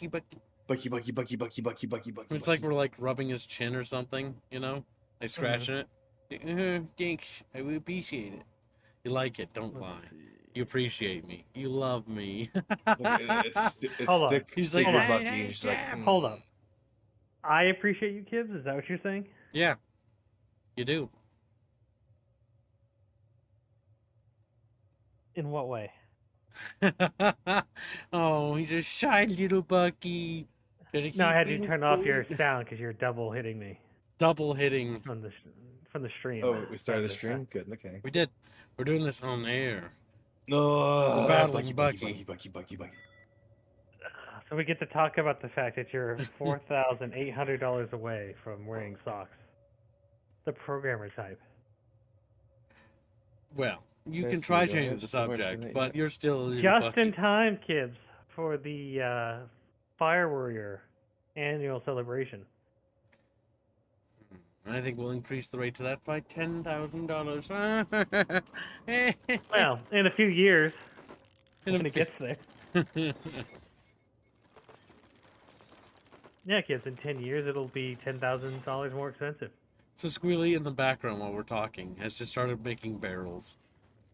Bucky, Bucky. Bucky, Bucky, Bucky, Bucky, Bucky, Bucky, Bucky. It's like we're like rubbing his chin or something, you know? Like scratching it. Thanks. I would appreciate it. You like it, don't lie. You appreciate me. You love me. It's Hold on. stick, He's sticker like, Bucky. "Hey, She's like, Hold up. I appreciate you, kids. Is that what you're saying? Yeah, you do. In what way? Oh, he's a shy little Bucky. No, I had to turn off your sound because you're double hitting me Double hitting. from the stream. Oh, we started the stream? Good, okay. We did. We're doing this on air. No, We're battling Bucky. Bucky. So we get to talk about the fact that you're $4,800 away from wearing socks. The programmer type. Well, you Let's can see, try do I changing have the just a question subject, that but you- you're still a little Just Bucky. in time, kids, for the Fire Warrior annual celebration. I think we'll increase the rate to that by $10,000. Well, in a few years, In a when it few- gets there. Yeah, kids, in 10 years, it'll be $10,000 more expensive. So Squealy in the background while we're talking has just started making barrels.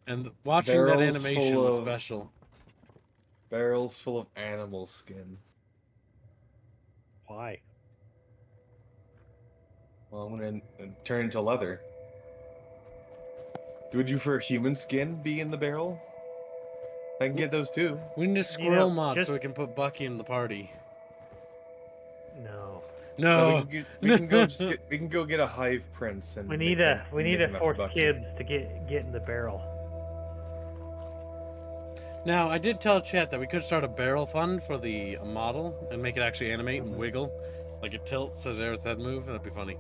And watching Barrels that animation full was of- special. Barrels full of animal skin. Why? Well, I'm gonna turn into leather. Would you for human skin be in the barrel? I can get those too. We need a squirrel know, mod just- so we can put Bucky in the party. No. No. We can go we can go get a hive prince and We make need him- to give him after force Bucky. kids to get in the barrel. Now, I did tell chat that we could start a barrel fund for the model and make it actually animate and wiggle. Like it tilts as Aerith's head move. That'd be funny.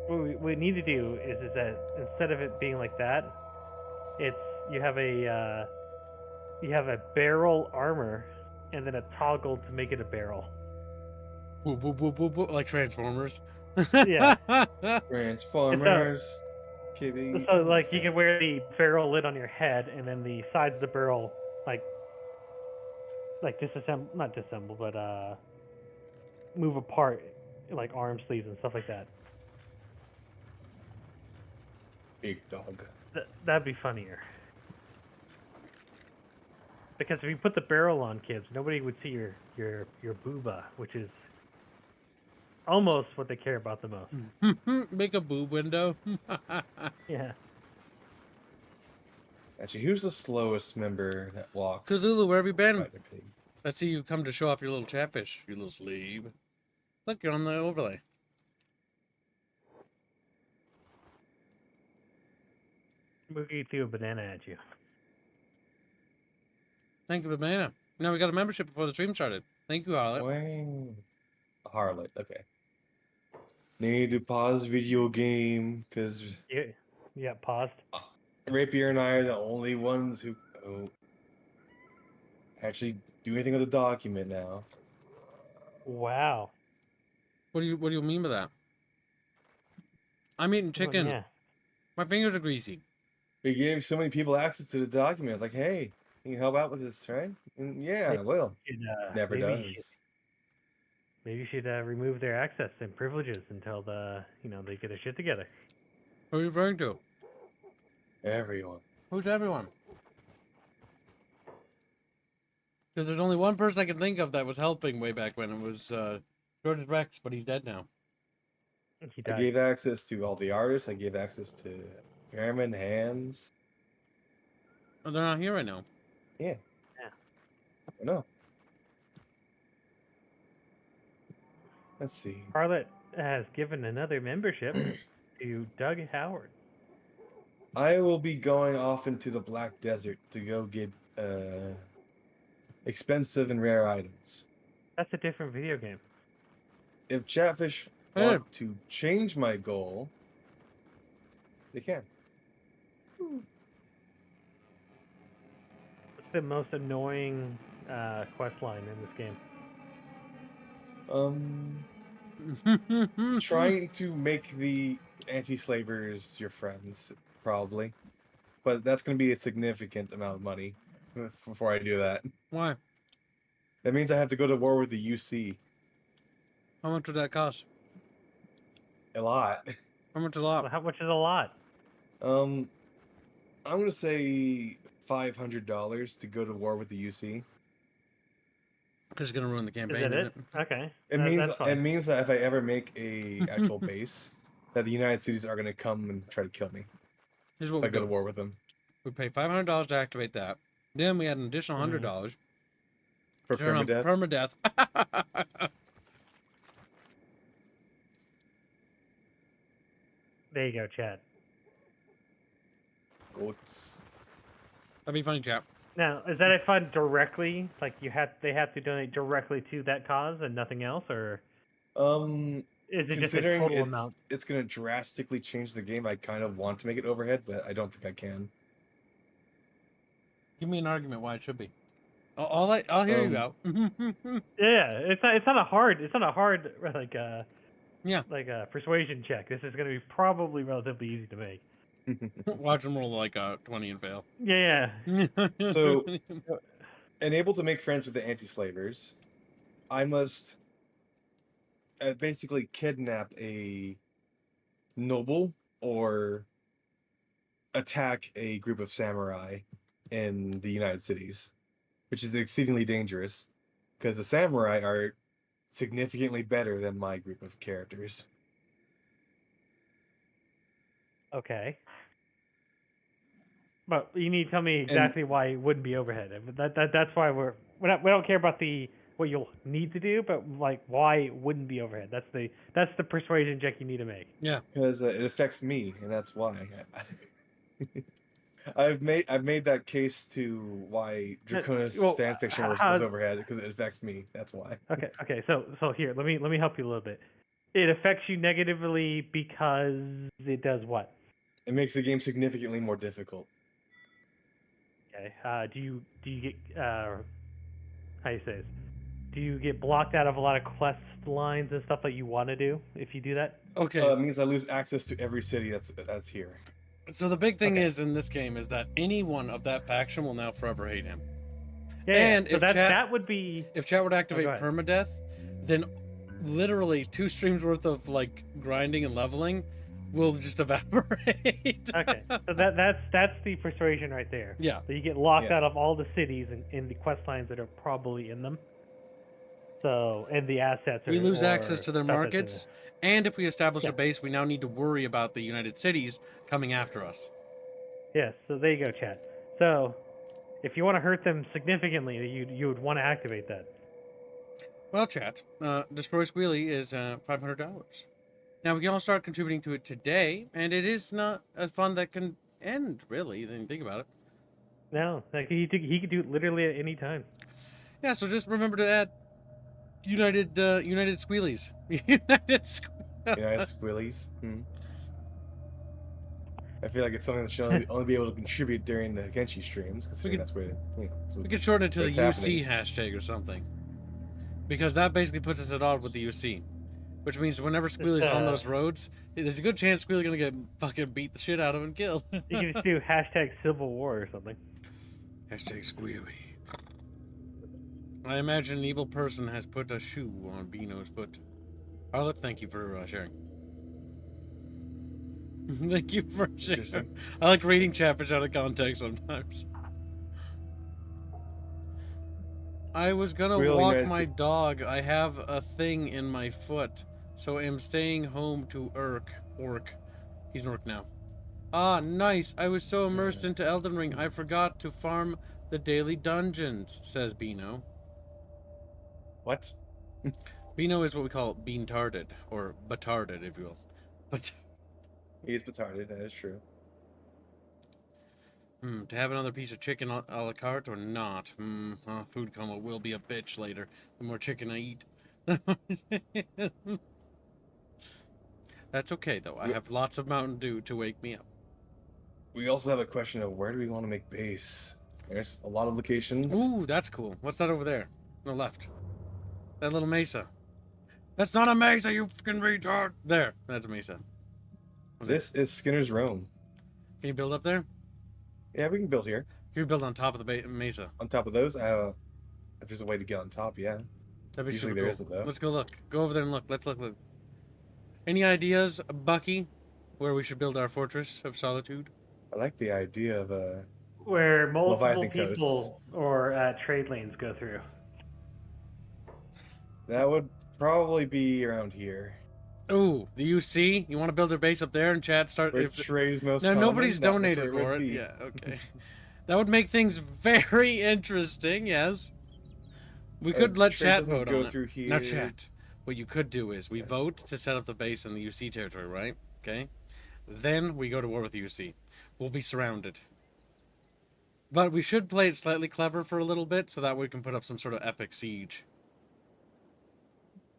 What we need to do is that instead of it being like that, it's you have a barrel armor and then a toggle to make it a barrel. Whoop, whoop, whoop, whoop, whoop, like Transformers. Yeah. Transformers. Kitty. So like you can wear the barrel lid on your head and then the sides of the barrel like disassemble, not disassemble, but move apart like arm sleeves and stuff like that. Big dog. That'd be funnier. Because if you put the barrel on, kids, nobody would see your booba, which is almost what they care about the most. Make a boob window. Yeah. Actually, who's the slowest member that walks? Cthulhu, where have you been? Spider Pig? I see you come to show off your little chatfish, you little slave. Look, you're on the overlay. Moogie threw a banana at you. Thank you for the banana. Now we got a membership before the stream started. Thank you, Harlot. Wang. Harlot, okay. Need to pause video game because You got paused. Rapier and I are the only ones who actually do anything with the document now. Wow. What do you mean by that? I'm eating chicken. Yeah. My fingers are greasy. We gave so many people access to the document. Like, hey, can you help out with this, right? And yeah, I will. Never does. Maybe you should remove their access and privileges until they get their shit together. Who are you referring to? Everyone. Who's everyone? Because there's only one person I can think of that was helping way back when. It was George Rex, but he's dead now. He I died. gave access to all the artists. I gave access to Airman Hands. Oh, they're not here right now. Yeah. Yeah. I know. Let's see. Charlotte has given another membership to Doug Howard. I will be going off into the Black Desert to go get expensive and rare items. That's a different video game. If Chatfish want to change my goal, they can. What's the most annoying quest line in this game? Trying to make the anti-slavers your friends, probably. But that's going to be a significant amount of money before I do that. Why? That means I have to go to war with the UC. How much would that cost? A lot. How much a lot? Well, how much is a lot? I'm gonna say $500 to go to war with the UC. Because it's gonna ruin the Is campaign, that isn't it? Okay. It means that if I ever make a actual base, that the United Cities are gonna come and try to kill me. Here's what If I go to war with them. We pay $500 to activate that. Then we add an additional $100 for permadeath. Permadeath. There you go, Chad. Goats. That'd be funny, chap. Now, is that a fund directly? Like they have to donate directly to that cause and nothing else, or is it just a total amount? It's going to drastically change the game. I kind of want to make it overhead, but I don't think I can. Give me an argument why it should be. I'll hear you out. Yeah, it's not a hard like persuasion check. This is going to be probably relatively easy to make. Watch them roll like a 20 and fail. Yeah. So, able to make friends with the anti-slavers, I must basically kidnap a noble or attack a group of samurai in the United Cities, which is exceedingly dangerous because the samurai are significantly better than my group of characters. Okay. But you need to tell me exactly why it wouldn't be overhead. That's why we don't care about what you'll need to do, but like why it wouldn't be overhead. That's the persuasion check you need to make. Yeah, because it affects me, and that's why. I've made that case to why Draconis fanfiction was overhead because it affects me. That's why. Okay. So here, let me help you a little bit. It affects you negatively because it does what? It makes the game significantly more difficult. Okay. Do you get how you say this? Do you get blocked out of a lot of quest lines and stuff that you want to do if you do that? Okay. It means I lose access to every city that's here. So the big thing is in this game is that anyone of that faction will now forever hate him. Yeah. And so if that would be if chat would activate permadeath, then literally 2 streams worth of like grinding and leveling will just evaporate. Okay, so that's the persuasion right there. Yeah. So you get locked out of all the cities and the quest lines that are probably in them. So, and the assets. We lose access to their markets, and if we establish a base, we now need to worry about the United Cities coming after us. Yes, so there you go, chat. So, if you want to hurt them significantly, you would want to activate that. Well, chat, Destroy Squealy is $500. Now, we can all start contributing to it today, and it is not a fund that can end, really, then think about it. No, like he could do it literally at any time. Yeah, so just remember to add United Squealies. United Squealies. I feel like it's something that should only be able to contribute during the Kenshi streams, because that's where we could shorten it to the UC hashtag or something, because that basically puts us at odds with the UC, which means whenever Squealy's on those roads, there's a good chance Squealy's gonna get fucking beat the shit out of and killed. You can just do hashtag Civil War or something. Hashtag Squealy. I imagine an evil person has put a shoe on Beano's foot. Arlet, thank you for sharing. Thank you for sharing. I like reading Chatfish out of context sometimes. I was gonna walk my dog. I have a thing in my foot, so I'm staying home to Orc. He's an Orc now. Ah, nice. I was so immersed into Elden Ring, I forgot to farm the daily dungeons, says Beano. What? Beano is what we call bean-tarded, or batarded, if you will. But he is batarded, that is true. To have another piece of chicken a la carte or not? Food coma will be a bitch later. The more chicken I eat. That's okay, though. I have lots of Mountain Dew to wake me up. We also have a question of where do we want to make base? There's a lot of locations. Ooh, that's cool. What's that over there? On the left. That little mesa. That's not a mesa, you fucking retard! There, that's a mesa. This is Skinner's Roam. Can you build up there? Yeah, we can build here. Can you build on top of the mesa? On top of those, If there's a way to get on top, yeah. That'd be Usually super there cool. isn't, though. Let's go look. Go over there and look. Let's look. Any ideas, Bucky, where we should build our fortress of solitude? I like the idea of Where multiple Leviathan coasts. people or trade lanes go through. That would probably be around here. Ooh, the UC. You want to build their base up there and chat start? Where trade is most No, common, nobody's that's donated where for would it. be. Yeah, okay. That would make things very interesting. Yes. We could let trade chat doesn't vote go on it. through here. Now, chat. What you could do is we vote to set up the base in the UC territory, right? Okay. Then we go to war with the UC. We'll be surrounded. But we should play it slightly clever for a little bit, so that we can put up some sort of epic siege.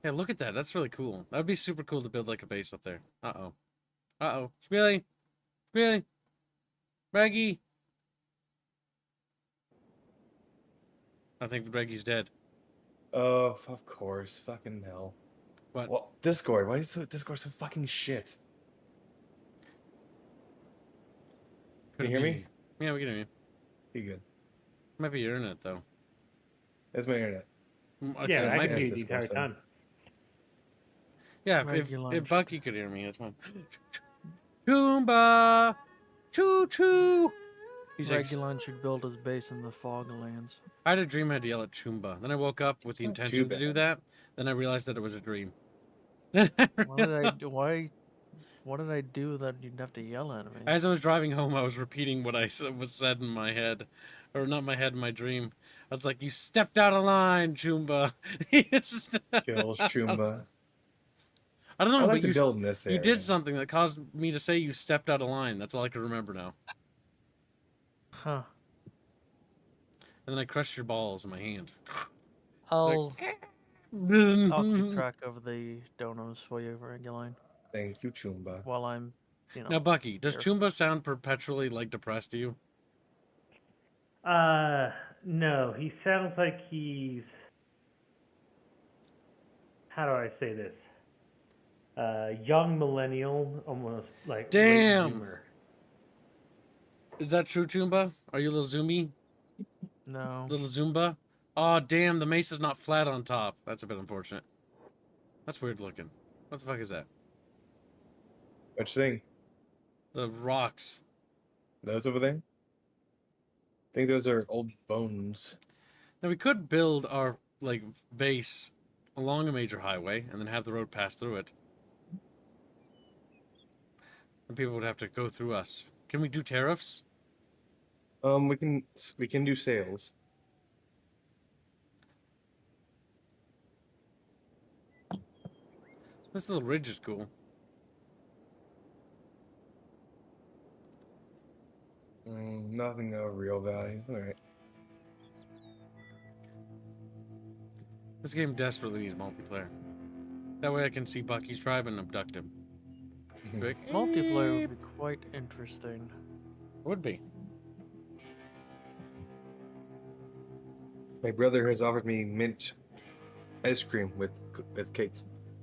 Yeah, look at that. That's really cool. That would be super cool to build like a base up there. Uh-oh. Uh-oh. Squealy. Squealy. Reggie. I think Reggie's dead. Oh, of course. Fucking hell. What? Well, Discord. Why is Discord so fucking shit? Can you hear me? Yeah, we can hear you. You good? Might be your internet, though. That's my internet. Yeah, I might can be. hear the entire time. Yeah, if Bucky could hear me, that's fine. Choomba! Choo-choo! Regulon should build his base in the Foglands. I had a dream I had to yell at Choomba. Then I woke up with the It's not intention too to do that. Then I realized that it was a dream. What did I do that you'd have to yell at me? As I was driving home, I was repeating what I was said in my head. Or not my head, my dream. I was like, you stepped out of line, Choomba. Kills Choomba. I don't know, I like but to build in this area. you did something that caused me to say you stepped out of line. That's all I can remember now. Huh. And then I crushed your balls in my hand. I'll keep track of the donos for you, Reguline, Thank you, Choomba. while I'm, you know. Now, Bucky, does here. Choomba sound perpetually, like, depressed to you? No, he sounds like he's. How do I say this? Young millennial, almost like. late Damn! Zoomer. Is that true, Choomba? Are you a little zoomy? No. Little Zumba? Aw, damn, the mace is not flat on top. That's a bit unfortunate. That's weird looking. What the fuck is that? Which thing? The rocks. Those over there? I think those are old bones. Now, we could build our, like, base along a major highway and then have the road pass through it. And people would have to go through us. Can we do tariffs? We can do sales. This little ridge is cool. Nothing of real value. Alright. This game desperately needs multiplayer. That way I can see Bucky's tribe and abduct him. Quick. Multiplayer would be quite interesting. Would be. My brother has offered me mint ice cream with cake.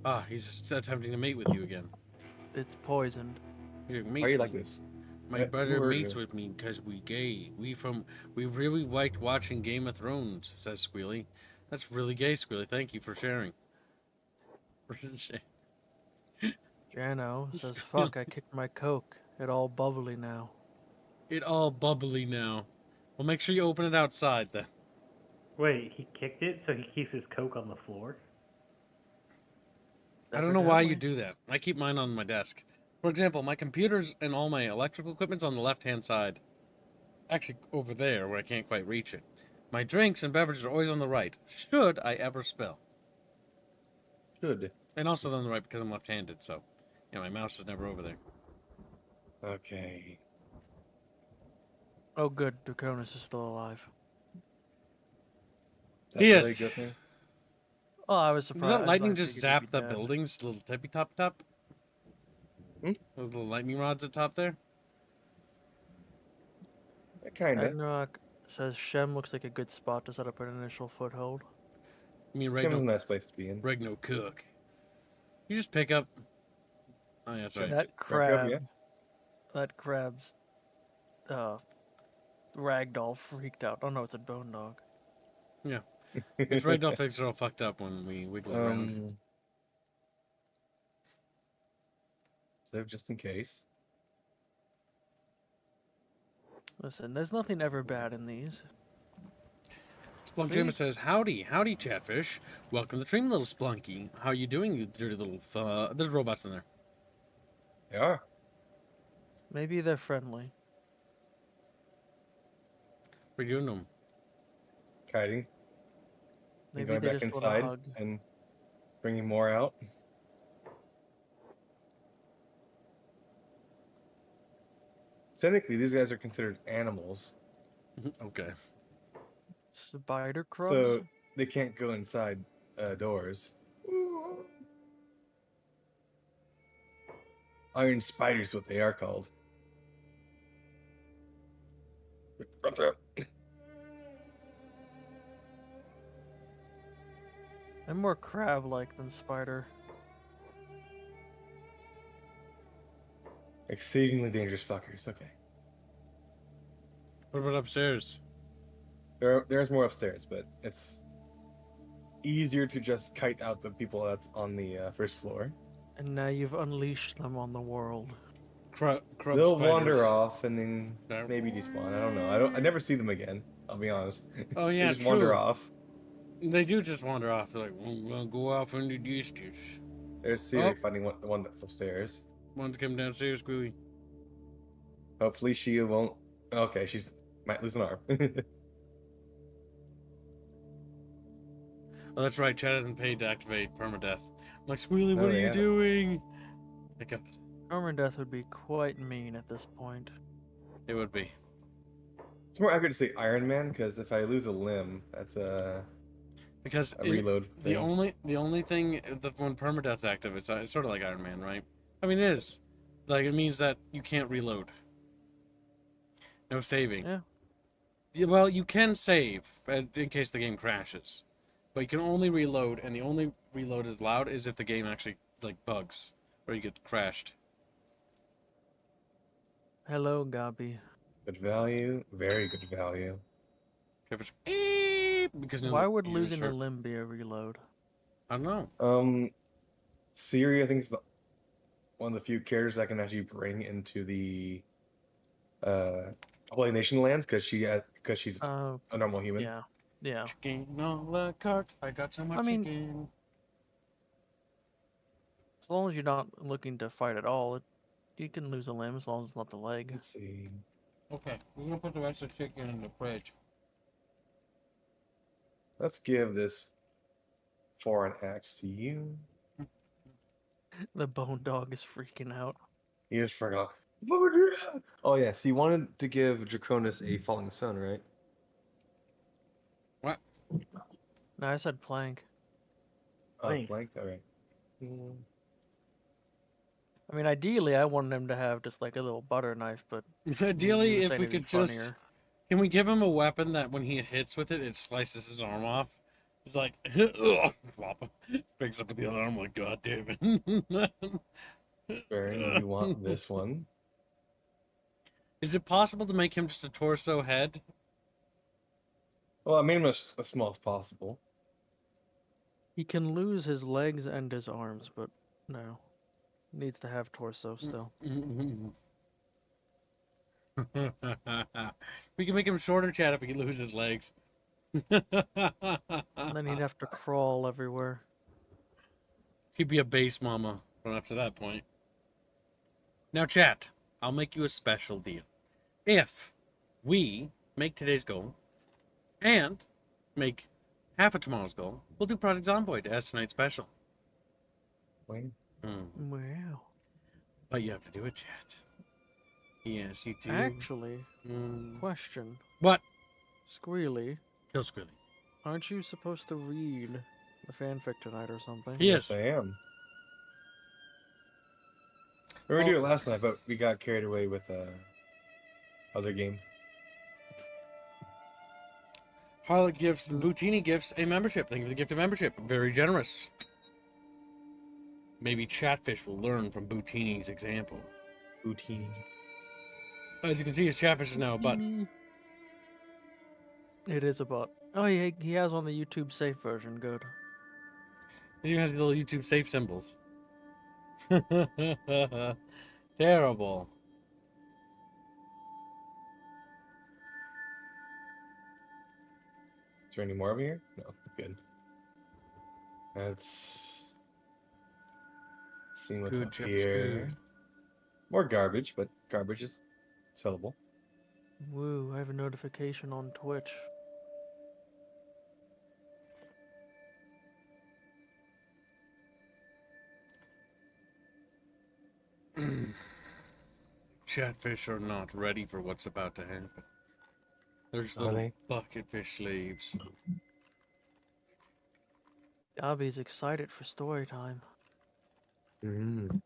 Ah, he's just attempting to mate with you again. It's poisoned. He's like, Why "Mate are you like me. this? My brother who are mates you?" with me because we gay. We really liked watching Game of Thrones, says Squealy. That's really gay, Squealy. Thank you for sharing. Jano says, fuck, I kicked my Coke. It all bubbly now. It all bubbly now. Well, make sure you open it outside then. Wait, he kicked it, so he keeps his Coke on the floor? I don't know why you do that. I keep mine on my desk. For example, my computers and all my electrical equipment's on the left-hand side. Actually, over there, where I can't quite reach it. My drinks and beverages are always on the right, should I ever spill. Should. And also on the right because I'm left-handed, so... Yeah, my mouse is never over there. Okay. Oh good, Draconis is still alive. Is that He really is. a good thing? Oh, I was Did surprised. that lightning I just figured he'd zap be the dead. buildings? Little tippy top top? Hmm? Those little lightning rods at top there? Kinda. Ragnarok says Shem looks like a good spot to set up an initial foothold. I mean, Kim's a Regno nice place to be in. Cook. You just pick up... Oh, yeah, that's right. That up, crab, yeah. that crab's ragdoll freaked out. Oh no, it's a bone dog. Yeah. His ragdoll things are all fucked up when we wiggle it around. So just in case. Listen, there's nothing ever bad in these. Splunk Jimmy says, howdy, Chatfish. Welcome to the stream, little Splunky. How you doing, you dirty little there's robots in there. They are. Maybe they're friendly. What are you doing to them? Kiting. Maybe going they back just want inside a hug. and bringing more out. Technically, these guys are considered animals. Okay. Spider crabs? So they can't go inside doors. Iron spiders, what they are called. They're more crab-like than spider. Exceedingly dangerous fuckers. Okay. What about upstairs? There's more upstairs, but it's easier to just kite out the people that's on the first floor. And now you've unleashed them on the world. Crab They'll spiders. wander off and then No. maybe despawn. I don't know. I never see them again. I'll be honest. Oh yeah, they just true. wander off. They do just wander off. They're like, we're gonna go off into the distance. There's Siri finding the one that's upstairs. One's coming downstairs, Squealy. Hopefully she won't. Okay, she's might lose an arm. Oh, that's right. Chad hasn't paid to activate permadeath. I'm like, Squealy, what are you yeah. doing? My God. Permadeath would be quite mean at this point. It would be. It's more accurate to say Iron Man because if I lose a limb, that's a reload the thing. only thing that when permadeath's active, it's sort of like Iron Man, right? I mean, it is. Like, it means that you can't reload. No saving. Yeah. Well, you can save in case the game crashes, but you can only reload, and the only reload is allowed is if the game actually like bugs or you get crashed. Hello, Gabi. Good value, very good value. Because Why would losing a limb be a reload? I don't know. Siri, I think is one of the few characters I can actually bring into the Holy Nation lands because she's a normal human. Yeah. Yeah. Chicken on the cart. I got so much chicken. As long as you're not looking to fight at all, you can lose a limb as long as it's not the leg. Let's see. Okay, we're gonna put the rest of the chicken in the fridge. Let's give this foreign axe to you. The bone dog is freaking out. He just forgot. Oh yes, he wanted to give Draconis a falling sun, right? What? No, I said plank. Oh, blank. All right. I mean, ideally, I wanted him to have just like a little butter knife, but ideally, if we it'd be could just, funnier. can we give him a weapon that when he hits with it, it slices his arm off? He's like, flop him. Picks up with the other arm, like, God damn it. Baron, you want this one? Is it possible to make him just a torso head? Well, I made him as small as possible. He can lose his legs and his arms, but no. Needs to have torso still. We can make him shorter, Chad, if we can lose his legs. And then he'd have to crawl everywhere. He'd be a base mama after that point. Now, chat, I'll make you a special deal. If we make today's goal and make half of tomorrow's goal, we'll do Project Zomboid as tonight's special. Wayne? Wow. But you have to do it, chat. Yes, you do. Actually, question. What? Squealy. Kill Squealy. Aren't you supposed to read the fanfic tonight or something? Yes. I am. We were doing it last night, but we got carried away with other game. Harlot gives Boutini gifts a membership. Thank you for the gift of membership. Very generous. Maybe Chatfish will learn from Boutini's example. Boutini. As you can see, his Chatfish is now a butt. It is a butt. Oh, he has on the YouTube safe version. Good. It even has the little YouTube safe symbols. Terrible. Is there any more over here? No, good. Let's see what's Good, up Jeff is here. good. More garbage, but garbage is sellable. Woo! I have a notification on Twitch. Chatfish are not ready for what's about to happen. They're just Are little they? bucketfish slaves. Gabby's excited for story time. Mm.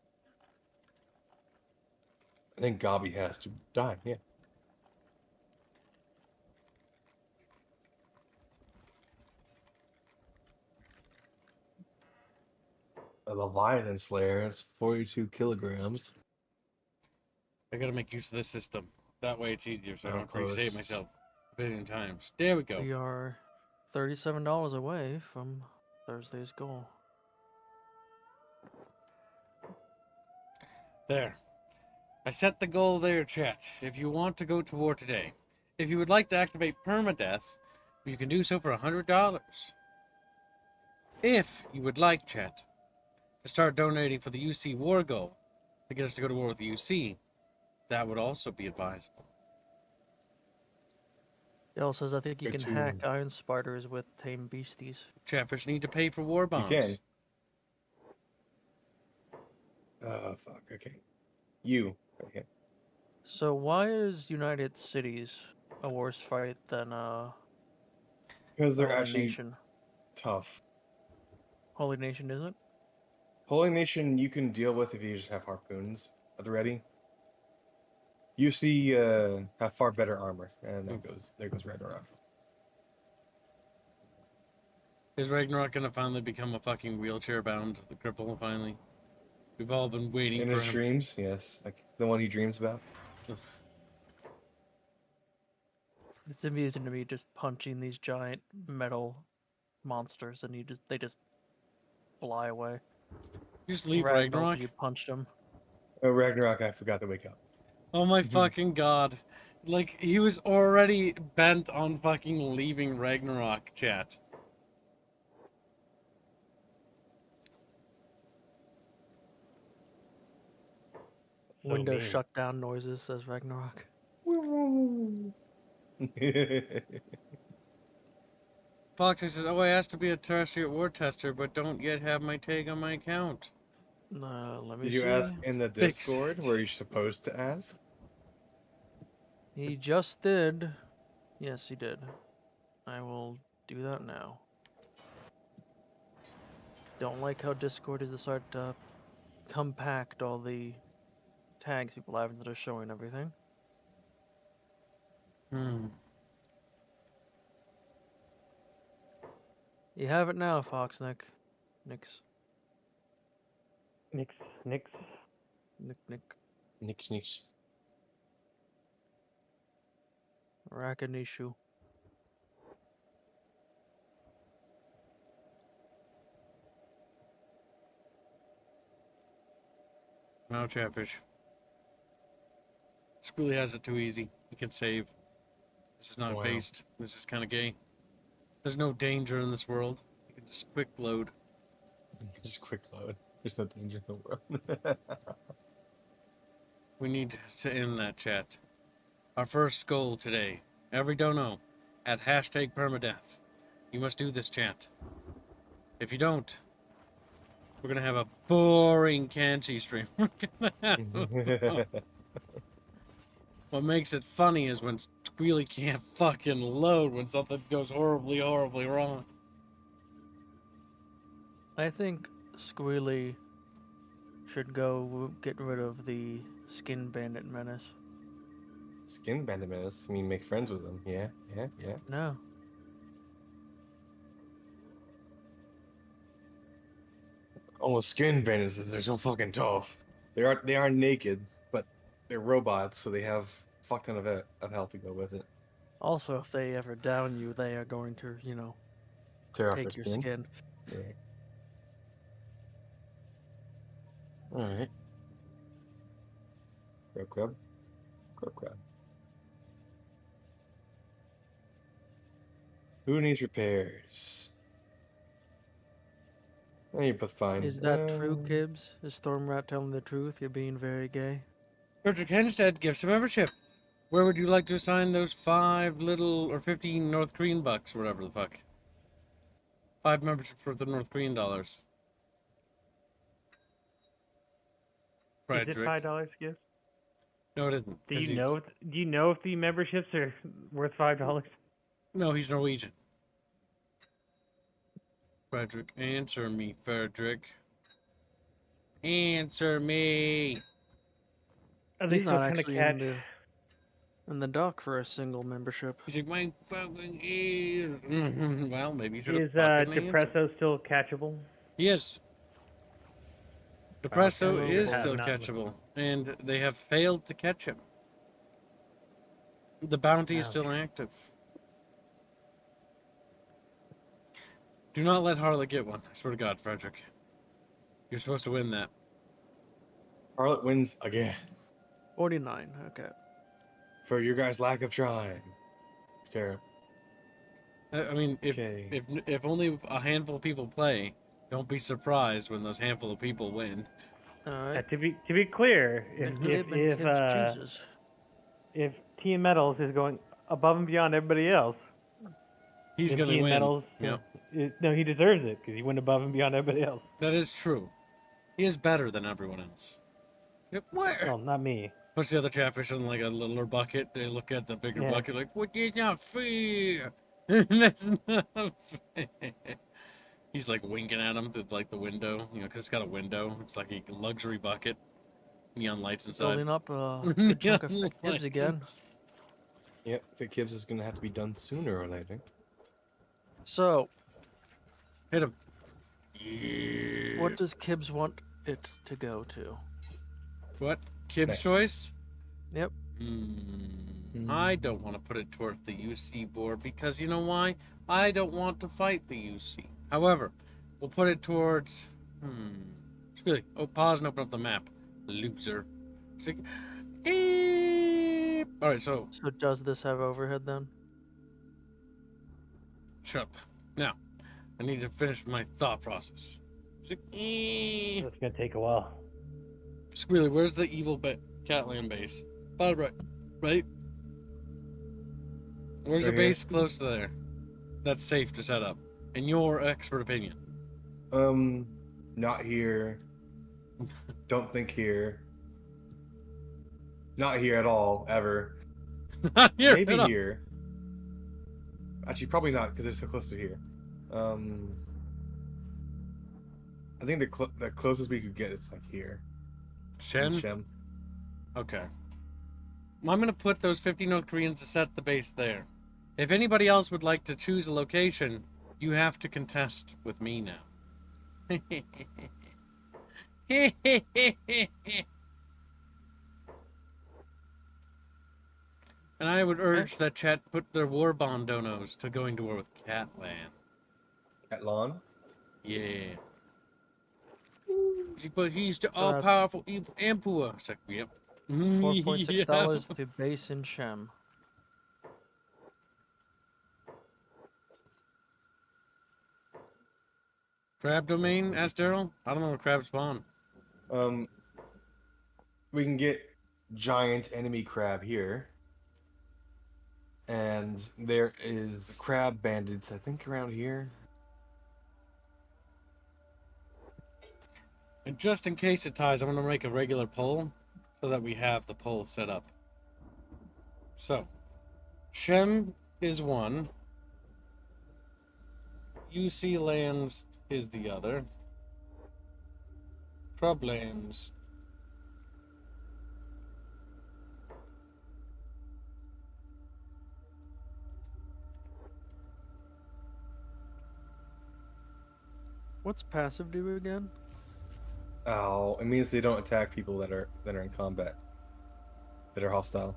I think Gobby has to die, yeah. A Leviathan Slayer, it's 42 kilograms. I gotta make use of this system. That way it's easier, so I don't have to Outpost. resave myself a billion times. There we go. We are $37 away from Thursday's goal. There. I set the goal there, chat. If you want to go to war today, if you would like to activate permadeath, you can do so for $100. If you would like, chat, to start donating for the UC war goal to get us to go to war with the UC, that would also be advisable. Dale says I think you Good can to- hack iron spiders with tame beasties. Chatfish need to pay for war bonds. You can. Oh, fuck, okay. You. Okay. So why is United Cities a worse fight than Because they're Holy actually Nation? tough. Holy Nation isn't? Holy Nation you can deal with if you just have harpoons at the ready. UC have far better armor, and there goes Ragnarok. Is Ragnarok gonna finally become a fucking wheelchair-bound cripple, finally? We've all been waiting In for his him. dreams, yes, like the one he dreams about. It's amusing to me just punching these giant metal monsters and they just fly away. Just leave Ragdoll 'cause Ragnarok? you punched him. Oh, Ragnarok, I forgot to wake up. Oh my fucking god. Like, he was already bent on fucking leaving Ragnarok, chat. So Windows mean. shutdown noises, says Ragnarok. Foxy says, oh, I asked to be a terrestrial war tester, but don't yet have my tag on my account. Let me Did see. you ask in the Fix Discord it. where you're supposed to ask? He just did. Yes, he did. I will do that now. Don't like how Discord has decided to compact all the tags people have instead of showing everything. You have it now, Foxnick. Nix. Nix. Nick. Nix. Rakanishu. No, Chatfish. Squealy has it too easy. He can save. This is not Wow. based. This is kind of gay. There's no danger in this world. You can just quick load. Just quick load. There's no danger in the world. We need to end that, chat. Our first goal today. Every dono at hashtag permadeath. You must do this, chat. If you don't, we're gonna have a boring Kenshi stream. We're gonna have... What makes it funny is when Squealy can't fucking load when something goes horribly, horribly wrong. I think Squealy should go get rid of the Skin Bandit menace. Skin bandit menace. I mean, make friends with them. Yeah. No. Oh, skin bandits, they're so fucking tough. They are naked, but they're robots, so they have a fuck ton of health to go with it. Also, if they ever down you, they are going to, you know, Tear off take their your skin. skin. Yeah. Alright. Crab, crab. Crab, crab. Who needs repairs? I need both fine. Is that true, Kibbs? Is Stormrat telling the truth? You're being very gay. Frederick Henstead gives a membership. Where would you like to assign those 5 little or 15 North Korean bucks, whatever the fuck? 5 memberships for the North Korean dollars. Is it $5, Gibbs? No, it isn't. Do you know? Do you know if the memberships are worth $5? No, he's Norwegian. Frederick, answer me, Frederick. Answer me. Are they He's still not trying to actually catch? in the dock for a single membership. He's like, my fucking ears. Well, maybe you should Is have fucking answered. Depresso still catchable? Yes. Depresso Okay. is Have still not catchable, and they have failed to catch him. The bounty is still active. Do not let Harlot get one. I swear to God, Frederick. You're supposed to win that. Harlot wins again. 49, okay. For your guys' lack of trying. Terrible. I mean, if only a handful of people play, don't be surprised when those handful of people win. Alright. To be clear, if Team Metals is going above and beyond everybody else, he's gonna win. Metals, no, he deserves it because he went above and beyond everybody else. That is true. He is better than everyone else. Yep. Where? Well, not me. Puts the other catfish in like a littler bucket. They look at the bigger bucket like, "What is not fair? That's not fair." He's like winking at him through like the window, because it's got a window. It's like a luxury bucket. Neon lights inside. Building up a good chunk of thick Kibbs again. Yep, Thick Kibbs is gonna have to be done sooner or later. So, hit him. Yeah. What does Kibbs want it to go to? What? Kibbs' choice? Yep. I don't want to put it towards the UC board because you know why? I don't want to fight the UC. However, we'll put it towards. Really? Oh, pause and open up the map. Loser. Alright, so. So does this have overhead then? Shut up. Now, I need to finish my thought process. That's gonna take a while. Squealy, where's the evil Catland base? Bottom right? Where's a base close to there? That's safe to set up. In your expert opinion. Not here. Don't think here. Not here at all, ever. Not here. Maybe here. Actually, probably not, because they're so close to here. I think the closest we could get is like here. Shem? Okay. Well, I'm going to put those 50 North Koreans to set the base there. If anybody else would like to choose a location, you have to contest with me now. And I would urge that chat put their war bond donos to going to war with Catland. Catlan? Yeah. But he's the all-powerful evil emperor. It's like, yep. $4.6 to base in Shem. Crab domain? Ask Daryl. I don't know where crabs spawn. We can get giant enemy crab here. And there is crab bandits, I think, around here. And just in case it ties, I'm going to make a regular poll so that we have the poll set up. So, Shem is one. UC lands is the other. Crablands. What's passive do again? Oh, it means they don't attack people that are in combat, that are hostile.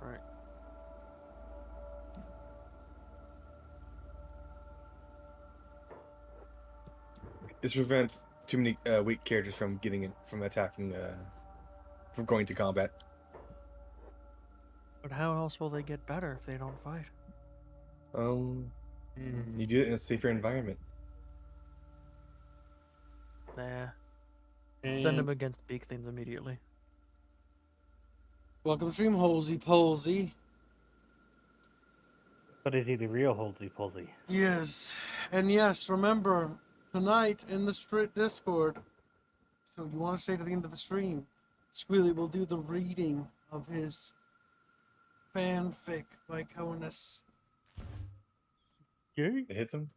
Right. This prevents too many weak characters from attacking, from going to combat. But how else will they get better if they don't fight? You do it in a safer environment. Nah. And Send them against big things immediately. welcome stream, Holsey Polsey. But is he the real Holsey Polsey? Yes, and yes, remember, tonight in the Discord, so you want to stay to the end of the stream, Squealy will do the reading of his fanfic by Conus. Yay. It hits him.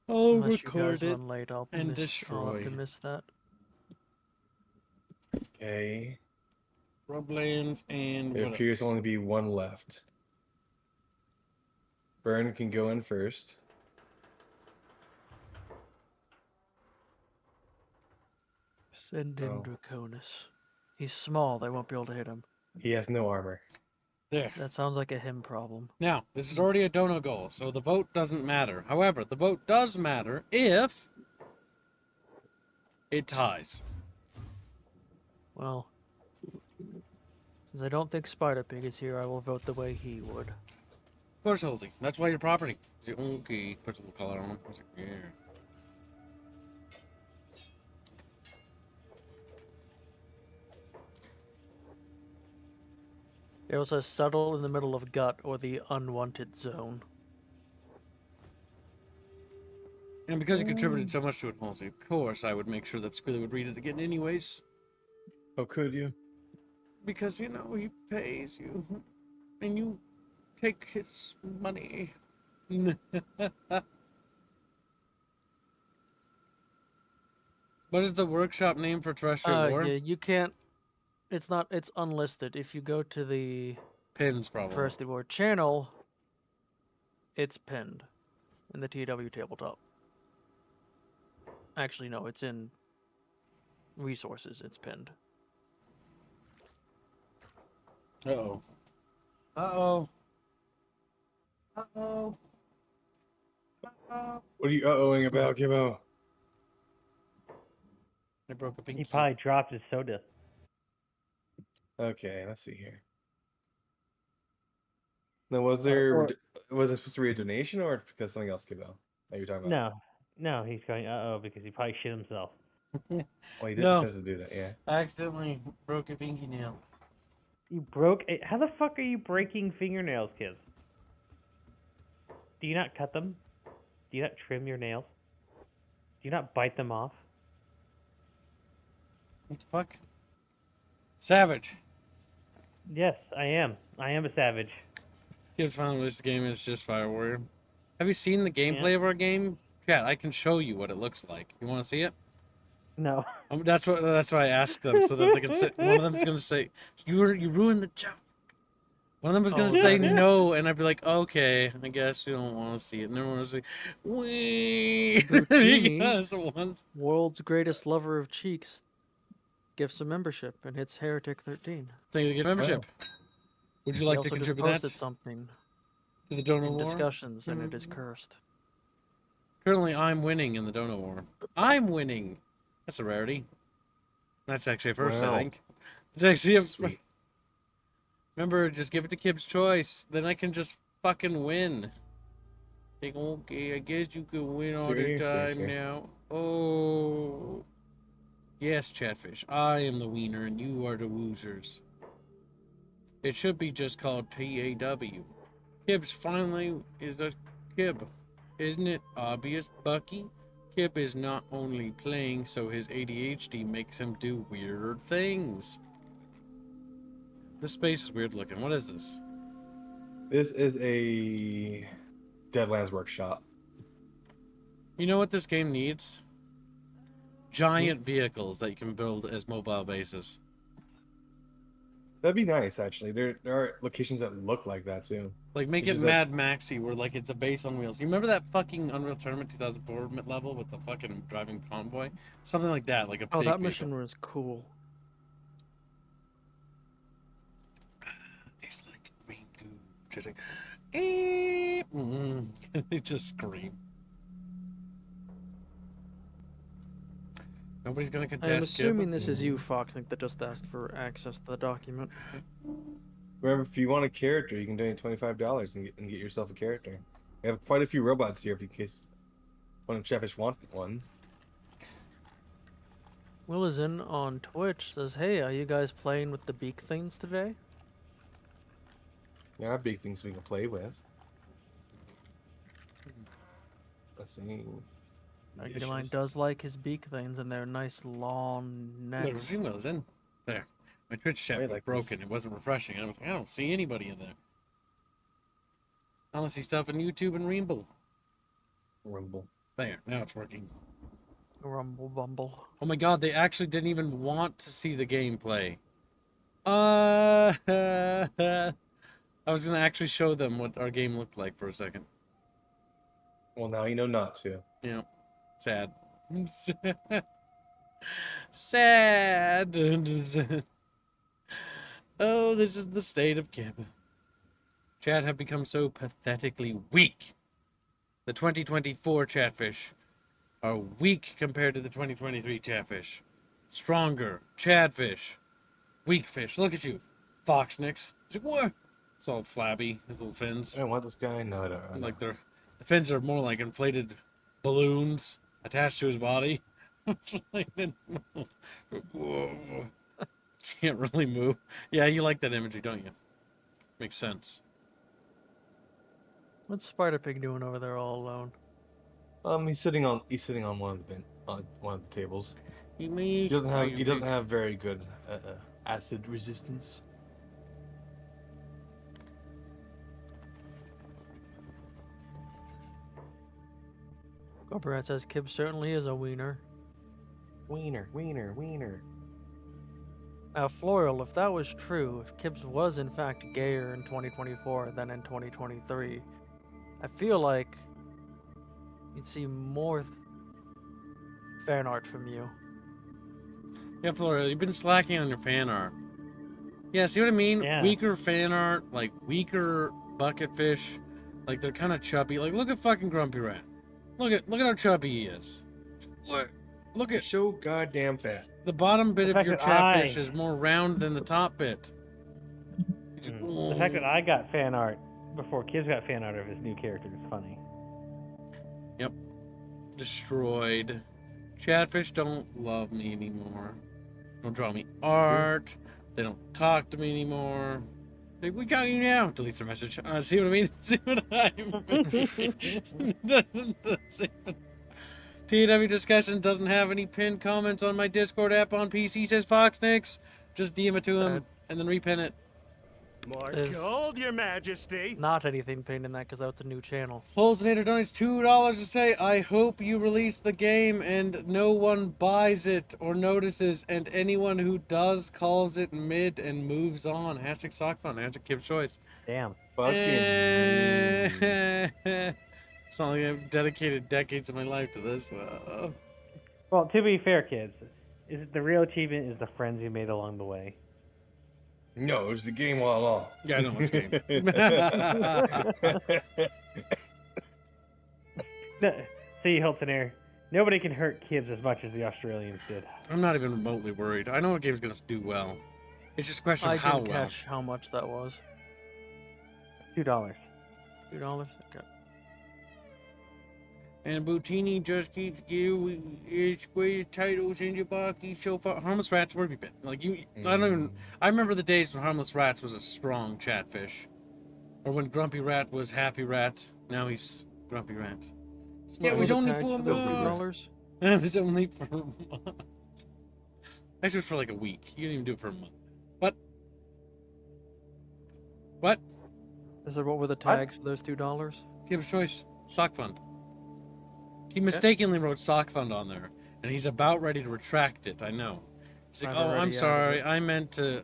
I'll Unless you record guys it run late, I'll and I'll destroy. have to miss that. Okay. Rublands and It what appears else? only be one left. Burn can go in first. Send in Draconis. He's small, they won't be able to hit him. He has no armor. There. That sounds like a him problem. Now, this is already a dono goal, so the vote doesn't matter. However, the vote does matter if it ties. Well, since I don't think Spider Pig is here, I will vote the way he would. Of course, Halsey. That's why your property. Okay, put a little color on him. I was like, yeah. It also says settle in the middle of gut or the unwanted zone. And because you contributed so much to it, Halsey, of course I would make sure that Squealy would read it again anyways. Oh, could you? Because, you know, he pays you. And you take his money. What is the workshop name for Terrestrial War? Yeah, you can't. It's unlisted. If you go to the Pins, probably. Terrestrial War channel, it's pinned in the TW tabletop. Actually, no, it's in resources. It's pinned. Uh-oh. Uh-oh. Uh-oh. Uh-oh. What are you uh-ohing about, Kimbo? I broke a pinky. He probably dropped his soda. Okay, let's see here. Now, was it supposed to be a donation or because something else came out that you're talking about? No, he's going uh-oh because he probably shit himself. Well, he didn't No. tend to do that, yeah. I accidentally broke a pinky nail. You broke it? How the fuck are you breaking fingernails, kids? Do you not cut them? Do you not trim your nails? Do you not bite them off? What the fuck? Savage. Yes, I am. I am a savage. Kids finally released the game and it's just Fire Warrior. Have you seen the gameplay of our game? Chat, I can show you what it looks like. You want to see it? No. That's why I asked them so that they can say. One of them's gonna say, "You ruined the joke." One of them was gonna say no, and I'd be like, "Okay, I guess you don't want to see it." And everyone was like, "Wee." Yes, one. World's greatest lover of cheeks gifts a membership and hits Heretic 13. Thank you for the membership. Would you like to contribute that posted something to the Dono in War? discussions, and it is cursed. Currently, I'm winning in the Dono War. I'm winning. That's a rarity. That's actually a first, Wow. I think. It's actually a. Sweet. Remember, just give it to Kib's choice. Then I can just fucking win. Like, okay, I guess you could win all the Seriously, time sir. now. Oh. Yes, Chatfish. I am the wiener and you are the woozers. It should be just called TAW. Kib's finally is the Kib. Isn't it obvious, Bucky? Kib is not only playing, so his ADHD makes him do weirder things. This space is weird looking. What is this? This is a Deadlands workshop. You know what this game needs? Giant vehicles that you can build as mobile bases. That'd be nice, actually. There are locations that look like that too. Like, make It's it just Mad Maxy, where, like, it's a base on wheels. You remember that fucking Unreal Tournament 2004 level with the fucking driving convoy? Something like that, like a Oh, big that vehicle. mission was cool. Tastes like green goo. Just like, they just scream. Nobody's gonna I am contest assuming Kib. this is you, Foxnick, that just asked for access to the document. Remember, if you want a character, you can donate $25 and get yourself a character. We have quite a few robots here, if in case one of Chatfish want one. Will is in on Twitch, says, hey, are you guys playing with the beak things today? There are big things we can play with. Let's see. Reguline does like his beak things and their nice long Look, necks. Zimo's in. There. My Twitch chat Wait, was like broken. this. It wasn't refreshing. I was like, I don't see anybody in there. Unless he's stuff on YouTube and Rainbow. Rumble. There, now it's working. Rumble bumble. Oh my god, they actually didn't even want to see the gameplay. I was gonna actually show them what our game looked like for a second. Well, now you know not to. Yeah. Sad. Sad. Oh, this is the state of Kib. Chat have become so pathetically weak. The 2024 Chatfish are weak compared to the 2023 Chatfish. Stronger. Chatfish. Weak fish. Look at you. Foxnicks. He's like, what? It's all flabby. His little fins. I don't want this guy. No, I don't. Like the fins are more like inflated balloons attached to his body. Whoa. Can't really move. Yeah, you like that imagery, don't you? Makes sense. What's Spider Pig doing over there all alone? He's sitting on one of the one of the tables. He doesn't have very good acid resistance. Gobrad says Kib certainly is a wiener. Wiener. Now, Floral, if that was true, if Kibbs was in fact gayer in 2024 than in 2023, I feel like you'd see more fan art from you. Yeah, Flora, you've been slacking on your fan art. Yeah, see what I mean? Yeah. Weaker fan art, like weaker bucket fish. Like they're kind of chubby. Like look at fucking Grumpy Rat. Look at how chubby he is. Look at So goddamn fat. the bottom bit The of fact your that chatfish I- is more round than the top bit. The fact that I got fan art before Kids got fan art of his new character is funny. Yep. Destroyed. Chatfish don't love me anymore. Don't draw me art. They don't talk to me anymore. Like, we got you now. Delete their message. See what I mean? See what I mean? TW discussion doesn't have any pinned comments on my Discord app on PC, says Foxnix. Just DM it to him and then repin it. More Is- gold, Your Majesty. Not anything pinned in that because that's a new channel. Holzinator donates $2 to say, I hope you release the game and no one buys it or notices, and anyone who does calls it mid and moves on. Hashtag SockFun, hashtag Kib's Choice. Damn. It's not like I've dedicated decades of my life to this. Well, to be fair, kids, the real achievement is the friends you made along the way. No, it was the game all along. Yeah, I know it's game. See, Hilton Air. Nobody can hurt kids as much as the Australians did. I'm not even remotely worried. I know what game's gonna do well. It's just a question I of how didn't well. catch how much that was. $2. $2? Okay. And Boutini just keeps giving squeeze titles in your bucky so far. Harmless Rats, where have you been? Like you, I don't even. I remember the days when Harmless Rats was a strong chatfish, or when Grumpy Rat was Happy Rat. Now he's Grumpy Rat. Yeah, it was only for a month. $3. It was only for a month. Actually, it was for like a week. You didn't even do it for a month. What? Is there what were the tags for those $2? Kib's Choice. Sock Fund. He mistakenly wrote Sock Fund on there, and he's about ready to retract it. I know. He's like, I'm "Oh, I'm already out of sorry. it." I meant to,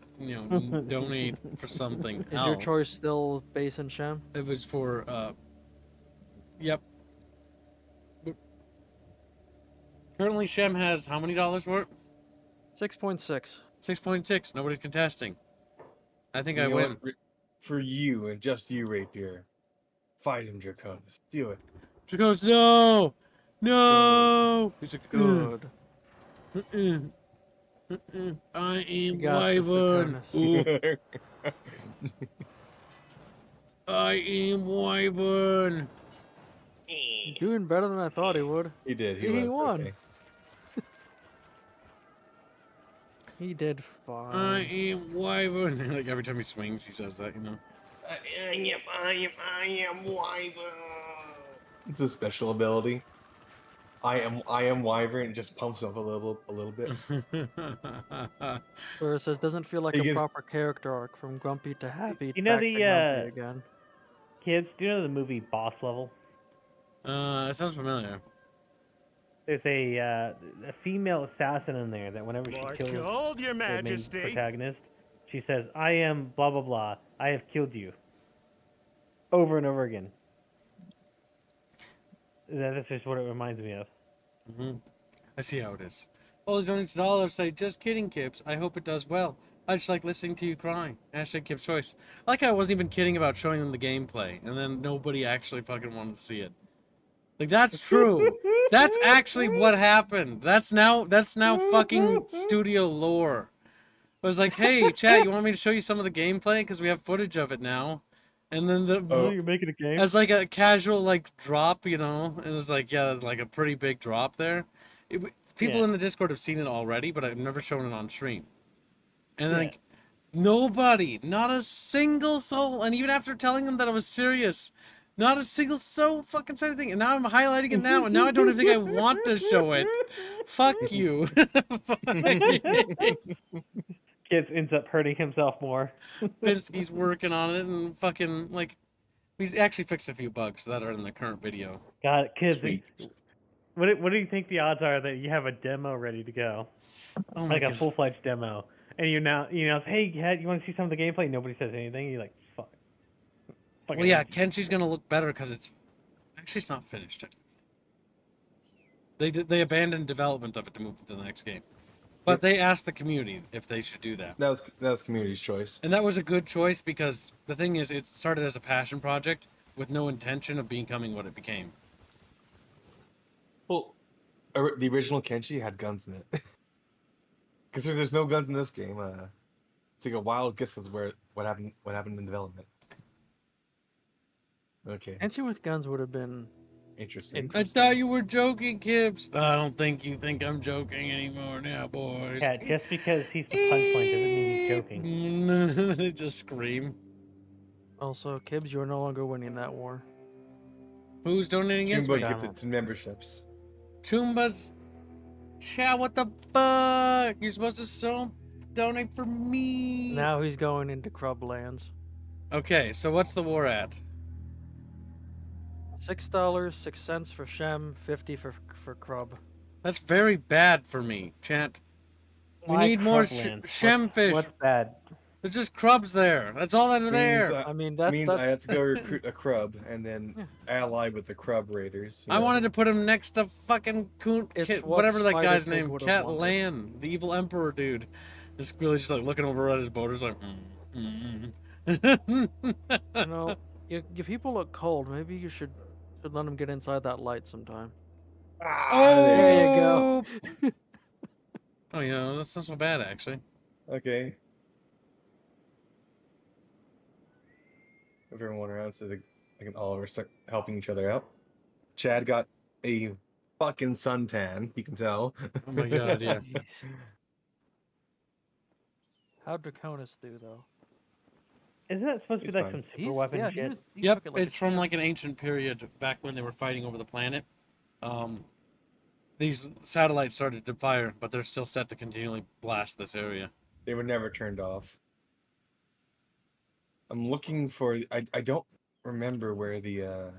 donate for something Is else." your choice still Base and Shem? It was for, yep. Currently, Shem has how many dollars for it? 6.6. 6.6. Nobody's contesting. I think You I know win. what? For you and just you, Rapier. Fight him, Draconis. Do it. She goes, no! No! He's like, ugh. Good. I You am got this, wyvern. Sadgeness. Ooh, I am wyvern. He's doing better than I thought he would. He did. He See, he lived. won. Okay. He did I fine. am wyvern. Like every time he swings, he says that, you know. I am wyvern. It's a special ability. I am wyvern. And just pumps up a little bit. Where it says doesn't feel like He a gives- proper character arc from grumpy to happy You know back to grumpy the again. kids. Do you know the movie Boss Level? It sounds familiar. There's a female assassin in there that whenever she More kills gold, Your the main Majesty. protagonist, she says, "I am blah blah blah. I have killed you." Over and over again. That's just what it reminds me of. I see how it is. All the donates $1 say, just kidding, Kibbs. I hope it does well. I just like listening to you cry. Hashtag Kibbs Choice. I like how I wasn't even kidding about showing them the gameplay, and then nobody actually fucking wanted to see it. Like, that's true. That's actually what happened. That's now fucking studio lore. I was like, hey, chat, you want me to show you some of the gameplay? Because we have footage of it now. And then You're making a game? as like a casual like drop, you know, and it was like, yeah, like a pretty big drop there. People Yeah. in the Discord have seen it already, but I've never shown it on stream. And Yeah. like, nobody, not a single soul, and even after telling them that I was serious, not a single soul fucking said anything. And now I'm highlighting it now, and now I don't even think I want to show it. Fuck you. Kids ends up hurting himself more. Pinsky's working on it, and fucking like, he's actually fixed a few bugs that are in the current video. God, kids. Sweet. What do you think the odds are that you have a demo ready to go, Oh my like a god. full-fledged demo, and you're now hey, Kat, you want to see some of the gameplay? Nobody says anything. You're like, fuck. Well, yeah, Kenshi's gonna look better because it's not finished. They abandoned development of it to move to the next game, but they asked the community if they should do that, That was community's choice. and that was a good choice because the thing is, it started as a passion project with no intention of becoming what it became. Well, the original Kenshi had guns in it. Because there's no guns in this game. Take a wild guess as what happened in development. Okay, Kenshi with guns would have been interesting. I thought you were joking, Kibbs. I don't think you think I'm joking anymore now, boys. Kat, just because he's the punchline doesn't mean he's joking. They just scream. Also, Kibbs, you're no longer winning that war. Who's donating against Toonboy me? gifted 2 memberships. Chumbas. Chow, what the fuck? You're supposed to donate for me. Now he's going into Crub lands. Okay, so what's the war at? $6, 6 cents for Shem, 50 for Crub. That's very bad for me, chat. We Why need more Crubland? shemfish. What's bad? There's just crubs there. That's all that are there. I mean, that's I have to go recruit a crub and then Yeah. ally with the crub raiders. I wanted to put him next to fucking It's what whatever that guy's Spider-Pig name, would've Cat wanted. Lan, the evil emperor dude. Just really just like looking over at his boaters like. You know, your people look cold. Maybe you should let them get inside that light sometime. Oh, There you go. Oh, you know, that's not so bad actually. Okay. Move everyone around so they can all start helping each other out. Chad got a fucking suntan. You can tell. Oh my god, yeah. Jeez. How'd Draconis do though? Isn't that supposed to He's be like fine. some super weapon yeah, shit? he Yep, took it like a it's from champ. like an ancient period back when they were fighting over the planet. These satellites started to fire, but they're still set to continually blast this area. They were never turned off. I'm looking for. I don't remember where the.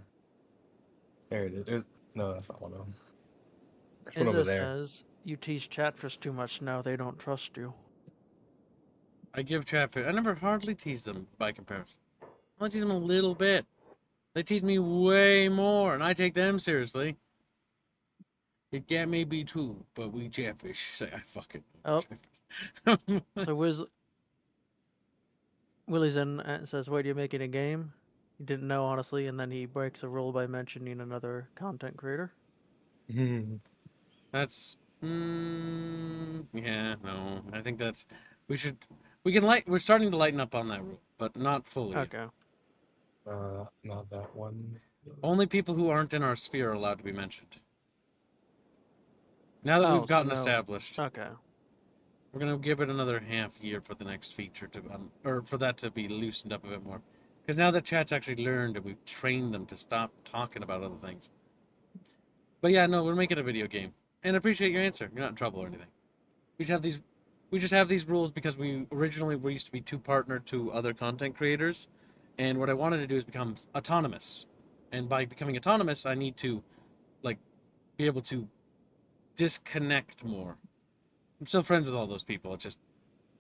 There it is. No, that's not one of them. There's one over Izza there. says you teach Chatfish too much now. They don't trust you. I give Chatfish. I never hardly tease them by comparison. I only tease them a little bit. They tease me way more, and I take them seriously. That may be true, but we Chatfish say I fuck it. Oh. So Willie's in and says, "Wait, you're making a game?" He didn't know honestly, and then he breaks a rule by mentioning another content creator. That's Yeah, no. I think that's we're starting to lighten up on that rule, but not fully. Okay. Not that one. Only people who aren't in our sphere are allowed to be mentioned. Now that we've gotten established, Okay. we're gonna give it another half year for the next feature to or for that to be loosened up a bit more. Because now that chat's actually learned and we've trained them to stop talking about other things. But yeah, no, we're making a video game. And I appreciate your answer. You're not in trouble or anything. We just have these rules because we used to be too partnered to other content creators, and what I wanted to do is become autonomous. And by becoming autonomous, I need to like be able to disconnect more. I'm still friends with all those people. It's just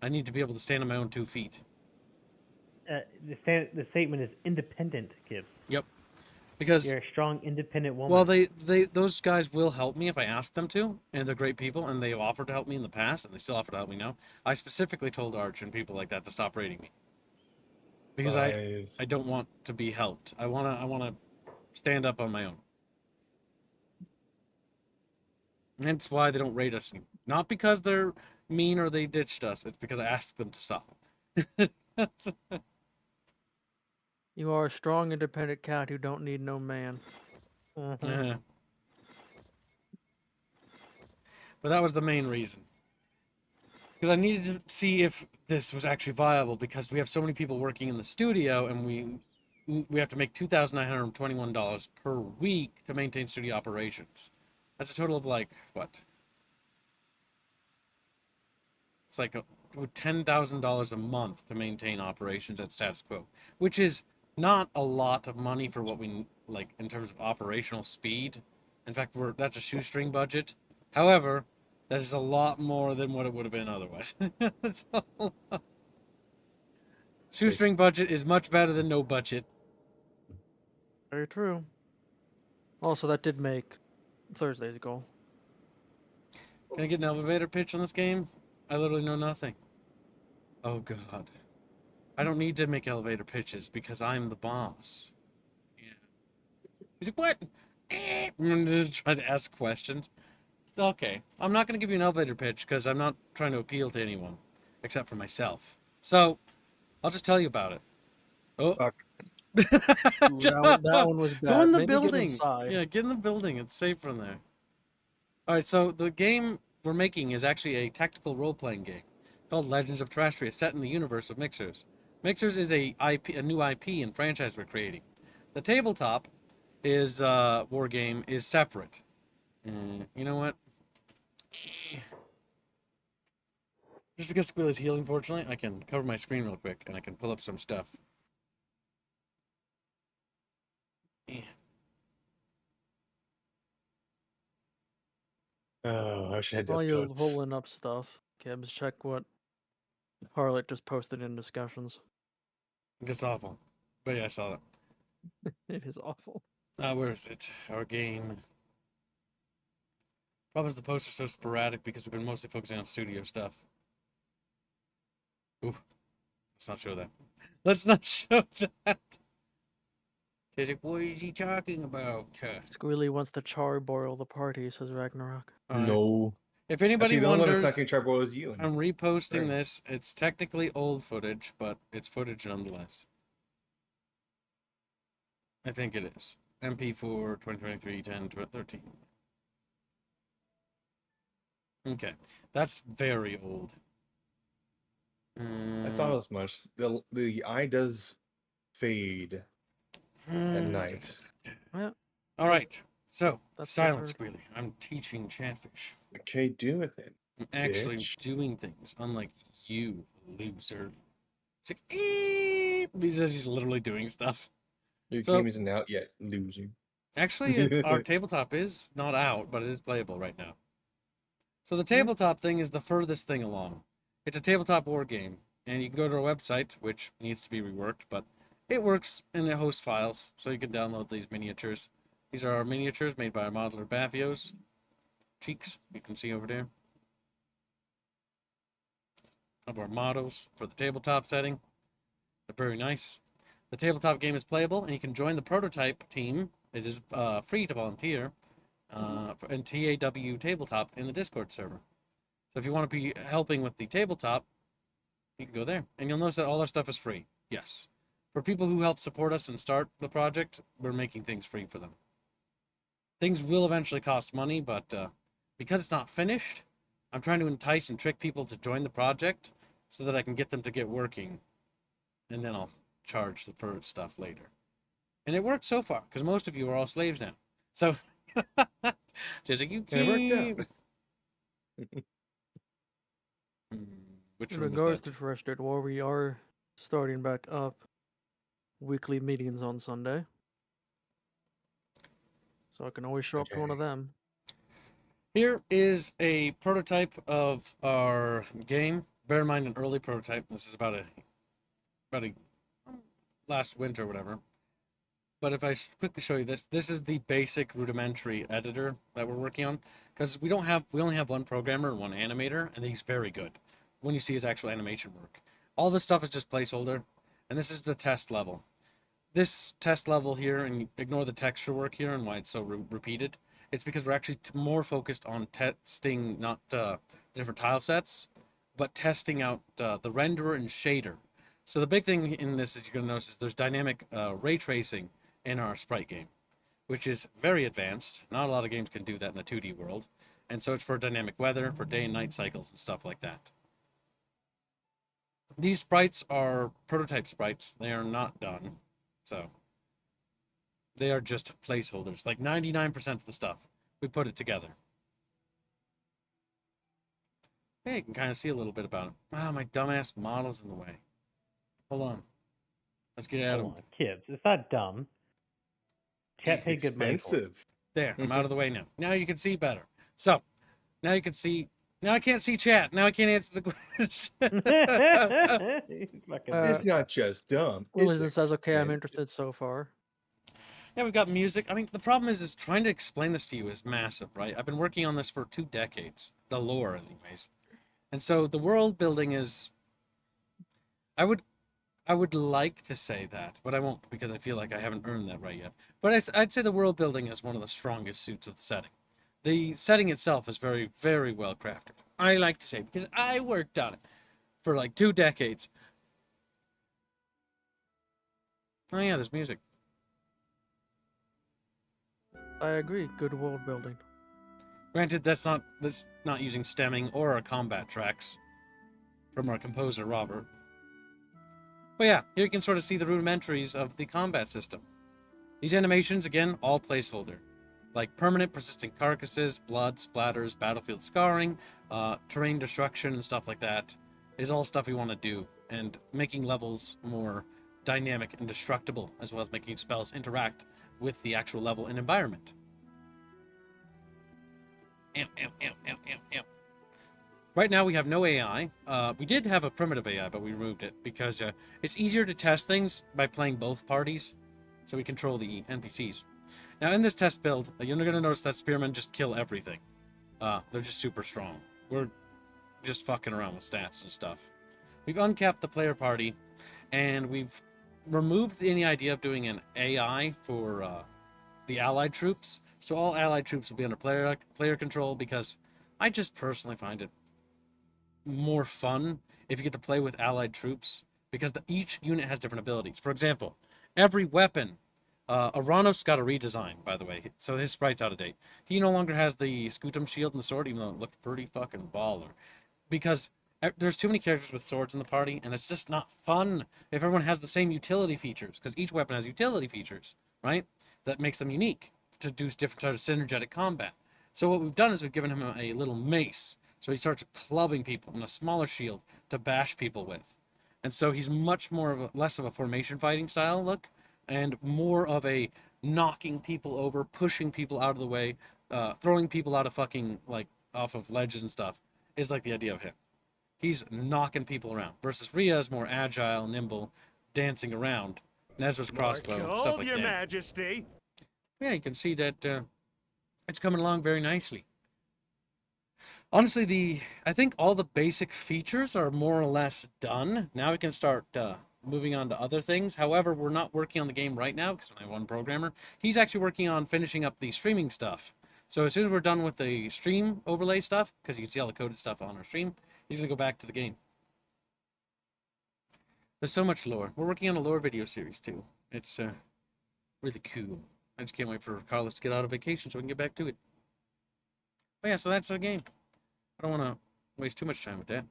I need to be able to stand on my own 2 feet. The statement is independent, Gibbs. Yep. Because you're a strong, independent woman. Well, those guys will help me if I ask them to, and they're great people, and they've offered to help me in the past, and they still offer to help me now. I specifically told Arch and people like that to stop raiding me because I don't want to be helped. I wanna stand up on my own. And that's why they don't raid us anymore. Not because they're mean or they ditched us. It's because I asked them to stop. You are a strong, independent cat who don't need no man. But that was the main reason. Because I needed to see if this was actually viable, because we have so many people working in the studio, and we have to make $2,921 per week to maintain studio operations. That's a total of like, what? It's like $10,000 a month to maintain operations at status quo, which is not a lot of money for what we like in terms of operational speed. In fact, that's a shoestring budget. However, that is a lot more than what it would have been otherwise. Shoestring budget is much better than no budget. Very true. Also, that did make Thursday's goal. Can I get an elevator pitch on this game? I literally know nothing. Oh god. I don't need to make elevator pitches because I'm the boss. Yeah. He's like, what? I'm gonna try to ask questions. Okay. I'm not gonna give you an elevator pitch because I'm not trying to appeal to anyone. Except for myself. So, I'll just tell you about it. Oh. Fuck. that one was bad. Go in the Maybe building. Get yeah, get in the building. It's safe from there. Alright, so the game we're making is actually a tactical role-playing game called Legends of Terrestria, set in the universe of Mixers. Mixers is a new IP and franchise we're creating. The tabletop is war game is separate. You know what? Just because Squill is healing, fortunately, I can cover my screen real quick and I can pull up some stuff. Oh, I should have While this you're codes. pulling up stuff, Gibbs, check what Harlot just posted in discussions. It's awful. But yeah, I saw that. It is awful. Where is it? Our game. Problem is the posts are so sporadic because we've been mostly focusing on studio stuff. Ooh. Let's not show that. Let's not show that. He's like, what is he talking about? Squealy wants to charbroil the party, says Ragnarok. Right. No. If anybody Actually, wonders, is you. I'm reposting this. It's technically old footage, but it's footage nonetheless. I think it is. MP4 2023 10 13. Okay, that's very old. I thought as much. The eye does fade at night. Yeah. All right. So, That's silence, what I Squealy. I'm teaching Chatfish. Okay, do with it. I'm actually bitch. doing things, unlike you, loser. It's like, he's literally doing stuff. Your So- game isn't out yet, loser. Actually, our tabletop is not out, but it is playable right now. So the tabletop thing is the furthest thing along. It's a tabletop war game, and you can go to our website, which needs to be reworked, but it works and it hosts files, so you can download these miniatures. These are our miniatures made by our modeler Bafios. Cheeks, you can see over there. Of our models for the tabletop setting. They're very nice. The tabletop game is playable, and you can join the prototype team. It is free to volunteer. and TAW tabletop in the Discord server. So if you want to be helping with the tabletop, you can go there. And you'll notice that all our stuff is free. Yes. For people who help support us and start the project, we're making things free for them. Things will eventually cost money, but because it's not finished, I'm trying to entice and trick people to join the project so that I can get them to get working. And then I'll charge for stuff later. And it worked so far, because most of you are all slaves now. So, just like you keep... Which In room regards is that? to Frustrated War, we are starting back up weekly meetings on Sunday. So I can always show up to one of them. Here is a prototype of our game. Bear in mind, an early prototype. This is about a last winter or whatever. But if I quickly show you this, this is the basic rudimentary editor that we're working on. Because we only have one programmer and one animator, and he's very good when you see his actual animation work. All this stuff is just placeholder, and this is the test level. This test level here, and ignore the texture work here and why it's so repeated, it's because we're actually more focused on testing not the different tile sets, but testing out the renderer and shader. So the big thing in this, as you're going to notice, is there's dynamic ray tracing in our sprite game, which is very advanced. Not a lot of games can do that in a 2D world. And so it's for dynamic weather, for day and night cycles and stuff like that. These sprites are prototype sprites. They are not done. So they are just placeholders. Like 99% of the stuff, we put it together. Hey, you can kind of see a little bit about it. Ah, my dumbass model's in the way. Hold on. Let's get at him. Kids, it's not dumb. Chat paid good money for it. There, I'm out of the way now. Now you can see better. So, now you can see. Now I can't see chat. Now I can't answer the question. It's not just dumb. Wilson says, okay, I'm interested so far. Yeah, we've got music. I mean, the problem is trying to explain this to you is massive, right? I've been working on this for 2 decades. The lore, anyways. And so the world building is... I would like to say that, but I won't because I feel like I haven't earned that right yet. But I'd say the world building is one of the strongest suits of the setting. The setting itself is very, very well crafted. I like to say, because I worked on it for like 2 decades. Oh yeah, there's music. I agree. Good world building. Granted, that's not using stemming or our combat tracks from our composer, Robert. But yeah, here you can sort of see the rudimentaries of the combat system. These animations, again, all placeholder. Like permanent persistent carcasses, blood, splatters, battlefield scarring, terrain destruction, and stuff like that is all stuff we want to do. And making levels more dynamic and destructible, as well as making spells interact with the actual level and environment. Right now we have no AI. We did have a primitive AI, but we removed it because it's easier to test things by playing both parties, so we control the NPCs. Now in this test build, you're going to notice that spearmen just kill everything. They're just super strong. We're just fucking around with stats and stuff. We've uncapped the player party, and we've removed any idea of doing an AI for the allied troops. So all allied troops will be under player control because I just personally find it more fun if you get to play with allied troops because each unit has different abilities. For example, every weapon, Aranos got a redesign, by the way, so his sprite's out of date. He no longer has the scutum shield and the sword, even though it looked pretty fucking baller. Because there's too many characters with swords in the party, and it's just not fun if everyone has the same utility features, because each weapon has utility features, right? That makes them unique to do different types of synergetic combat. So what we've done is we've given him a little mace, so he starts clubbing people, and a smaller shield to bash people with. And so he's much more of less of a formation fighting style look, and more of a knocking people over, pushing people out of the way, throwing people out of fucking, like, off of ledges and stuff, is like the idea of him. He's knocking people around. Versus Rhea is more agile, nimble, dancing around. Nezra's crossbow, stuff like Your that. Majesty. Yeah, you can see that it's coming along very nicely. Honestly, I think all the basic features are more or less done. Now we can start moving on to other things. However, we're not working on the game right now because we only have one programmer. He's actually working on finishing up the streaming stuff. So as soon as we're done with the stream overlay stuff, because you can see all the coded stuff on our stream, he's going to go back to the game. There's so much lore. We're working on a lore video series too. It's really cool. I just can't wait for Carlos to get out of vacation so we can get back to it. But yeah, so that's the game. I don't want to waste too much time with that.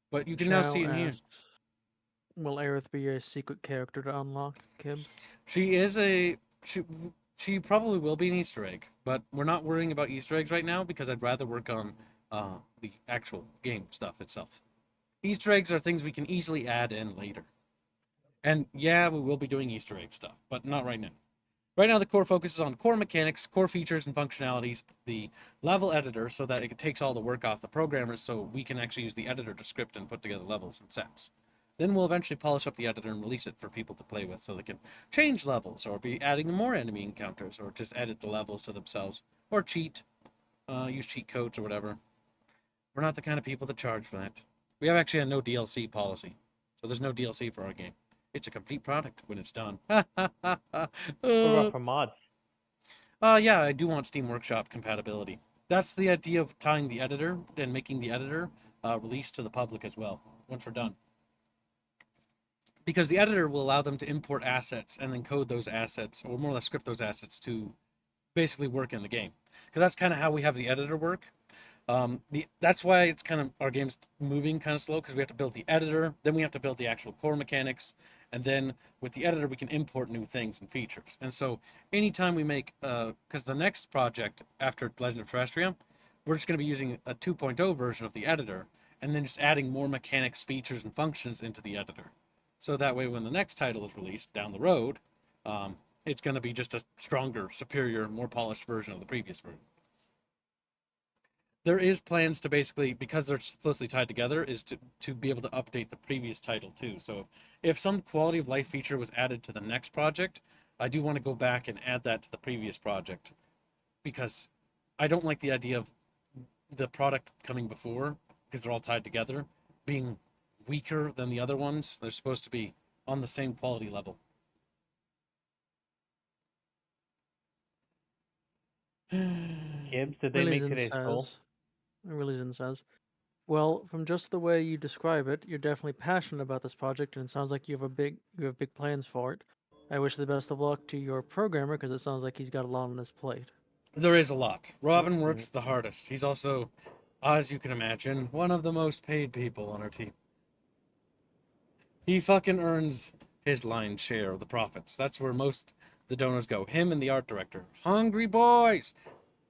But you can now see it in here. Will Aerith be a secret character to unlock, Kib? She is a... She probably will be an Easter egg, but we're not worrying about Easter eggs right now because I'd rather work on the actual game stuff itself. Easter eggs are things we can easily add in later. And yeah, we will be doing Easter egg stuff, but not right now. Right now, the core focus is on core mechanics, core features and functionalities, the level editor so that it takes all the work off the programmers so we can actually use the editor to script and put together levels and sets. Then we'll eventually polish up the editor and release it for people to play with so they can change levels or be adding more enemy encounters or just edit the levels to themselves or cheat, use cheat codes or whatever. We're not the kind of people that charge for that. We have actually a no DLC policy, so there's no DLC for our game. It's a complete product when it's done. What about for mods? Yeah, I do want Steam Workshop compatibility. That's the idea of tying the editor and making the editor release to the public as well once we're done. Because the editor will allow them to import assets and then code those assets, or more or less script those assets to basically work in the game. Because that's kind of how we have the editor work. That's why it's kind of, our game's moving kind of slow, because we have to build the editor, then we have to build the actual core mechanics, and then with the editor we can import new things and features. And so anytime we make, because the next project after Legend of Terrestrium, we're just going to be using a 2.0 version of the editor, and then just adding more mechanics, features, and functions into the editor. So that way when the next title is released down the road, it's going to be just a stronger, superior, more polished version of the previous version. There is plans to basically, because they're closely tied together, is to be able to update the previous title too. So if some quality of life feature was added to the next project, I do want to go back and add that to the previous project, because I don't like the idea of the product coming before, because they're all tied together, being weaker than the other ones. They're supposed to be on the same quality level. Gibbs, did they make today's poll? Realizon says, well, from just the way you describe it, you're definitely passionate about this project, and it sounds like you have big plans for it. I wish the best of luck to your programmer, because it sounds like he's got a lot on his plate. There is a lot. Robin works the hardest. He's also, as you can imagine, one of the most paid people on our team. He fucking earns his lion's share of the profits. That's where most the donors go. Him and the art director. Hungry boys!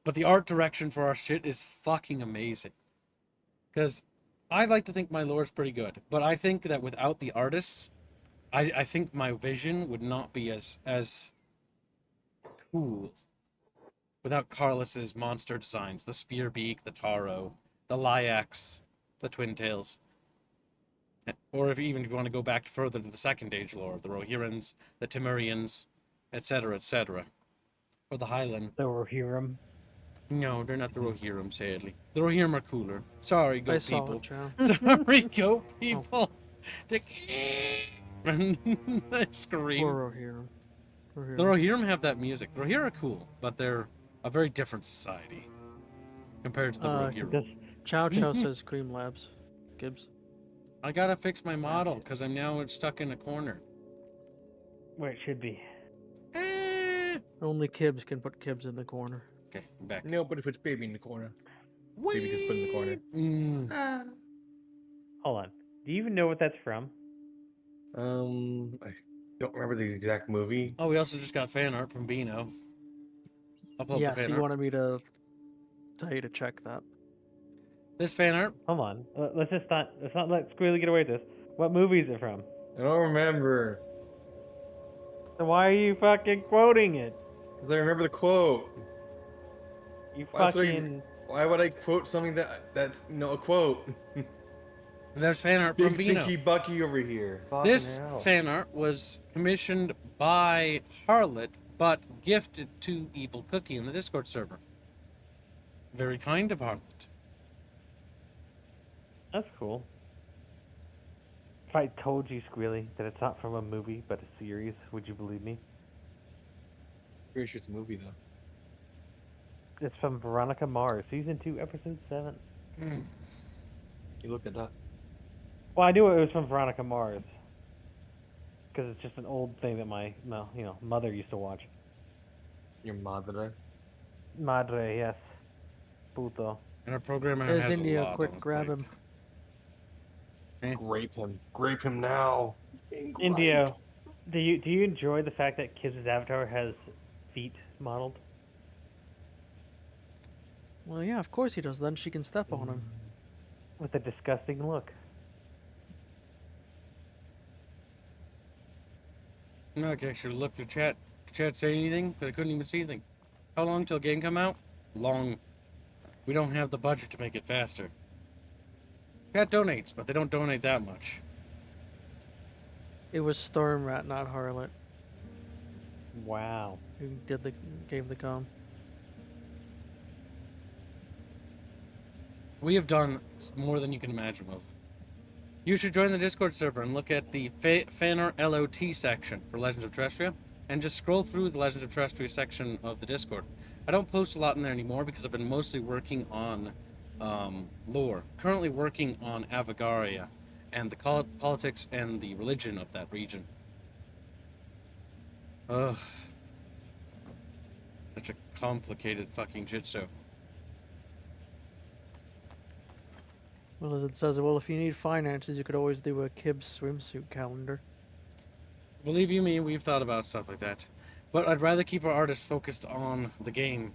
But the art direction for our shit is fucking amazing. Because I like to think my lore is pretty good. But I think that without the artists, I think my vision would not be as cool. Without Carlos's monster designs. The Spearbeak, the Taro, the Lyax, the Twin Tails. Or if you want to go back further to the Second Age lore, the Rohirrans, the Temurians, etc., etc. Or the Highland. The Rohirrim. No, they're not the Rohirrim, sadly. The Rohirrim are cooler. Sorry, goat people. Sorry, goat people. They scream. Poor Rohirrim. The Rohirrim have that music. The Rohirrim are cool, but they're a very different society compared to the Rohirrim. Chow Chow says Cream Labs. Gibbs. I gotta fix my model, because I'm now stuck in a corner. Where it should be. Only Kibbs can put Kibbs in the corner. Okay, I'm back. Nobody puts baby in the corner. Baby just put in the corner. Hold on. Do you even know what that's from? I don't remember the exact movie. Oh, we also just got fan art from Bino. Yes, he wanted me to tell you to check that. This fan art? Hold on. Let's not let Squealy get away with this. What movie is it from? I don't remember. So why are you fucking quoting it? Because I remember the quote. You fucking... Why would I quote something that's a quote? There's fan art from Bino. Thinky Bucky over here. This fan art was commissioned by Harlot, but gifted to Evil Cookie in the Discord server. Very kind of Harlot. That's cool. If I told you, Squealy, that it's not from a movie, but a series, would you believe me? Pretty sure it's a movie, though. It's from Veronica Mars, season 2, episode 7. You looked it up. Well, I knew it was from Veronica Mars because it's just an old thing that my mother used to watch. Your madre. Madre, yes. Puto. And our programmer There's has India, a lot quick on his grab plate. him. Grape him. Grape him now. India, do you enjoy the fact that Kids' avatar has feet modeled? Well, yeah, of course he does. Then she can step on him. With a disgusting look. No, okay, I should look through chat. Did chat say anything? But I couldn't even see anything. How long till game come out? Long. We don't have the budget to make it faster. Chat donates, but they don't donate that much. It was Stormrat, not Harlot, Wow. who gave the com. We have done more than you can imagine, Wilson. You should join the Discord server and look at the Fanner LOT section for Legends of Terrestria, and just scroll through the Legends of Terrestria section of the Discord. I don't post a lot in there anymore because I've been mostly working on lore. Currently working on Avagaria and the politics and the religion of that region. Ugh. Such a complicated fucking jitsu. Well, as it says, well, if you need finances, you could always do a Kibbs swimsuit calendar. Believe you me, we've thought about stuff like that. But I'd rather keep our artists focused on the game.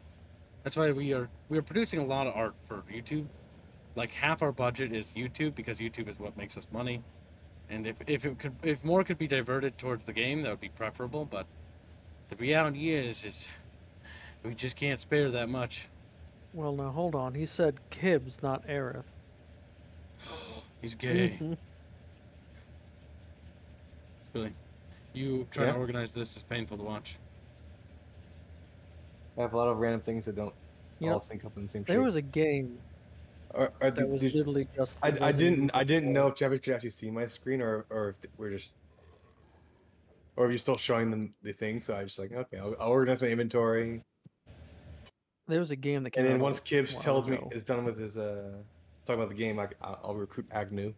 That's why we are producing a lot of art for YouTube. Like half our budget is YouTube because YouTube is what makes us money. And if more could be diverted towards the game, that would be preferable, but the reality is we just can't spare that much. Well, now hold on. He said Kibbs, not Aerith. He's gay. Really. You trying to organize this is painful to watch. I have a lot of random things that don't all sync up in the same shape. There was a game that was literally just. I didn't know if Jeffy could actually see my screen or if we're just, or if you're still showing them the thing. So I was just like, okay, I'll organize my inventory. There was a game that came And out. then once Kibbs tells me ago. is done with his talking about the game, I'll recruit Agnew.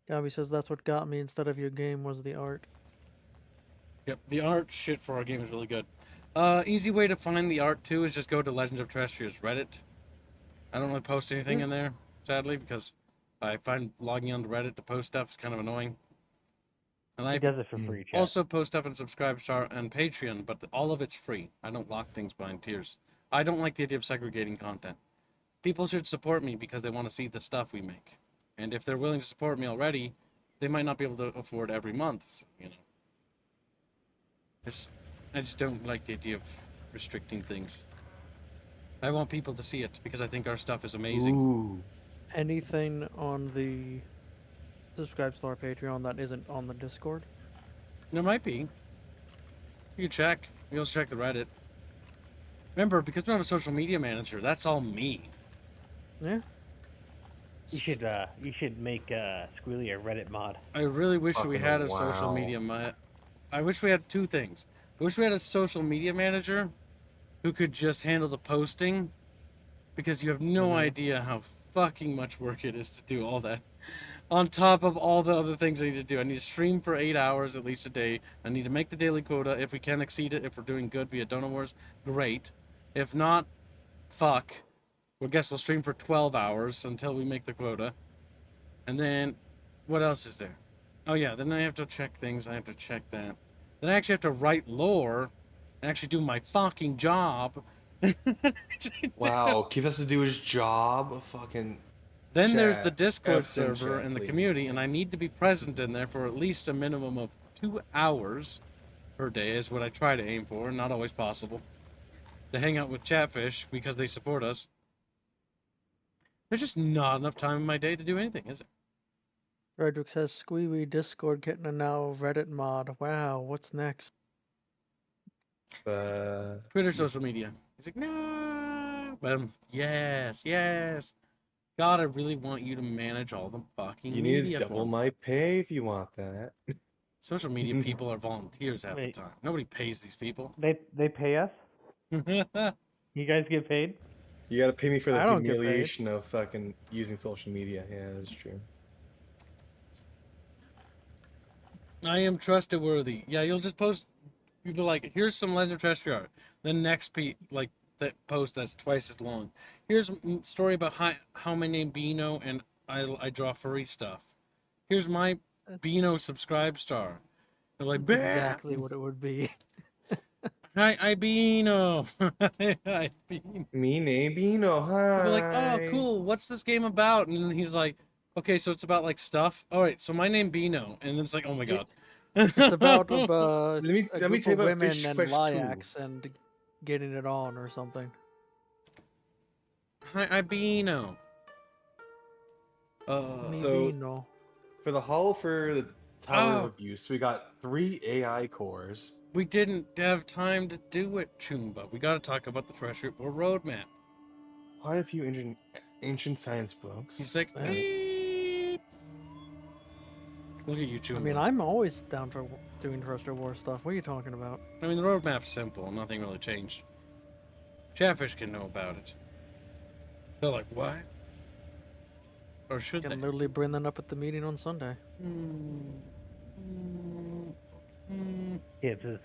Gabby says that's what got me instead of your game was the art. Yep, the art shit for our game is really good. Easy way to find the art too is just go to Legends of Terrestria's Reddit. I don't really post anything in there, sadly, because I find logging onto Reddit to post stuff is kind of annoying. And He does it for free, chat. also post stuff on Subscribestar and Patreon, but all of it's free. I don't lock things behind tiers. I don't like the idea of segregating content. People should support me because they want to see the stuff we make. And if they're willing to support me already, they might not be able to afford every month, you know. I just don't like the idea of restricting things. I want people to see it because I think our stuff is amazing. Ooh. Anything on the subscribe store Patreon that isn't on the Discord? There might be. You can check. You also check the Reddit. Remember, because we don't have a social media manager, that's all me. Yeah. You should make Squealy a Reddit mod. I really wish we had a Fucking social wow. media I wish we had two things. I wish we had a social media manager who could just handle the posting, because you have no idea how fucking much work it is to do all that. On top of all the other things I need to do. I need to stream for 8 hours at least a day. I need to make the daily quota. If we can exceed it, if we're doing good via Donor Wars, great. If not, fuck. Well, guess we'll stream for 12 hours until we make the quota. And then, what else is there? Oh yeah, then I have to check things. I have to check that. Then I actually have to write lore and actually do my fucking job. Wow, Keith has to do his job. Fucking. Then there's the Chat. Discord F some server chat, and the please. community, and I need to be present in there for at least a minimum of 2 hours per day is what I try to aim for, not always possible. To hang out with Chatfish because they support us. There's just not enough time in my day to do anything, is it? Frederick says Squeeby Discord getting a now Reddit mod. Wow, what's next? Twitter, social media. He's like, no. Yes. God, I really want you to manage all the fucking You media need to double for me. my pay if you want that. Social media people are volunteers half the Wait. time. Nobody pays these people. They pay us? You guys get paid? You gotta pay me for the I don't get paid. humiliation of fucking using social media. Yeah, that's true. I am trustworthy. Yeah, you'll just post. You'll be like, "Here's some Legend of Terrestrial art." Then next like that post that's twice as long. Here's a story about how my name Beano and I draw furry stuff. Here's my Beano subscribe star. They're like, That's exactly what it would be. Hi, Beano. Hi, Beano. Me name Bino. Hi. They'll be like, oh, cool. What's this game about? And then he's like, okay, so it's about like stuff. All right, so my name Beano, and then it's like, oh my god. It's about Let me a tell you group of about women Fish and Quest 2. Lyax and getting it on or something. Hi, Beano. So- No. For the Hall for the Tower Oh. of Abuse, we got 3 AI cores. We didn't have time to do it, Chumba. We gotta talk about the Terrestrial roadmap. Quite a few ancient science books. He's like, Yeah. beep. Look at you, Chumba. I mean, I'm always down for doing Terrestrial War stuff. What are you talking about? I mean, the roadmap's simple. Nothing really changed. Chatfish can know about it. They're like, what? Or should Can they? literally bring that up at the meeting on Sunday. Yeah, his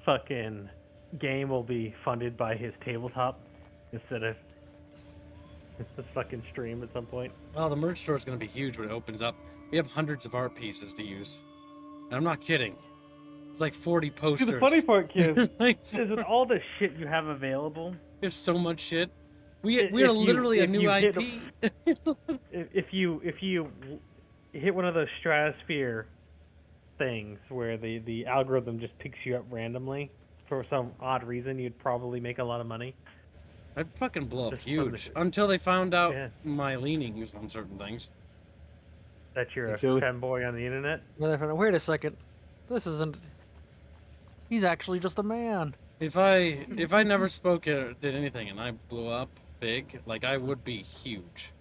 fucking game will be funded by his tabletop instead of the fucking stream at some point. Well, the merch store is going to be huge when it opens up. We have hundreds of art pieces to use. And I'm not kidding. It's like 40 posters. See, the funny part, Kid, Like, is with all the shit you have available, there's so much shit. We If are you- literally a if new you hit IP. if you hit one of those stratosphere things where the algorithm just picks you up randomly for some odd reason, you'd probably make a lot of money. I'd fucking blow up Just from the huge. sh- Until they found out Yeah. my leanings on certain things. That you're a Until- femboy on the internet. Wait a second. This isn't. He's actually just a man. If I never spoke or did anything and I blew up big, like I would be huge.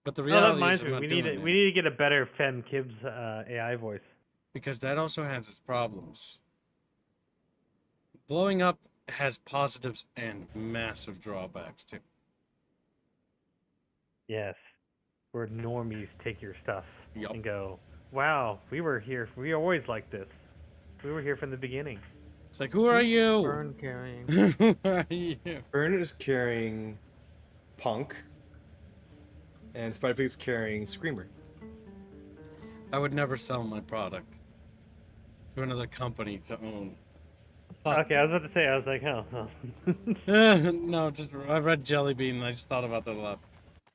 But the Oh, that reality reminds is me. I'm not We doing need it to get a better Fem Kibbs AI voice. because that also has its problems. Blowing up has positives and massive drawbacks too. Yes, where normies take your stuff Yup. and go, "Wow, we were here. We always liked this. We were here from the beginning." It's like, who are you? Burn carrying. Who are you? Burn is carrying Punk, and Spider-Pig is carrying Screamer. I would never sell my product to another company to own. Okay, I was about to say. I was like, "Oh." No, just I read Jelly Bean and I just thought about that a lot.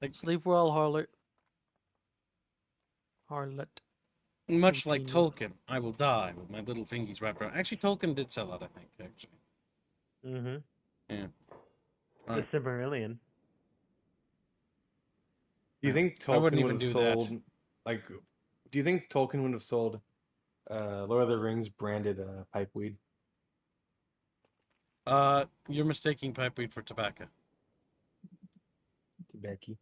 Like, Sleep well, Harlot. Harlot. much like Continue. Tolkien, I will die with my little fingies wrapped around. Actually, Tolkien did sell out, I think. Actually, Mm-hmm. yeah. The Alright. Silmarillion. Do you think I wouldn't Tolkien would even have do that. sold like? Do you think Tolkien would have sold Lord of the Rings branded pipeweed? You're mistaking pipeweed for tobacco. Becky.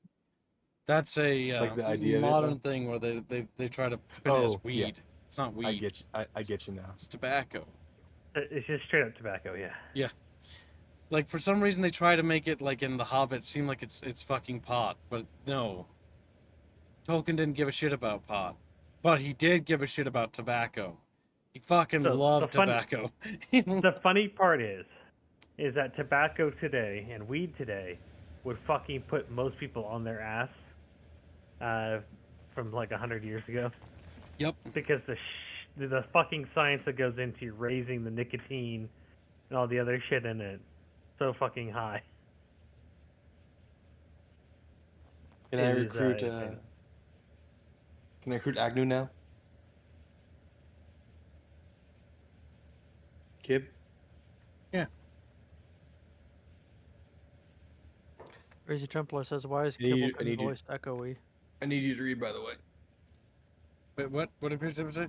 That's a Like the idea of it, modern though? thing where they try to spin it as Oh, weed. yeah. It's not weed. I get you. I get you now. It's tobacco. It's just straight up tobacco. Yeah. Like for some reason they try to make it like in The Hobbit seem like it's fucking pot, but no. Tolkien didn't give a shit about pot, but he did give a shit about tobacco. He fucking So, loved the fun- tobacco. The funny part is that tobacco today and weed today would fucking put most people on their ass from like 100 years ago. Yep. Because the fucking science that goes into raising the nicotine and all the other shit in it so fucking high. Can I Is, recruit? insane. Can I recruit Agnew now? Kib? Crazy Templar says, why is I need you- I Kibbleton's need you- voice echoey? I need you to read, by the way. Wait, what? What did Pierce say?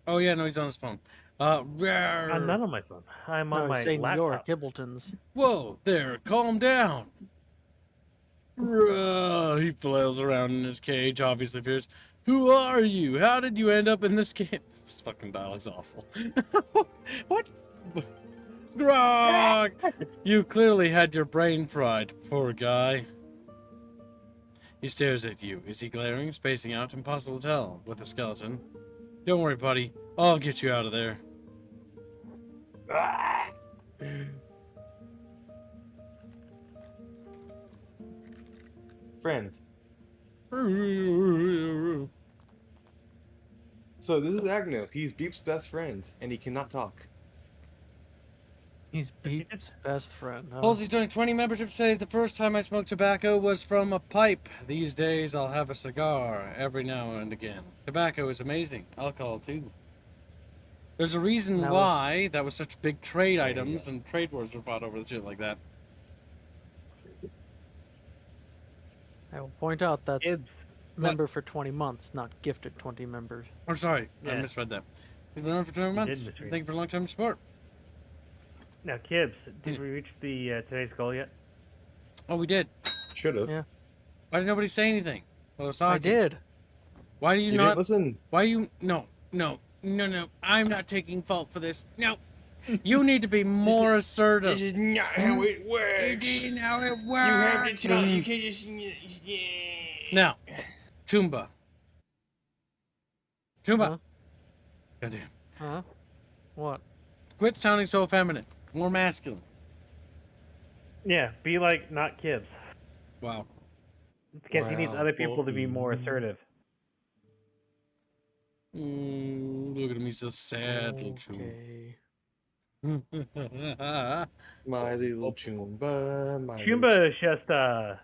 Oh yeah, no, he's on his phone. I'm not on my phone. I'm on No, my he's saying laptop. your Kibbleton's. Whoa, there, calm down. He flails around in his cage, obviously fierce. Who are you? How did you end up in this game? This fucking dialogue's awful. What? Grog! You clearly had your brain fried, poor guy. He stares at you. Is he glaring, spacing out? Impossible to tell with a skeleton. Don't worry, buddy. I'll get you out of there. Friend. So this is Agnew. He's Beep's best friend, and he cannot talk. He's Beep's best friend. Huh? Halsey's doing 20 membership says the first time I smoked tobacco was from a pipe. These days I'll have a cigar every now and again. Tobacco is amazing. Alcohol too. There's a reason why that was such big trade items and trade wars were fought over shit like that. I will point out that's Kids. member for 20 months, not gifted 20 members. I'm sorry, I Yeah. misread that. He's been on for 20 months. misread. Thank you for long-term support. Now, Kibbs, did we reach the today's goal yet? Oh, we did. Should have. Yeah. Why did nobody say anything? Well, I was I talking. did. Why do you You not didn't listen. Why you no. I'm not taking fault for this. No. You need to be more assertive. This is not how it works. This is how it You have to works. talk. You can't just. Yeah. Now, Choomba. Choomba. Huh? Goddamn. Huh? What? Quit sounding so feminine. More masculine. Yeah, be like not Kibbs. Wow. Because he needs Wow, other people to be more fucking- assertive. Look at me so sad, little Choomba. Okay. My little Choomba. My Chumba is just a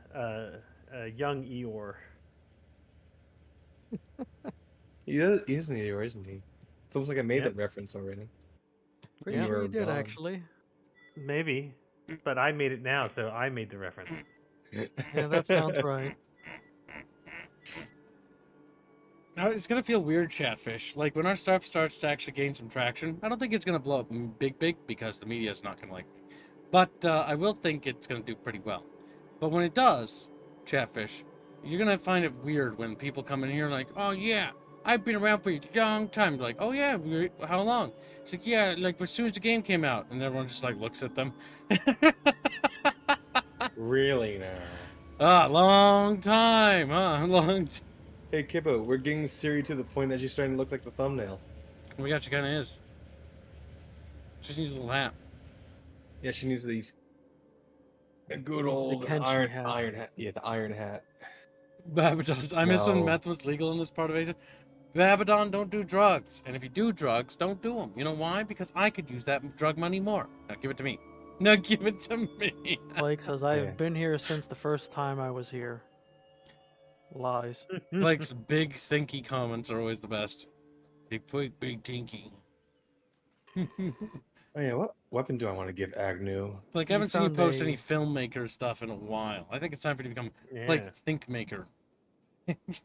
young Eeyore. He is an Eeyore, isn't he? It's almost like I made Yeah. that reference already. Pretty You sure were you did, gone. actually. Maybe. But I made it now, so I made the reference. Yeah, that sounds right. Now, it's gonna feel weird, Chatfish. Like, when our stuff starts to actually gain some traction, I don't think it's gonna blow up big, because the media is not gonna like it. But I will think it's gonna do pretty well. But when it does, Chatfish, you're gonna find it weird when people come in here and like, oh yeah, I've been around for a long time. Like, oh yeah, how long? It's like, yeah, like as soon as the game came out, and everyone just like looks at them. Really now? Ah, long time, huh? Hey Kippo, we're getting Siri to the point that she's starting to look like the thumbnail. Oh my god, she kind of is. Just needs a little hat. Yeah, she needs the good Needs the old Kenshi iron hat. hat. Yeah, the iron hat. Babadon. I miss when No. meth was legal in this part of Asia. Babadon, don't do drugs. And if you do drugs, don't do them. You know why? Because I could use that drug money more. Now give it to me. Now give it to me. Blake says, I've Yeah. been here since the first time I was here. Lies. Blake's big thinky comments are always the best. Big tinky. Oh yeah, what weapon do I want to give Agnew? Like, I haven't seen you found post a- any filmmaker stuff in a while. I think it's time for you to become Yeah. like think maker.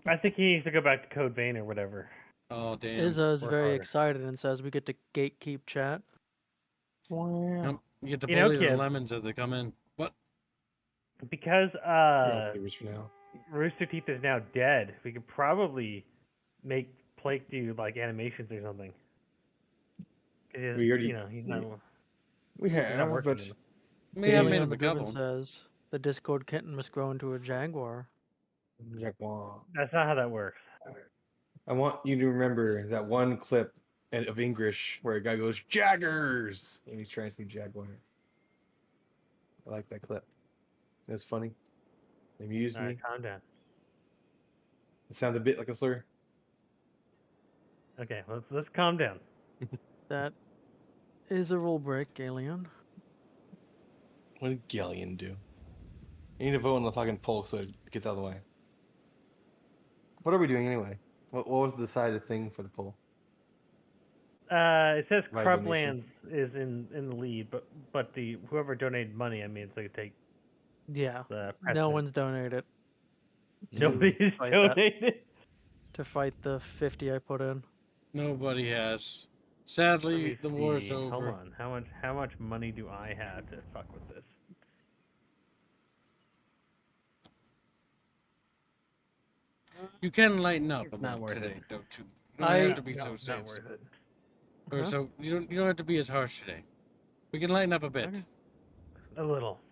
I think he needs to go back to Code Vein or whatever. Oh damn. Izza is work very harder. excited and says we get to gatekeep chat. Wow. Yep, you get to You know, bully the kid. lemons as they come in. What? Because For now. Rooster Teeth is now dead, we could probably make Blake do like animations or something. 'Cause, We already- you know, he's not. We He's not have, working but anymore. Me, I made Alien him a Driven couple. says the Discord kitten must grow into a jaguar. Jaguar. That's not how that works. I want you to remember that one clip of English where a guy goes Jaggers and he's trying to say Jaguar. I like that clip. It's funny. It amused All me. right, calm down. It sounded a bit like a slur. Okay, let's calm down. That is a rule break, Alien. What did Galleon do? You need to vote on the fucking poll so it gets out of the way. What are we doing anyway? What was the decided thing for the poll? It says Right Crublands is in the lead, but the whoever donated money, I mean, it's like take Yeah. the No precedent. one's donated Nobody's Fight that. donated. to fight the 50 I put in. Nobody has. Let Sadly, me the war's see. Hold over. on. How much money do I have to fuck with this? You can lighten up a Not little worth today, it. don't you? You don't have to be so Not safe. worth it. Or Huh? so you don't have to be as harsh today. We can lighten up a bit. Okay. A little.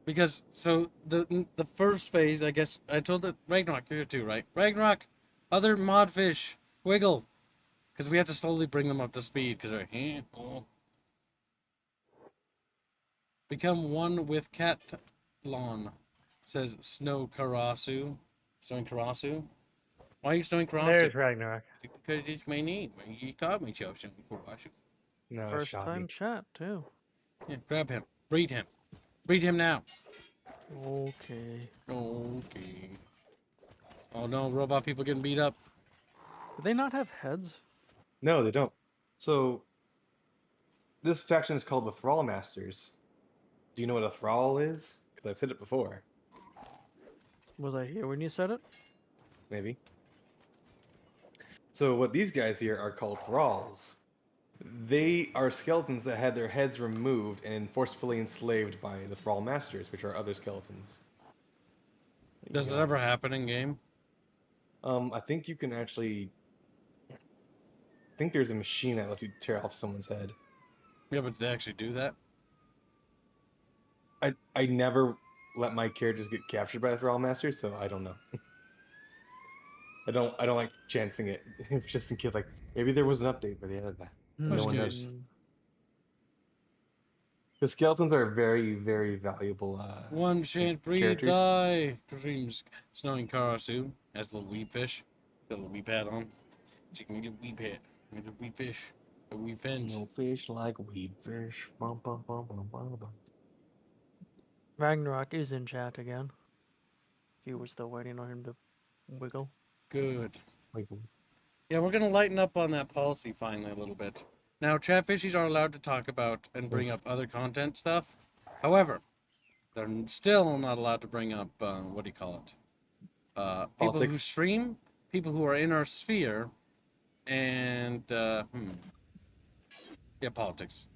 Because so the first phase, I guess I told that Ragnarok you're here too, right? Ragnarok, other mod fish, wiggle, because we have to slowly bring them up to speed. Because they're become one with Cat Lawn, says Snow Karasu. Snowing Karasu. Why are you snowing Karasu? There's Ragnarok. Because it's my name. You taught me so, Snowing Karasu. No, First shoddy. time chat too. Yeah, grab him. Breed him. Breed him now. Okay. Okay. Oh no, robot people getting beat up. Do they not have heads? No, they don't. So, this faction is called the Thrall Masters. Do you know what a thrall is? Because I've said it before. Was I here when you said it? Maybe. So, what these guys here are called thralls. They are skeletons that had their heads removed and forcefully enslaved by the Thrall Masters, which are other skeletons. Does it ever happen in game? I think you can actually... I think there's a machine that lets you tear off someone's head. Yeah, but they actually do that? I never let my characters get captured by the Thrall Masters, so I don't know. I don't like chancing it, just in case, like, maybe there was an update by the end of that. That's No one good. knows. The skeletons are very, very valuable. One shan't breathe, characters. die. Dreams snowing Karasu has the little weed fish. Got a little weed pad on. She can get a weed pad. Get a weed fish. A weed fins. No fish like weed fish. Bum, bum, bum, bum, bum, bum. Ragnarok is in chat again. If you were still waiting on him to wiggle. Good. Like, Yeah, we're gonna lighten up on that policy finally a little bit. Now, chatfishies are allowed to talk about and bring up other content stuff. However, they're still not allowed to bring up what do you call it? People who Politics. stream, people who are in our sphere, and yeah, politics.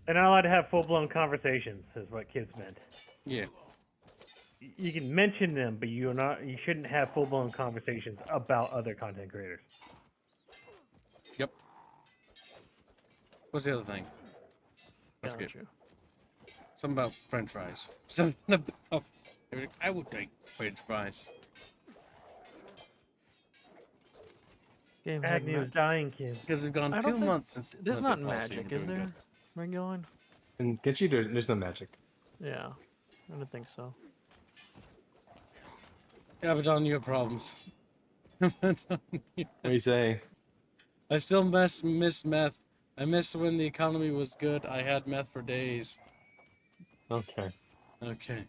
They're not allowed to have full-blown conversations, is what kids meant. Yeah. You can mention them, but you shouldn't have full-blown conversations about other content creators. Yep. What's the other thing? That's Got good. you. Something about French fries. Something about I would like French fries. Game had Agnew's ma- dying, kid. Because we've gone I 2 don't think months since there's the not policy magic, and is doing there? Reguline? in Kenshi, there's no magic. Yeah, I don't think so. good. Abaddon, you have problems. What do you say? I still miss meth. I miss when the economy was good. I had meth for days. Okay. Okay.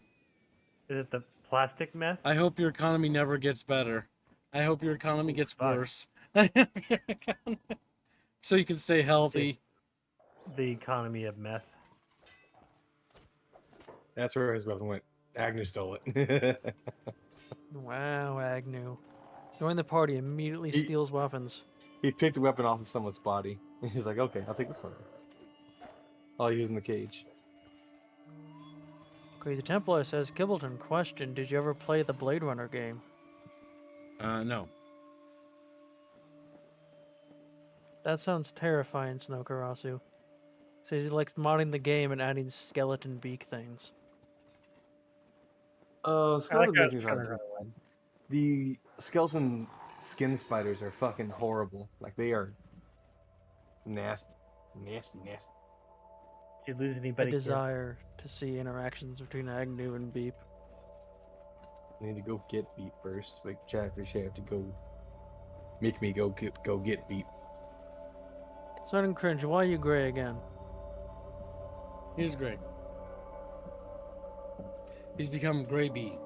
Is it the plastic meth? I hope your economy never gets better. I hope your economy gets fuck. worse. So you can stay healthy. The economy of meth. That's where his weapon went. Agnew stole it. Wow, Agnew. Join the party, immediately He- steals weapons. He picked the weapon off of someone's body. He's like, okay, I'll take this one. I'll use in the cage. Crazy Templar says, Kibbleton, question, did you ever play the Blade Runner game? No. That sounds terrifying, Snokarasu. Says he likes modding the game and adding skeleton beak things. Skeleton that things kinda aren't so bad. The skeleton skin spiders are fucking horrible. Like, they are nasty. Nasty, nasty. Did you lose I anybody? kid? desire to see interactions between Agnew and Beep. I need to go get beat first. Like, Chatfish have to go... Make me go get beat. Sudden Cringe, why are you gray again? He's great. He's become Grey Bee.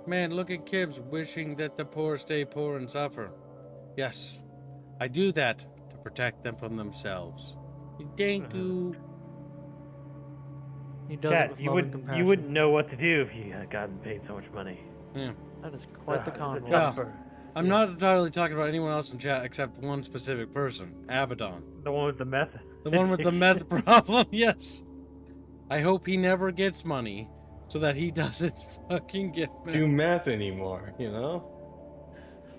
Man, look at Kibbs wishing that the poor stay poor and suffer. Yes, I do that to protect them from themselves. Thank you. He does Yeah, it with you love and compassion. you wouldn't know what to do if you had gotten paid so much money. Yeah. That is quite the convo. Yeah. tougher. I'm not entirely talking about anyone else in chat except one specific person, Abaddon. The one with the meth. The one with the meth problem, yes. I hope he never gets money so that he doesn't fucking get Do meth. math anymore, you know?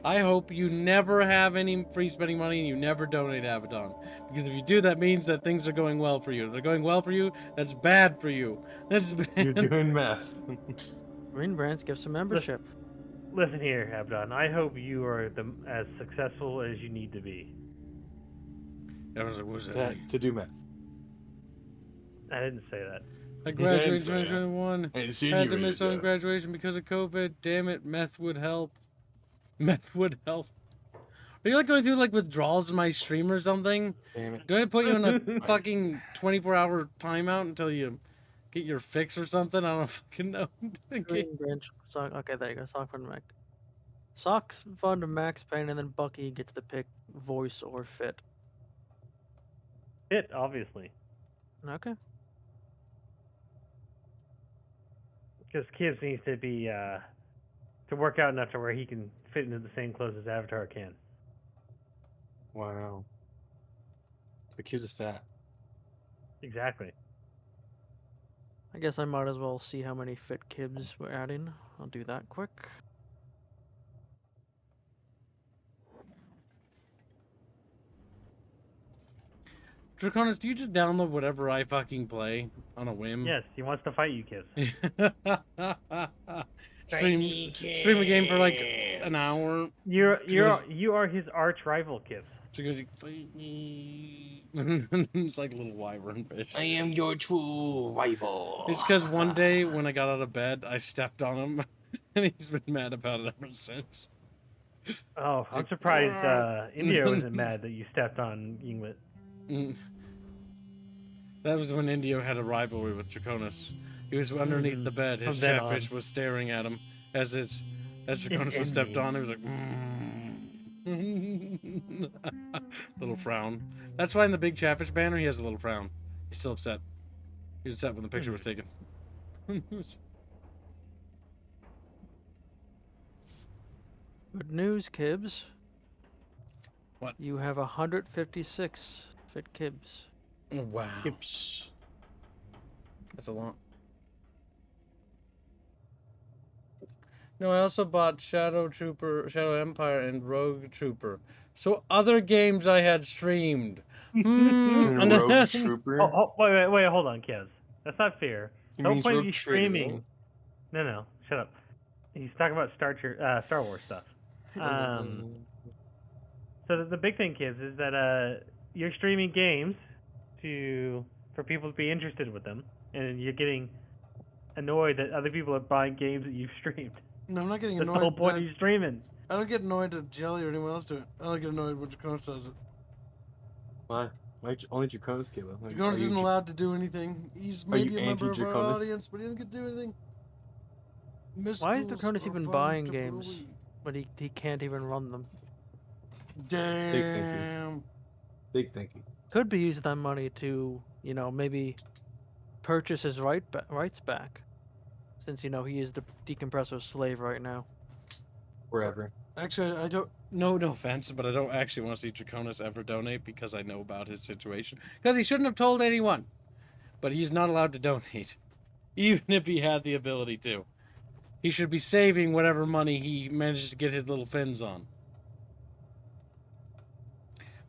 I hope you never have any free spending money and you never donate to Abaddon. Because if you do, that means that things are going well for you. If they're going well for you, that's bad for you. That's bad. You're doing math. Green Brands gives some membership. Listen here, Abaddon. I hope you are as successful as you need to be. I was like, what was that? To do math. I didn't say that. I graduated in 2021. I Had to miss on graduation because of COVID. Damn it, meth would help. Meth would help. Are you like going through like withdrawals in my stream or something? Damn it. Do I put you on a fucking 24-hour timeout until you get your fix or something? I don't fucking know. Green Branch sock. Okay, there you go. Sock fund Max. Socks fund Max Payne, and then Bucky gets to pick voice or fit. Fit, obviously. Okay. Because Kibbs needs to be to work out enough to where he can fit into the same clothes as Avatar can. Wow. The kid is fat. Exactly. I guess I might as well see how many fit Kibbs we're adding. I'll do that quick. Draconis, do you just download whatever I fucking play on a whim? Yes, he wants to fight you, Kibbs. stream a game for like an hour. You are his arch rival, Kibbs. She goes, fight me. It's like a little wyvern fish. I am your true rival. It's because one day when I got out of bed, I stepped on him, and he's been mad about it ever since. Oh, I'm surprised India wasn't mad that you stepped on Yingwit. That was when Indio had a rivalry with Draconis. He was underneath the bed. His chatfish was staring at him as Draconis was stepped on. He was like, little frown. That's why in the big chatfish banner he has a little frown. He's still upset. He was upset when the picture was taken. Good news, Kibbs. What? You have 156 fit Kibbs. Oh, wow. Hips. That's a lot. No, I also bought Shadow Empire, and Rogue Trooper. So other games I had streamed. Rogue Trooper? Oh, wait, hold on, Kibbs. That's not fair. No point in you streaming. Traitor. No, shut up. He's talking about Star Wars stuff. So the big thing, Kibbs, is that you're streaming games for people to be interested with them, and you're getting annoyed that other people are buying games that you've streamed. No, I'm not getting That's annoyed. the whole point of you streaming. I don't get annoyed at Jelly or anyone else do it. I don't get annoyed when Draconis does it. Why? Only Draconis gave up. Draconis isn't allowed to do anything. He's maybe a member of our audience, but he doesn't get to do anything. Why is Draconis even buying games when he can't even run them? Damn. Big thank you. Could be using that money to, maybe purchase his rights back. Since, he is the decompressor slave right now. Wherever. Actually, I don't... No offense, but I don't actually want to see Draconis ever donate because I know about his situation. Because he shouldn't have told anyone. But he's not allowed to donate. Even if he had the ability to. He should be saving whatever money he manages to get his little fins on.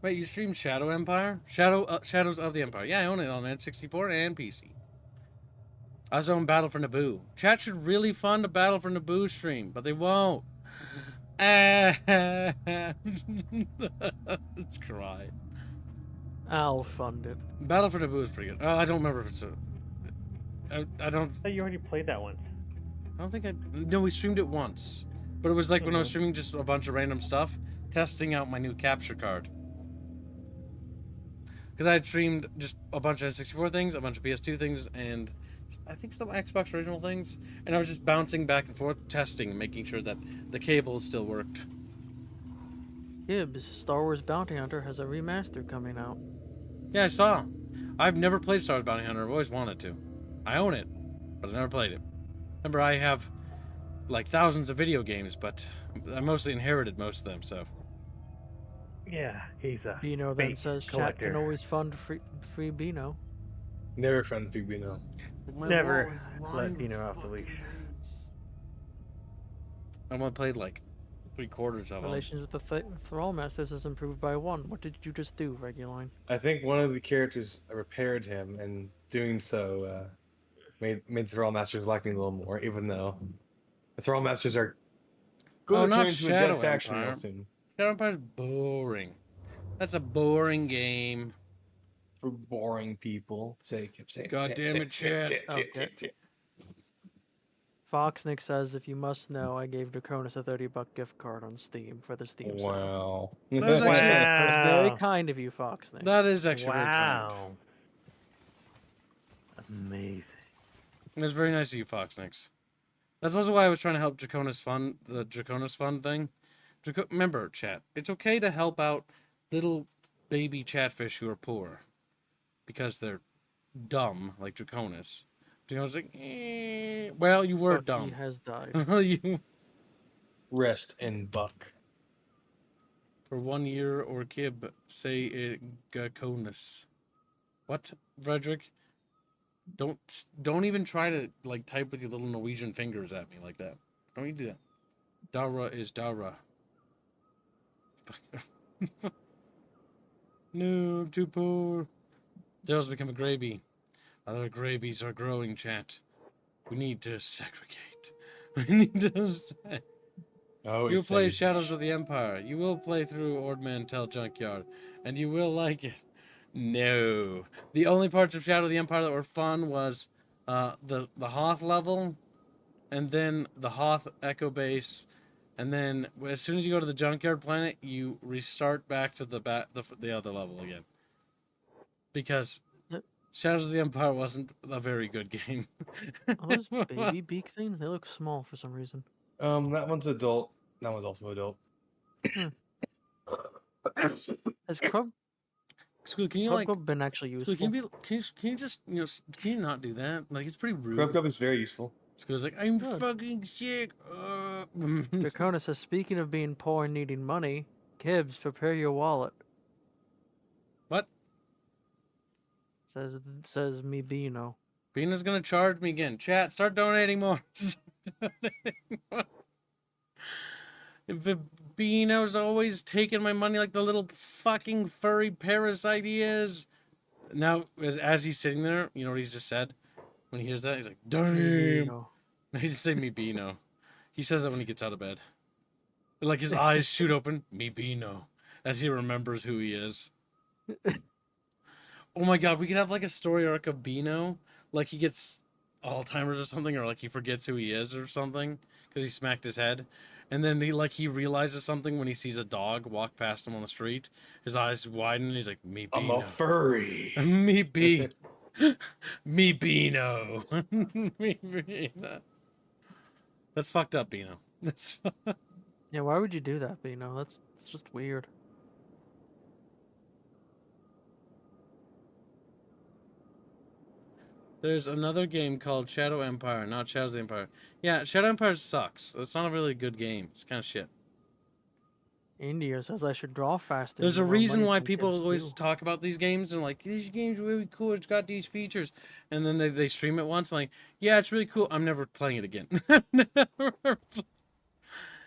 Wait, you stream Shadow Empire? Shadows of the Empire. Yeah, I own it on N64 and PC. I also own Battle for Naboo. Chat should really fund a Battle for Naboo stream, but they won't. Let's cry. I'll fund it. Battle for Naboo is pretty good. I don't remember if it's I don't... I thought you already played that once. I don't think No, we streamed it once. But it was like when I was streaming just a bunch of random stuff, testing out my new capture card. Because I had streamed just a bunch of N64 things, a bunch of PS2 things, and I think some Xbox original things. And I was just bouncing back and forth, testing, making sure that the cable still worked. Gibbs, Star Wars Bounty Hunter has a remaster coming out. Yeah, I saw. I've never played Star Wars Bounty Hunter. I've always wanted to. I own it, but I've never played it. Remember, I have like thousands of video games, but I mostly inherited most of them, so. Yeah, he's a Bino then says chat can always fund free Bino. Never fund free Bino. Never let Bino off the leash. I only played like 3/4 of them. Relations with the Thrall Masters is improved by 1. What did you just do, Reguline? I think one of the characters repaired him, and doing so made the Thrall Masters like me a little more, even though the Thrall Masters are going to turn into a dead faction real soon. Shadow Empire's boring. That's a boring game. For boring people. God damn it, chat. Foxnick says, if you must know, I gave Draconis a $30 gift card on Steam for the Steam sale. Wow. That was actually That was very kind of you, Foxnick. That is actually very kind. Wow. Amazing. It was very nice of you, Foxnix. That's also why I was trying to help Draconis Fund, the Draconis Fund thing. Remember, chat, it's okay to help out little baby chatfish who are poor. Because they're dumb, like Draconis. Draconis like, well, you were dumb. He has died. You... Rest in Buck. For 1 year or Kib, say Draconis. What, Frederick? Don't even try to like type with your little Norwegian fingers at me like that. Don't you do that. Dara is Dara. No, I'm too poor. Daryl's become a Graby. Other Grabies are growing, chat. We need to segregate. We need to You'll play Shadows of the Empire. You will play through Ord Mantell Junkyard. And you will like it. No. The only parts of Shadow of the Empire that were fun was the Hoth level, and then the Hoth Echo Base, and then as soon as you go to the Junkyard planet, you restart back to the other level again. Because Shadows of the Empire wasn't a very good game. All those baby beak things, they look small for some reason. That one's adult. That one's also adult. Has Crub School, can you Grub been actually useful? Can you just can you not do that? Like, it's pretty rude. Grub is very useful. School's like, I'm fucking sick. Draconis says, speaking of being poor and needing money, Kibbs, prepare your wallet. What? Says me Bino. Bino's gonna charge me again. Chat, start donating more. If Bino's always taking my money like the little fucking furry parasite he is. Now, as he's sitting there, you know what he's just said? When he hears that, he's like, damn. He just say me Bino. He says that when he gets out of bed. Like, his eyes shoot open, me Bino, as he remembers who he is. Oh my god, we could have like a story arc of Bino. Like, he gets Alzheimer's or something, or like he forgets who he is or something, because he smacked his head. And then he realizes something when he sees a dog walk past him on the street. His eyes widen and he's like, me Bino. I'm a furry. Me Bino. Me Bino. Me Bino. That's fucked up, Bino. That's Yeah, why would you do that, Bino? It's just weird. There's another game called Shadow Empire, not Shadows of the Empire. Yeah, Shadow Empire sucks. It's not a really good game. It's kind of shit. India says I should draw faster. There's a reason why people always talk about these games and like, these games are really cool, it's got these features. And then they stream it once and like, yeah, it's really cool. I'm never playing it again.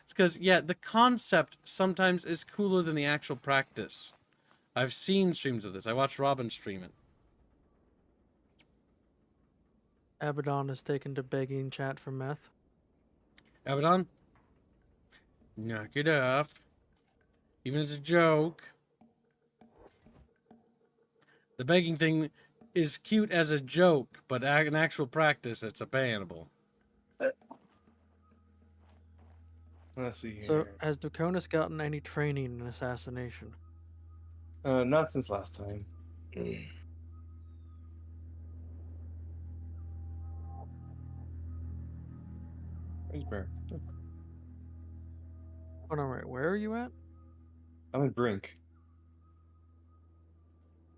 It's because, yeah, the concept sometimes is cooler than the actual practice. I've seen streams of this. I watched Robin stream it. Abaddon is taken to begging chat for meth. Abaddon? Knock it off. Even as a joke. The begging thing is cute as a joke, but in actual practice, it's a bannable. Let's see here. So, has Draconis gotten any training in assassination? Not since last time. Where's Bear? Oh, no, right. Where are you at? I'm in Brink,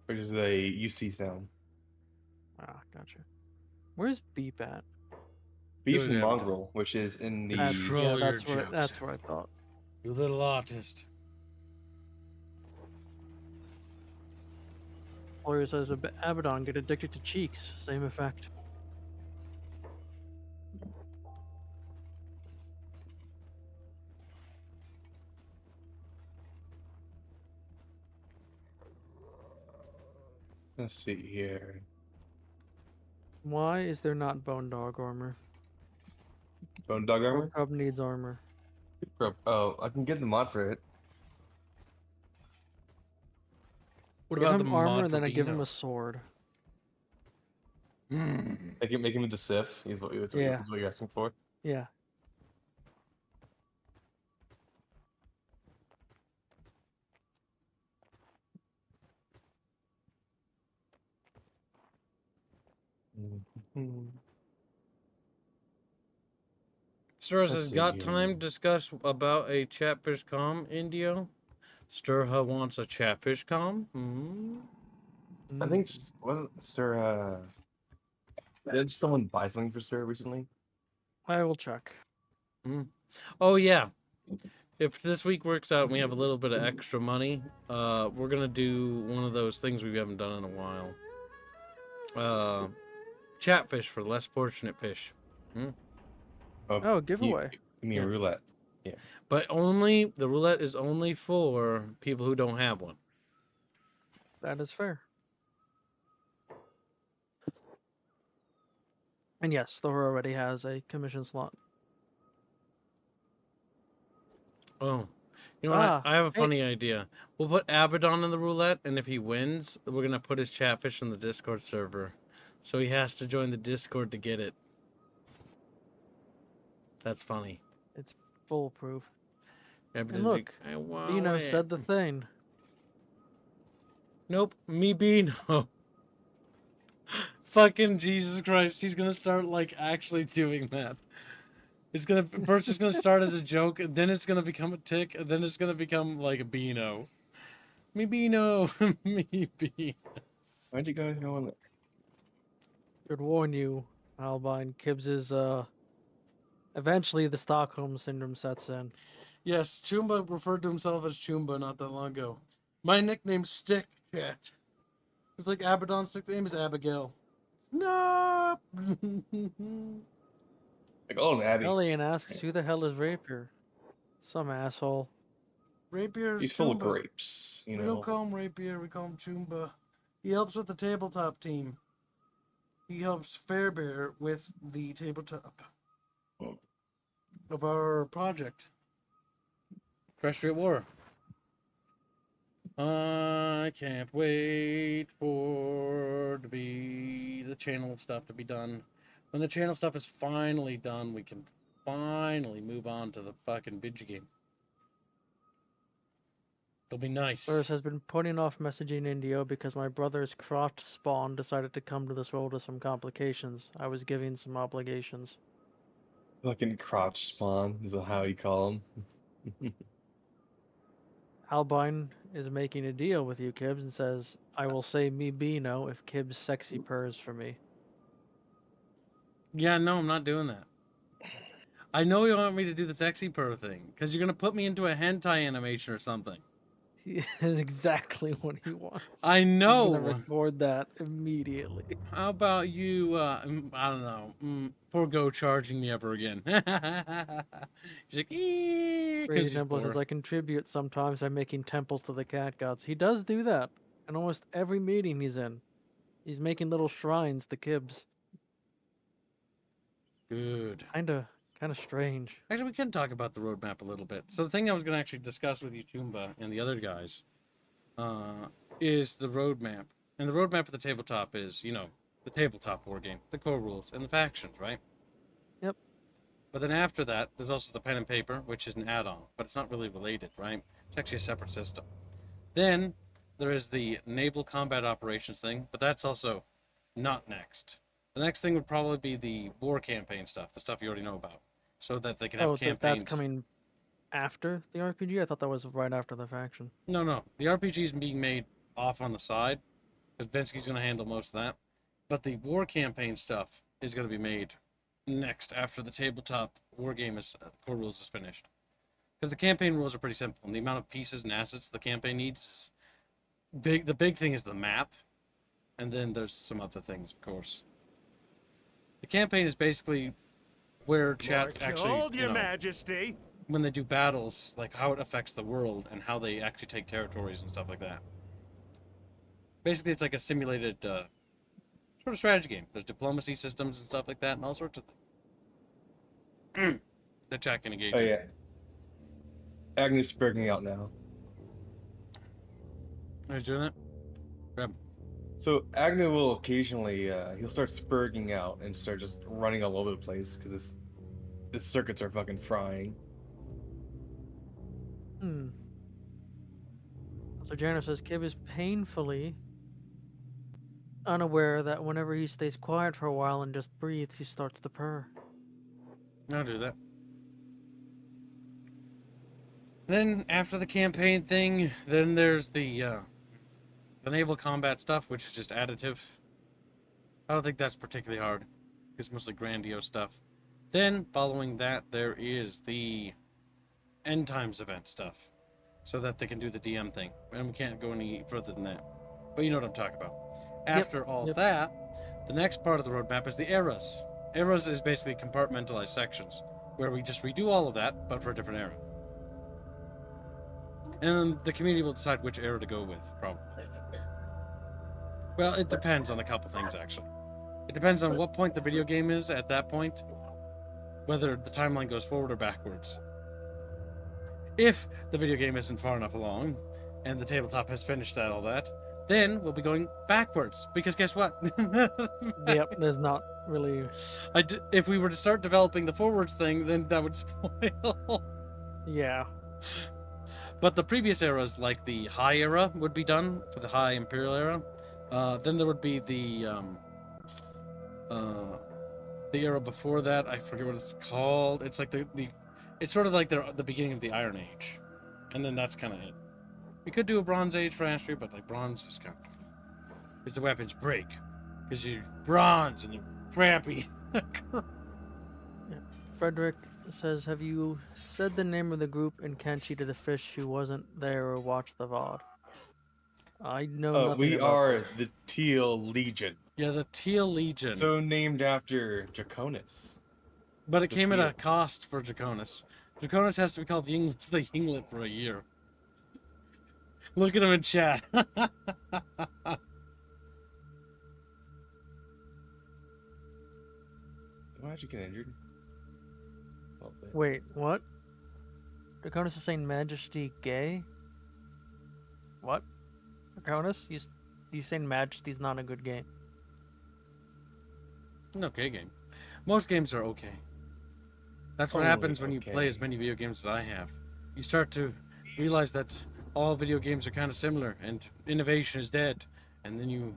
which is a UC sound. Ah, gotcha. Where's Beep at? Beef's in Mongrel, which is in the... That's what I thought. You little artist. Lawyer says Abaddon get addicted to cheeks. Same effect. Let's see here. Why is there not bone dog armor? Bone dog Or armor? cub needs armor. Oh, I can get the mod for it. What Give about the him armor mod and for then I give him Beano? a sword. Make him into Sif. Is what Yeah. you're asking for. Yeah. Sturha Let's says, see got here. time to discuss about a Chatfish com, Indio? Sturha wants a Chatfish com? I think wasn't Stir. Did someone buy something for Stir recently? I will check. Oh, yeah. If this week works out and we have a little bit of extra money, we're going to do one of those things we haven't done in a while. Chatfish for less fortunate fish. Oh, giveaway. You mean Yeah. roulette? Yeah. But only, the roulette is only for people who don't have one. That is fair. And yes, Thor already has a commission slot. Oh. You know what? I have a hey. funny idea. We'll put Abaddon in the roulette, and if he wins, we're going to put his Chatfish in the Discord server. So he has to join the Discord to get it. That's funny. It's foolproof. And look, I want Dino it. said the thing. Nope, me Beano. Fucking Jesus Christ, he's gonna start like actually doing that. It's gonna first it's gonna start as a joke, and then it's gonna become a tick, and then it's gonna become like a Beano. Me Beano, me Beano. Why'd you guys go on that? Should warn you, Albine, Kibbs is eventually the Stockholm syndrome sets in. Yes, Chumba referred to himself as Chumba not that long ago. My nickname's Stick Chat. It's like Abaddon's nickname is Abigail. No. Like, oh, Abby. Alien asks, who the hell is Rapier? Some asshole. Rapier's He's full of Chumba. grapes. You We know. don't call him Rapier, we call him Chumba. He helps with the tabletop team. He helps Fairbear with the tabletop of our project. Terrestrial War. I can't wait for the channel stuff to be done. When the channel stuff is finally done, we can finally move on to the fucking video game. It'll be nice. Lurs has been putting off messaging Indio because my brother's croft spawn decided to come to this world with some complications. I was giving some obligations. Fucking crotch spawn is how you call him. Albine is making a deal with you, Kibbs, and says, I will say me Beano if Kibbs sexy purrs for me. Yeah, no, I'm not doing that. I know you want me to do the sexy purr thing, because you're going to put me into a hentai animation or something. He is exactly what he wants. I know. He's gonna record that immediately. How about you, I don't know, forego charging me ever again. He's like, Brady Temple says, I contribute sometimes by making temples to the cat gods. He does do that. In almost every meeting he's in. He's making little shrines to Kibbs. Good. Kinda strange. Actually, we can talk about the roadmap a little bit. So the thing I was going to actually discuss with you, Chumba, and the other guys, is the roadmap. And the roadmap for the tabletop is, you know, the tabletop war game, the core rules, and the factions, right? Yep. But then after that, there's also the pen and paper, which is an add-on, but it's not really related, right? It's actually a separate system. Then there is the naval combat operations thing, but that's also not next. The next thing would probably be the war campaign stuff, the stuff you already know about, so that they can have campaigns. That's coming after the RPG? I thought that was right after the faction. No. The RPG is being made off on the side, because Bensky's going to handle most of that. But the war campaign stuff is going to be made next after the tabletop war game is core rules is finished. Because the campaign rules are pretty simple, and the amount of pieces and assets the campaign needs is big. The big thing is the map, and then there's some other things, of course. The campaign is basically where chat actually, Your Majesty. when they do battles, like how it affects the world and how they actually take territories and stuff like that. Basically, it's like a simulated sort of strategy game. There's diplomacy systems and stuff like that, and all sorts of things. The chat can engage. Oh yeah. Agnes breaking out now. Who's doing that? Grab. So Agnew will occasionally he'll start spurging out and start just running all over the place because his circuits are fucking frying. So Janice says Kib is painfully unaware that whenever he stays quiet for a while and just breathes, he starts to purr. I'll do that. Then after the campaign thing, then there's the naval combat stuff, which is just additive. I don't think that's particularly hard. It's mostly grandiose stuff. Then, following that, there is the end times event stuff, so that they can do the DM thing. And we can't go any further than that. But you know what I'm talking about. After all that, the next part of the roadmap is the eras. Eras is basically compartmentalized sections, where we just redo all of that, but for a different era. And the community will decide which era to go with, probably. Well, it depends on a couple things, actually. It depends on what point the video game is at that point, whether the timeline goes forward or backwards. If the video game isn't far enough along, and the tabletop has finished all that, then we'll be going backwards, because guess what? Yep, there's not really... If we were to start developing the forwards thing, then that would spoil. Yeah. But the previous eras, like the High Era, would be done for the High Imperial Era. Then there would be the era before that. I forget what it's called. It's like it's sort of like the beginning of the Iron Age, and then that's kind of it. We could do a Bronze Age for Astria, but like bronze is kind of because the weapons break because you're bronze and they're crappy. Frederick says, have you said the name of the group in Kenshi to the fish who wasn't there or watched the VOD? I know nothing We about are this. the Teal Legion. Yeah, the Teal Legion. So named after Draconis. But it the came at a Teal. cost for Draconis. Draconis has to be called the Yinglet for a year. Look at him in chat. Why did you get injured? Wait, what? Draconis is saying Majesty gay? What? Draconis? You saying Majesty's not a good game? An okay game. Most games are okay. That's what Only happens when you okay. play as many video games as I have. You start to realize that all video games are kind of similar and innovation is dead. And then you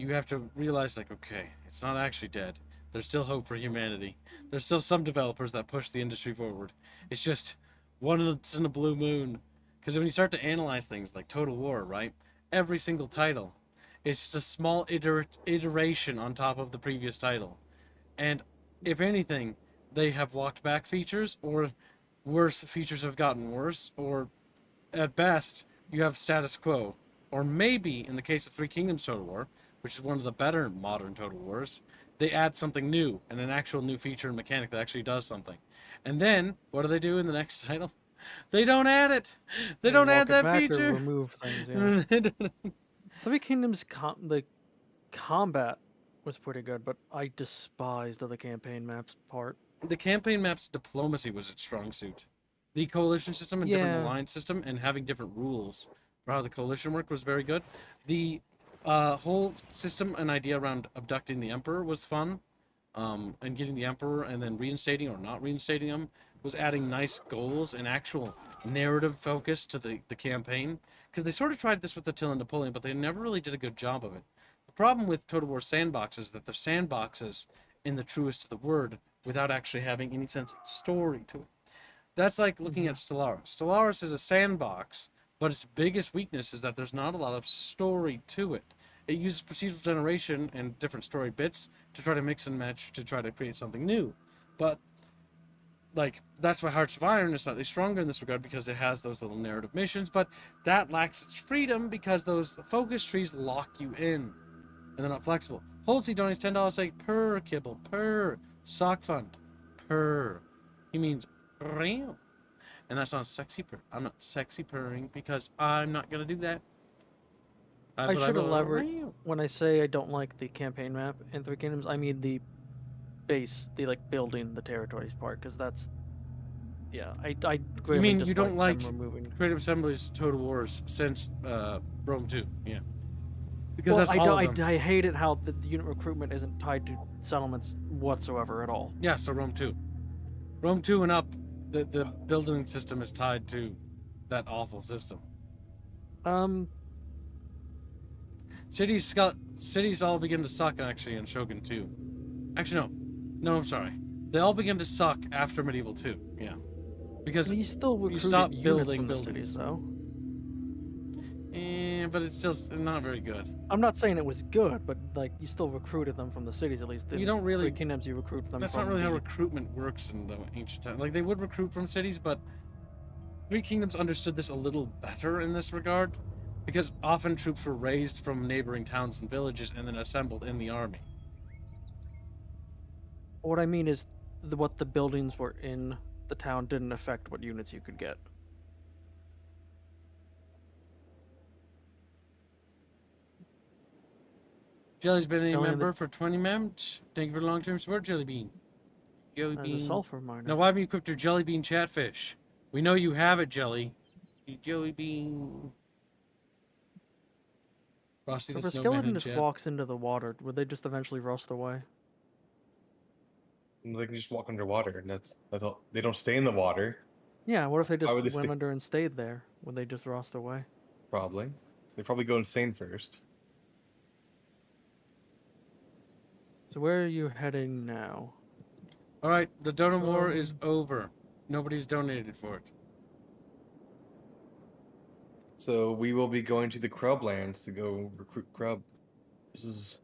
have to realize, like, okay, it's not actually dead. There's still hope for humanity. There's still some developers that push the industry forward. It's just once in a blue moon. Because when you start to analyze things like Total War, right? Every single title is just a small iteration on top of the previous title. And if anything, they have walked back features, or worse, features have gotten worse, or at best, you have status quo. Or maybe, in the case of Three Kingdoms Total War, which is one of the better modern Total Wars, they add something new, and an actual new feature and mechanic that actually does something. And then, what do they do in the next title? They don't add it! They don't add that feature! Or remove things, yeah. Three Kingdoms, the combat was pretty good, but I despised the campaign maps part. The campaign map's diplomacy was its strong suit. The coalition system and different alliance system and having different rules for how the coalition worked was very good. The whole system and idea around abducting the emperor was fun, and getting the emperor and then reinstating or not reinstating him was adding nice goals and actual narrative focus to the campaign, because they sort of tried this with Attila and Napoleon, but they never really did a good job of it. The problem with Total War sandboxes is that they're sandboxes in the truest of the word without actually having any sense of story to it. That's like looking at Stellaris. Stellaris is a sandbox, but its biggest weakness is that there's not a lot of story to it. It uses procedural generation and different story bits to try to mix and match to try to create something new. But, like, that's why Hearts of Iron is slightly stronger in this regard, because it has those little narrative missions, but that lacks its freedom because those focus trees lock you in, and they're not flexible. Holtzy donates $10 saying, per kibble, per sock fund, per. He means real. And that's not sexy purr. I'm not sexy purring because I'm not going to do that. I should elaborate. When I say I don't like the campaign map in Three Kingdoms, I mean the base, the like building the territories part, because that's, yeah, I You greatly mean you dislike don't like them removing. Creative Assembly's Total Wars since Rome 2? Yeah. Because Well, that's all of them. I hate it how the unit recruitment isn't tied to settlements whatsoever at all. Yeah, so Rome 2. Rome 2 and up, the building system is tied to that awful system. Cities all begin to suck actually in Shogun 2. Actually, no, I'm sorry. They all begin to suck after Medieval 2. Yeah, because you still recruited stop units building from the buildings. cities, though. But it's still not very good. I'm not saying it was good, but like you still recruited them from the cities at least. You don't really. Three Kingdoms, you recruit them. That's from not really the... how recruitment works in the ancient times. Like they would recruit from cities, but Three Kingdoms understood this a little better in this regard, because often troops were raised from neighboring towns and villages and then assembled in the army. What I mean is, what the buildings were in the town didn't affect what units you could get. Jelly's been a member for 20 months. Thank you for the long-term support, Jellybean. As a sulfur miner. Now, why haven't you equipped your Jellybean Chatfish? We know you have it, Jelly. Jellybean. Frosty the If a Snowman skeleton in just chat. walks into the water, would they just eventually rust away? They can just walk underwater, and that's all. They don't stay in the water. Yeah, what if they just would they went stay- under and stayed there? Would they just rust away? Probably. They probably go insane first. So where are you heading now? Alright, the donor war is over. Nobody's donated for it. So we will be going to the Crublands to go recruit Crub. This is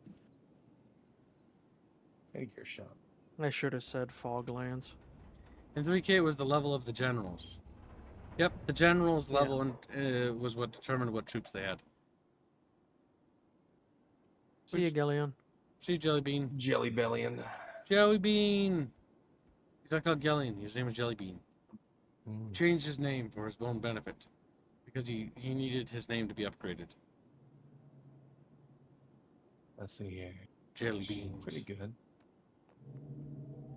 a gear shop. I should have said Foglands. In 3K, it was the level of the generals. Yep, the generals' level was what determined what troops they had. See you, Gellion. See you, Jellybean. Jellybellion. Jellybean! He's not called Gellion, his name is Jellybean. Mm. Changed his name for his own benefit. Because he needed his name to be upgraded. Let's see here. Jellybeans. Pretty good.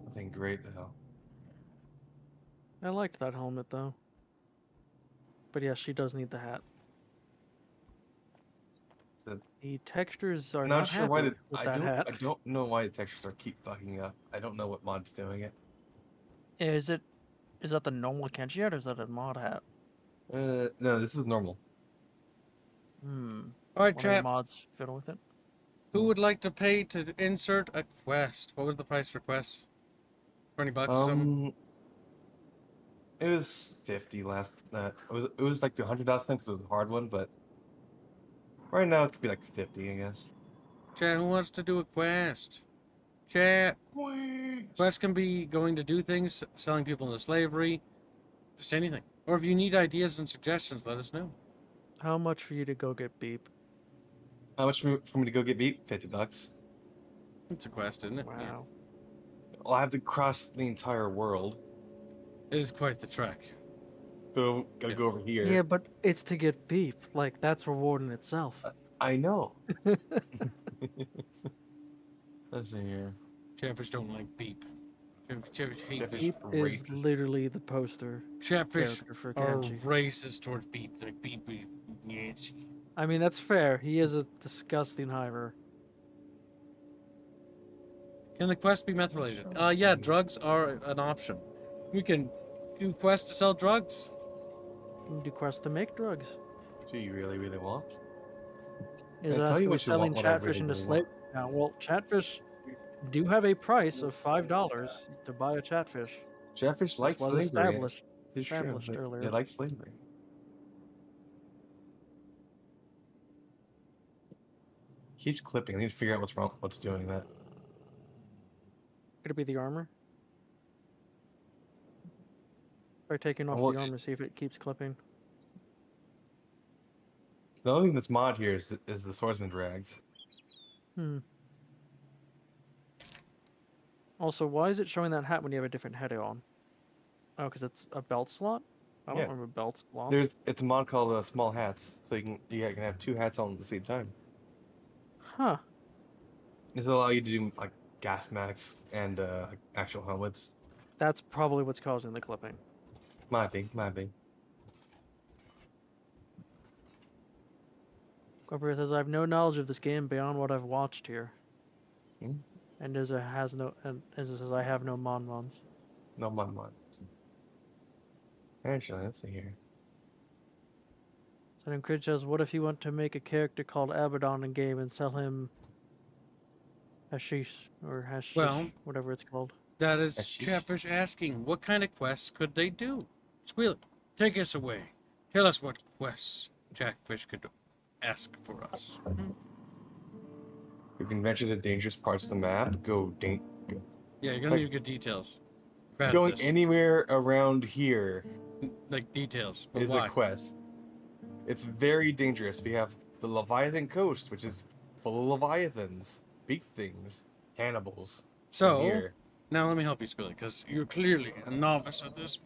Nothing great though. I liked that helmet though. But yes, she does need the hat. The textures are I'm not not sure happy why with that hat. I don't know why the textures are keep fucking up. I don't know what mod's doing it. Is that the normal Kenshi hat or is that a mod hat? No, this is normal. Alright, What chap. mods fiddle with it? Who would like to pay to insert a quest? What was the price for quests? 20 bucks or something? It was 50 last. It was like 100 last time because it was a hard one, but right now it could be like 50, I guess. Chat, who wants to do a quest? Chat. Quest can be going to do things, selling people into slavery, just anything. Or if you need ideas and suggestions, let us know. How much for you to go get beep? How much for me to go get beat? 50 bucks. It's a quest, isn't it? Wow. Yeah. I'll have to cross the entire world. It is quite the trek. Gotta go over here. Yeah, but it's to get beep. Like, that's reward in itself. I know. Let's see here. Chatfish don't like beep. Chatfish hate Chatfish beep. Beep is racist. literally the poster Chatfish character for are Kenshi. racist towards beep. They're like beep, Nancy. I mean, that's fair. He is a disgusting hiver. Can the quest be meth related? Yeah, drugs are an option. We can do quests to sell drugs. You can do quests to make drugs. Do you really, really want? Is Yeah, tell us you to be what you want, selling what I chatfish really, into really slavery now? Well, chatfish do have a price of $5 to buy a chatfish. Chatfish like This was slavery. established. It's true. established They earlier. like slavery. Keeps clipping. I need to figure out what's wrong. What's doing that? Could it be the armor? Try taking off Well, the armor, see if it keeps clipping. The only thing that's mod here is the swordsman drags. Also, why is it showing that hat when you have a different head on? Oh, because it's a belt slot? I don't remember belt slots. It's a mod called Small Hats, so you can have 2 hats on at the same time. Huh. This will allow you to do like gas masks and actual helmets. That's probably what's causing the clipping. Might be. Corporate says I have no knowledge of this game beyond what I've watched here. Hmm? And as it says I have no mon-mons. No, mod. Actually, let's see here. So then Crit says, what if you want to make a character called Abaddon in game and sell him hashish or hashish, Well, whatever it's called? That is Sheesh. Chatfish asking, what kind of quests could they do? Squealy, take us away. Tell us what quests Chatfish could ask for us. You can venture the dangerous parts of the map. Yeah, you're gonna need good details. Bad at Going this. anywhere around here Like details, but is why? a quest. It's very dangerous. We have the Leviathan Coast, which is full of leviathans, big things, cannibals. So, here. now let me help you, Squealy, because you're clearly a novice at this.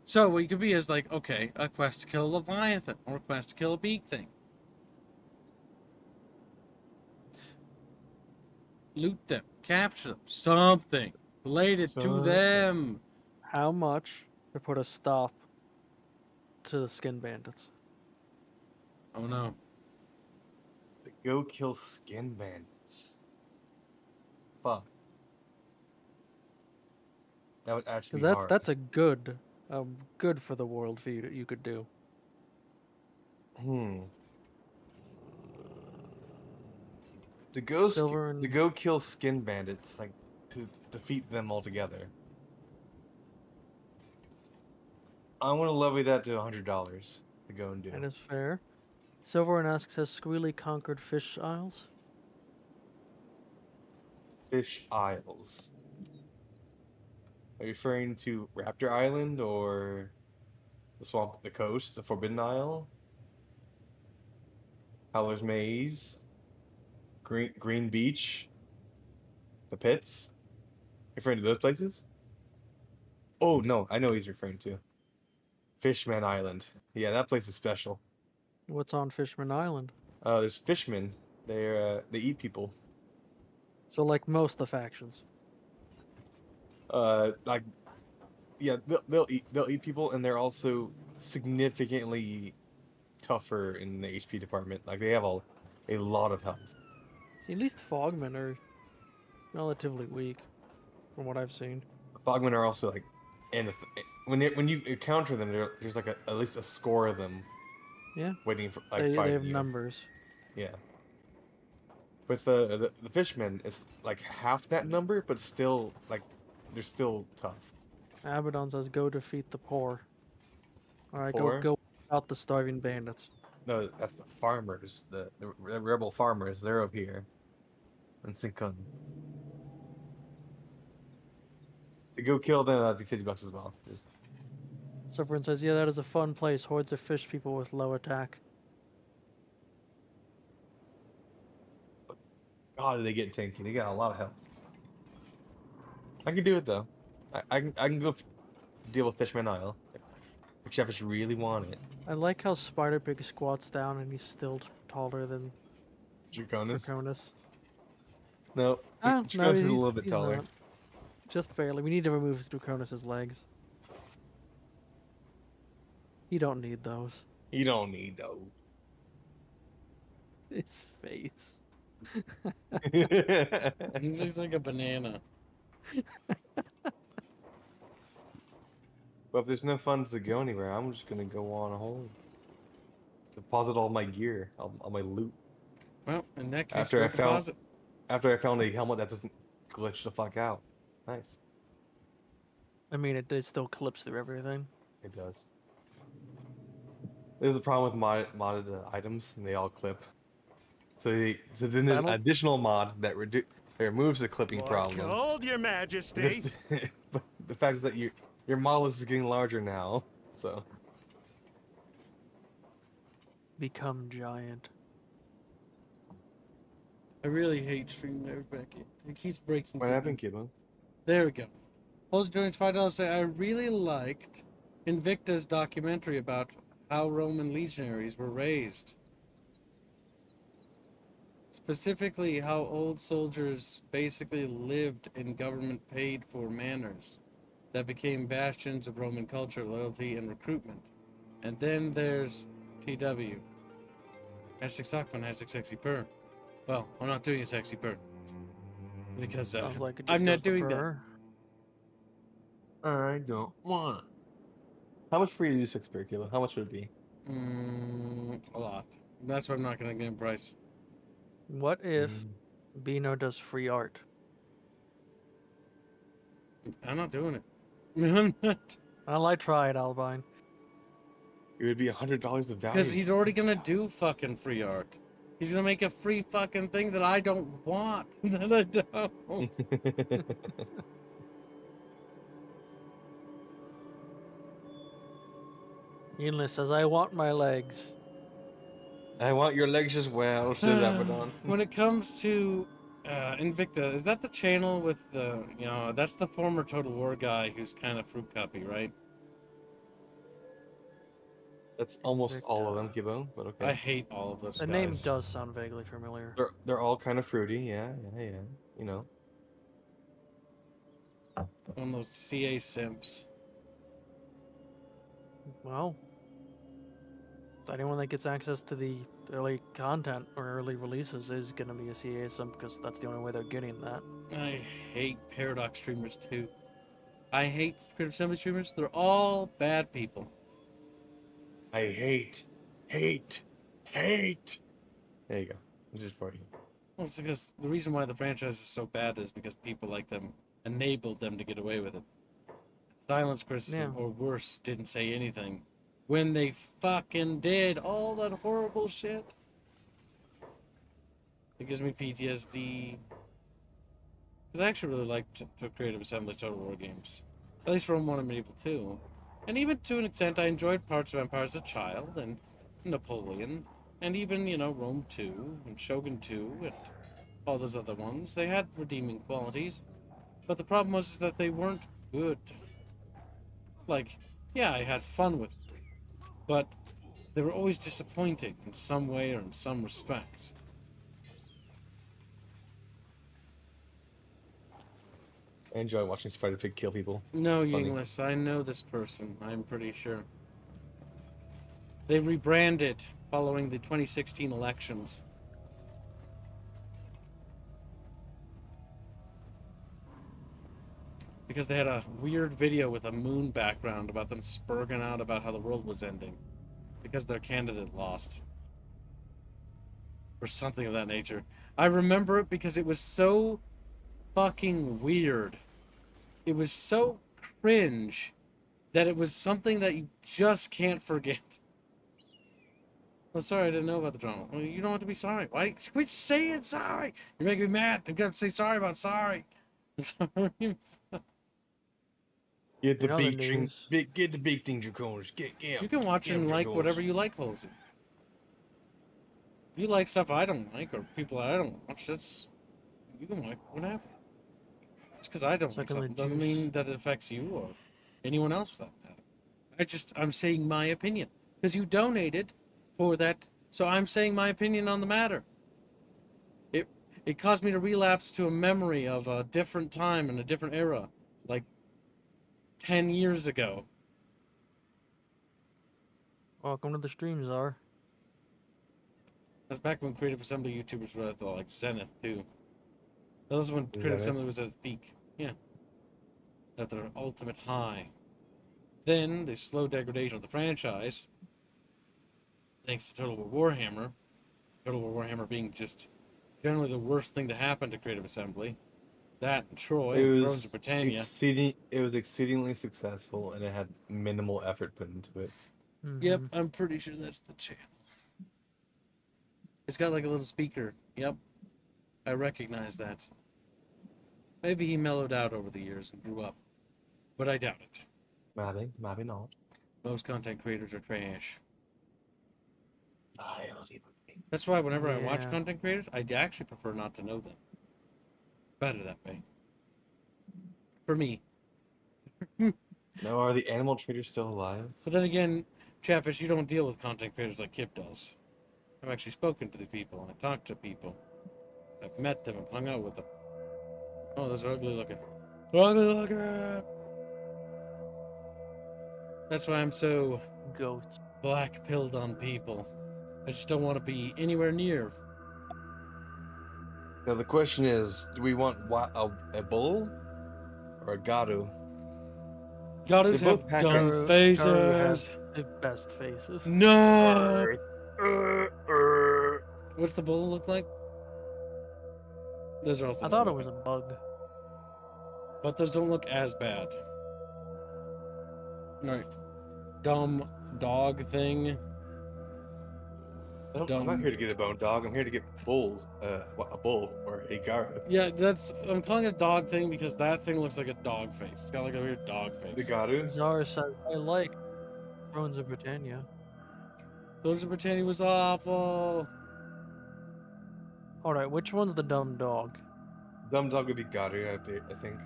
So, what you could be is like, okay, a quest to kill a Leviathan, or a quest to kill a big thing. Loot them, capture them, something related to them. How much to put a stop to the skin bandits? Oh no. To go kill skin bandits. Fuck. That would actually Because be hard. that's a good for the world for you could do. To go Silver and- to go kill skin bandits, like to defeat them altogether. I want to levy that to $100 to go and do. That is fair. Silver and asks, has Squealy conquered Fish Isles? Fish Isles. Are you referring to Raptor Island or the swamp, the coast, the Forbidden Isle? Howler's Maze? Green Beach? The Pits? Referring to those places? Oh no, I know what he's referring to. Fishman Island. Yeah, that place is special. What's on Fishman Island? There's fishmen. They eat people. So like most of the factions. Like, yeah, they'll eat people, and they're also significantly tougher in the HP department. Like they have a lot of health. See, at least Fogmen are relatively weak, from what I've seen. Fogmen are also like, and when you encounter them, there's like at least a score of them. Yeah. Waiting for like They fighting have you. numbers. Yeah. With the fishmen, it's like half that number, but still like they're still tough. Abaddon says, go defeat the poor. Alright, Poor? go out the starving bandits. No, that's the farmers, the rebel farmers. They're up here in Sinkun. To go kill them, that'd be $50 as well. Just Silverin says, yeah, that is a fun place. Hordes of fish people with low attack. God, they get tanky. They got a lot of health. I can do it though. I can go deal with Fishman Isle. If Chefs really want it. I like how Spider Pig squats down and he's still taller than Draconis? Draconis. No, Oh, Draconis no, is a he's- little bit he's taller. not. Just barely. We need to remove Draconis' legs. You don't need those. You don't need those. His face. He looks like a banana. But if there's no funds to go anywhere, I'm just gonna go on a hold. Deposit all my gear, all my loot. Well, in that case, After go I found- deposit. After I found a helmet that doesn't glitch the fuck out. Nice. I mean, it still clips through everything. It does. There's a problem with modded items, and they all clip. So then there's an additional mod that removes the clipping problem. Hold your majesty. But the fact is that your model is getting larger now, so. Become giant. I really hate Streamlabs, Becky. It keeps breaking. What happened, Kidmo? There we go. Holds donates $5 say, I really liked Invicta's documentary about how Roman legionaries were raised. Specifically, how old soldiers basically lived in government-paid-for manors that became bastions of Roman culture, loyalty, and recruitment. And then there's TW. Hashtag sockfun, hashtag sexy purr. Well, I'm not doing a sexy purr. Because Sounds like it just I'm goes not to doing that. purr. I don't want. How much for you to do 6 per kilo? How much would it be? A lot. That's why I'm not going to get a price. What if Bino does free art? I'm not doing it. I'm not. Well, I tried, Albine. It would be $100 of value. Because he's already going to do fucking free art. He's going to make a free fucking thing that I don't want. That I don't. Yinli says, I want my legs. I want your legs as well, said Abaddon. When it comes to Invicta, is that the channel with the, that's the former Total War guy who's kind of fruit copy, right? That's almost all of them, Gibbo, but okay. I hate all of those The guys. name does sound vaguely familiar. They're all kind of fruity, yeah. You know. One of those CA simps. Well, anyone that gets access to the early content or early releases is going to be a CA simp because that's the only way they're getting that. I hate Paradox streamers too. I hate Creative Assembly streamers. They're all bad people. I hate. There you go. Just for you. Well, it's because the reason why the franchise is so bad is because people like them enabled them to get away with it. Silence criticism, or worse, didn't say anything when they fucking did all that horrible shit. It gives me PTSD. Because I actually really liked Creative Assembly's Total War games. At least Rome 1 and Medieval 2. And even to an extent, I enjoyed parts of Empire as a child, and Napoleon, and even, Rome 2, and Shogun 2, and all those other ones. They had redeeming qualities. But the problem was that they weren't good. Like, yeah, I had fun with it, but they were always disappointing in some way or in some respect. I enjoy watching Spider Pig kill people. No, Yinglis, I know this person, I'm pretty sure. They rebranded following the 2016 elections. Because they had a weird video with a moon background about them spurging out about how the world was ending. Because their candidate lost. Or something of that nature. I remember it because it was so fucking weird. It was so cringe that it was something that you just can't forget. Well, sorry, I didn't know about the drama. Well, you don't have to be sorry. Why? Quit saying sorry. You're making me mad. I'm going to say sorry about sorry. Sorry. Get the big thing. Get the big things, you corners. Get. You can watch and like whatever you like, Halsey. If you like stuff I don't like, or people I don't watch, you can like whatever. Just because I don't like something doesn't mean that it affects you or anyone else for that matter. I'm saying my opinion. Because you donated for that, so I'm saying my opinion on the matter. It caused me to relapse to a memory of a different time and a different era. Like 10 years ago. Welcome to the stream, Czar. That's back when Creative Assembly YouTubers were at the zenith too. That was when Creative Assembly was at its peak. Yeah. At their ultimate high. Then the slow degradation of the franchise, thanks to Total War Warhammer. Total War Warhammer being just generally the worst thing to happen to Creative Assembly. That and Troy, and Thrones of Britannia. It was exceedingly successful, and it had minimal effort put into it. Mm-hmm. Yep, I'm pretty sure that's the channel. It's got like a little speaker. Yep, I recognize that. Maybe he mellowed out over the years and grew up, but I doubt it. Maybe not. Most content creators are trash. I don't even. That's why whenever I watch content creators, I actually prefer not to know them. Better that way. For me. Now, are the animal traders still alive? But then again, Chatfish, you don't deal with content creators like Kip does. I've actually spoken to these people, and I talked to people. I've met them, I've hung out with them. Oh, those are ugly looking. Ugly looking! That's why I'm so Goats. black-pilled on people. I just don't want to be anywhere near. Now the question is, do we want a bull or a garu? Gatos They both have pack dumb it. Garu has faces. the best faces. No! What's the bull look like? Those are also I dumb thought it looking. was a bug. But those don't look as bad. Alright. Dumb dog thing. I'm not here to get a bone dog. I'm here to get bulls. A bull or a garu. Yeah, I'm calling it a dog thing because that thing looks like a dog face. It's got like a weird dog The face. garu. Zara said, I like Thrones of Britannia. Those of Britannia was awful. Alright, which one's the dumb dog? Dumb dog would be garu, I think.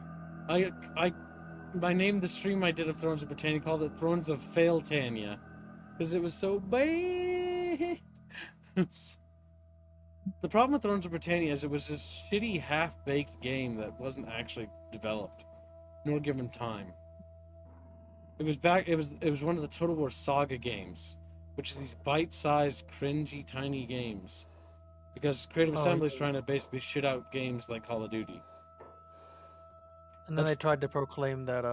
I named the stream I did of Thrones of Britannia, called it Thrones of Failtania. Because it was so bad. The problem with Thrones of Britannia is it was this shitty half-baked game that wasn't actually developed, nor given time. It was one of the Total War Saga games, which is these bite-sized, cringy, tiny games. Because Creative Assembly is trying to basically shit out games like Call of Duty. And then they tried to proclaim that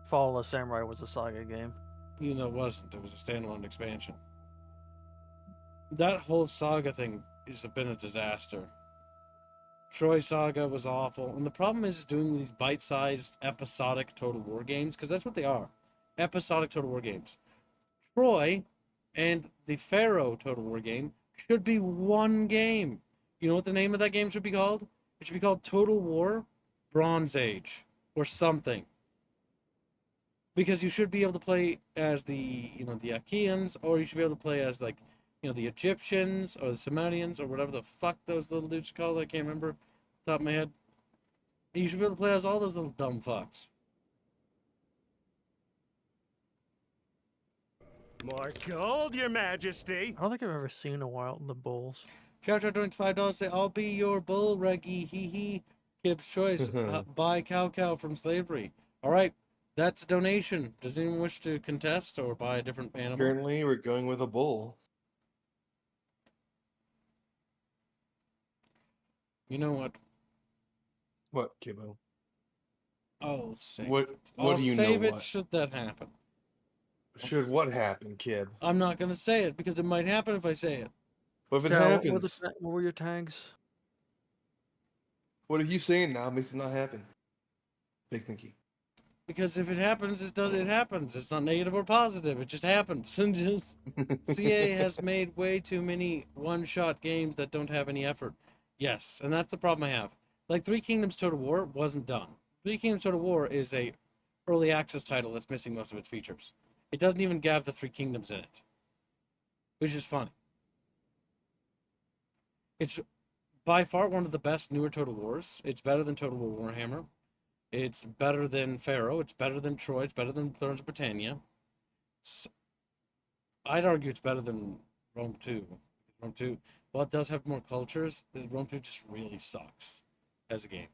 Fall of the Samurai was a Saga game. You know, it wasn't. It was a standalone expansion. That whole Saga thing has been a disaster. Troy Saga was awful. And the problem is doing these bite-sized, episodic Total War games, because that's what they are. Episodic Total War games. Troy and the Pharaoh Total War game should be one game. You know what the name of that game should be called? It should be called Total War Bronze Age or something. Because you should be able to play as the Achaeans, or you should be able to play as the Egyptians or the Sumerians or whatever the fuck those little dudes are called. I can't remember off the top of my head. You should be able to play as all those little dumb fucks. More gold, Your Majesty. I don't think I've ever seen a Wild in the Bulls. Chow Chow $25 say, I'll be your bull, Reggie, hee hee. Kip's choice, buy cow from slavery. Alright, that's a donation. Does anyone wish to contest or buy a different animal? Currently, we're going with a bull. You know what? What, Kibbo? I'll save What it. do you know save it what? should that happen. Should what happen, kid? I'm not going to say it because it might happen if I say it. What if it Yeah, happens? what were your tags? What are you saying now makes it not happen? Big thinky. Because if it happens, it happens. It's not negative or positive. It just happens. And just CA has made way too many one-shot games that don't have any effort. Yes, and that's the problem I have. Like Three Kingdoms Total War wasn't done. Three Kingdoms Total War is a early access title that's missing most of its features. It doesn't even have the Three Kingdoms in it, which is funny. It's by far one of the best newer Total Wars. It's better than Total War Warhammer. It's better than Pharaoh. It's better than Troy. It's better than Thrones of Britannia. I'd argue it's better than Rome 2. Rome 2, while it does have more cultures, Rome 2 just really sucks as a game.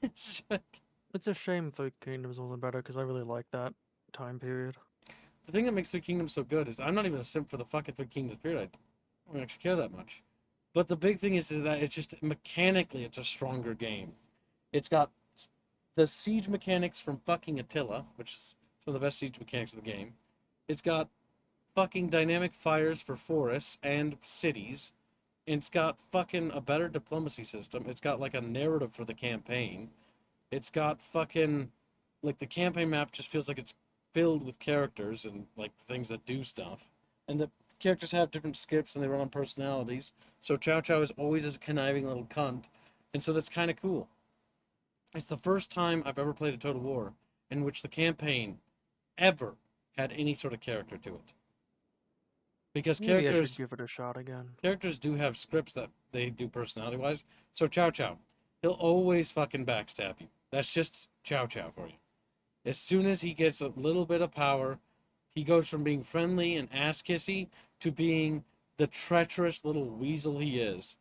It's a shame Three Kingdoms wasn't better because I really like that time period. The thing that makes Three Kingdoms so good is I'm not even a simp for the fucking Three Kingdoms period. I don't actually care that much. But the big thing is that it's just mechanically it's a stronger game. It's got the siege mechanics from fucking Attila, which is some of the best siege mechanics of the game. It's got fucking dynamic fires for forests and cities. And it's got fucking a better diplomacy system. It's got like a narrative for the campaign. It's got fucking like the campaign map just feels like it's filled with characters and like things that do stuff. And the characters have different scripts and they run on personalities. So Chow Chow is always a conniving little cunt. And so that's kind of cool. It's the first time I've ever played a Total War in which the campaign ever had any sort of character to it. Because Maybe I characters should give it a shot again. characters do have scripts that they do personality-wise. So Chow Chow, he'll always fucking backstab you. That's just Chow Chow for you. As soon as he gets a little bit of power, he goes from being friendly and ass-kissy to being the treacherous little weasel he is.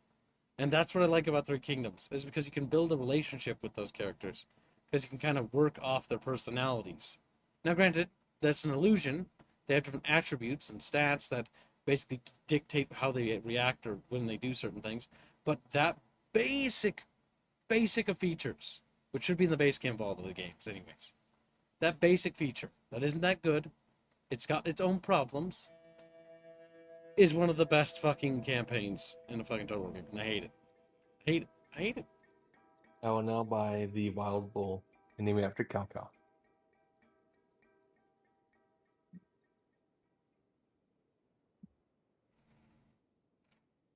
And that's what I like about Three Kingdoms, is because you can build a relationship with those characters. Because you can kind of work off their personalities. Now, granted, that's an illusion. They have different attributes and stats that basically dictate how they react or when they do certain things. But that basic of features, which should be in the base game of all of the games anyways, that basic feature, that isn't that good, it's got its own problems, is one of the best fucking campaigns in a fucking Total War game, and I hate it. I hate it. I will now buy the Wild Bull and name it after Cao Cao.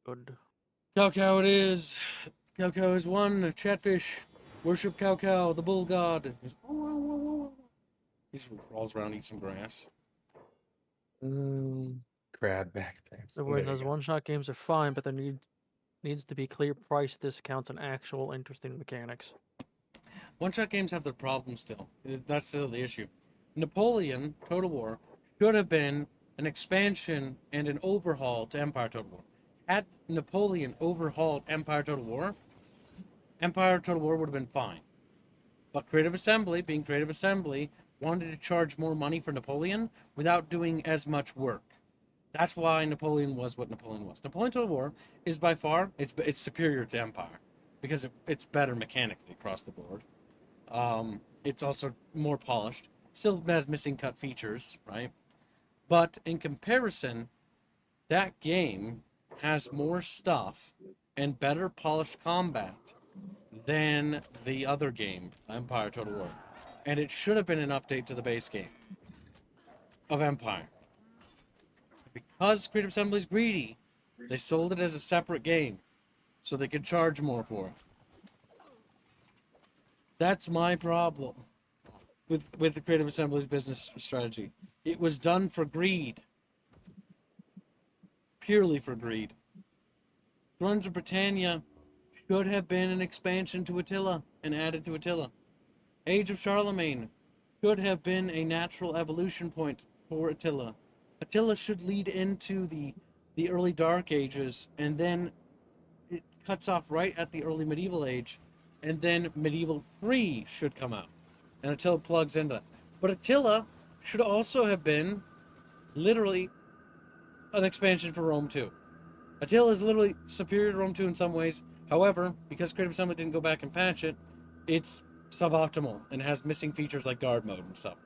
Good. Cao Cao it is. Cao Cao is one. Chatfish. Worship Cao Cao, the bull god. He just rolls around, eats some grass. Crab backpacks. Everyone says one-shot games are fine, but there needs to be clear price discounts and actual interesting mechanics. One-shot games have their problems still. That's still the issue. Napoleon Total War should have been an expansion and an overhaul to Empire Total War. Had Napoleon overhauled Empire Total War, Empire Total War would have been fine. But Creative Assembly, being Creative Assembly, wanted to charge more money for Napoleon without doing as much work. That's why Napoleon was what Napoleon was. Napoleon Total War is by far, it's superior to Empire because it's better mechanically across the board. It's also more polished. Still has missing cut features, right? But in comparison, that game has more stuff and better polished combat than the other game, Empire Total War. And it should have been an update to the base game of Empire. Because Creative Assembly's greedy, they sold it as a separate game so they could charge more for it. That's my problem with the Creative Assembly's business strategy. It was done for greed. Purely for greed. Thrones of Britannia should have been an expansion to Attila and added to Attila. Age of Charlemagne should have been a natural evolution point for Attila. Attila should lead into the early Dark Ages, and then it cuts off right at the early Medieval Age, and then Medieval 3 should come out. And Attila plugs into that. But Attila should also have been literally an expansion for Rome 2. Attila is literally superior to Rome 2 in some ways. However, because Creative Assembly didn't go back and patch it, it's suboptimal and has missing features like guard mode and stuff.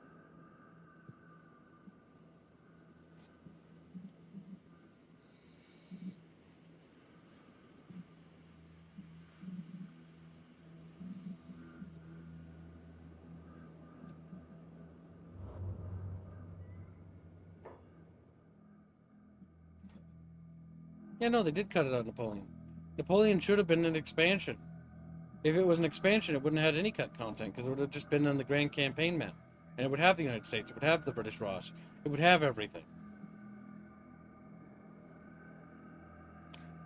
Yeah, no, they did cut it out, Napoleon. Napoleon should have been an expansion. If it was an expansion, it wouldn't have had any cut content, because it would have just been on the Grand Campaign map. And it would have the United States, it would have the British Raj, it would have everything.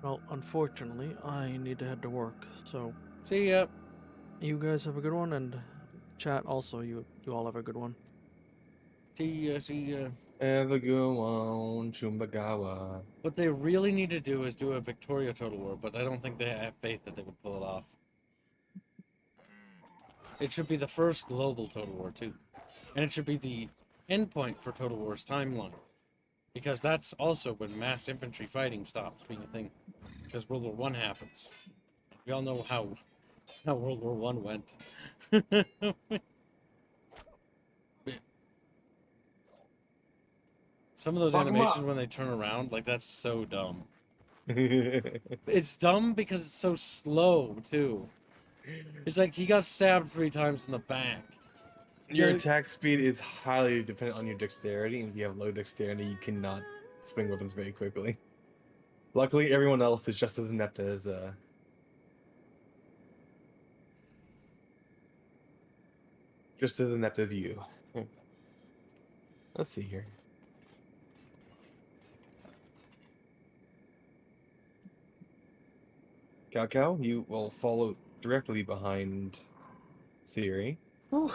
Well, unfortunately, I need to head to work, so... See ya. You guys have a good one, and chat also, you all have a good one. See ya. Have a good one, Chumbagawa. What they really need to do is do a Victoria Total War, but I don't think they have faith that they would pull it off. It should be the first global Total War, too. And it should be the endpoint for Total War's timeline. Because that's also when mass infantry fighting stops being a thing. Because World War I happens. We all know how World War I went. Some of those animations when they turn around, like, that's so dumb. It's dumb because it's so slow, too. It's like he got stabbed 3 times in the back. Your attack speed is highly dependent on your dexterity, and if you have low dexterity, you cannot swing weapons very quickly. Luckily, everyone else is just as inept as you. Let's see here. Cao Cao, you will follow directly behind Siri. Whew.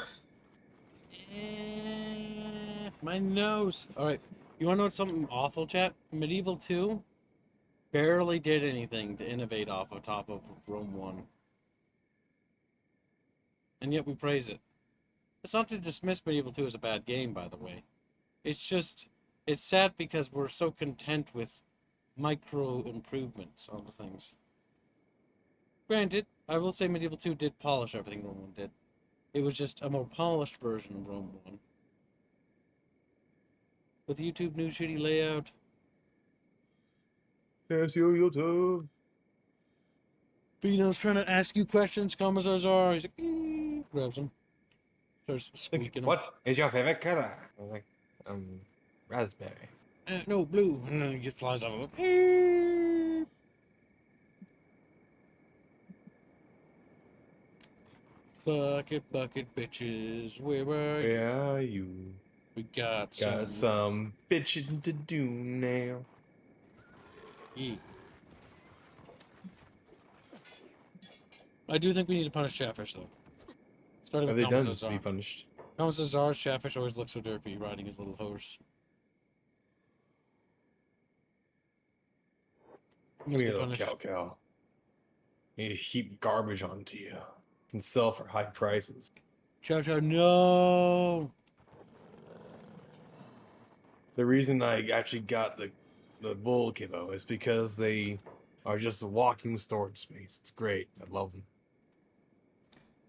My nose. Alright. You wanna know something awful, chat? Medieval 2 barely did anything to innovate off of top of Rome 1. And yet we praise it. It's not to dismiss Medieval 2 as a bad game, by the way. It's just, it's sad because we're so content with micro improvements on the things. Granted, I will say Medieval 2 did polish everything Rome 1 did. It was just a more polished version of Rome 1. With YouTube new shitty layout. There's your YouTube. Bino's trying to ask you questions, Commissars are. He's like, grabs him. Starts squeaking him. What is your favorite color? I'm like, raspberry. No, blue. And then he just flies out of it. Bucket, bucket, bitches. Where are you? Where are you? We got some bitching to do now. Yeah. I do think we need to punish Chatfish, though. Starting Are with they done Commissar to be Czar. punished? Commissar Czar's Chatfish always looks so derpy riding his little horse. Give me a little cow. Need to heap garbage onto you. Can sell for high prices. Chow Chow, no! The reason I actually got the bull kibbo is because they are just a walking storage space. It's great. I love them.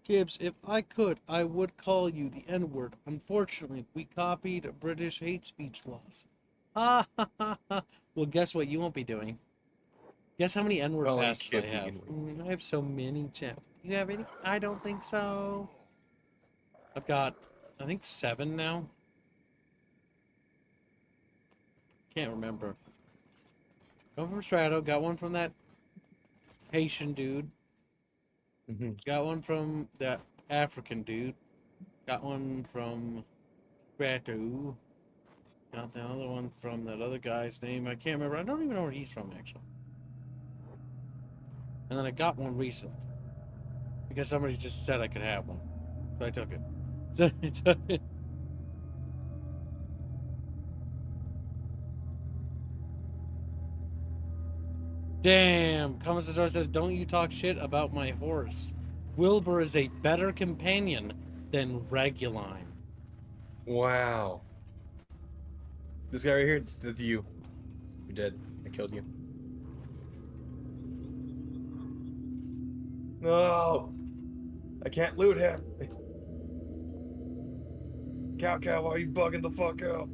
Gibbs, if I could, I would call you the N-word. Unfortunately, we copied British hate speech laws. Ah, ha, ha, ha. Well, guess what you won't be doing? Guess how many N-word Calling passes I kid have? vegan I have so many, Chat. You have any? I don't think so. I've got, I think 7 now. Can't remember. One from Strato, got one from that Haitian dude. Got one from that African dude. Got one from Strato. Got the other one from that other guy's name. I can't remember. I don't even know where he's from, actually. And then I got one recently. Because somebody just said I could have one. So I took it. So I took it. Damn! Commissar says, don't you talk shit about my horse. Wilbur is a better companion than Reguline. Wow. This guy right here, that's you. You're dead. I killed you. No! I can't loot him! Cow, why are you bugging the fuck out?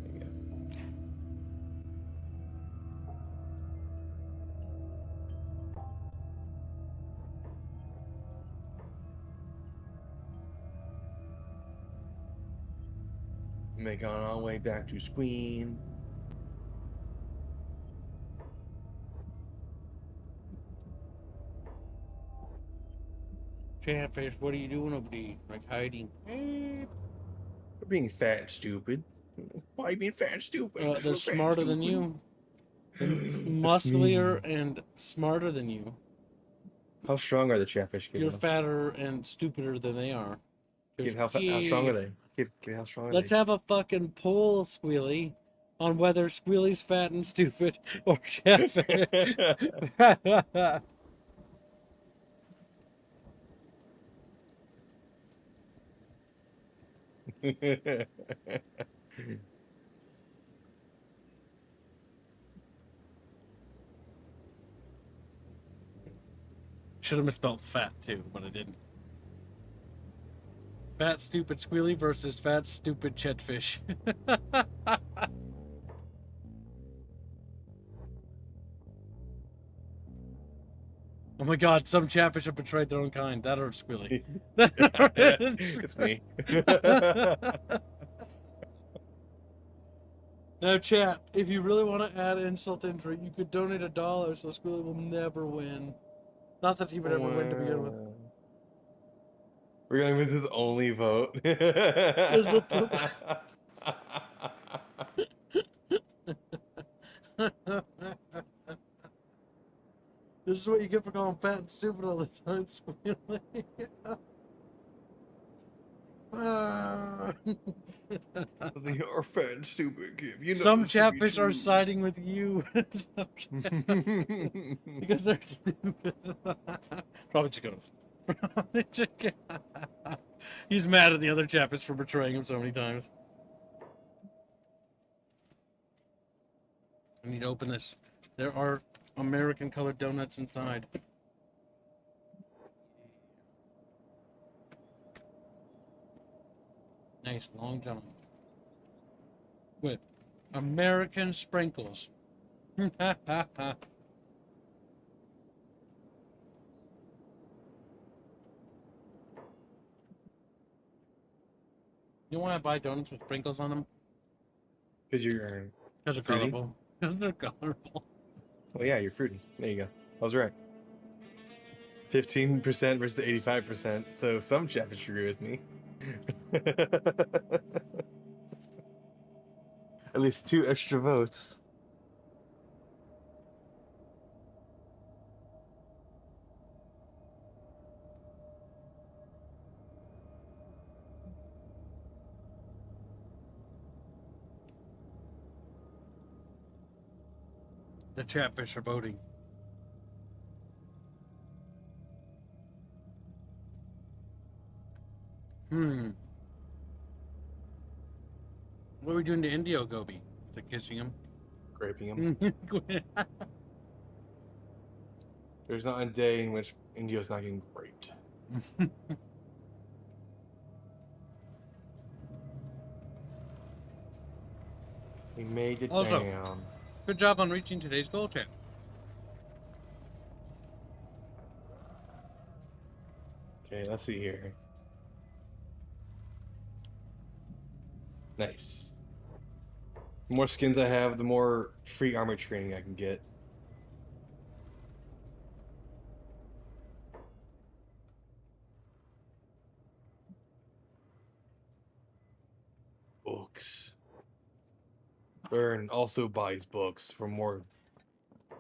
There you go. Make on our way back to screen. Chatfish, what are you doing over there? Like hiding? We're being fat and stupid. Why are you being fat and stupid? They're smarter than you. They're musclier and smarter than you. How strong are the Chatfish? You're fatter and stupider than they are. How strong are they? How strong are Let's they? have a fucking poll, Squealy, on whether Squealy's fat and stupid or Chatfish. Should have misspelled fat too, but I didn't. Fat stupid Squealy versus fat stupid Chatfish. Oh my god, some Chatfish have betrayed their own kind. That hurts Squealy. It's me. Now, chat, if you really want to add insult to injury, you could donate $1 so Squealy will never win. Not that he would ever win to begin with. We're going with his only vote. This is what you get for calling fat and stupid all the time, Squealy. They are fat and stupid, kid. You know Some this to be catfish are true. siding with you. Because they're stupid. Probably Chico's. Probably Chico. He's mad at the other catfish for betraying him so many times. I need to open this. There are American colored donuts inside. Nice long john. With American sprinkles. You want to buy donuts with sprinkles on them? Because you're Because they're fruity? colorful. Because they're colorful. Well, yeah, you're fruity. There you go. I was right. 15% versus 85%. So some catfish agree with me. At least 2 extra votes. The catfish are voting. What are we doing to Indio Gobi? Is it kissing him? Graping him. There's not a day in which Indio's not getting raped. We made it Also, down. good job on reaching today's goal, chat. Okay, let's see here. Nice. The more skins I have, the more free armor training I can get. Books. Burn also buys books for more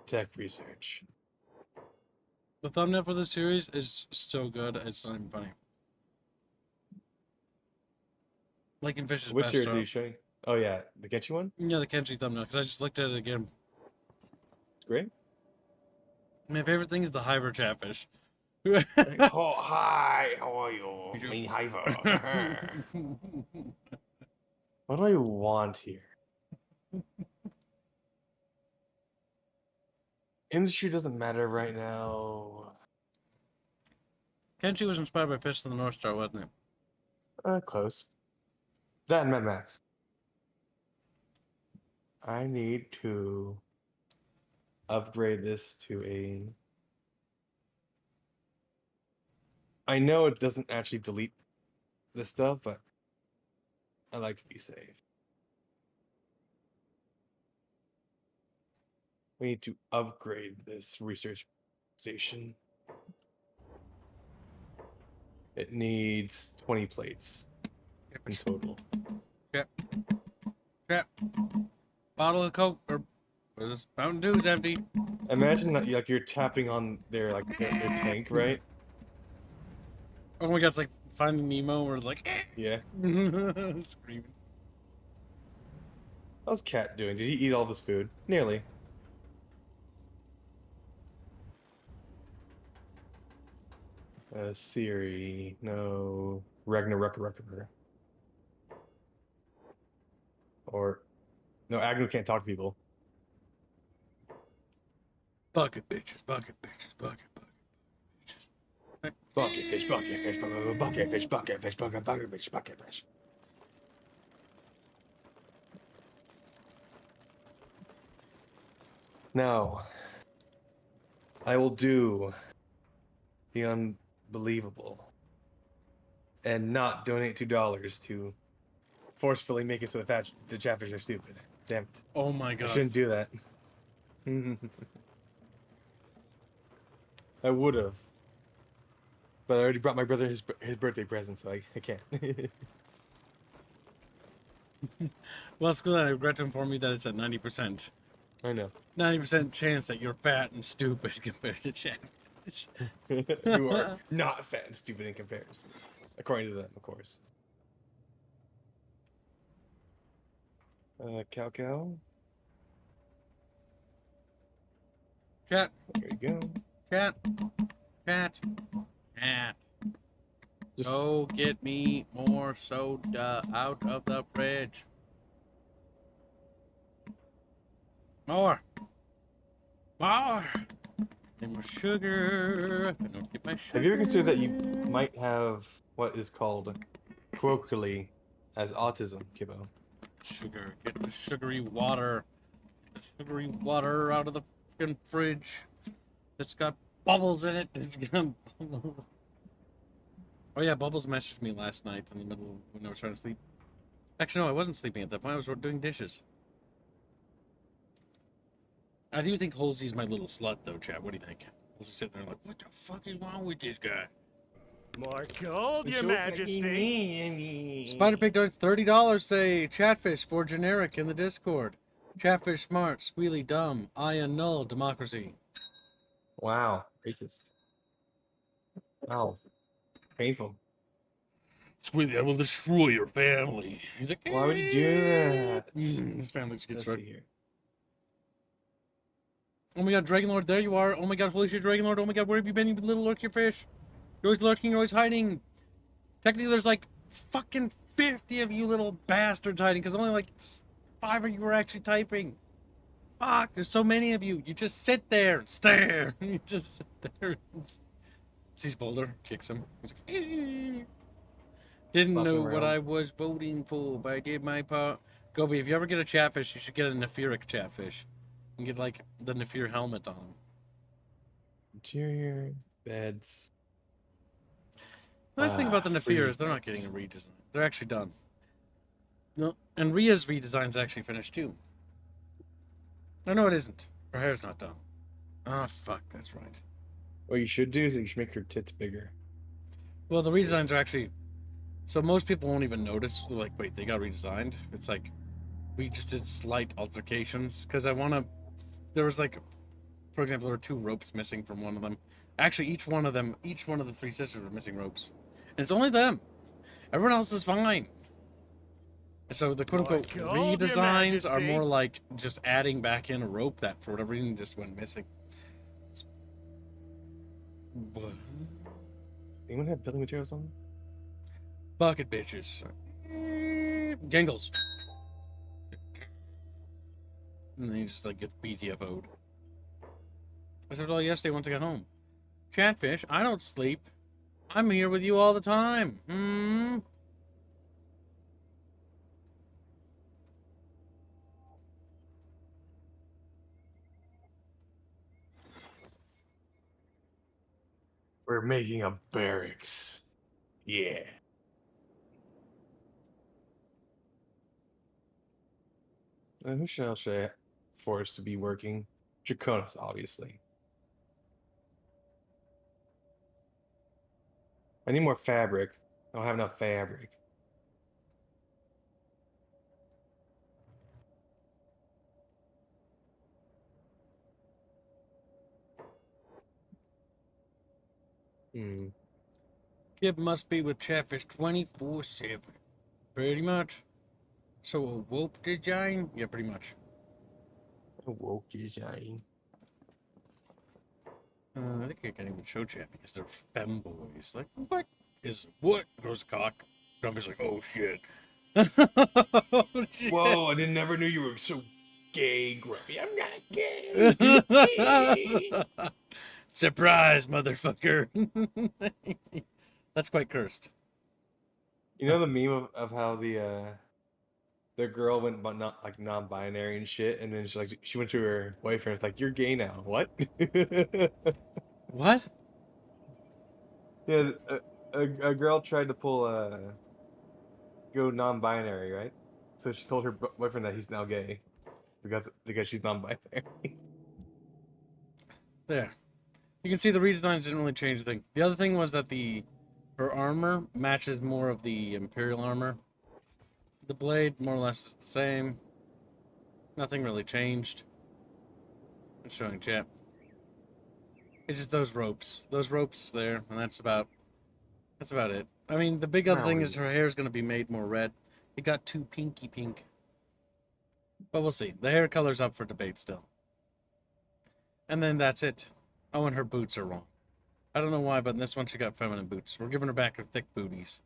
tech research. The thumbnail for this series is so good, it's not even funny. Liking Fish's Which best series are show. you showing? Oh yeah, the Kenshi one? Yeah, the Kenshi thumbnail, because I just looked at it again. It's great. My favorite thing is the Hyper Catfish. Oh, hi, how are you? Me, Hiver. What do I want here? Industry doesn't matter right now. Kenshi was inspired by Fish of the North Star, wasn't it? Close. That and Mad Max. I need to upgrade this to a... I know it doesn't actually delete this stuff, but I like to be safe. We need to upgrade this research station. It needs 20 plates in total. Crap. Bottle of Coke, or what is this? Mountain Dew's empty. Imagine that like you're tapping on their their tank, right? Oh my god, it's like Finding Nemo, or like, Yeah. screaming. How's Cat doing? Did he eat all of his food? Nearly. Siri, no. Ragnarok. Or, no, Agnew can't talk to people. Bucket bitches, bucket bitches, bucket bitches. Bucket fish, bucket fish, bucket fish, bucket fish, bucket fish, bucket fish. Now, I will do the unbelievable and not donate $2 to forcefully make it so the catfish are stupid. Damn it. Oh my god. I shouldn't do that. I would have. But I already brought my brother his birthday present, so I can't. Well, school, I regret to inform you that it's at 90%. I know. 90% chance that you're fat and stupid compared to catfish. You are not fat and stupid in comparison. According to them, of course. Cow. Chat. There you go. Chat. Chat. Just Go get me more soda out of the fridge. More. And more sugar. If I don't get my sugar. have you ever considered that you might have what is called colloquially as autism, Kibbo? Sugar. Get the sugary water. The sugary water out of the fucking fridge. It's got bubbles in it. It's got bubbles. Oh yeah, Bubbles messaged me last night in the middle when I was trying to sleep. Actually, no, I wasn't sleeping at that point. I was doing dishes. I do think Halsey's my little slut, though, chat. What do you think? Halsey's sitting there like, what the fuck is wrong with this guy? More gold, Your Majesty. Spider Pig donated $30, say Chatfish for generic in the Discord. Chatfish smart, squealy dumb, I annul democracy. Wow, racist. Wow, painful. Squealy, I will destroy your family. He's like, Why would you do that? His family just gets Let's right. see here. Oh my god, Dragonlord, there you are. Oh my god, Felicia Dragonlord. Oh my god, where have you been, you little lurky fish? You're always lurking, you're always hiding. Technically, there's like fucking 50 of you little bastards hiding, because only like 5 of you were actually typing. Fuck, there's so many of you. You just sit there and stare. You just sit there and sees Boulder, kicks him. He's like, "Eh." Didn't Boss know him what around. I was voting for, but I did my part. Gobi, if you ever get a chatfish, you should get a Nephiric chatfish. And get like the Nephir helmet on him. Interior, beds. The nice thing about the Nephir is they're not getting a redesign. They're actually done. No, and Rhea's redesign's actually finished too. No, it isn't. Her hair's not done. Oh, fuck, that's right. What you should do is you should make her tits bigger. Well, the redesigns are actually... So most people won't even notice. They're like, wait, they got redesigned? It's like, we just did slight altercations. Because I want to... There was like... For example, there were 2 ropes missing from one of them. Actually, each one of the 3 sisters were missing ropes. And it's only them. Everyone else is fine. And so the quote-unquote redesigns are more like just adding back in a rope that, for whatever reason, just went missing. Anyone have building materials on? Bucket bitches. Gengles. And then you just like get BTFO'd. I said it all yesterday once I got home. Chatfish, I don't sleep. I'm here with you all the time. We're making a barracks. Yeah. And who shall I force to be working? Draconis, obviously. I need more fabric. I don't have enough fabric. Kid must be with Chatfish 24/7. Pretty much. So a woke design? Yeah, pretty much. A woke design. I think I can't even show chat because they're femboys. Like, what? Goes cock. Grumpy's like, oh shit. Oh, shit. Whoa, I never knew you were so gay, Grumpy. I'm not gay. Surprise, motherfucker. That's quite cursed. You know the meme of how the girl went not like non-binary and shit, and then she went to her boyfriend. It's like, you're gay now. What? What? Yeah, a girl tried to pull go non-binary, right? So she told her boyfriend that he's now gay because she's non-binary. There. You can see the redesigns didn't really change a thing. The other thing was that her armor matches more of the Imperial armor. The blade, more or less, is the same. Nothing really changed. I'm showing chat. It's just those ropes. Those ropes there, and that's about it. I mean, the big other thing is her hair is going to be made more red. It got too pinky pink. But we'll see. The hair color's up for debate still. And then that's it. Oh, and her boots are wrong. I don't know why, but in this one she got feminine boots. We're giving her back her thick booties.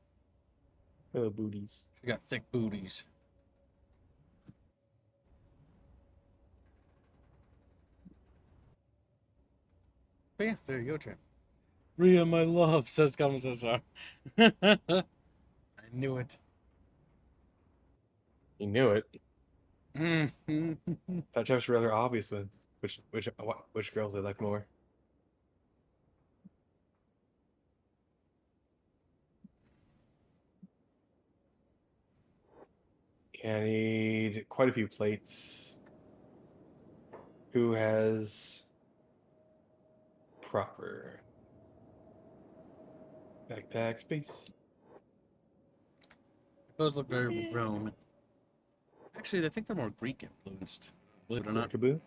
Oh, booties. She got thick booties. But yeah, there you go, champ. Rhea, my love, says Kamasasar. I knew it. You knew it. Mm. That was rather obvious one. Which girls I like more. Okay, I need quite a few plates. Who has proper backpack space? Those look very Roman. Actually, I think they're more Greek influenced. Believe it or not. Rockaboo?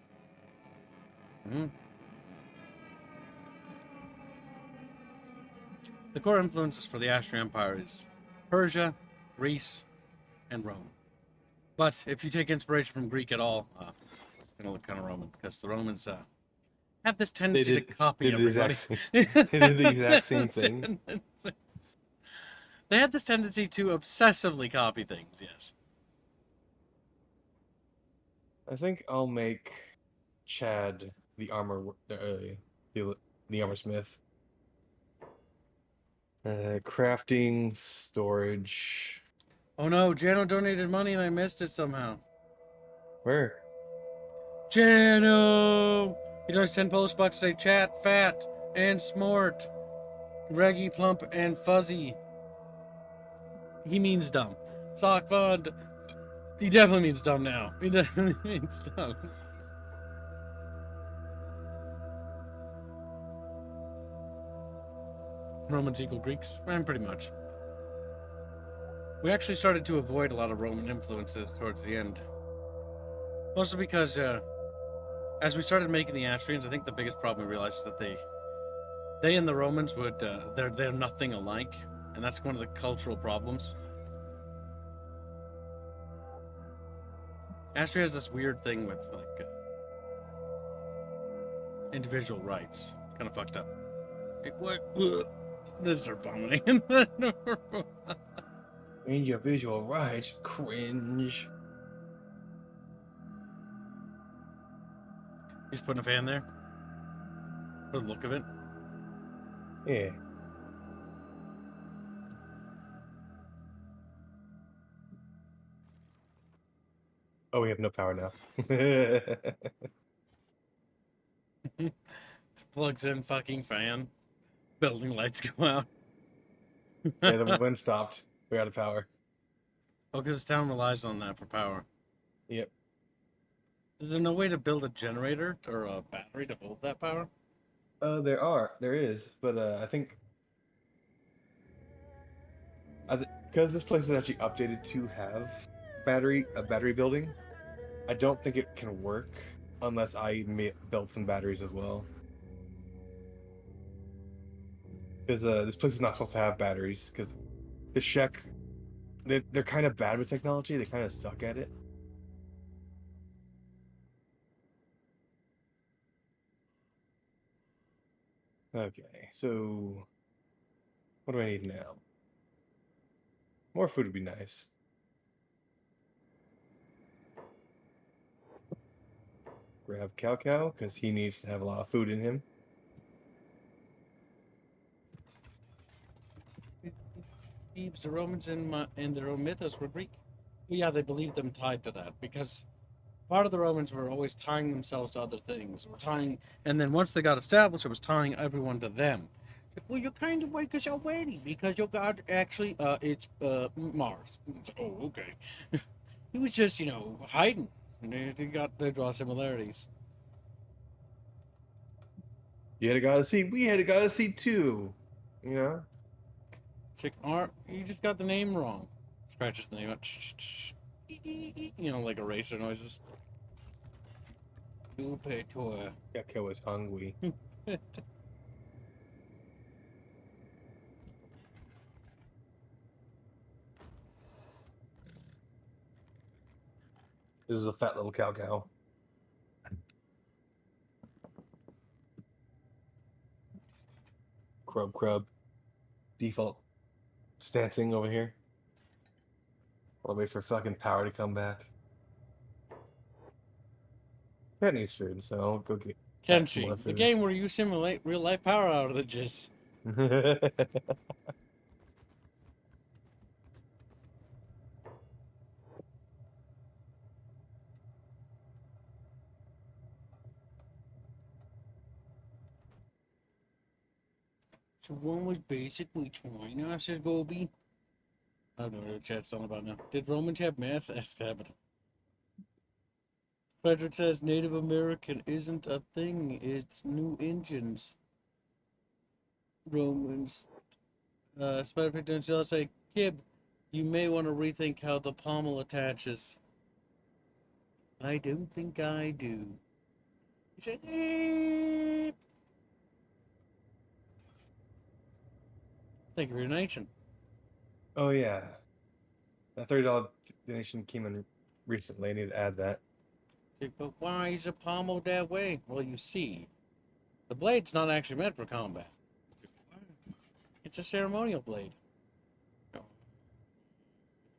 The core influences for the Austrian Empire is Persia, Greece, and Rome. But if you take inspiration from Greek at all, it's gonna look kind of Roman because the Romans have this tendency to copy everybody. They did the exact same thing. They had this tendency to obsessively copy things. Yes. I think I'll make Chad the the armor smith. Crafting, storage. Oh no, Jano donated money and I missed it somehow. Where? Jano! He donates 10 Polish bucks to say chat, fat, and smart. Reggie, plump, and fuzzy. He means dumb. Sock fund. He definitely means dumb now. He definitely means dumb. Romans equal Greeks? Pretty much. We actually started to avoid a lot of Roman influences towards the end. Mostly because, as we started making the Austrians, I think the biggest problem we realized is that they and the Romans would, they're nothing alike. And that's one of the cultural problems. Austria has this weird thing with, like, individual rights. Kind of fucked up. Like, what? This start vomiting. Individual rights, cringe. Just putting a fan there? For the look of it? Yeah. Oh, we have no power now. Plugs in fucking fan. Building lights go out. Yeah, the wind stopped. We're out of power. Oh, because town relies on that for power. Yep. Is there no way to build a generator or a battery to hold that power? There is, but I think because this place is actually updated to have a battery building, I don't think it can work unless I build some batteries as well. Because this place is not supposed to have batteries, because the Shek, they're kind of bad with technology, they kind of suck at it. Okay, so what do I need now? More food would be nice. Grab Cow, because he needs to have a lot of food in him. The Romans in their own mythos were Greek. Well, yeah, they believed them tied to that because part of the Romans were always tying themselves to other things. And then once they got established, it was tying everyone to them. Well, you're kind of weak because you're waiting because your god actually, it's Mars. Oh, okay. He was just, hiding. They draw similarities. You had a guy to see. We had a guy to see too. You know. It's like, you just got the name wrong. Scratches the name out. Like eraser noises. Yakko was hungry. This is a fat little cow. Crub. Default stancing over here. I'll wait for fucking power to come back. Cat needs food, so I'll go get Cat some more Kenshi, the food. game where you simulate real-life power outages. So one was basically trying us, says Gobi. I don't know what the chat's talking about now. Did Romans have math? Ask Abbott. Frederick says Native American isn't a thing. It's new engines. Romans. Spider Potential say, Kib, you may want to rethink how the pommel attaches. I don't think I do. He said, Thank you for your donation. Oh yeah. That $30 donation came in recently. I need to add that. But why is a pommel that way? Well, you see, the blade's not actually meant for combat. It's a ceremonial blade.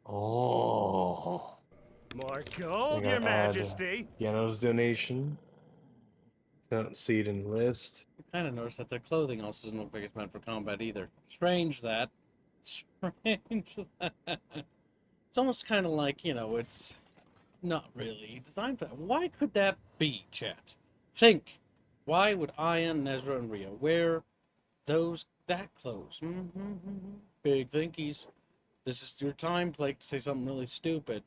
Oh. More gold, Your Majesty. Piano's donation. Don't see it in the list. I kind of noticed that their clothing also doesn't look like it's meant for combat either. Strange that. Strange that. It's almost kind of like, it's not really designed for that. Why could that be, chat? Think. Why would Aya, Nezra, and Ria wear that clothes? Big thinkies. This is your time, Blake, to say something really stupid.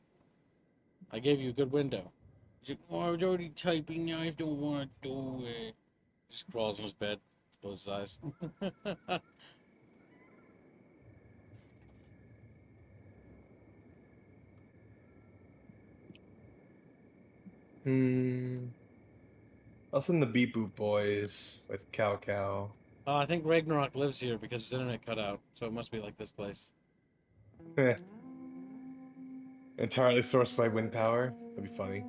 I gave you a good window. He's like, I was already typing, I don't want to do it. Just crawls in his bed, closes his eyes. I'll send the Beep Boop Boys with Cow. I think Ragnarok lives here because his internet cut out, so it must be like this place. Entirely sourced by wind power. That'd be funny.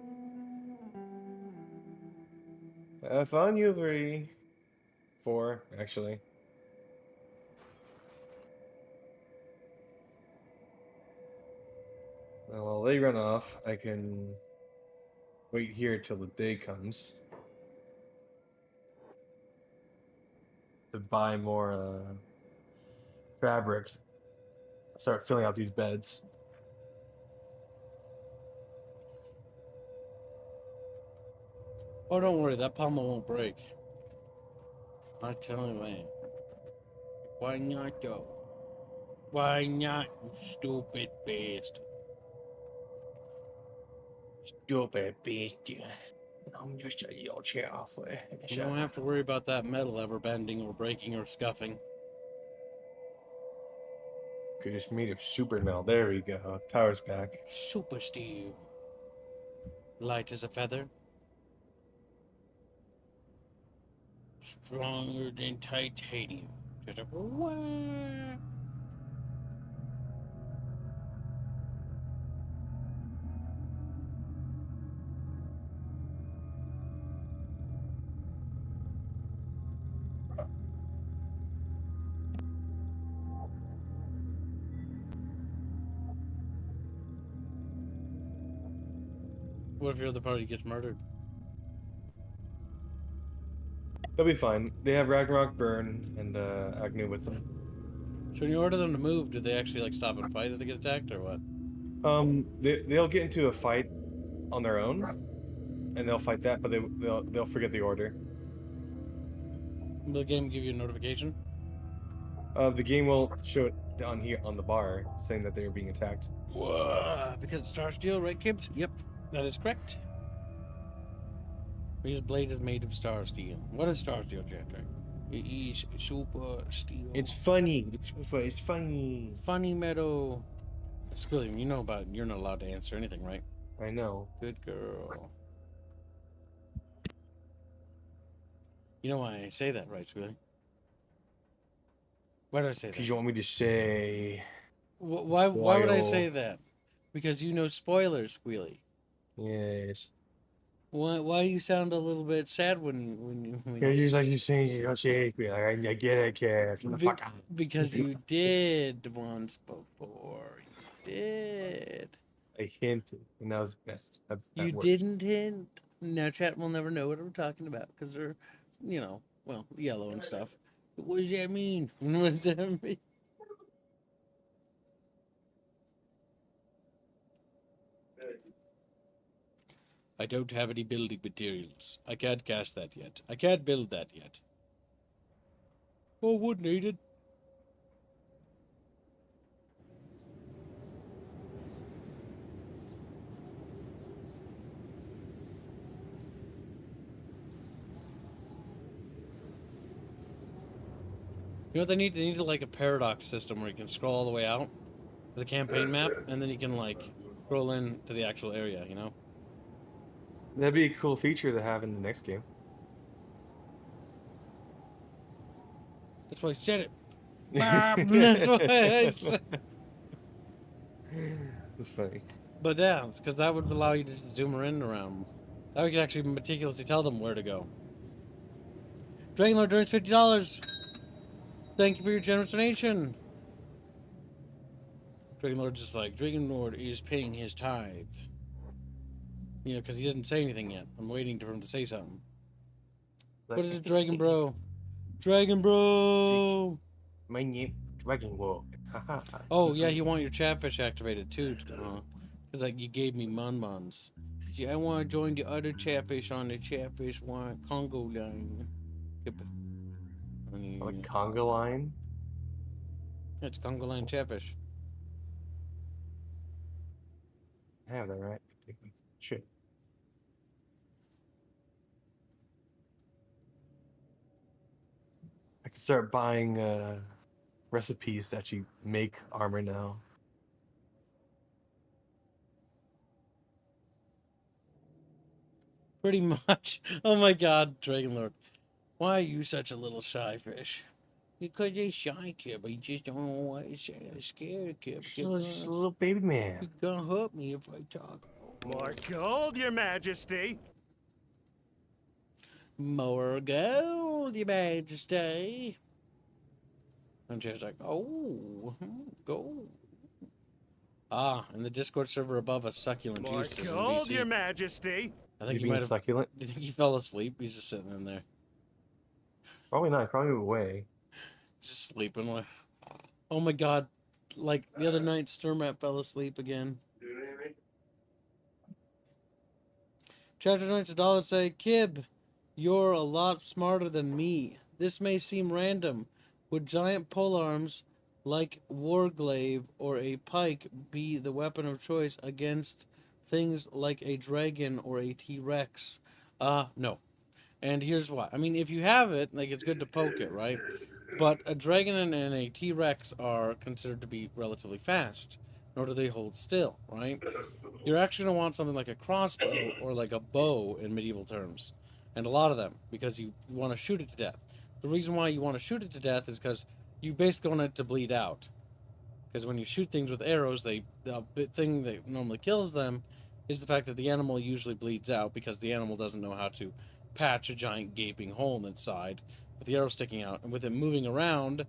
Have fun, you 3. 4, actually. Well, while they run off, I can wait here till the day comes to buy more fabric. Start filling out these beds. Oh, don't worry, that pommel won't break. I tell you that. Why not, though? Why not, you stupid beast? Stupid beast. I'm just a little chaffle. You don't have to worry about that metal ever bending or breaking or scuffing. Because it's made of super metal. There we go. Power's back. Super steel. Light as a feather. Stronger than titanium. What? What if your other party gets murdered? They'll be fine. They have Ragnarok, Burn, and Agnew with them. So when you order them to move, do they actually stop and fight if they get attacked, or what? They'll get into a fight on their own, and they'll fight that, but they'll forget the order. Will the game give you a notification? The game will show it down here on the bar, saying that they are being attacked. Whoa, because it's Star Steel, right, Kibbs? Yep, that is correct. His blade is made of Star Steel. What is Star Steel, Jack? It is super steel. It's funny. It's funny. Funny metal. Squilliam, you know about it. You're not allowed to answer anything, right? I know. Good girl. You know why I say that, right, Squilliam? Why did I say that? Because you want me to say... Why would I say that? Because you know spoilers, Squealy. Yes. Why do you sound a little bit sad when Yeah, just like you saying you don't shake me. Like, I get it, kid. Shut the fuck up. because you did once before. You did. I hinted, and that was best. You didn't hint. Now chat will never know what I'm talking about because they're, well, yellow and stuff. What does that mean? What does that mean? I don't have any building materials. I can't cast that yet. I can't build that yet. Oh, wood needed. You know what they need? They need like a paradox system where you can scroll all the way out to the campaign map, and then you can like scroll in to the actual area, you know? That'd be a cool feature to have in the next game. That's why I said it. That's why I said It's funny. But yeah, it's because that would allow you to just zoom in around. That we could actually meticulously tell them where to go. Dragonlord donates $50. Thank you for your generous donation. Dragonlord's just like, Dragonlord is paying his tithe. You know, because he didn't say anything yet. I'm waiting for him to say something. What is it, Dragon Bro? Dragon Bro! My name, Dragon Ball. Oh, yeah, you want your Chatfish activated too. Because like you gave me Mun-Muns. See, I want to join the other Chatfish on the Chatfish Congo line. Like conga line? It's Congo line Chatfish. I have that right. Shit. I can start buying recipes that you make armor now. Pretty much. Oh my god, Dragonlord. Why are you such a little shy fish? Because he's shy, kid, but you just don't know why he's scared, kid. Just a little baby man. You're gonna hurt me if I talk. More gold, Your Majesty. More gold, Your Majesty. And she's like, oh, gold. Ah, in the Discord server above us, succulent More juice. gold, Your Majesty. I think You he might have. succulent? Do you think he fell asleep? He's just sitting in there. Probably not. Probably away. Just sleeping with. Oh my god. Like the other night, Sturmat fell asleep again. Chapter $90 say, Kib, you're a lot smarter than me. This may seem random. Would giant polearms like Warglaive or a pike be the weapon of choice against things like a dragon or a T-Rex? No. And here's why. I mean, if you have it, like, it's good to poke it, right? But a dragon and a T-Rex are considered to be relatively fast, nor do they hold still, right? You're actually going to want something like a crossbow or like a bow in medieval terms. And a lot of them, because you want to shoot it to death. The reason why you want to shoot it to death is because you basically want it to bleed out. Because when you shoot things with arrows, the thing that normally kills them is the fact that the animal usually bleeds out because the animal doesn't know how to patch a giant gaping hole in its side with the arrow sticking out. And with it moving around,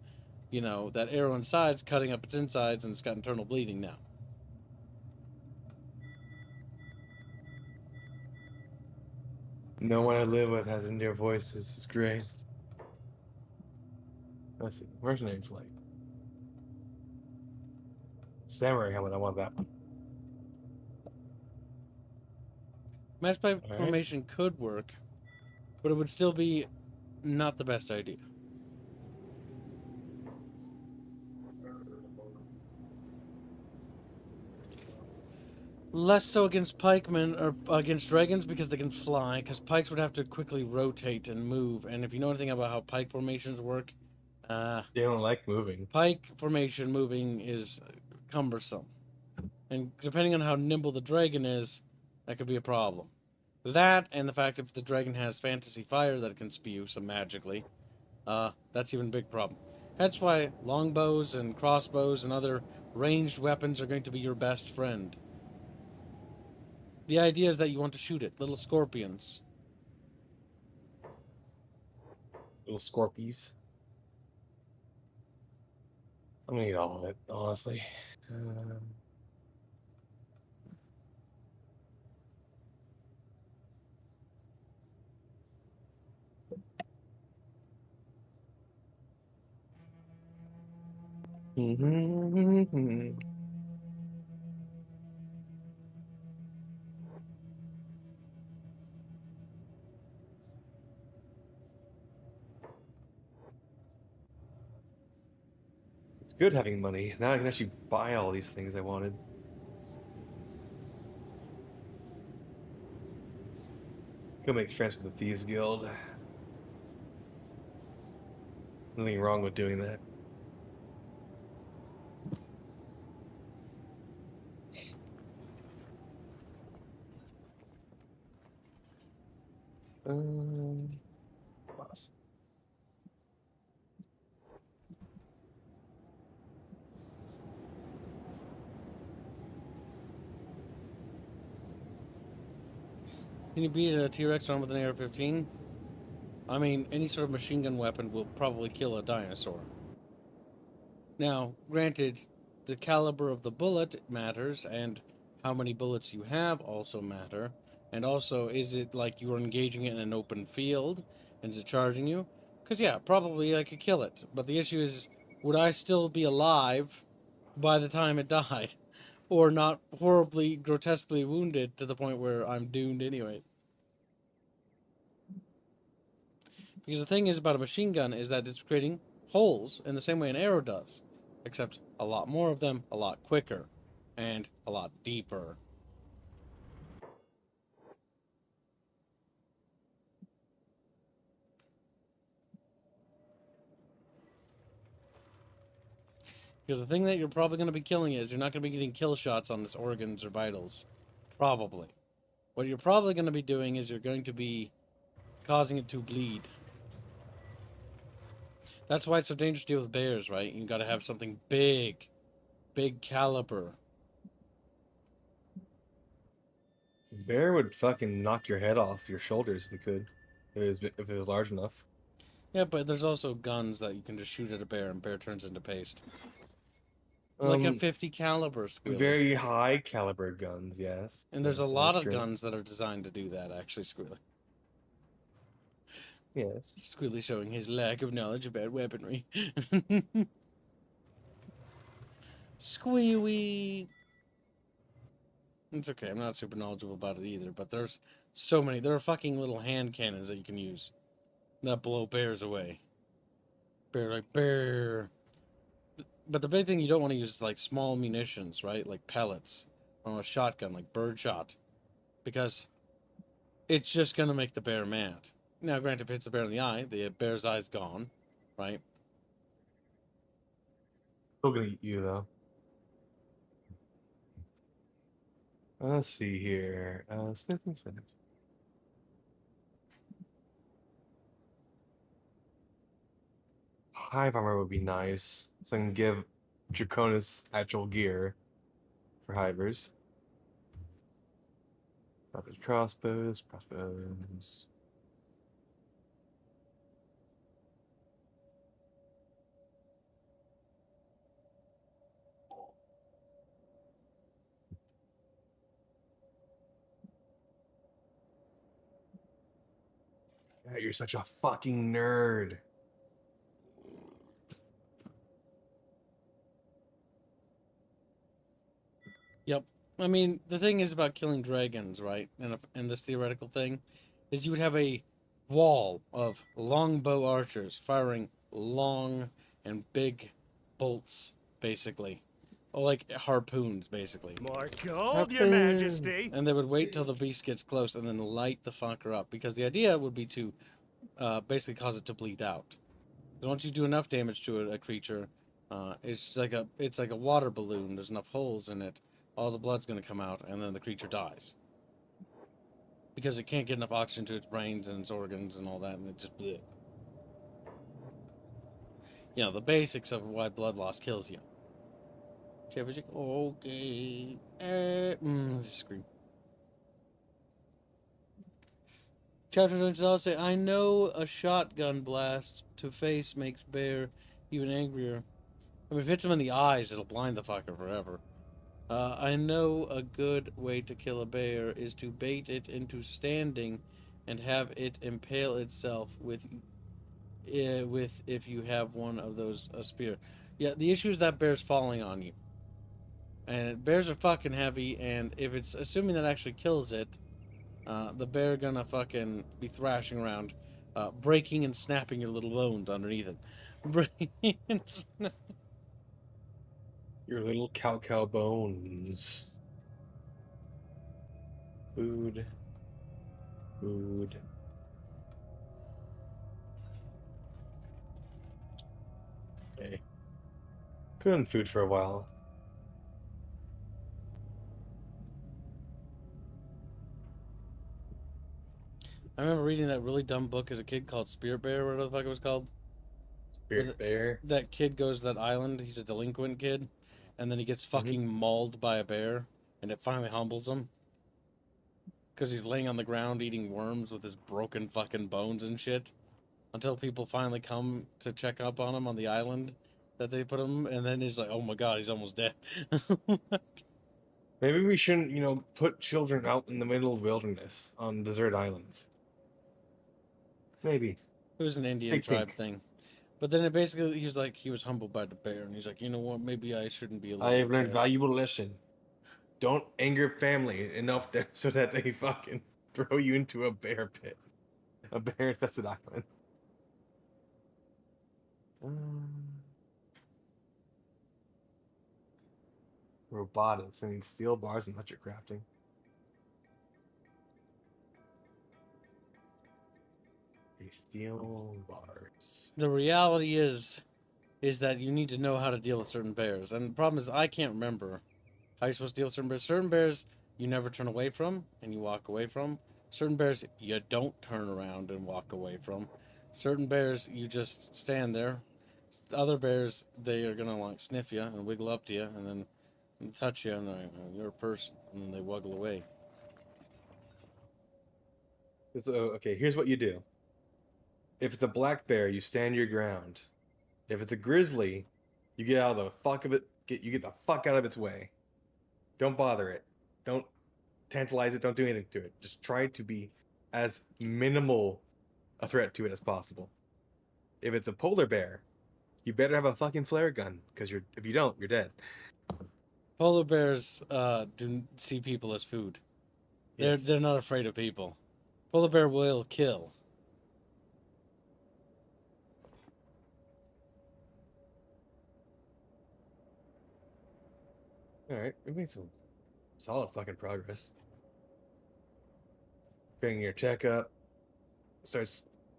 you know, that arrow inside's cutting up its insides and it's got internal bleeding now. No one I live with has Indian voices. It's great. Let's see. Where's the name flight? Samurai helmet. I want that one. Match play formation could work, but it would still be not the best idea. Less so against pikemen or against dragons because they can fly, because pikes would have to quickly rotate and move, and if you know anything about how pike formations work, they don't like moving. Pike formation moving is cumbersome. And depending on how nimble the dragon is, that could be a problem. That, and the fact if the dragon has fantasy fire that it can spew some magically, that's even a big problem. That's why longbows and crossbows and other ranged weapons are going to be your best friend. The idea is that you want to shoot it. Little scorpions. Little scorpies. I'm gonna eat all of it, honestly. It's good having money. Now I can actually buy all these things I wanted. Go make friends with the Thieves Guild. Nothing wrong with doing that. Boss. Can you beat a T-Rex on with an AR-15? I mean, any sort of machine gun weapon will probably kill a dinosaur. Now, granted, the caliber of the bullet matters, and how many bullets you have also matter. And also, is it like you're engaging it in an open field, and is it charging you? Because, yeah, probably I could kill it. But the issue is, would I still be alive by the time it died? Or not horribly, grotesquely wounded to the point where I'm doomed anyway? Because the thing is about a machine gun is that it's creating holes in the same way an arrow does, except a lot more of them, a lot quicker, and a lot deeper. Because the thing that you're probably going to be killing is you're not going to be getting kill shots on its organs or vitals. Probably. What you're probably going to be doing is you're going to be causing it to bleed. That's why it's so dangerous to deal with bears, right? You got to have something big. Big caliber. Bear would fucking knock your head off your shoulders if it could. If it was large enough. Yeah, but there's also guns that you can just shoot at a bear and bear turns into paste. Like a 50 caliber Squealy. Very high caliber guns, yes. And there's yes, a lot of true. guns that are designed to do that, actually, Squealy. Yes. Squealy showing his lack of knowledge about weaponry. Squealy! It's okay, I'm not super knowledgeable about it either, but there's so many. There are fucking little hand cannons that you can use that blow bears away. Bear, like, bear. But the big thing you don't want to use is like small munitions, right? Like pellets on a shotgun, like birdshot. Because it's just going to make the bear mad. Now, granted, if it hits the bear in the eye, the bear's eye's gone, right? Still gonna eat you, though. Let's see here. Spinach. Hive armor would be nice. So I can give Draconis actual gear for hivers. Crossbows. Yeah, you're such a fucking nerd. Yep. I mean, the thing is about killing dragons, right? And this theoretical thing, is you would have a wall of longbow archers firing long and big bolts, basically. Or like harpoons, basically. More gold, Your Majesty. And they would wait till the beast gets close and then light the fucker up. Because the idea would be to basically cause it to bleed out. Because once you do enough damage to a creature, it's like a water balloon. There's enough holes in it. All the blood's going to come out, and then the creature dies. Because it can't get enough oxygen to its brains and its organs and all that, and it just bleh. You know, the basics of why blood loss kills you. Okay. Scream. Chapter I'll say, I know a shotgun blast to face makes bear even angrier. I mean, if it hits him in the eyes, it'll blind the fucker forever. I know a good way to kill a bear is to bait it into standing and have it impale itself with if you have one of those, a spear. Yeah, the issue is that bear's falling on you. And bears are fucking heavy, and if it's assuming that actually kills it, the bear gonna fucking be thrashing around, breaking and snapping your little bones underneath it. Breaking and Your little cow bones. Food. Food. Okay. Good on food for a while. I remember reading that really dumb book as a kid called Spirit Bear, or whatever the fuck it was called. Spirit bear. That kid goes to that island, he's a delinquent kid, and then he gets fucking mauled by a bear, and it finally humbles him. Because he's laying on the ground eating worms with his broken fucking bones and shit. Until people finally come to check up on him on the island that they put him, and then he's like, oh my god, he's almost dead. Maybe we shouldn't, put children out in the middle of wilderness on desert islands. Maybe. It was an Indian tribe thing. But then it basically, he was like, he was humbled by the bear, and he's like, you know what, maybe I shouldn't be a little I have learned bear. valuable lesson. Don't anger family enough so that they fucking throw you into a bear pit. A bear-infested island. Robotics. I need steel bars and electric crafting. Steel bars. The reality is that you need to know how to deal with certain bears. And the problem is, I can't remember how you're supposed to deal with certain bears. Certain bears, you never turn away from, and you walk away from. Certain bears, you don't turn around and walk away from. Certain bears, you just stand there. Other bears, they are going to like sniff you and wiggle up to you, and then touch you, and you're a person, and then they wiggle away. So, okay, here's what you do. If it's a black bear, you stand your ground. If it's a grizzly, you get out of the fuck of it. You get the fuck out of its way. Don't bother it. Don't tantalize it. Don't do anything to it. Just try to be as minimal a threat to it as possible. If it's a polar bear, you better have a fucking flare gun, because if you don't, you're dead. Polar bears do see people as food. They're not afraid of people. Polar bear will kill. Alright, we made some solid fucking progress. Getting your checkup. Starting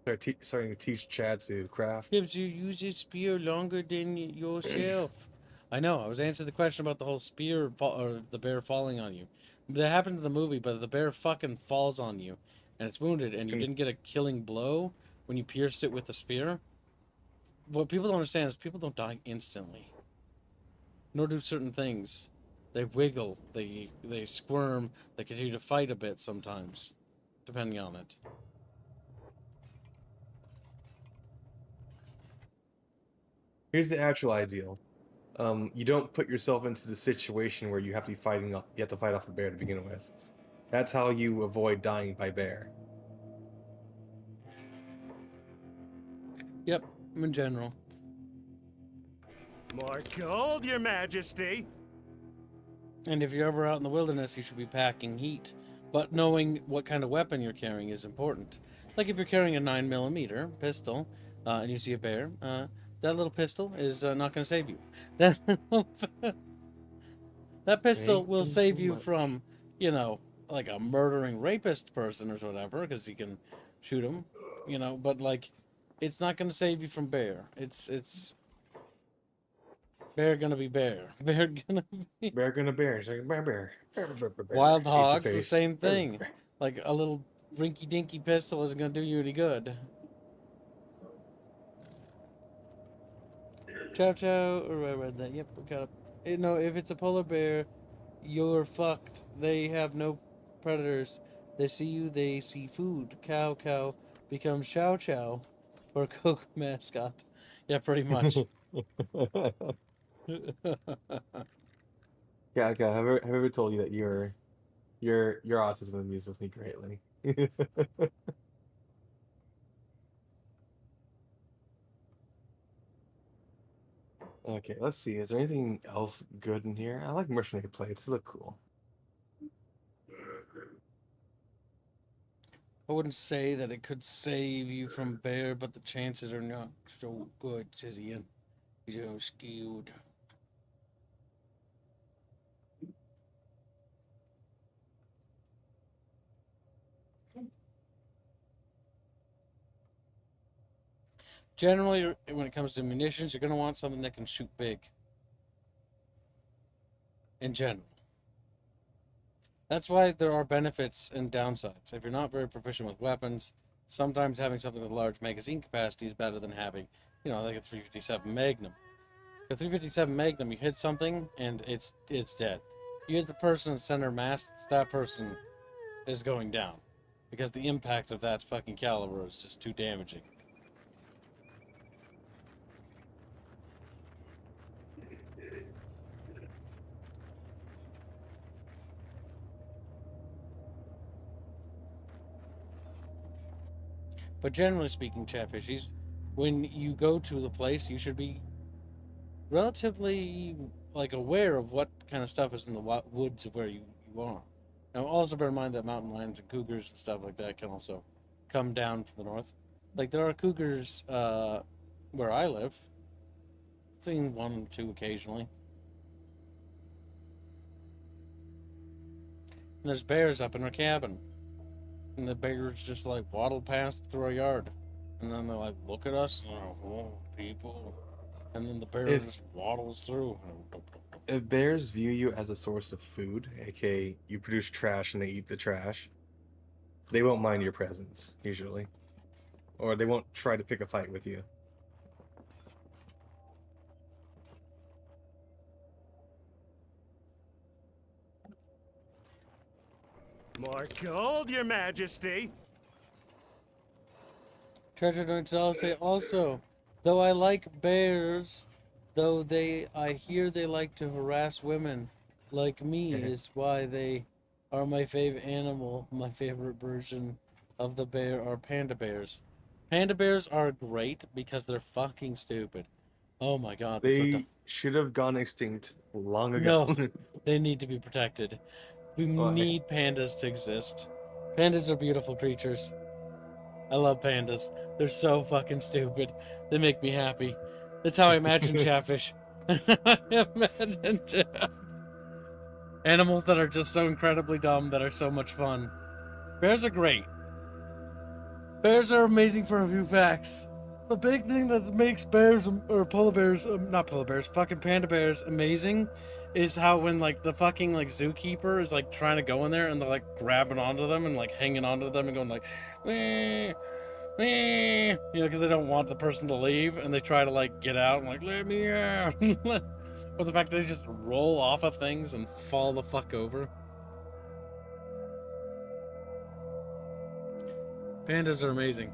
to teach Chad to craft. Gibbs, you use your spear longer than yourself. I know, I was answering the question about the whole spear, or the bear falling on you. That happened in the movie, but the bear fucking falls on you, and it's wounded, and you didn't get a killing blow when you pierced it with the spear. What people don't understand is people don't die instantly. Nor do certain things. They wiggle, they squirm, they continue to fight a bit sometimes, depending on it. Here's the actual ideal. You don't put yourself into the situation where you have to fight off the bear to begin with. That's how you avoid dying by bear. Yep, in general. More gold, Your Majesty. And if you're ever out in the wilderness, you should be packing heat. But knowing what kind of weapon you're carrying is important. Like if you're carrying a 9mm pistol, and you see a bear, that little pistol is not going to save you. That pistol will save you from, like a murdering rapist person or whatever, because you can shoot him, but like, it's not going to save you from bear. It's bear gonna be bear. Bear gonna be... Bear gonna bear. It's like bear. Wild hogs, the same thing. Like a little rinky-dinky pistol isn't gonna do you any good. Chow chow, or I read that. Yep, we got it. No, if it's a polar bear, you're fucked. They have no predators. They see you, they see food. Cow, cow becomes chow chow for Coke mascot. Yeah, pretty much. Yeah, okay. Have I ever told you that your autism amuses me greatly? Okay, let's see. Is there anything else good in here? I like mercenary plates. They look cool. I wouldn't say that it could save you from bear, but the chances are not so good, says Ian. He's so skewed. Generally, when it comes to munitions, you're going to want something that can shoot big. In general. That's why there are benefits and downsides. If you're not very proficient with weapons, sometimes having something with large magazine capacity is better than having, like a 357 Magnum. A 357 Magnum, you hit something and it's dead. You hit the person in center mass, that person is going down. Because the impact of that fucking caliber is just too damaging. But generally speaking, Chatfishies, when you go to the place, you should be relatively aware of what kind of stuff is in the woods of where you are. Now, also bear in mind that mountain lions and cougars and stuff like that can also come down from the north. Like, there are cougars where I live. I've seen one or two occasionally. And there's bears up in our cabin. And the bears just waddle past through our yard. And then they look at us and they're like, "Oh, people." And then the bear just waddles through. If bears view you as a source of food, aka you produce trash and they eat the trash, they won't mind your presence, usually. Or they won't try to pick a fight with you. More gold, Your Majesty. Treasure Notes say also, though I like bears, though I hear they like to harass women like me is why they are my favorite animal. My favorite version of the bear are panda bears. Panda bears are great because they're fucking stupid. Oh my god. They should have gone extinct long ago. No, they need to be protected. We need pandas to exist. Pandas are beautiful creatures. I love pandas. They're so fucking stupid. They make me happy. That's how I imagine Chatfish. Animals that are just so incredibly dumb that are so much fun. Bears are great. Bears are amazing for a few facts. The big thing that makes bears, or polar bears, not polar bears, fucking panda bears amazing is how when the fucking zookeeper is trying to go in there and they're grabbing onto them and hanging onto them and going wee, wee, because they don't want the person to leave and they try to get out and let me out. Or the fact that they just roll off of things and fall the fuck over. Pandas are amazing.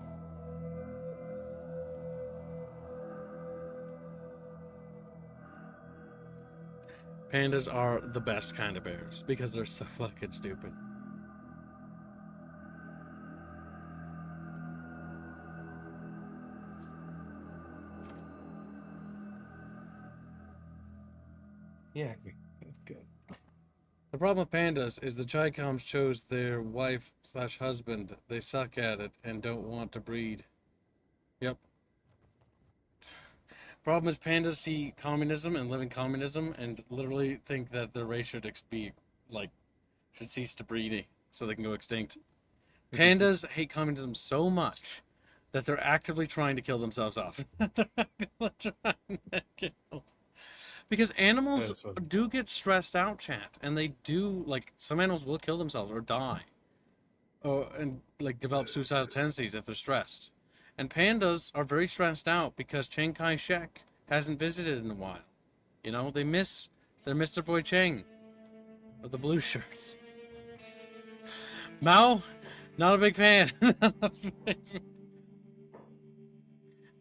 Pandas are the best kind of bears because they're so fucking stupid. Yeah, good. The problem with pandas is the Chicoms chose their wife/husband. They suck at it and don't want to breed. Yep. Problem is pandas see communism and live in communism and literally think that their race should should cease to breed so they can go extinct. Pandas hate communism so much that they're actively trying to kill themselves off. Because animals do get stressed out, chat, and they do some animals will kill themselves or die, and develop suicidal tendencies if they're stressed. And pandas are very stressed out because Chiang Kai-shek hasn't visited in a while. They miss their boy Chiang, of the blue shirts. Mao, not a big fan.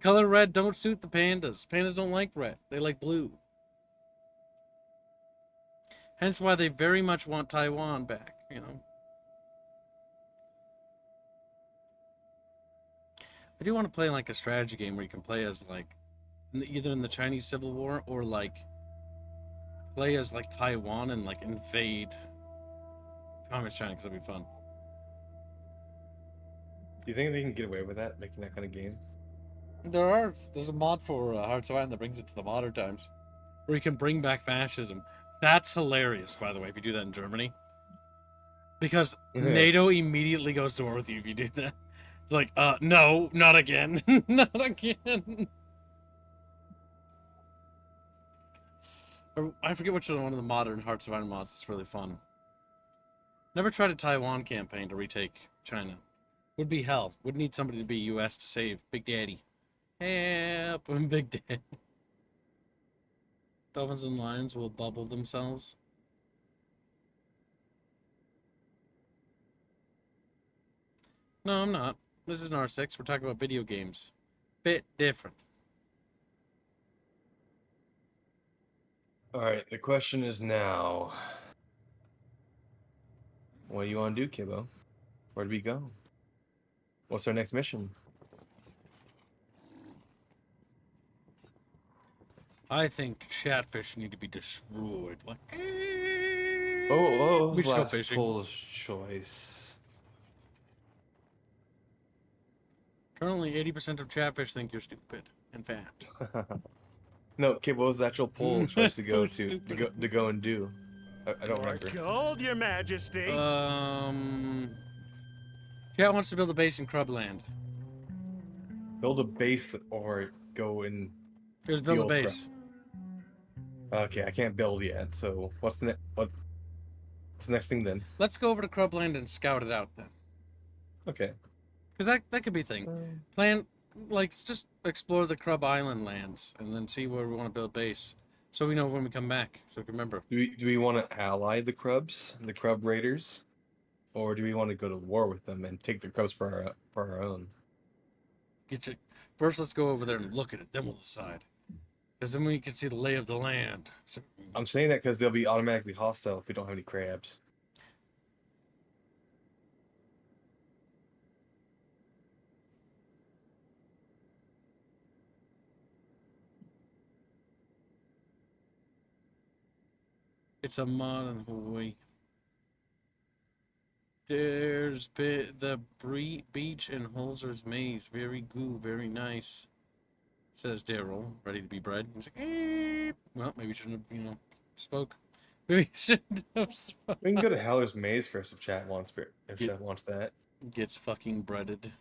Color red don't suit the pandas. Pandas don't like red. They like blue. Hence why they very much want Taiwan back, you know. I do want to play like a strategy game where you can play as like either in the Chinese Civil War or like play as like Taiwan and like invade Communist China, because that'd be fun. Do you think they can get away with that, making that kind of game? There's a mod for Hearts of Iron that brings it to the modern times, where you can bring back fascism. That's hilarious, by the way, if you do that in Germany, because NATO immediately goes to war with you if you do that. It's like, no, not again, not again. Or, I forget which one of the modern Hearts of Iron mods is really fun. Never tried a Taiwan campaign to retake China. Would be hell. Would need somebody to be U.S. to save Big Daddy. Help, Big Daddy. Dolphins and lions will bubble themselves. No, I'm not. This is an R6. We're talking about video games. Bit different. Alright, the question is now, what do you want to do, Kibbo? Where do we go? What's our next mission? I think chatfish need to be destroyed. Like, Oh, we should go last fishing. Poll's choice. Currently, 80% of chatfish think you're stupid and fat. No, Kibbo's actual poll choice to go So to go and do. I don't remember. Gold, Your Majesty. Chat wants to build a base in Crubland. Build a base or go and Here's build deal a with base. Okay, I can't build yet. So what's the what's the next thing then? Let's go over to Crubland and scout it out then. Okay. Because that could be a thing. Plan, like, just explore the Crub Island lands and then see where we want to build base. So we know when we come back. So we can remember. Do we want to ally the Crubs, the Crub Raiders? Or do we want to go to war with them and take the Crubs for our own? First, let's go over there and look at it. Then we'll decide. Because then we can see the lay of the land. So, I'm saying that because they'll be automatically hostile if we don't have any crabs. it's a mod in Hawaii. There's the beach in Holzer's Maze. Very good, very nice. Says Daryl, ready to be bred. He's like, eep. Well, maybe you shouldn't have, spoke. Maybe you shouldn't have spoke. We can go to Haller's Maze first if chat wants Chef wants that. Gets fucking breaded.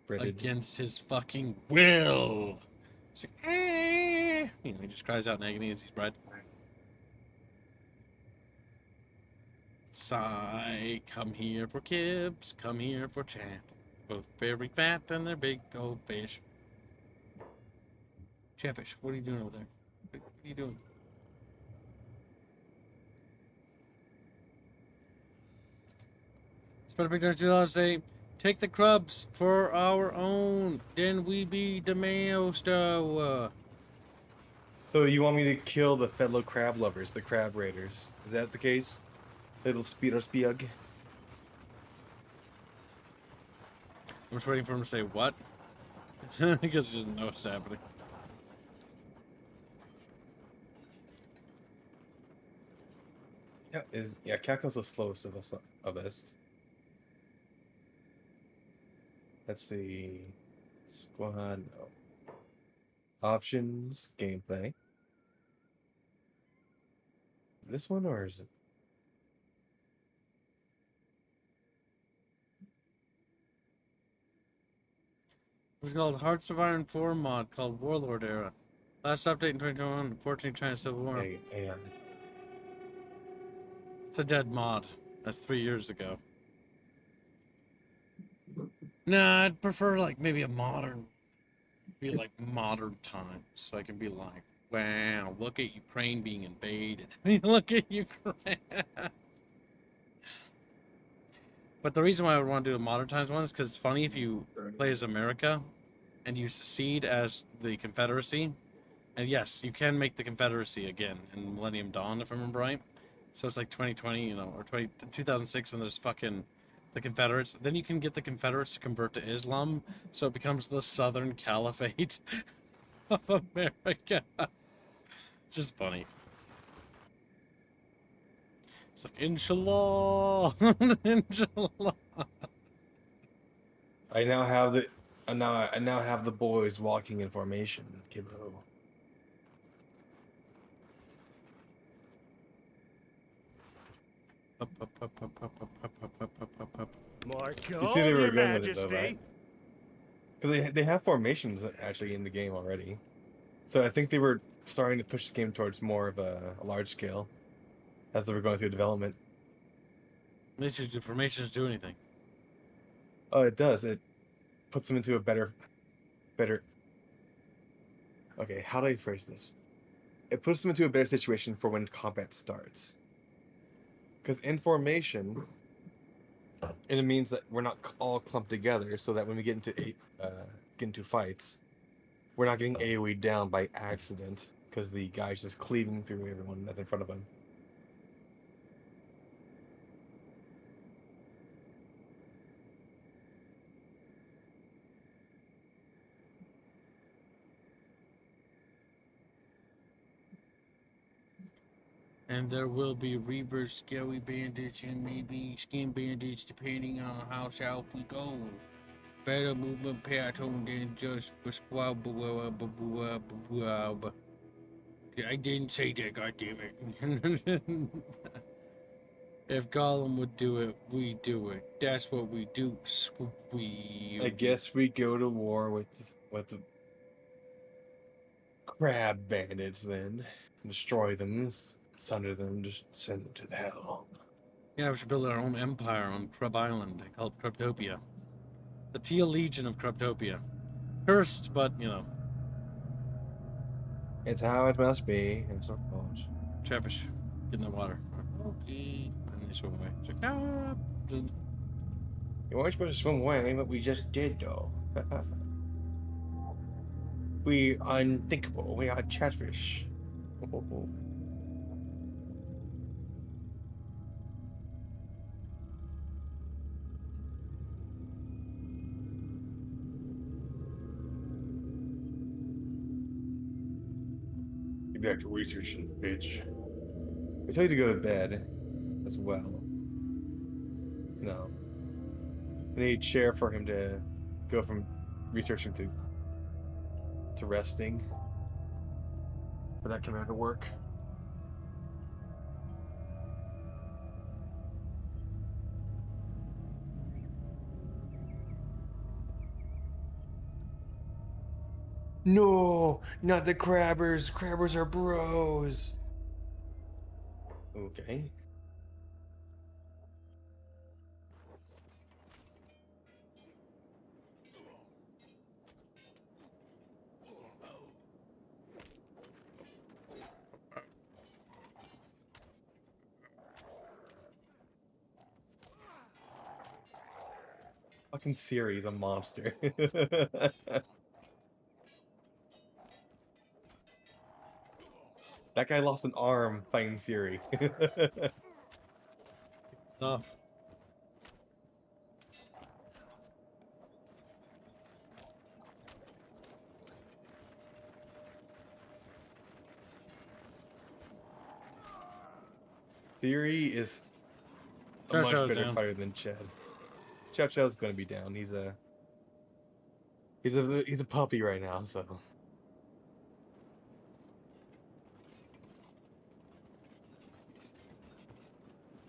Breaded. Against his fucking will. He's like, eh. He just cries out in agony as he's bred. Sigh, come here for kibs, come here for chat. Both very fat and they're big old fish. Chatfish, what are you doing over there? What are you doing? It's better big dinner to say, take the crubs for our own, then we be the maelstow. So you want me to kill the fellow crab lovers, the crab raiders? Is that the case? Little Spieg. I'm just waiting for him to say what? Because he doesn't know what's happening. Yeah, Caco's the slowest of us. Let's see. Squad. No. Options. Gameplay. This one or is it? It was called Hearts of Iron 4 mod called Warlord Era. Last update in 2021, unfortunately China Civil War. Hey. It's a dead mod. That's 3 years ago. Nah, I'd prefer like maybe a modern, modern times, so I can be like, wow, look at Ukraine being invaded. Look at Ukraine. But the reason why I would want to do a modern times one is because it's funny if you play as America and you secede as the Confederacy. And yes, you can make the Confederacy again in Millennium Dawn, if I remember right. So it's like 2020, you know, or 2006, and there's fucking the Confederates. Then you can get the Confederates to convert to Islam, so it becomes the Southern Caliphate of America. It's just funny. It's like, Inshallah! Inshallah! I now have the I now have the boys walking in formation, Kibbo. Up, up, up, up, up, up, up, up, up, up, up. More You see they gold, were Your good with it though, Majesty. right? Because they have formations actually in the game already. So I think they were starting to push the game towards more of a large scale as they were going through development. These formations do anything. Oh, it does. It puts them into a better. Okay, how do I phrase this? It puts them into a better situation for when combat starts. Because in formation, and it means that we're not all clumped together, so that when we get into fights, we're not getting AoE down by accident because the guy's just cleaving through everyone that's in front of him. And there will be reverse scary bandage and maybe skin bandage depending on how south we go. Better movement pattern than just squab. I didn't say that, goddammit. If Gollum would do it, we do it. That's what we do. I guess we go to war with the crab bandits then. Destroy them, sunder them, just send them to the hell. Yeah, we should build our own empire on Crab Island called Cryptopia. The Teal Legion of Cryptopia. Cursed, but, you know. It's how it must be. It's so close. Chatfish, get in the water. Okay. And they swim away. It's like, no. You weren't supposed to swim away, but we just did, though. We are unthinkable. We are chatfish. Get back to researching, bitch. I tell you to go to bed as well. No. I need a chair for him to go from researching to resting. For that coming out to work. No, not the crabbers. Crabbers are bros. Okay. Fucking Siri's a monster. That guy lost an arm fighting Siri. Enough. Siri is a much better fighter than Chad. Chow Chow's gonna be down. He's a puppy right now, so.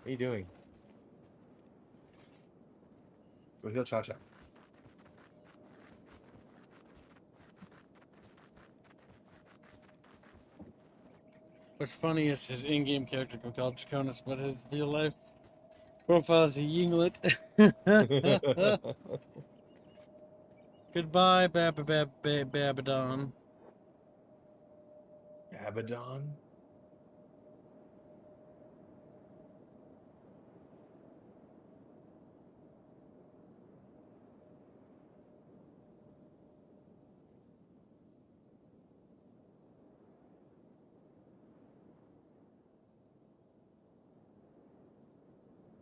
What are you doing? Go heal Chow Chow. What's funny is his in-game character can be called Chaconis, but his real life profile is a Yinglet. Goodbye, Babadon. Abaddon?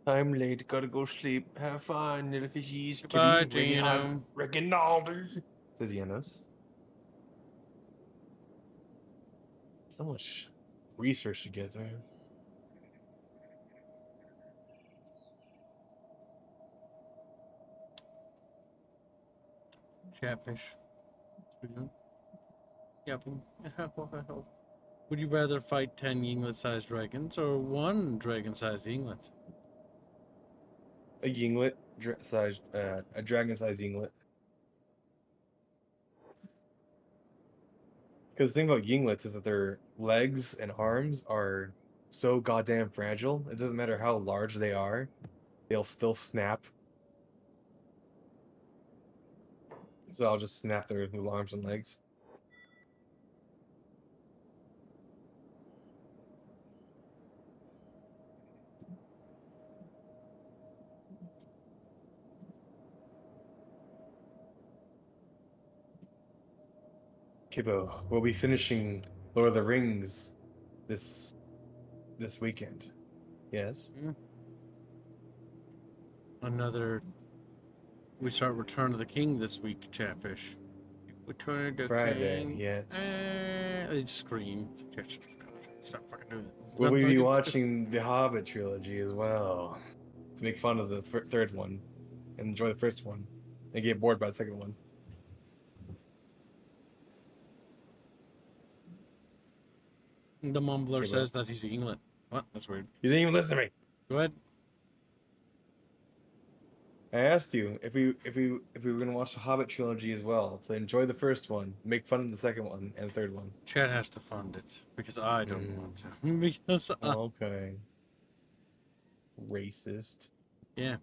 I'm late. Gotta go sleep. Have fun, little fishies. Goodbye, Kitty, Gino. Reginaldo. Says Janos. So much research to get there. Chatfish. Yep. Would you rather fight 10 yinglet-sized dragons or 1 dragon-sized yinglet? A yinglet, a dragon-sized yinglet. Because the thing about yinglets is that their legs and arms are so goddamn fragile. It doesn't matter how large they are, they'll still snap. So I'll just snap their little arms and legs. Kibbo, we'll be finishing Lord of the Rings this weekend. Yes. We start Return of the King this week, Chatfish. Return of the Friday, King. yes. They just scream. Stop fucking doing that. Will we be watching the Hobbit trilogy as well? To make fun of the third one and enjoy the first one and get bored by the second one. The mumbler says that he's England. What? That's weird. You didn't even listen to me. Go ahead. I asked you if we were gonna watch the Hobbit trilogy as well to enjoy the first one, make fun of the second one and the third one. Chad has to fund it because I don't want to. Because okay. Racist. Yeah.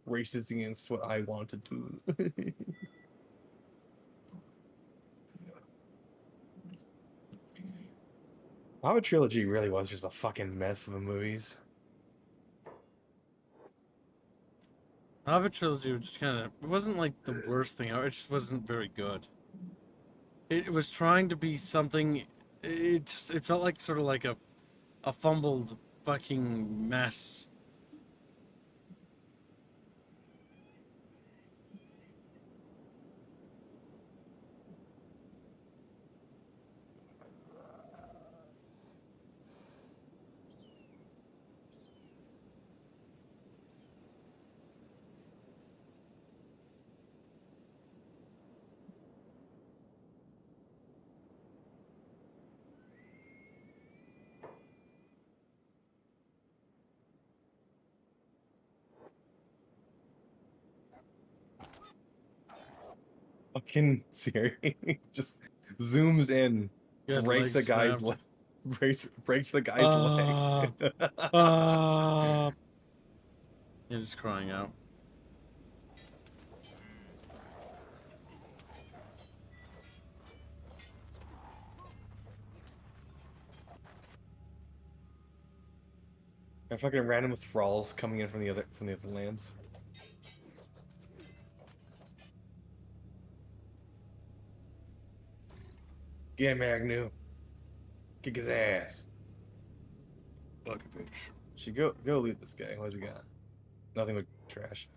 Racist against what I want to do. Hobbit trilogy really was just a fucking mess of movies. Hobbit trilogy was just kind of, it wasn't like the worst thing ever, it just wasn't very good. It was trying to be something, it felt like sort of like a fumbled fucking mess. Fucking Siri just zooms in, breaks the guy's leg. Breaks the guy's leg. He's just crying out. A fucking random thralls coming in from the other lands. Get Magnu. Kick his ass. Bucket fish. Should go loot this guy. What's he got? Nothing but trash.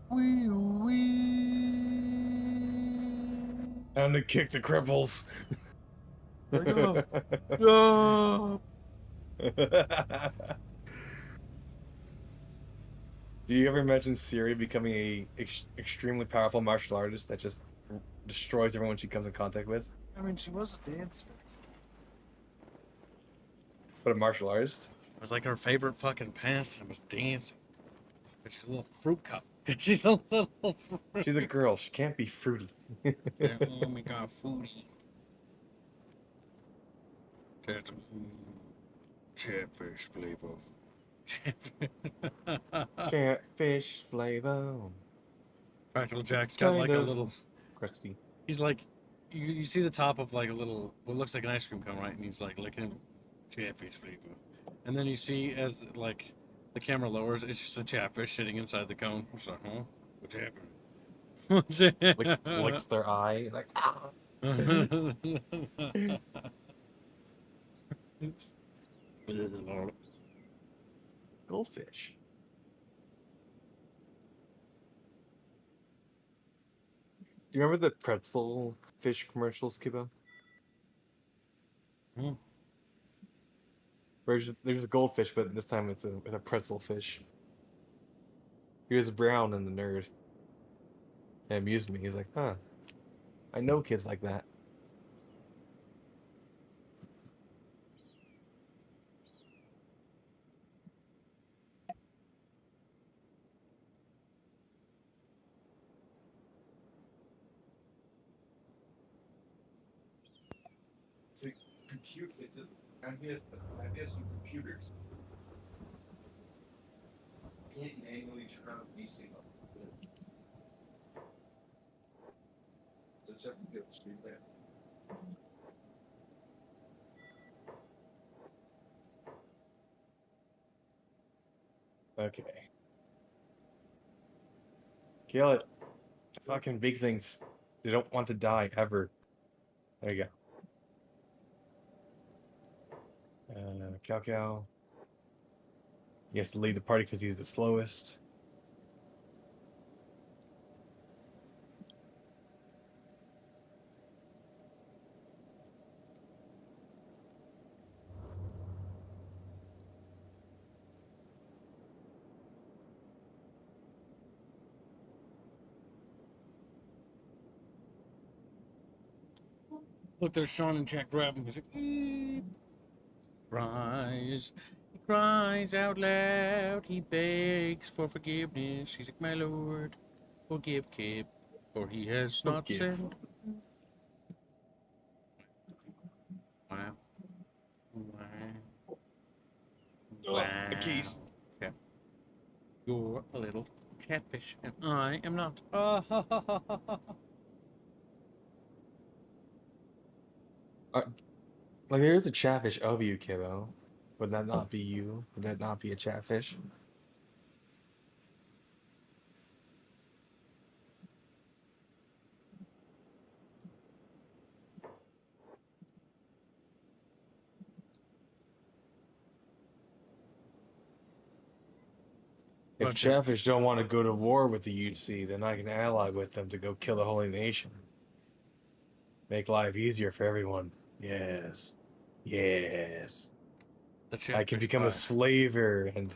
Wee wee. Time to kick the cripples. No. Do you ever imagine Siri becoming a extremely powerful martial artist that just destroys everyone she comes in contact with? I mean, she was a dancer. But a martial artist? It was like her favorite fucking pastime was dancing. But she's a little fruit cup. She's a little fruit. She's a girl. She can't be fruity. Oh my god, fruity. Chatfish flavor. Catfish flavor. Practical Jack's got like a little crispy. He's like, you see the top of like a little, what looks like an ice cream cone, right? And he's like licking chatfish flavor. And then you see as like the camera lowers, it's just a chatfish sitting inside the cone. It's like, huh? What's happening? licks their eye, like ah. Goldfish. Do you remember the pretzel fish commercials, Kibo? Hmm. There's a goldfish, but this time it's a pretzel fish. He was brown and the nerd. It amused me. He's like, huh, I know kids like that. It's a compute. It's a idea some computers. Can't manually turn on a PC. So check the screen there. Okay. Kill it. Fucking big things. They don't want to die ever. There you go. Cow Cow. He has to lead the party because he's the slowest. Look, there's Sean and Jack grabbing. He's like, he cries out loud. He begs for forgiveness. He's like, my lord, forgive Kip, for he has not Forgive. sinned. Wow. Wow. Oh, the keys. Okay. You're a little catfish, and I am not. Oh, ha, ha, ha, ha, ha. Like there's a chatfish of you, Kibbo. Would that not be you? Would that not be a chatfish? If Bunch of chatfish don't want to go to war with the UC, then I can ally with them to go kill the Holy Nation. Make life easier for everyone. Yes. Yes. the I can catfish become pie. a slaver and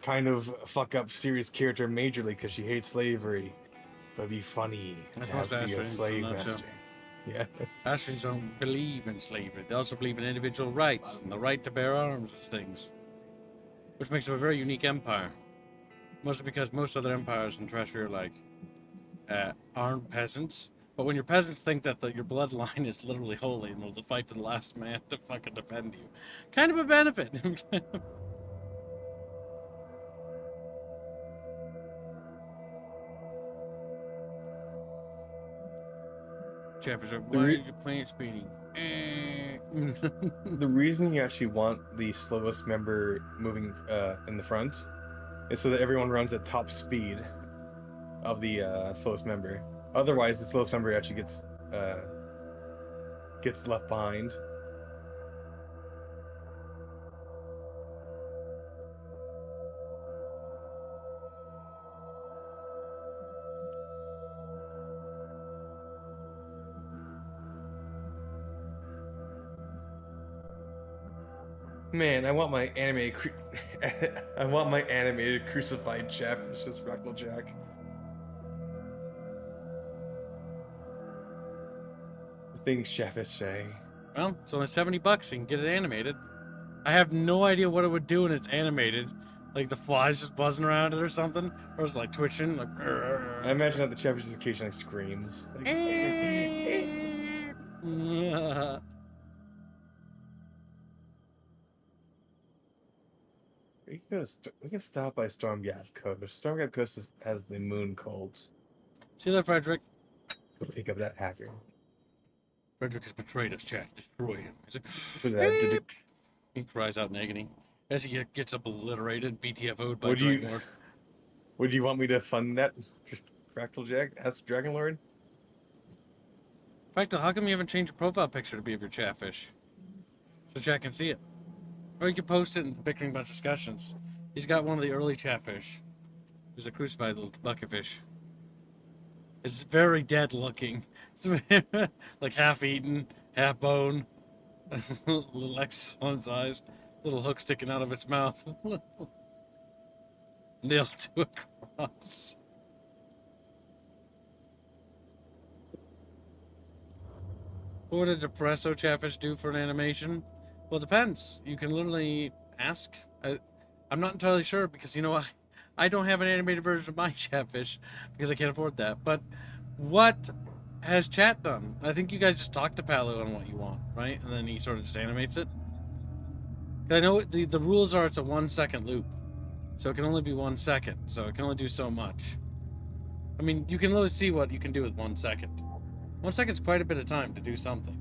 kind of fuck up Siri's character majorly because she hates slavery. But be funny That's to have most be a Assyrians, slave so that's master. Yeah. Assyrians don't believe in slavery. They also believe in individual rights and the right to bear arms and things, which makes them a very unique empire. Mostly because most other empires in Trashry are like armed peasants. But when your peasants think that your bloodline is literally holy and will fight to the last man to fucking defend you, kind of a benefit. Chapters are, why is your plant spinning? The reason you actually want the slowest member moving in the front is so that everyone runs at top speed of the slowest member. Otherwise, the slowest member actually gets left behind. Man, I want my I want my animated crucified chap. It's just Raffle Jack. The things chef is saying. Well, it's only $70. You can get it animated. I have no idea what it would do when it's animated. Like the flies just buzzing around it or something, or it's like twitching. Like. I imagine that the chef just occasionally screams. Like, we can stop by Stormgap Coast. Stormgap Coast has the moon cult. See that, Frederick? Go pick up that hacker. Frederick has betrayed us, Jack. Destroy him. He's like, For that, he cries out in agony as he gets obliterated, BTFO'd by would Dragonlord. you want me to fund that Fractal Jack? Ask Dragon Lord? Fractal, how come you haven't changed your profile picture to be of your chatfish? So chat can see it. Or you can post it in the Bickering Bunch discussions. He's got one of the early chatfish. There's a crucified little bucketfish. It's very dead looking. It's like half eaten, half bone. Little X on its eyes. Little hook sticking out of its mouth. Nailed to a cross. What would a depresso chatfish do for an animation? Well, it depends. You can literally ask. I'm not entirely sure because, you know, I don't have an animated version of my chatfish because I can't afford that. But what has chat done? I think you guys just talk to Palu on what you want, right? And then he sort of just animates it. I know the rules are it's a 1 second loop. So it can only be 1 second. So it can only do so much. I mean, you can literally see what you can do with 1 second. 1 second's quite a bit of time to do something.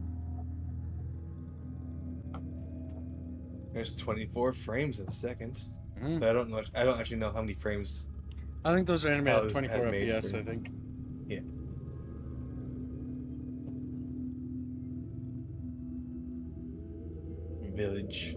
There's 24 frames in a second. Mm-hmm. I don't actually know how many frames. I think those are animated at 24 has made FPS, for- I think. Yeah. Village.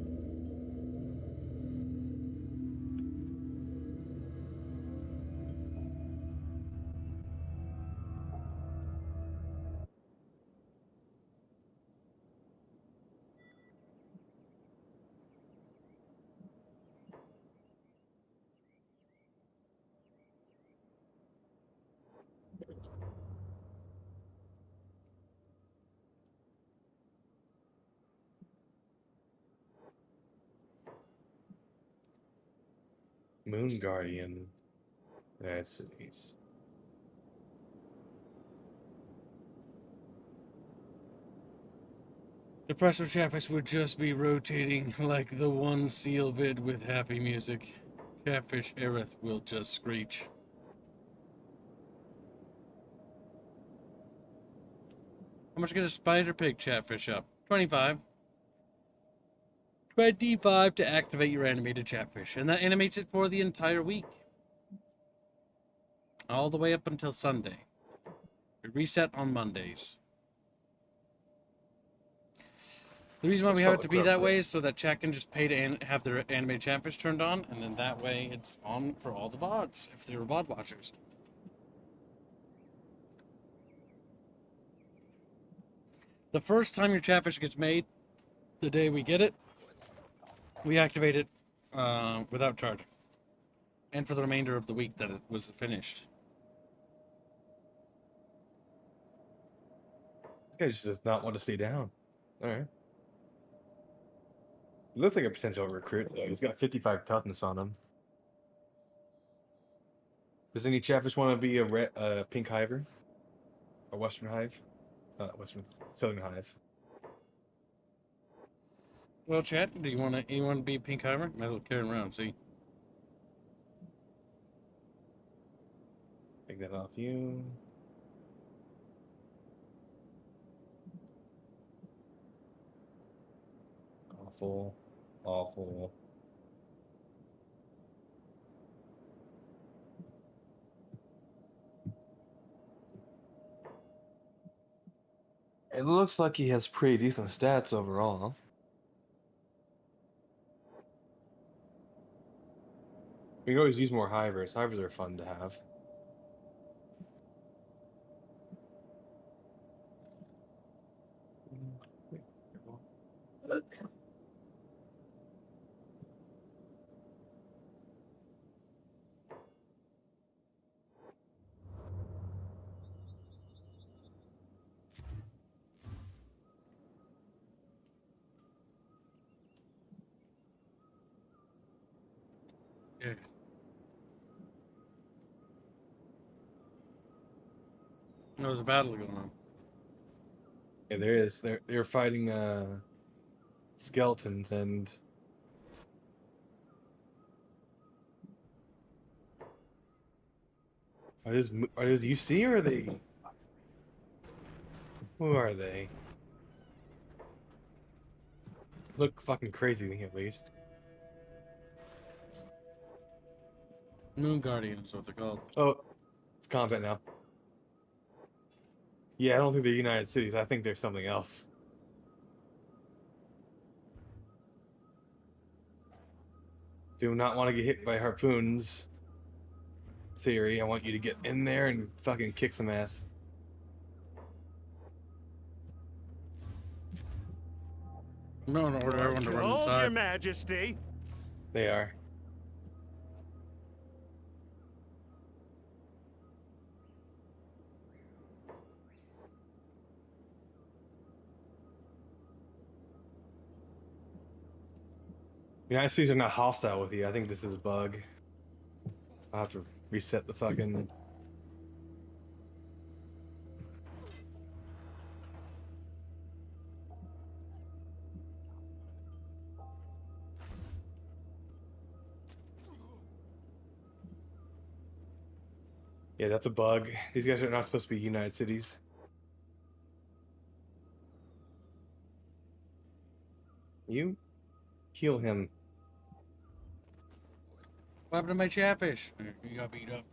Moon Guardian. That's nice. The Presso Chatfish would just be rotating like the one seal vid with happy music. Catfish Aerith will just screech. How much get a spider pig chatfish up? 25. 25 to activate your animated chatfish. And that animates it for the entire week. All the way up until Sunday. We reset on Mondays. The reason why we have it to be that way is so that chat can just pay to have their animated chatfish turned on, and then that way it's on for all the VODs, if they're VOD watchers. The first time your chatfish gets made, the day we get it, we activate it without charging. And for the remainder of the week that it was finished. This guy just does not want to stay down. Alright. Looks like a potential recruit. He's got 55 toughness on him. Does any chatfish want to be a pink hiver? A western hive? Southern hive. Well, chat, do you want to be pink hiver? Might as well carry it around, see. Take that off you. Awful. Awful. It looks like he has pretty decent stats overall. We can always use more hivers. Hivers are fun to have. Yeah. There's a battle going on. Yeah, there is. They're fighting skeletons and are those UC or are they? Who are they? Look fucking crazy to me at least. Moon Guardians, what they're called. Oh, It's combat now. Yeah, I don't think they're United Cities. I think they're something else. Do not want to get hit by harpoons. Siri, I want you to get in there and fucking kick some ass. No, no, order everyone to run inside. Your Majesty. They are. United States are not hostile with you. I think this is a bug. I'll have to reset the fucking... Yeah, that's a bug. These guys are not supposed to be United Cities. You heal him. What happened to my chatfish? You got beat up.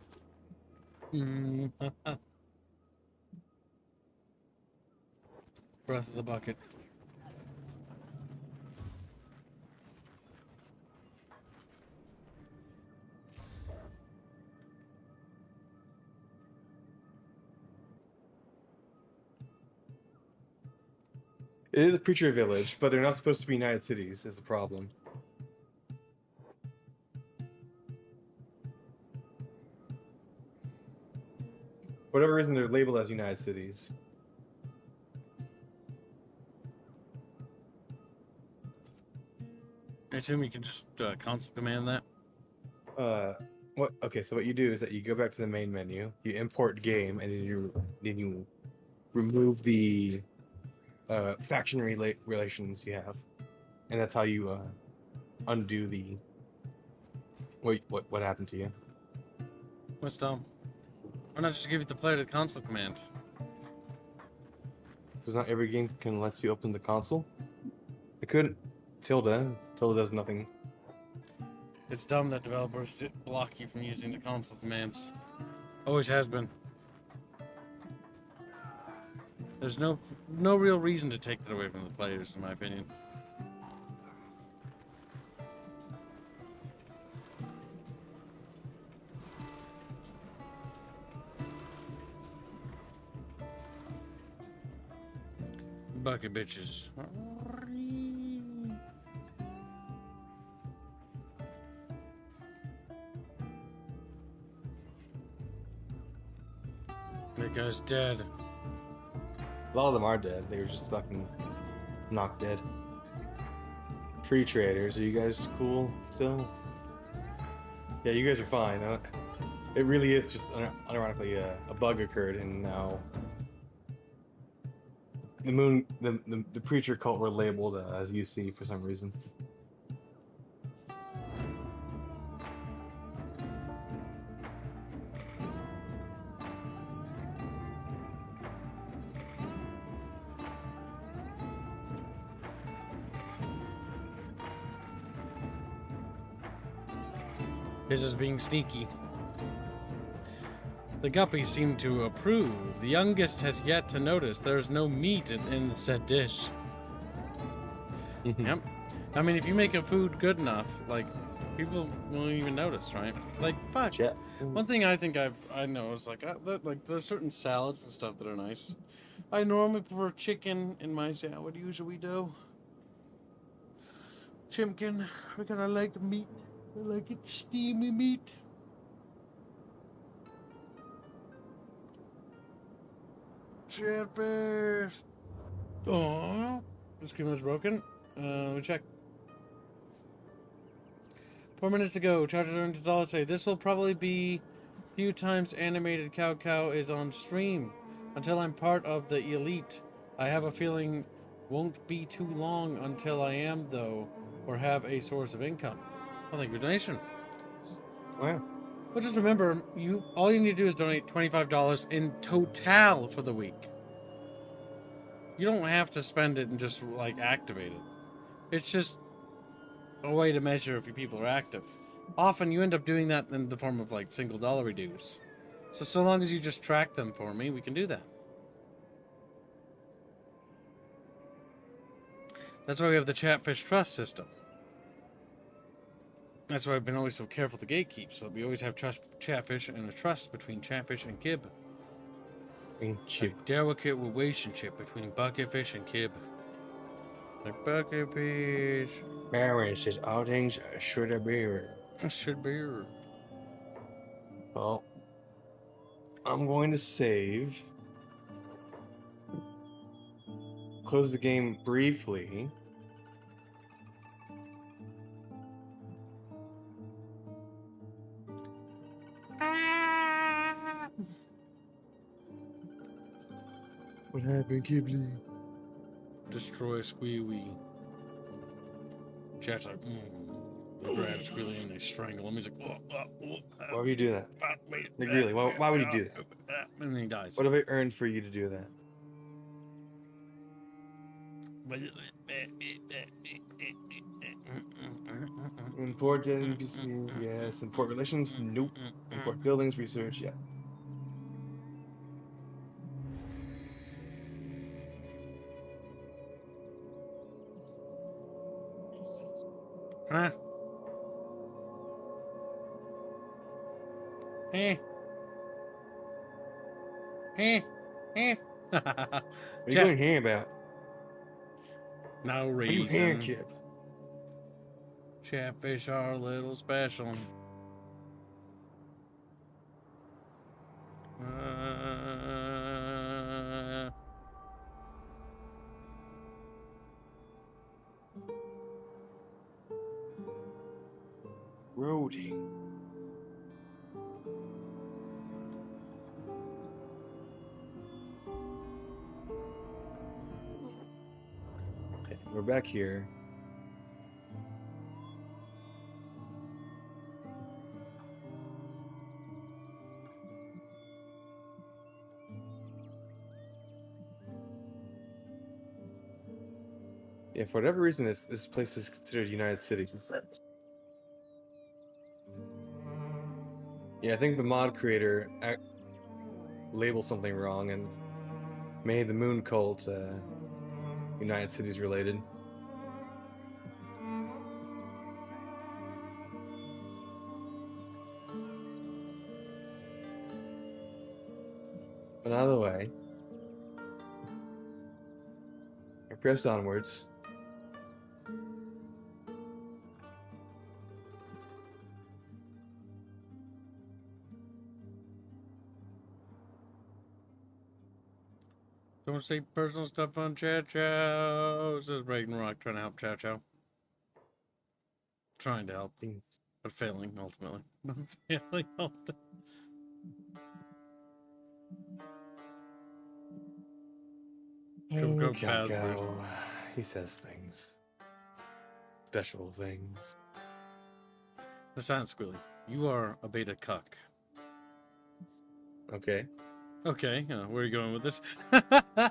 Breath of the bucket. It is a preacher village, but they're not supposed to be United Cities, is the problem. For whatever reason, they're labeled as United Cities. I assume you can just console command that. What? Okay, so what you do is that you go back to the main menu, you import game, and then you remove the faction relations you have, and that's how you undo the what happened to you. What's dumb? Why not just give it the player the console command? Because not every game can let you open the console. It couldn't. Tilda does nothing. It's dumb that developers block you from using the console commands. Always has been. There's no real reason to take that away from the players, in my opinion. Bucket bitches. That guy's dead. A lot of them are dead. They were just fucking knocked dead. Free traders, are you guys cool still? Yeah, you guys are fine. It really is just unironically a bug occurred, and now the preacher cult were labeled as UC for some reason. This is being sneaky. The guppies seem to approve. The youngest has yet to notice there's no meat in the said dish. Yep. I mean, if you make a food good enough, like, people won't even notice, right? Like, fuck. Yeah. One thing I think I know is like there's certain salads and stuff that are nice. I normally prefer chicken in my salad. Usually do. Chimkin, because I like meat. I like it steamy meat. Chatfish. Oh, this game was broken. Let me check. 4 minutes ago, Chargers earned $1 say this will probably be a few times animated cow is on stream until I'm part of the elite. I have a feeling won't be too long until I am though, or have a source of income. Well, thank you for your donation. Wow. But just remember, all you need to do is donate $25 in total for the week. You don't have to spend it and just like activate it. It's just a way to measure if your people are active. Often you end up doing that in the form of like single dollar dues. So long as you just track them for me, we can do that. That's why we have the Chatfish Trust system. That's why I've been always so careful to gatekeep, so we always have Chatfish and a trust between Chatfish and Kib. A delicate relationship between Bucketfish and Kib. Like Bucketfish. Baron says all things should be. Should be. Well, I'm going to save. Close the game briefly. What happened, Ghibli? Destroy Squeewee. Chat's like, They grab Squealy and they strangle him. He's like, Why would you do that? Wait, Like, really, why would you do that? And then he dies. What have I earned for you to do that? Import NPCs, yes. Import relations, nope. Import buildings, research, yeah. Huh? Hey. Hey. Hey. What are you going here about? No What are you here, reason. kid? Chatfish are a little special. Roadie. Okay, we're back here. Yeah, for whatever reason, this place is considered United City. Yeah, I think the mod creator labeled something wrong and made the Moon Cult United Cities related. But out of the way. I press onwards. Don't say personal stuff on Chow Chow. Says Breaking Rock, trying to help Chow Chow. Trying to help, but failing ultimately. Failing ultimately. Go Cow. He says things. Special things. Listen, Squealy, you are a beta cuck. Okay. Okay, where are you going with this?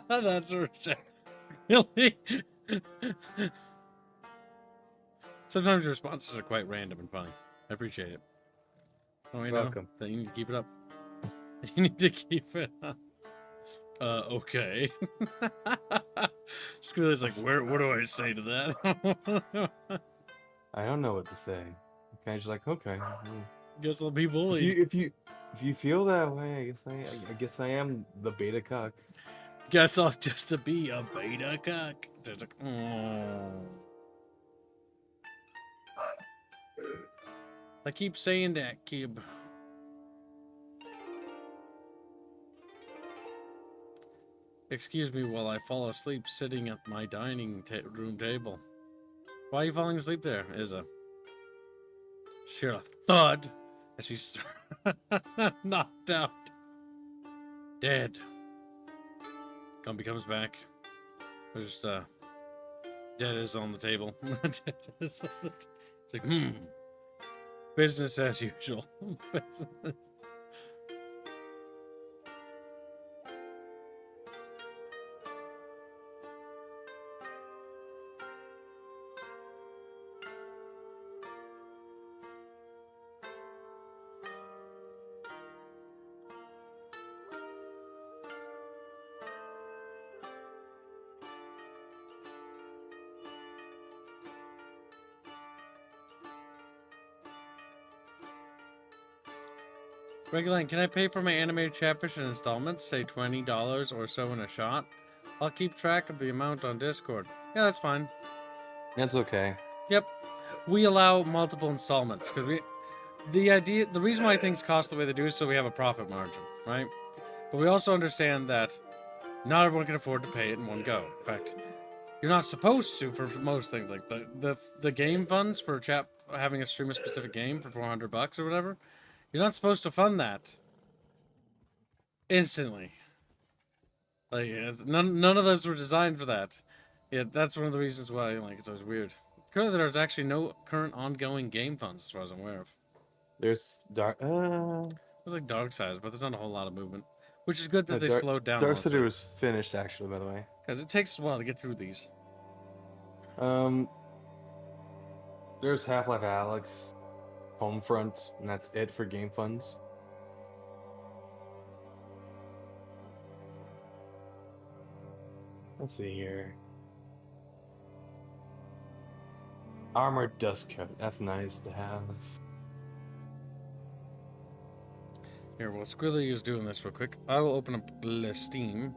That's really. Sometimes your responses are quite random and funny. I appreciate it. Oh, you Welcome. That you need to keep it up. You need to keep it up. Okay. Squealy's like, what do I say to that? I don't know what to say. Kind of just like, okay. Guess I'll be bullied. If you feel that way, I guess I am the beta cuck. Guess I'll just to be a beta cuck. Like, I keep saying that, Kib. Excuse me while I fall asleep sitting at my dining room table. Why are you falling asleep there, Izza? She heard a thud as she's knocked out. Dead. Gumby comes back. There's just dead is on the table. Dead is on the it's like, business as usual. Reguline, can I pay for my animated chatfish in installments, say $20 or so in a shot? I'll keep track of the amount on Discord. Yeah, that's fine. That's okay. Yep. We allow multiple installments because the reason why things cost the way they do is so we have a profit margin, right? But we also understand that not everyone can afford to pay it in one go. In fact, you're not supposed to for most things, like the game funds for having a stream a specific game for $400 or whatever. You're not supposed to fund that instantly. Like none of those were designed for that. Yeah, that's one of the reasons why it's always weird. Currently, there's actually no current ongoing game funds, as far as I'm aware of. There's dark. There's like Dark Sides, but there's not a whole lot of movement, which is good that they Dark, slowed down. Dark City was finished, actually, by the way. Because it takes a while to get through these. There's Half-Life Alyx, Homefront, and that's it for game funds. Let's see here. Armored Dust Coat. That's nice to have. Here, while Squilly is doing this real quick, I will open up Steam.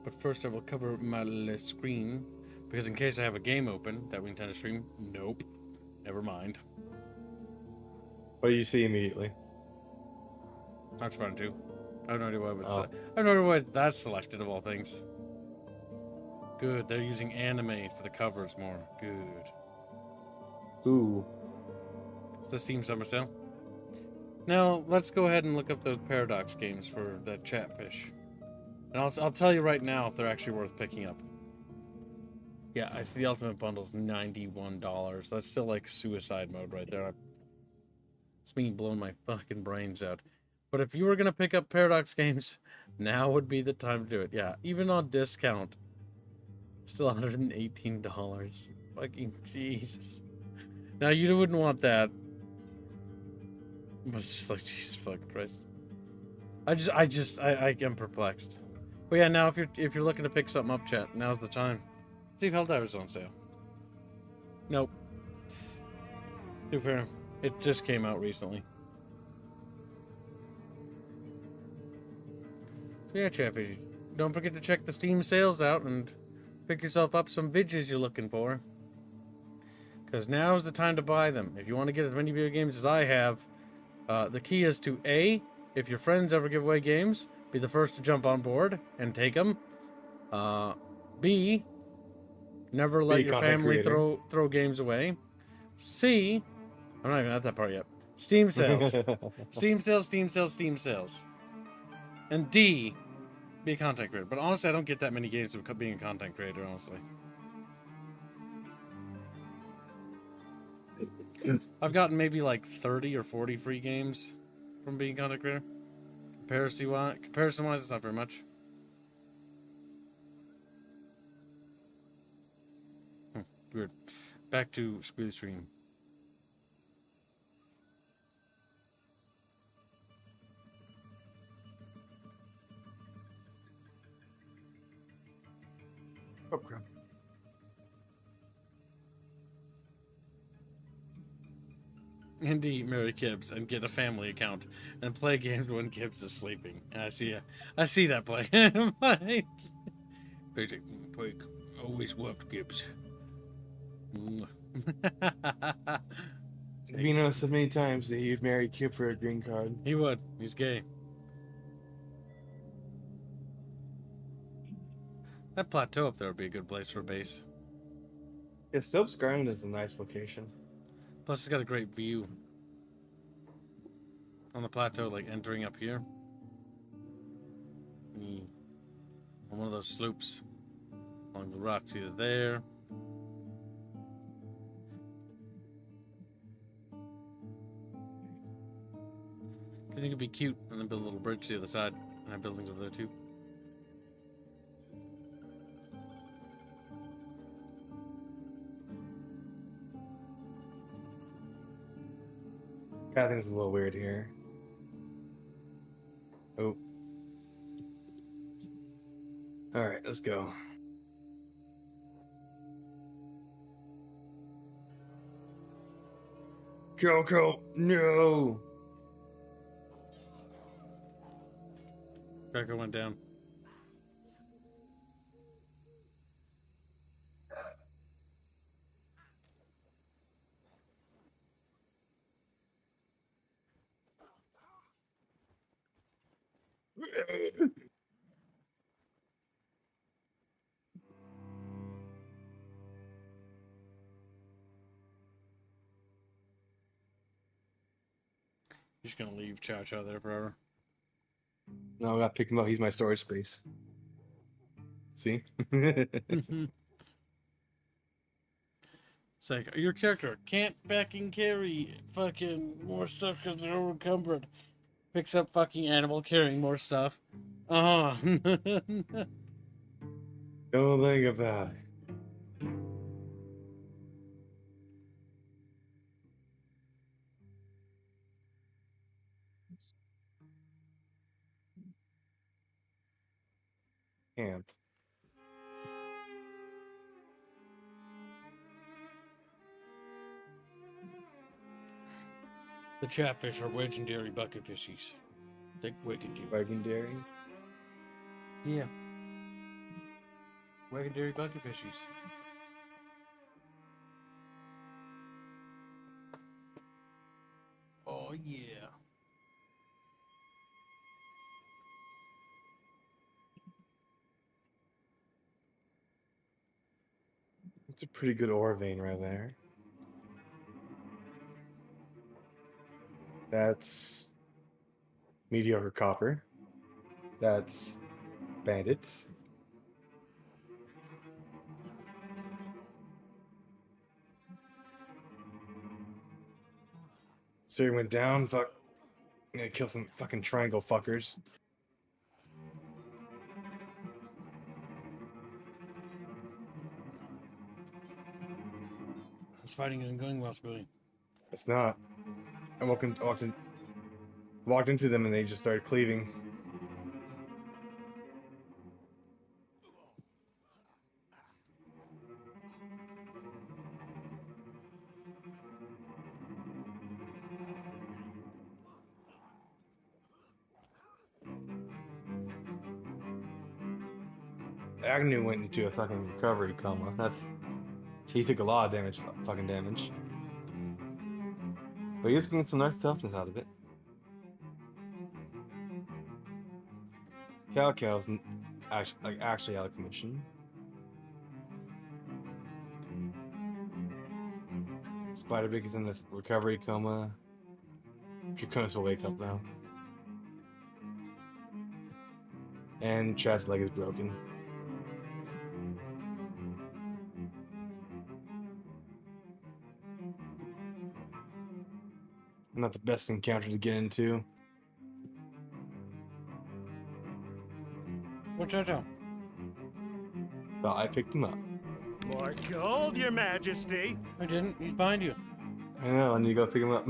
But first I will cover my screen, because in case I have a game open that we intend to stream, nope. Never mind. What do you see immediately? That's fun too. I have no idea why I have no idea why that's selected of all things. Good, they're using anime for the covers more. Good. Ooh. It's the Steam Summer Sale. Now, let's go ahead and look up those Paradox games for that Chatfish. And I'll tell you right now if they're actually worth picking up. Yeah, I see the Ultimate Bundle's $91. That's still like suicide mode right there. It's me blowing my fucking brains out. But if you were going to pick up Paradox games, now would be the time to do it. Yeah, even on discount, it's still $118. Fucking Jesus. Now, you wouldn't want that. But it's just like, Jesus fucking Christ. I am perplexed. But yeah, now if you're looking to pick something up, chat, now's the time. Let's see if Helldiver's on sale. Nope. Too fair. It just came out recently. So yeah, Chatfish, don't forget to check the Steam sales out and pick yourself up some vidges you're looking for. Because now's the time to buy them. If you want to get as many video games as I have, the key is to A, if your friends ever give away games, be the first to jump on board and take them. B, never let your family throw games away. C, I'm not even at that part yet. Steam sales. Steam sales, Steam sales, Steam sales. And D, be a content creator. But honestly, I don't get that many games with being a content creator, honestly. I've gotten maybe like 30 or 40 free games from being a content creator. Comparison-wise, it's not very much. Weird. Back to Squealy Stream. Oh, crap. Indeed, marry Gibbs and get a family account and play games when Gibbs is sleeping. I see that play. Basic Pike always loved Gibbs. You know, so many times that he'd marry Kip for a green card. He would. He's gay. That plateau up there would be a good place for a base. Yeah, Stokes Garden is a nice location. Plus, it's got a great view on the plateau, like entering up here. On one of those slopes along the rocks, either there. I think it'd be cute, and then build a little bridge to the other side, and have buildings over there too. Pathing's a little weird here. Oh. Alright, let's go. Go, no! Cracker went down. He's gonna leave Chow Chow there forever. No, I gotta pick him up. He's my storage space. See? It's like, your character can't fucking carry fucking more stuff because they're overcumbered. Picks up fucking animal carrying more stuff. Uh-huh. Don't think about it. Camp. The chatfish are legendary bucket fishies. Like legendary. Legendary. Yeah. Legendary bucket fishies. Oh yeah. It's a pretty good ore vein right there. That's mediocre copper. That's bandits. So he went down, fuck. I'm gonna kill some fucking triangle fuckers. This fighting isn't going well, Spilly. It's not. I walked into them and they just started cleaving. Agnew went into a fucking recovery coma. He took a lot of damage, fucking damage. But he's getting some nice toughness out of it. Cow's actually out of commission. Spider-Big is in this recovery coma. Draconis will wake up now. And Chad's leg is broken. Not the best encounter to get into. Watch out. But I picked him up. More gold, Your Majesty. I didn't. He's behind you. I know, I need to go pick him up.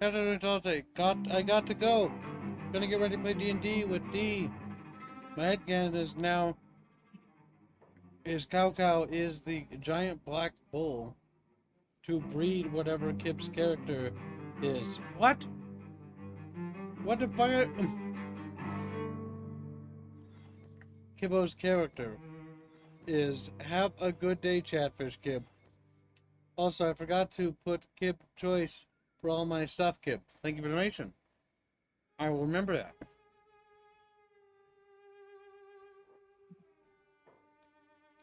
I got to go. Gonna get ready to play D&D with D. My headcanon is now Cow is the giant black bull to breed whatever Kip's character is. What? What if I... Kibbo's character is have a good day, Chatfish Kib. Also, I forgot to put Kib choice for all my stuff, Kib. Thank you for the donation. I will remember that.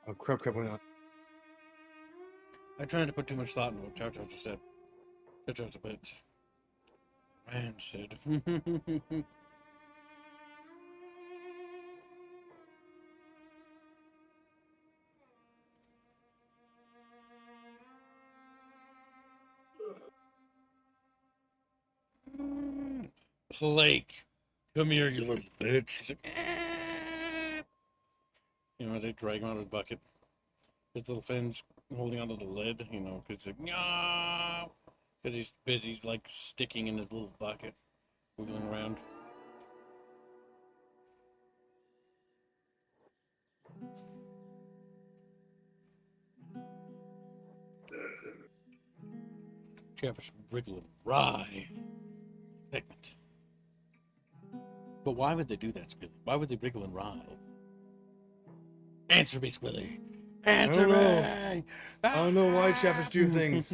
Oh, crap went on. I tried to put too much thought into what Chow Chow just said. Chow Chow's a bit rancid. Flake, come here, you little bitch. You know, they drag him out of the bucket. His little fins holding onto the lid, you know, because he's busy, like, sticking in his little bucket, wiggling around. Chatfish wriggle and writhe segment. But why would they do that, Squilly? Why would they wriggle and writhe? Answer me, Squilly. Answer me! I don't know why Chatfish do things,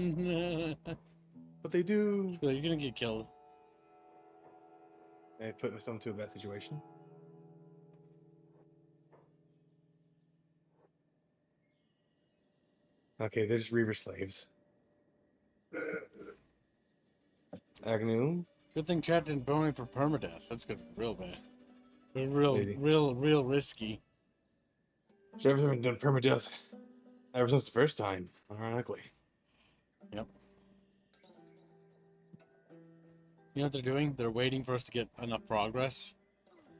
but they do. Squilly, you're gonna get killed. I put myself into a bad situation. Okay, they're just Reaver slaves. Agnew. Good thing Chat didn't bone it for permadeath. That's gonna be real bad. Maybe. Real risky. Chatfish haven't done permadeath ever since the first time, ironically. Yep. You know what they're doing? They're waiting for us to get enough progress,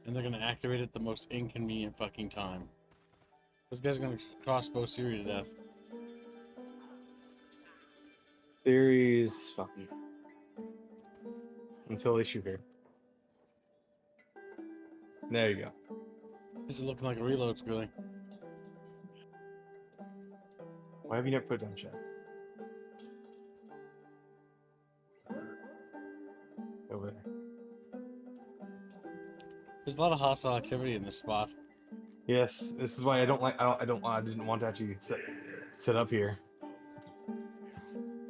and they're gonna activate it at the most inconvenient fucking time. This guy's gonna crossbow Siri to death. Theories, fucking. Until they shoot her. There you go. This is looking like a reload, Squilly. Why have you never put it down, chat? Over there. There's a lot of hostile activity in this spot. Yes, this is why I don't like. I didn't want to actually set up here.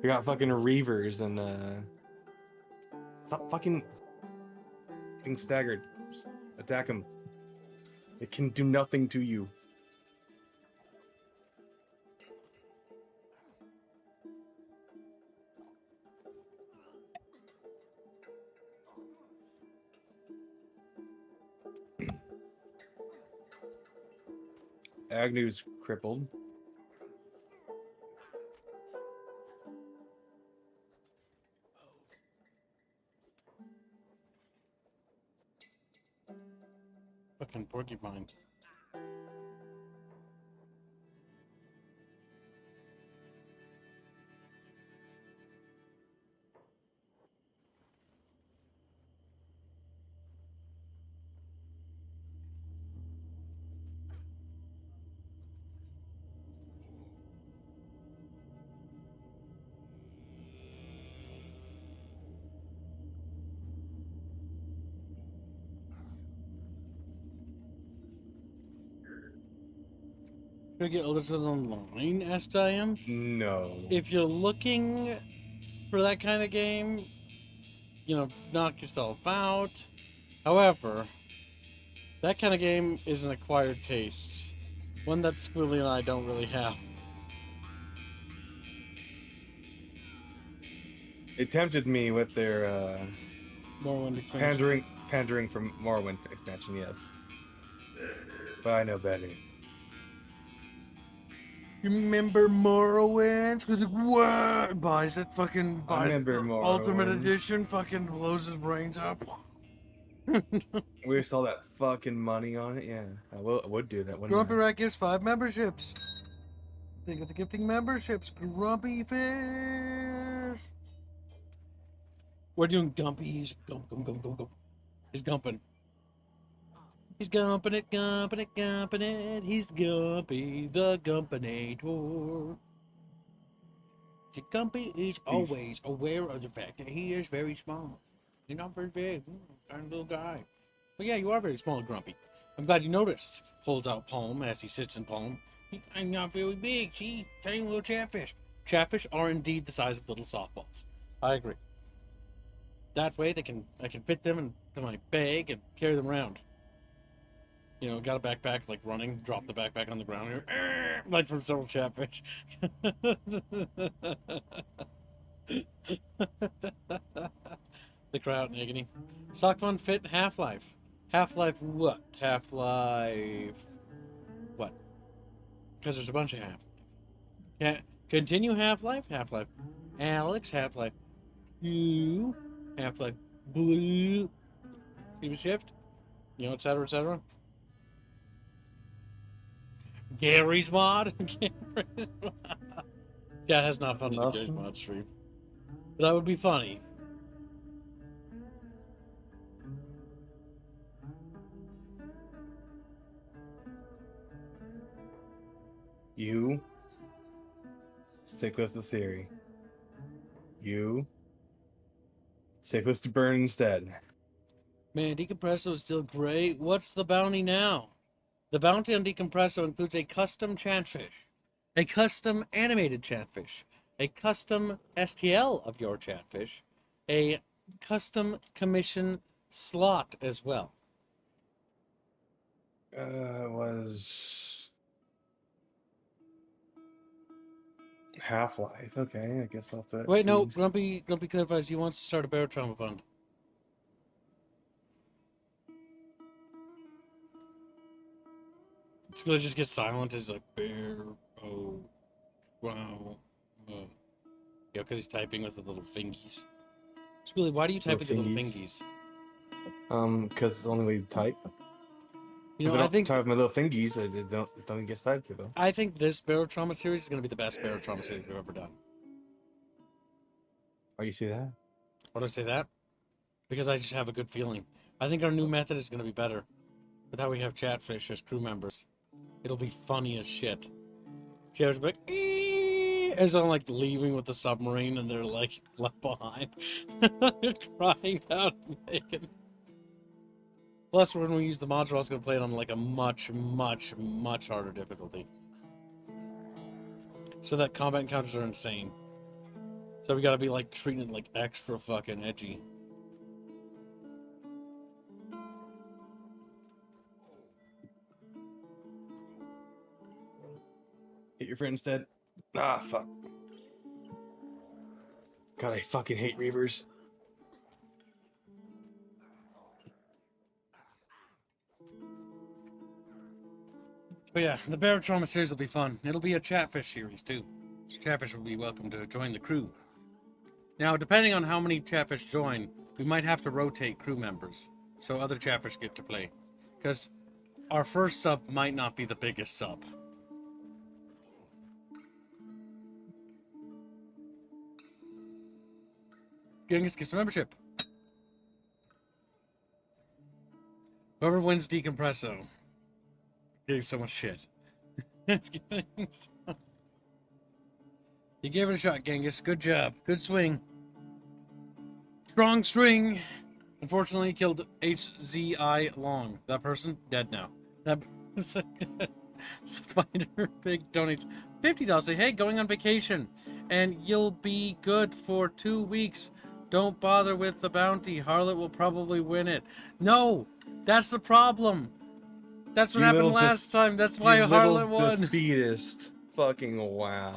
We got fucking Reavers and stop fucking being staggered. Just attack him. It can do nothing to you. Agnew's crippled. Fucking porcupine. Should I get Elizabeth online, asked I am? No. If you're looking for that kind of game, you know, knock yourself out. However, that kind of game is an acquired taste. One that Squilly and I don't really have. It tempted me with their Morrowind expansion. pandering for Morrowind expansion, yes. But I know better. You remember Morrowind? Because like, what? Buys it, fucking buys the remember Ultimate Morrowind. Edition, fucking blows his brains up. We wasted all that fucking money on it. Yeah, I would do that. Grumpy Rat gives 5 memberships. Think of the gifting memberships. Grumpy Fish. We're doing Gumpy. He's gump. He's gumping. He's gumping it. He's Gumpy, the Gumpinator. See, Gumpy is always aware of the fact that he is very small. You're not very big. Kind of little guy. But yeah, you are very small, Grumpy. I'm glad you noticed. Holds out palm as he sits in palm. I'm not very big. See, tiny little chatfish. Chatfish are indeed the size of little softballs. I agree. That way, I can fit them into my bag and carry them around. You know, got a backpack, like running, drop the backpack on the ground here, like from several chatfish. The crowd, Agony. Sock Fun Fit Half-Life. Half-Life what? Half-Life what? Because there's a bunch of Half-Life. Continue Half-Life? Half-Life Alex, Half-Life Blue, Half-Life Blue. Keep a shift. You know, etc., etc. Gary's mod? Cat has not fun with the Gary's mod stream. But that would be funny. You stick close to Siri. You. Take this to burn instead. Man, Decompresso is still great. What's the bounty now? The bounty on Decompresso includes a custom chatfish, a custom animated chatfish, a custom STL of your chatfish, a custom commission slot as well. It was Half-Life. Okay, I guess I'll have to. Wait, no, Grumpy clarifies he wants to start a barotrauma fund. It's gonna just get silent as like bear. Oh, wow. Yeah, because he's typing with the little fingies. Really, why do you type with the little fingies? Because it's the only way to type. You know, if I I don't think type with my little fingies, it don't get typed to though. I think this barotrauma series is gonna be the best barotrauma series we've ever done. Why you see that? Why do I say that? Because I just have a good feeling. I think our new method is gonna be better. With how we have chatfish as crew members. It'll be funny as shit. Jared's like, as I'm like leaving with the submarine and they're like left behind. They're crying out and making. Plus, when we use the module, I was going to play it on like a much, much, much harder difficulty. So that combat encounters are insane. So we got to be like treating it like extra fucking edgy. Hit your friend instead. Ah, fuck. God, I fucking hate Reavers. But yeah, the barotrauma series will be fun. It'll be a chatfish series too. So chatfish will be welcome to join the crew. Now, depending on how many chatfish join, we might have to rotate crew members so other chatfish get to play. Because our first sub might not be the biggest sub. Genghis gets a membership. Whoever wins Decompresso. Getting so much shit. You gave it a shot, Genghis. Good job. Good swing. Strong string. Unfortunately, he killed HZI Long. That person, dead now. That person, dead. Spider Pig donates $50. Say, hey, going on vacation. And you'll be good for 2 weeks. Don't bother with the bounty. Harlot will probably win it. No! That's the problem! That's what happened last time. That's why Harlot won. Defeatist. Fucking wow.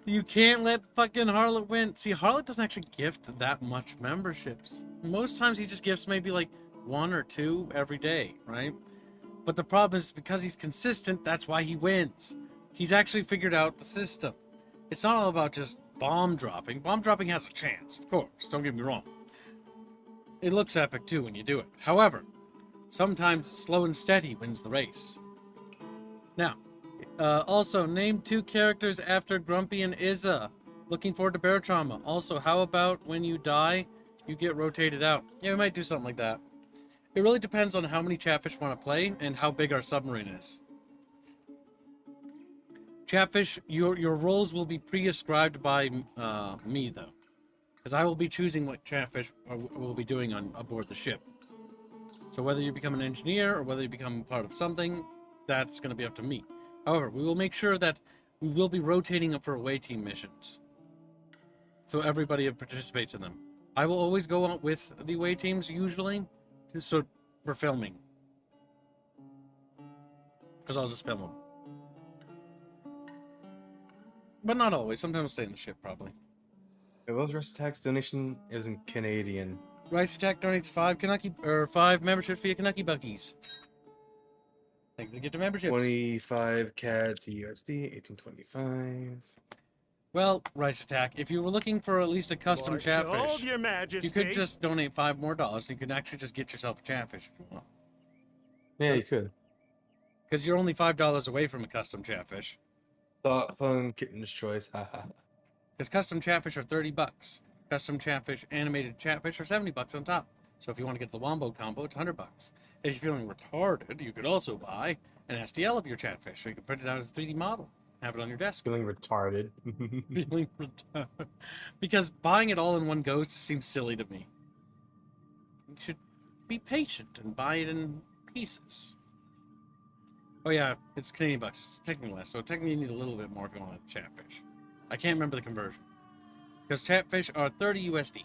You can't let fucking Harlot win. See, Harlot doesn't actually gift that much memberships. Most times he just gifts maybe like 1 or 2 every day, right? But the problem is because he's consistent, that's why he wins. He's actually figured out the system. It's not all about just bomb dropping. Bomb dropping has a chance, of course. Don't get me wrong. It looks epic too when you do it. However, sometimes slow and steady wins the race. Now, also, name 2 characters after Grumpy and Izza. Looking forward to barotrauma. Also, how about when you die, you get rotated out? Yeah, we might do something like that. It really depends on how many chatfish want to play and how big our submarine is. Chatfish, your roles will be pre-ascribed by me, though. Because I will be choosing what chatfish we'll be doing on aboard the ship. So whether you become an engineer or whether you become part of something, that's going to be up to me. However, we will make sure that we will be rotating up for away team missions. So everybody participates in them. I will always go out with the away teams, usually, for filming. Because I'll just film them. But not always. Sometimes I'll stay in the ship, probably. Will's Rest Attack's donation isn't Canadian. Rice Attack donates 5 membership via Canucky Buckies. Thank you to get the memberships. 25 CAD to USD, 1825. Well, Rice Attack, if you were looking for at least a custom Gold, chatfish, Your Majesty. you could just donate $5 more. You could actually just get yourself a chatfish if you want. Yeah, you could. Because you're only $5 away from a custom chatfish. Fun kitten's choice, haha. Because custom chatfish are $30. Custom chatfish, animated chatfish are $70 on top. So if you want to get the Wombo combo, it's $100. If you're feeling retarded, you could also buy an STL of your chatfish, so you can print it out as a 3D model. have it on your desk. Feeling retarded. Feeling retarded. Because buying it all in one go just seems silly to me. You should be patient and buy it in pieces. Oh yeah, it's Canadian bucks. It's technically less, so technically you need a little bit more if you want a chatfish. I can't remember the conversion. Because chatfish are 30 USD.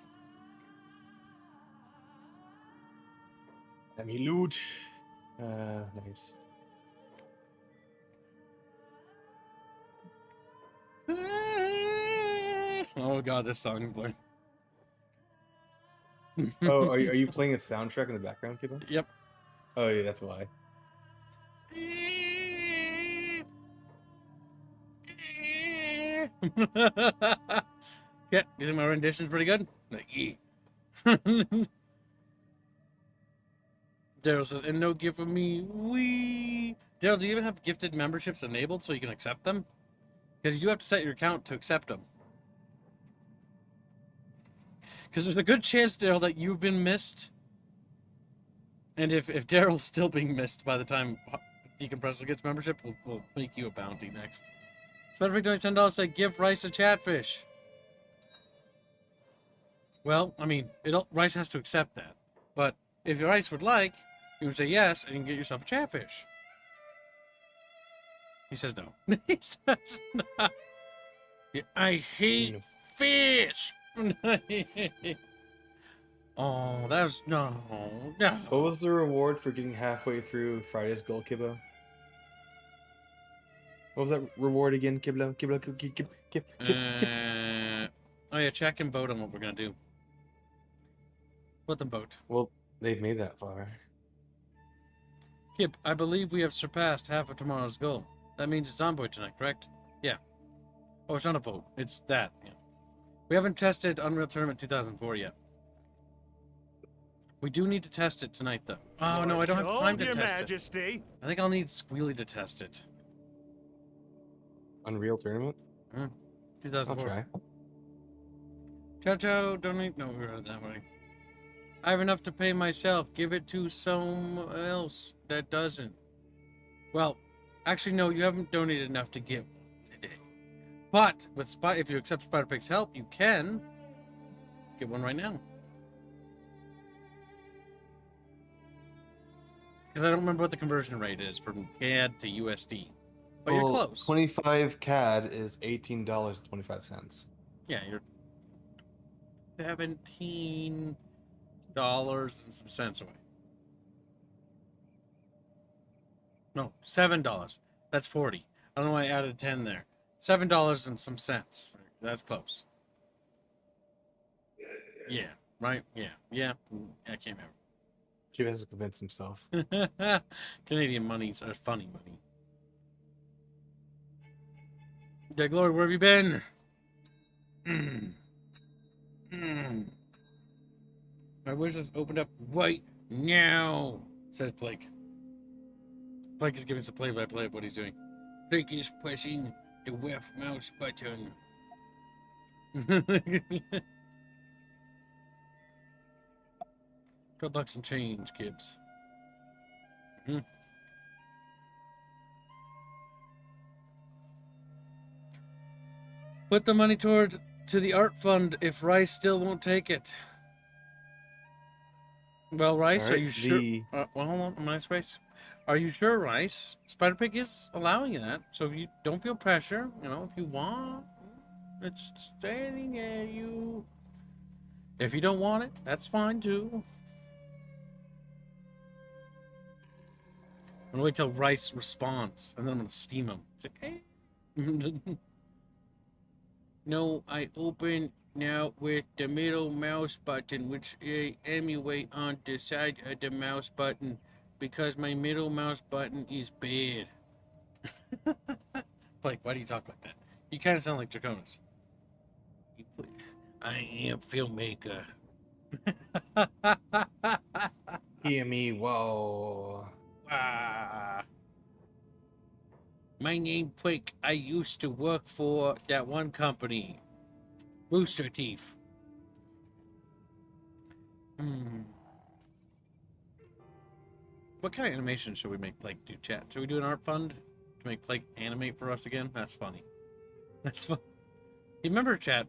Let me loot. Nice. Oh god, this song is playing. Oh, are you playing a soundtrack in the background, Kiddo? Yep. Oh yeah, that's why. Yeah, you think my rendition's pretty good? Like, yeah. Daryl says, and no gift for me. Wee. Daryl, do you even have gifted memberships enabled so you can accept them? Because you do have to set your account to accept them. Because there's a good chance, Daryl, that you've been missed. And if Daryl's still being missed by the time Decompressor gets membership, we'll make you a bounty next. Spider donates $10 say, give Rice a chatfish. Well, I mean, Rice has to accept that. But if Rice would like, you would say yes, and you can get yourself a chatfish. He says no. He says no. Yeah, I hate fish. Oh, that was no. What was the reward for getting halfway through Friday's goal, Kibbo? What was that reward again, Kibbo? Oh yeah, check and vote on what we're gonna do. Let them vote. Well, they've made that far. Kip, I believe we have surpassed half of tomorrow's goal. That means it's Envoy tonight, correct? Yeah. Oh, it's not a vote. It's that. Yeah. We haven't tested Unreal Tournament 2004 yet. We do need to test it tonight, though. Oh, no, I don't have time to test it. I think I'll need Squealy to test it. Unreal Tournament? 2004. I'll try. Chow, donate. No, we read that way. I have enough to pay myself. Give it to someone else that doesn't. Well, actually, no, you haven't donated enough to give today. But with if you accept Spider-Pig's help, you can get one right now. Because I don't remember what the conversion rate is from CAD to USD. But you're close. 25 CAD is $18.25. Yeah, you're $17 and some cents away. No, $7. That's 40. I don't know why I added 10 there. $7 and some cents. That's close. Yeah, right? Yeah. I can't remember. He has to convince himself. Canadian monies are funny money. Dead Glory, where have you been? My wish has opened up right now, says Blake. Blake is giving some play-by-play of what he's doing. Blake is pressing the left mouse button. $12 and change, Gibbs. Put the money to the art fund if Rice still won't take it. Well, Rice, right, are you sure? Well, hold on, nice Rice. Are you sure, Rice? Spider-Pig is allowing you that, so if you don't feel pressure, if you want, it's staring at you. If you don't want it, that's fine too. I'm gonna wait till Rice responds, and then I'm gonna steam him. Like, hey. No, I open now with the middle mouse button, which I emulate on the side of the mouse button, because my middle mouse button is bad. Blake, why do you talk like that? You kind of sound like Draconis. I am filmmaker. Hear me, whoa. My name Quick. I used to work for that one company, Rooster Teeth. What kind of animation should we make Blake do, chat? Should we do an art fund? to make Blake animate for us again. That's funny. That's fun. You remember, chat?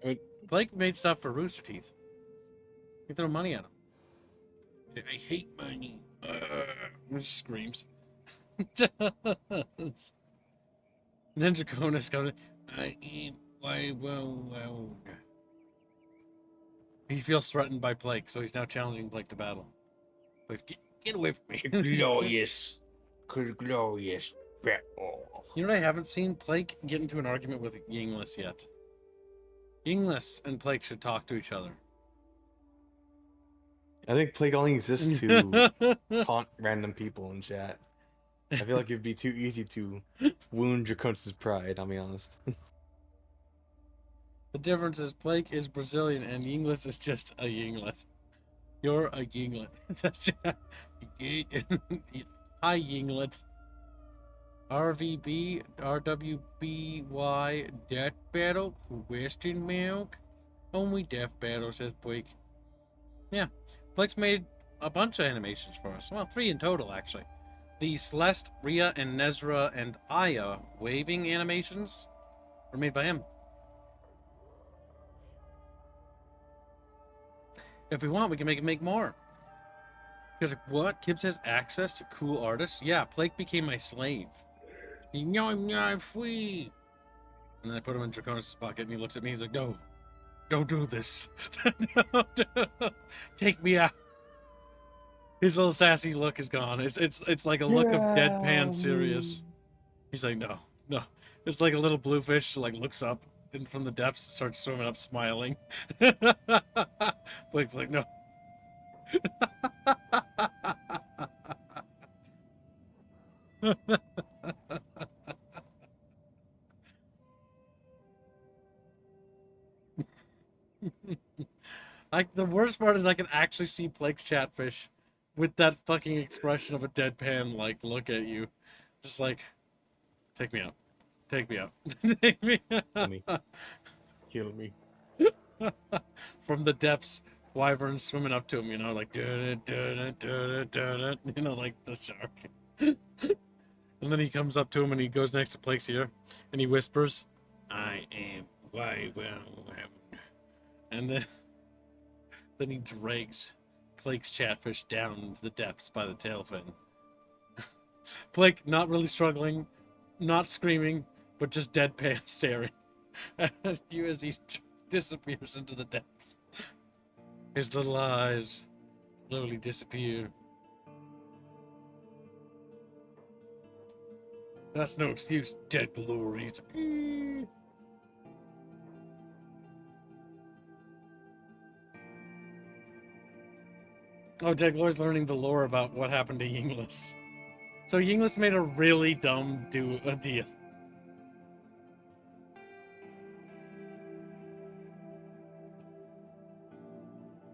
Blake made stuff for Rooster Teeth. You throw money at him. I hate money. Just screams. Then Draconis goes, I eat why well. He feels threatened by Blake, so he's now challenging Blake to battle. Blake's, get away from me. Glorious battle. You know what I haven't seen? Blake get into an argument with Yinglis yet. Yinglis and Blake should talk to each other. I think Plague only exists to taunt random people in chat. I feel like it'd be too easy to wound Draconis' pride, I'll be honest. The difference is Blake is Brazilian and Yinglis is just a Yinglet. You're a Yinglet. Hi, Yinglet. RVB, RWBY, Death Battle, question milk. Only Death Battle, says Blake. Yeah, Blake's made a bunch of animations for us. Well, 3 in total, actually. The Celeste, Rhea, and Nezra and Aya waving animations were made by him. If we want, we can make more. Because what? Kibbs has access to cool artists? Yeah, Blake became my slave. No, I'm not free. And then I put him in Draconis' pocket, and he looks at me. He's like, "No, don't do this. Take me out." His little sassy look is gone. It's like a look of deadpan serious. He's like, no. It's like a little bluefish like looks up and from the depths and starts swimming up, smiling. Blake's like, no. Like the worst part is I can actually see Blake's Chatfish with that fucking expression of a deadpan like look at you, just like, take me out, take me out, take me out. Kill me. From the depths, Wyvern's swimming up to him, you know, like you know, like the shark. And then he comes up to him and he goes next to Blake's ear and he whispers, "I am Wyvern," and then he drags Blake's Chatfish down into the depths by the tail fin. Blake not really struggling, not screaming, but just deadpan staring at you as he disappears into the depths. His little eyes slowly disappear. That's no excuse, dead glories. Oh, Dead Glory's learning the lore about what happened to Yinglis. So Yinglis made a really dumb deal.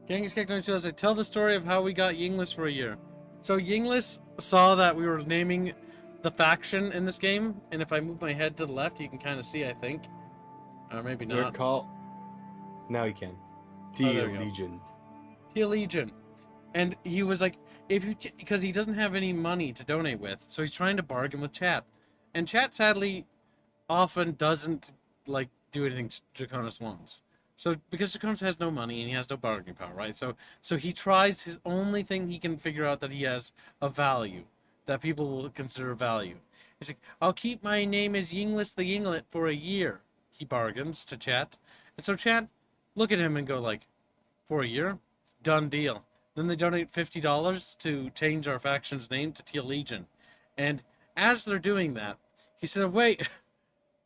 Genghis kicked on shows. I tell the story of how we got Yinglis for a year. So Yinglis saw that we were naming the faction in this game, and if I move my head to the left, you can kind of see, I think. Or maybe not. Now you can. Teal Legion. Teal Legion. And he was like, because he doesn't have any money to donate with, so he's trying to bargain with chat. And chat, sadly, often doesn't, like, do anything Draconis wants. So, because Draconis has no money and he has no bargaining power, right? So he tries his only thing he can figure out that he has a value, that people will consider value. He's like, I'll keep my name as Yinglis the Yinglet for a year. He bargains to chat. And so chat look at him and go like, for a year? Done deal. Then they donate $50 to change our faction's name to Teal Legion. And as they're doing that, he said, wait,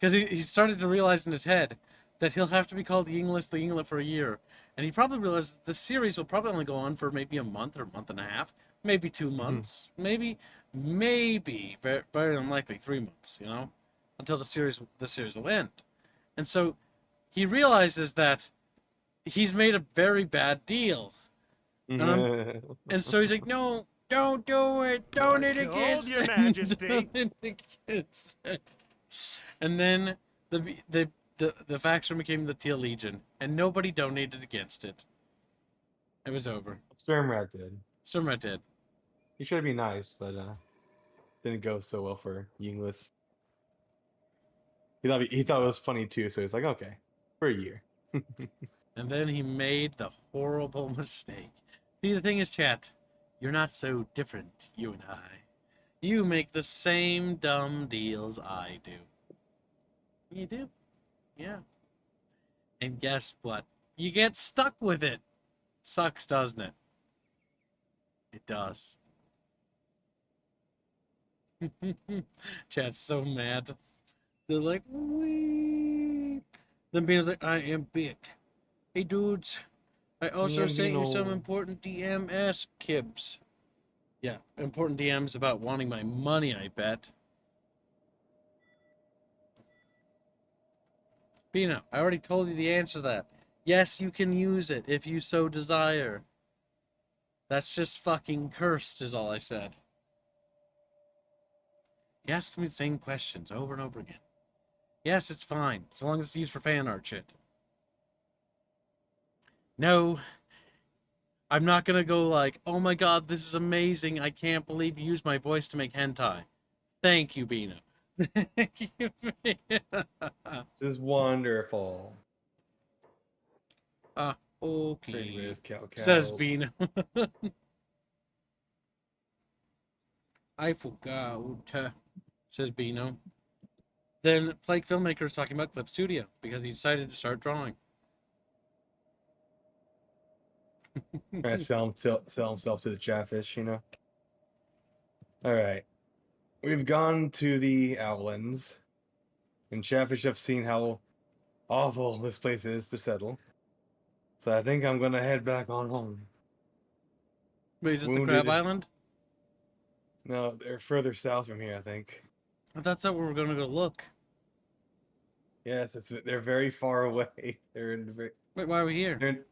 because he started to realize in his head that he'll have to be called Yinglis the Yinglet for a year. And he probably realized the series will probably only go on for maybe a month or a month and a half, maybe 2 months, maybe, very, very unlikely 3 months, you know, until the series will end. And so he realizes that he's made a very bad deal. And so he's like, no, don't do it. Don't it against your majesty. And then the faction became the Teal Legion, and nobody donated against it. It was over. Sturmrat did. Sturmrat did. He should be nice, but didn't go so well for Yinglis. He thought it was funny too, so he's like, okay, for a year. And then he made the horrible mistake. See, the thing is, chat, you're not so different, you and I. You make the same dumb deals I do. You do. Yeah. And guess what? You get stuck with it. Sucks, doesn't it? It does. Chat's so mad. They're like, weep. Then Bean's like, I am big. Hey, dudes. I also sent you some important DMs, Kibs. Yeah, important DMs about wanting my money, I bet. Bino, I already told you the answer to that. Yes, you can use it if you so desire. That's just fucking cursed, is all I said. He asks me the same questions over and over again. Yes, it's fine, so long as it's used for fan art shit. No, I'm not gonna go like, oh my god, this is amazing, I can't believe you used my voice to make hentai. Thank you, Bino. Thank you, Bino. This is wonderful. Okay. Cow. Says Bino. I forgot, says Bino. Then Plague Filmmaker is talking about Clip Studio because he decided to start drawing. Trying to sell himself to the Chatfish, you know? Alright. We've gone to the Outlands, and Chatfish have seen how awful this place is to settle. So I think I'm gonna head back on home. Wait, is this the Crab Island? No, they're further south from here, I think. I thought that's where we're gonna go look. Yes, they're very far away. Wait, why are we here?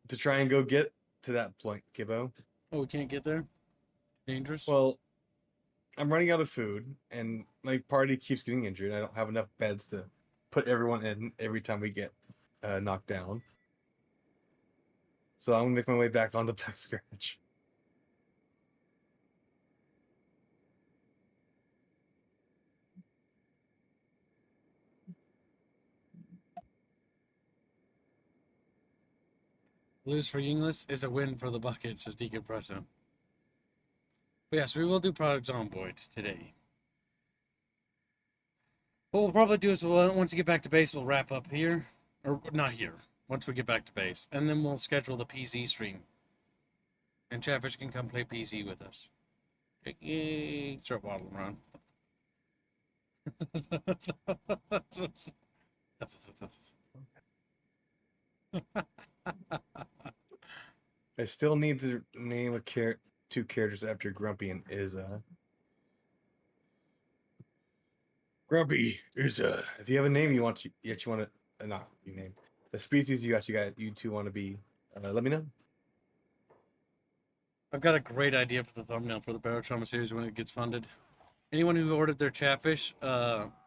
To try and go get to that point, Kibbo. Oh, we can't get there? Dangerous? Well, I'm running out of food, and my party keeps getting injured. I don't have enough beds to put everyone in every time we get knocked down. So I'm gonna make my way back onto back scratch. Lose for Yinglis is a win for the bucket, says Decompresso. But yes, we will do Product Zomboid today. What we'll probably do is once we get back to base, we'll wrap up here. Or not here. Once we get back to base. And then we'll schedule the PZ stream. And Chatfish can come play PZ with us. Yay! Start waddling around. I still need to name two characters after Grumpy and Izza. Grumpy, Izza. If you have a name you want to not you name the species you two want to be, let me know. I've got a great idea for the thumbnail for the Barotrauma series when it gets funded. Anyone who ordered their Chatfish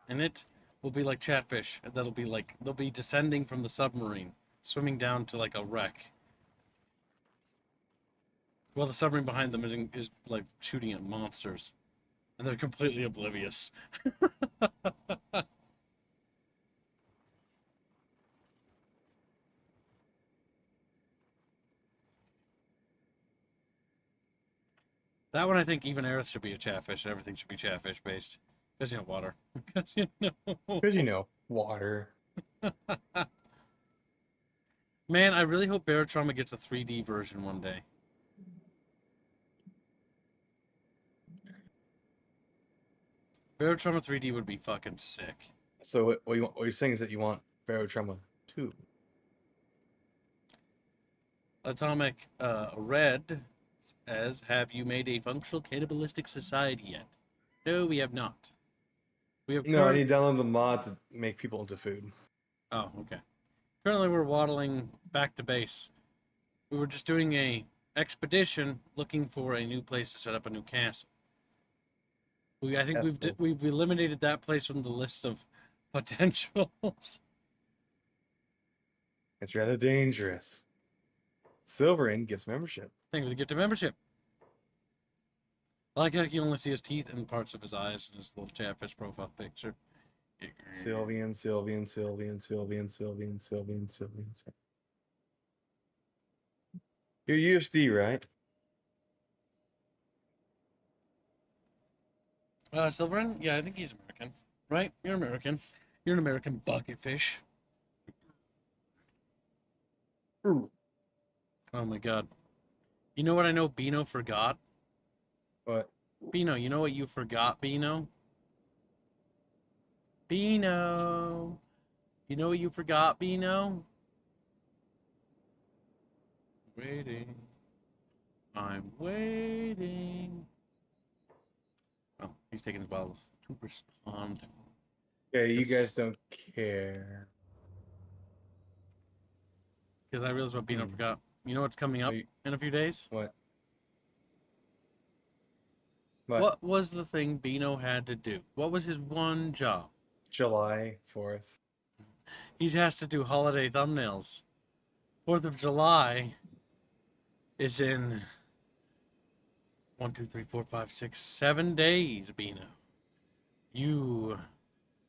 in it will be like Chatfish. That'll be like, they'll be descending from the submarine, swimming down to like a wreck. Well, the submarine behind them is like shooting at monsters. And they're completely oblivious. That one, I think even Aerith should be a Chatfish. Everything should be Chatfish based. Because, you know, water. Because, you know, water. Man, I really hope Barotrauma gets a 3D version one day. Barotrauma 3D would be fucking sick. So what you're saying is that you want Barotrauma 2? Atomic Red says, have you made a functional cannibalistic society yet? No, we have not. I need to download the mod to make people into food. Oh, okay. Currently, we're waddling back to base. We were just doing a expedition looking for a new place to set up a new castle. I think we've eliminated that place from the list of potentials. It's rather dangerous. Silverin gives membership. Thank you for the gift of membership. I like how you can only see his teeth and parts of his eyes in his little Chatfish profile picture. Sylvian, Sylvian, Sylvian, Sylvian, Sylvian, Sylvian, Sylvian. You're USD, right? Silverin? Yeah, I think he's American. Right? You're American. You're an American bucket fish. Ooh. Oh my god. You know what I know Beano forgot? What? Beano, you know what you forgot, Beano? Beano. You know what you forgot, Beano? Waiting. I'm waiting. Oh, he's taking his while to respond. Okay, you guys don't care. Because I realized what Beano forgot. You know what's coming up in a few days? What? What was the thing Beano had to do? What was his one job? July 4th. He has to do holiday thumbnails. 4th of July is in 1, 2, 3, 4, 5, 6, 7 days, Beano. You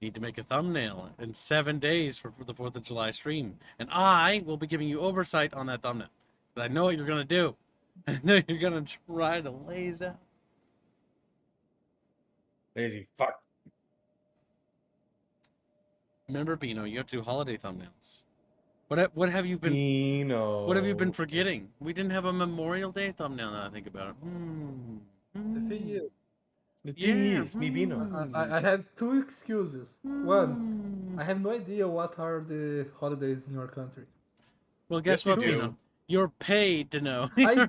need to make a thumbnail in 7 days for the 4th of July stream. And I will be giving you oversight on that thumbnail. But I know what you're going to do. I know you're going to try to laze out. Lazy fuck. Remember, Beano, you have to do holiday thumbnails. What have you been? Beano. What have you been forgetting? We didn't have a Memorial Day thumbnail. Now that I think about it. The thing is, me Beano. I have two excuses. One, I have no idea what are the holidays in your country. Well, guess Yes, what, you do. Beano? You're paid to know. I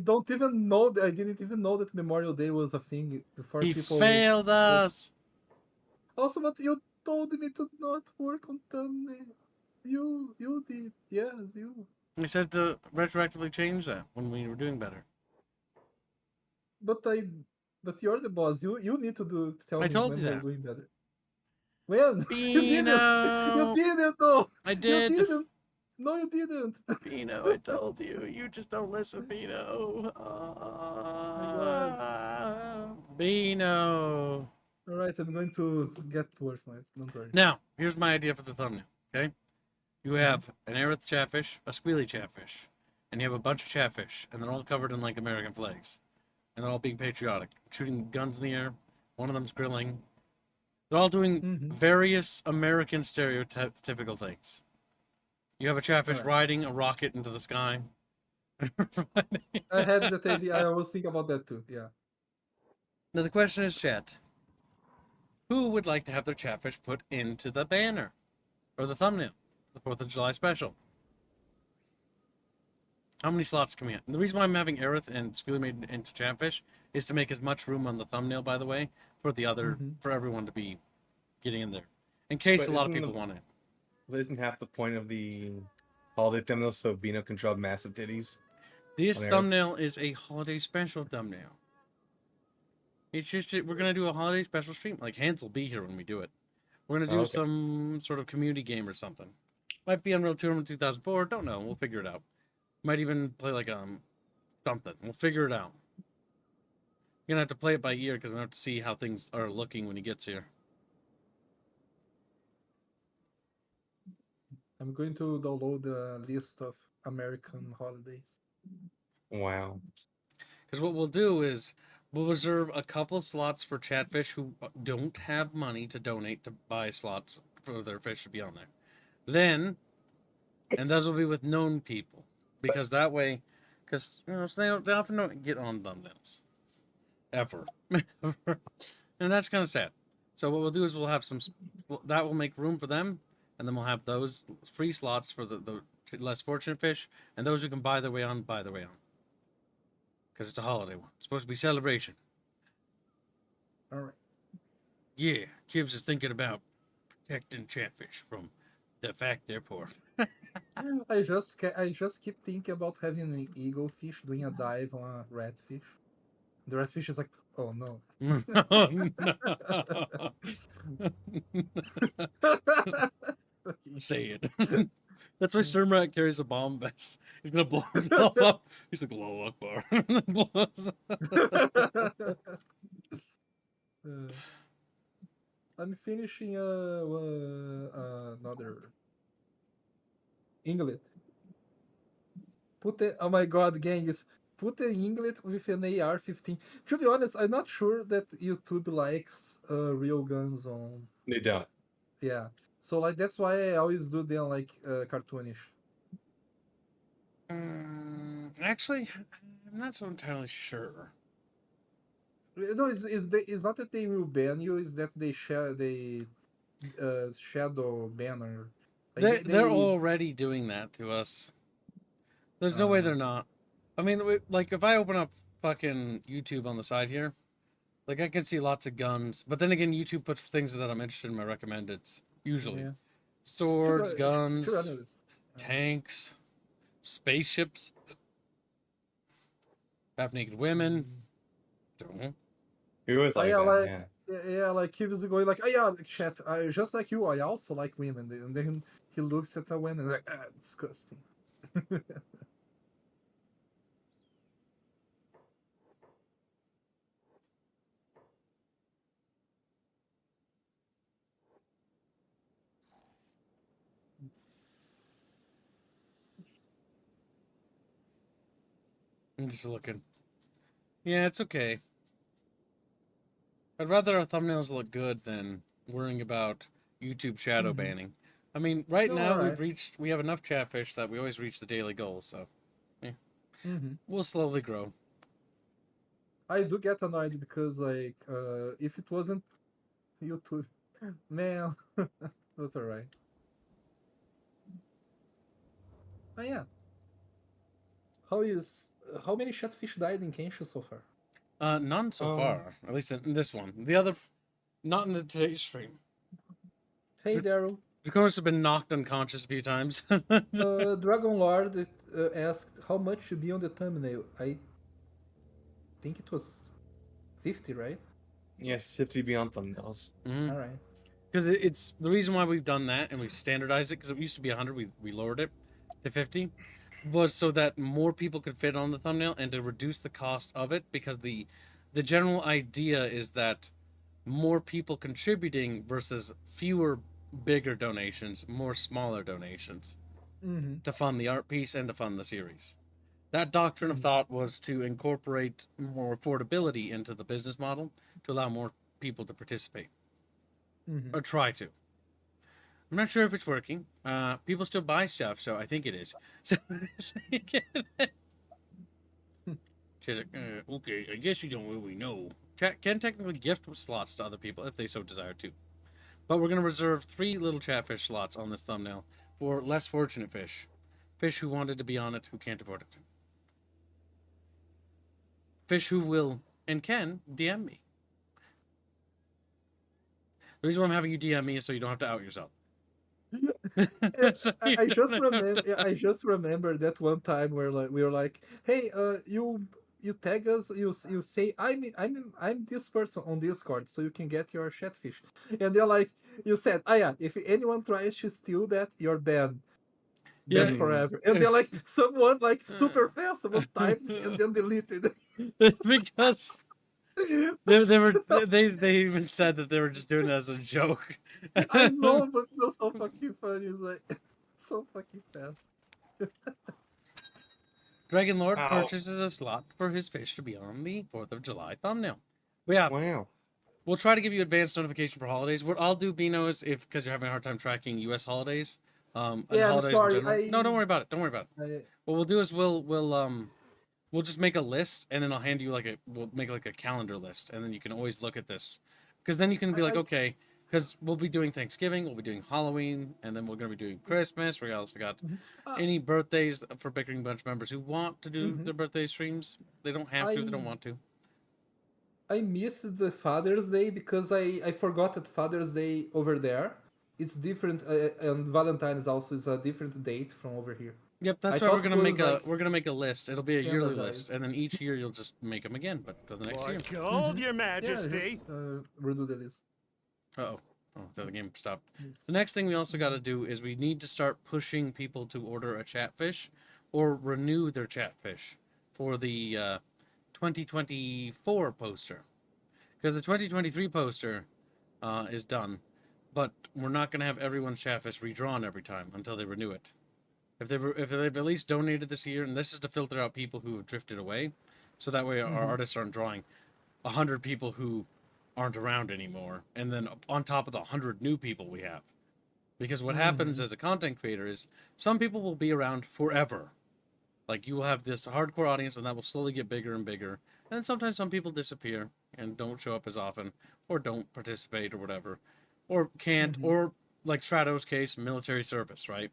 don't even know. I didn't even know that Memorial Day was a thing before He people. failed us. Also, but you told me to not work on thumbnail. You did. Yes, you. I said to retroactively change that when we were doing better. But you're the boss. You need to tell I me told when you we're that. doing better. When? You didn't. Beano. You didn't. No. I did. You didn't. No, you didn't. Beano, I told you. You just don't listen, Beano. Beano. All right, I'm going to get to work, mate. Don't worry. Now, here's my idea for the thumbnail, okay? You have an Aerith chatfish, a squealy chatfish, and you have a bunch of chatfish, and they're all covered in, like, American flags. And they're all being patriotic, shooting guns in the air. One of them's grilling. They're all doing various American stereotypical things. You have a chatfish riding a rocket into the sky. I had that idea. I was thinking about that too. Yeah. Now the question is, chat, who would like to have their chatfish put into the banner or the thumbnail, the 4th of July special? How many slots can we have? And the reason why I'm having Aerith and Squealy made into chatfish is to make as much room on the thumbnail, by the way, for the other, for everyone to be getting in there, in case a lot of people want it. Isn't half the point of the holiday thumbnail so Beano can draw massive titties? This thumbnail is a holiday special thumbnail. It's just, we're going to do a holiday special stream. Like, Hans will be here when we do it. We're going to do some sort of community game or something. Might be Unreal Tournament 2004. Don't know. We'll figure it out. Might even play like something. We'll figure it out. You're going to have to play it by ear because we have to see how things are looking when he gets here. I'm going to download the list of American holidays. Wow. Because what we'll do is we'll reserve a couple slots for chatfish who don't have money to donate to buy slots for their fish to be on there. Then, and those will be with known people. Because that way, because they often don't get on thumbnails. Ever. And that's kind of sad. So what we'll do is we'll have that will make room for them. And then we'll have those free slots for the less fortunate fish. And those who can buy their way on, buy their way on. Because it's a holiday one. It's supposed to be celebration. All right. Yeah, Kibbs is thinking about protecting chatfish from the fact they're poor. I just keep thinking about having an eaglefish doing a dive on a redfish. The redfish is like, oh no. Oh, no. Say it. That's why Sturmrat carries a bomb vest. He's gonna blow himself up. He's like, Allahu Akbar. I'm finishing another Inglet. Oh my god, gangs. Put an Inglet with an AR-15. To be honest, I'm not sure that YouTube likes real guns on. They don't. Yeah. So like that's why I always do them like cartoonish. Actually, I'm not so entirely sure. No, it's not that they will ban you. It's that they shadow ban or. Like, They're already doing that to us. There's no way they're not. I mean, like if I open up fucking YouTube on the side here, like I can see lots of guns. But then again, YouTube puts things that I'm interested in my recommendeds. Usually, Yeah. swords, guns, honest, tanks, spaceships, half-naked women. Don't. You always like yeah, that, like yeah. like he was going like, oh yeah, like, chat. Just like you, I also like women. And then he looks at a woman like, disgusting. I'm just looking. Yeah, it's okay. I'd rather our thumbnails look good than worrying about YouTube shadow banning. I mean, right now we have enough chatfish that we always reach the daily goal, so yeah. We'll slowly grow. I do get annoyed because like if it wasn't YouTube, man, that's alright. Oh yeah. How many chatfish died in Kenshi so far? None so far. At least in this one. The other, not in the today's stream. Hey Daryl. Draconis have been knocked unconscious a few times. Dragon Lord asked how much should be on the thumbnail. I think it was 50, right? Yes, 50 beyond thumbnails. Mm-hmm. All right. Because it's the reason why we've done that and we've standardized it, because it used to be 100, we lowered it to 50, was so that more people could fit on the thumbnail and to reduce the cost of it, because the general idea is that more people contributing versus fewer bigger donations, more smaller donations to fund the art piece and to fund the series. That doctrine of thought was to incorporate more affordability into the business model to allow more people to participate. Or try to. I'm not sure if it's working. People still buy stuff, so I think it is. So, she's like, okay, I guess you don't really know. Chat can technically gift slots to other people if they so desire to. But we're going to reserve 3 little chatfish slots on this thumbnail for less fortunate fish. Fish who wanted to be on it, who can't afford it. Fish who will and can DM me. The reason why I'm having you DM me is so you don't have to out yourself. So I just remember that one time where like we were like, hey, you tag us, you say I'm this person on Discord, so you can get your chatfish, and they're like, you said, yeah, if anyone tries to steal that, you're banned. Banned forever. And they're like, someone like super fast about typed and then deleted. Because they even said that they were just doing it as a joke. I know, but it was so fucking funny. It's like so fucking fast. Dragon Lord purchases a slot for his fish to be on the 4th of July thumbnail. Yeah. Wow. We'll try to give you advanced notification for holidays. What I'll do, Bino, is because you're having a hard time tracking U.S. holidays. And holidays I'm sorry. in general. No, don't worry about it. Don't worry about it. What we'll do is we'll just make a list, and then I'll hand you we'll make like a calendar list, and then you can always look at this, because then you can be like, okay, because we'll be doing Thanksgiving, we'll be doing Halloween, and then we're gonna be doing Christmas. We also got any birthdays for Bickering Bunch members who want to do their birthday streams. They don't have to. They don't want to. I missed the Father's Day because I forgot that Father's Day over there it's different, and Valentine's also is a different date from over here. Yep, that's why we're gonna make a list. It'll be a yearly list, and then each year you'll just make them again, but for the next year. Gold, Your Majesty. Yeah, just, redo the list. Oh, the game stopped. Yes. The next thing we also got to do is we need to start pushing people to order a chatfish or renew their chatfish for the 2024 poster, because the 2023 poster is done, but we're not going to have everyone's chatfish redrawn every time until they renew it. If they've at least donated this year, and this is to filter out people who have drifted away, so that way our artists aren't drawing 100 people who aren't around anymore, and then on top of the 100 new people we have. Because what happens as a content creator is some people will be around forever. Like, you will have this hardcore audience, and that will slowly get bigger and bigger. And then sometimes some people disappear and don't show up as often, or don't participate, or whatever, or can't, or like Strato's case, military service, right?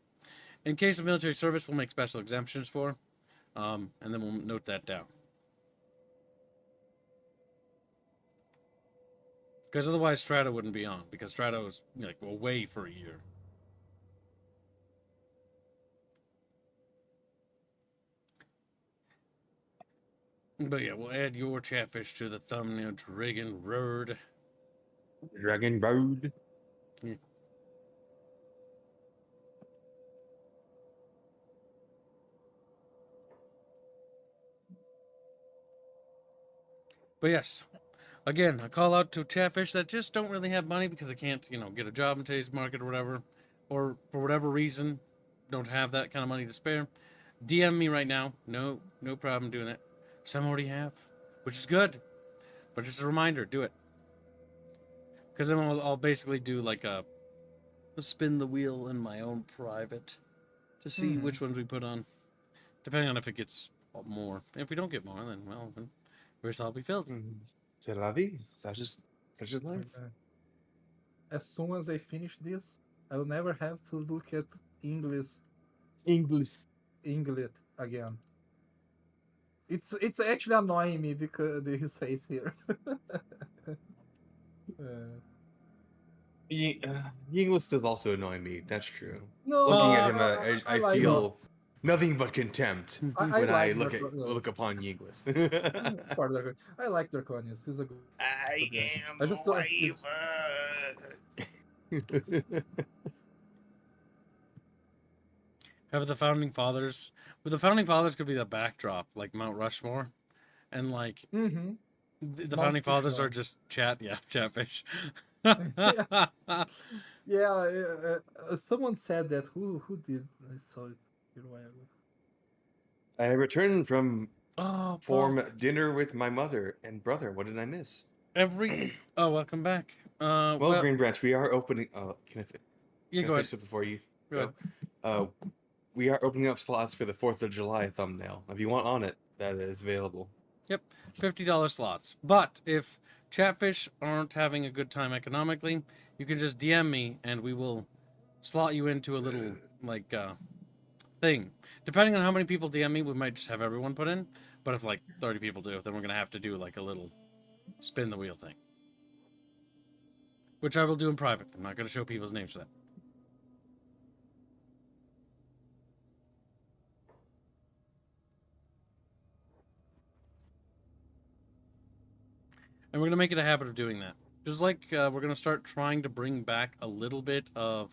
In case of military service, we'll make special exemptions for, and then we'll note that down. Because otherwise Strato wouldn't be on, because Strato's like away for a year. But yeah, we'll add your chatfish to the thumbnail. Dragon Road. Dragon Road. Yeah. But yes, again, a call out to chatfish that just don't really have money because they can't, get a job in today's market or whatever, or for whatever reason, don't have that kind of money to spare. DM me right now. No problem doing it. Some already have, which is good. But just a reminder, do it. Because then I'll basically do like a spin the wheel in my own private to see which ones we put on, depending on if it gets more. If we don't get more, then where's all be filled. C'est la vie. Such is life. As soon as I finish this, I will never have to look at English again. It's actually annoying me because of his face here. English does also annoy me. That's true. No, Looking at him, I like feel nothing but contempt when I look upon Yinglis. I like Draconius. He's a good. I am I just Have the founding fathers, but the founding fathers could be the backdrop, like Mount Rushmore, and like the founding fathers are just chatfish. Yeah, someone said that. Who did? I saw it a while ago. I returned from dinner with my mother and brother. What did I miss? Welcome back. Well, Green Branch, we are opening. Can I? Go ahead. Before you go. We are opening up slots for the 4th of July thumbnail. If you want on it, that is available. Yep, $50 slots. But if chatfish aren't having a good time economically, you can just DM me and we will slot you into a little thing. Depending on how many people DM me, we might just have everyone put in. But if like 30 people do, then we're gonna have to do like a little spin the wheel thing, which I will do in private. I'm not gonna show people's names for that. And we're going to make it a habit of doing that. Just like we're going to start trying to bring back a little bit of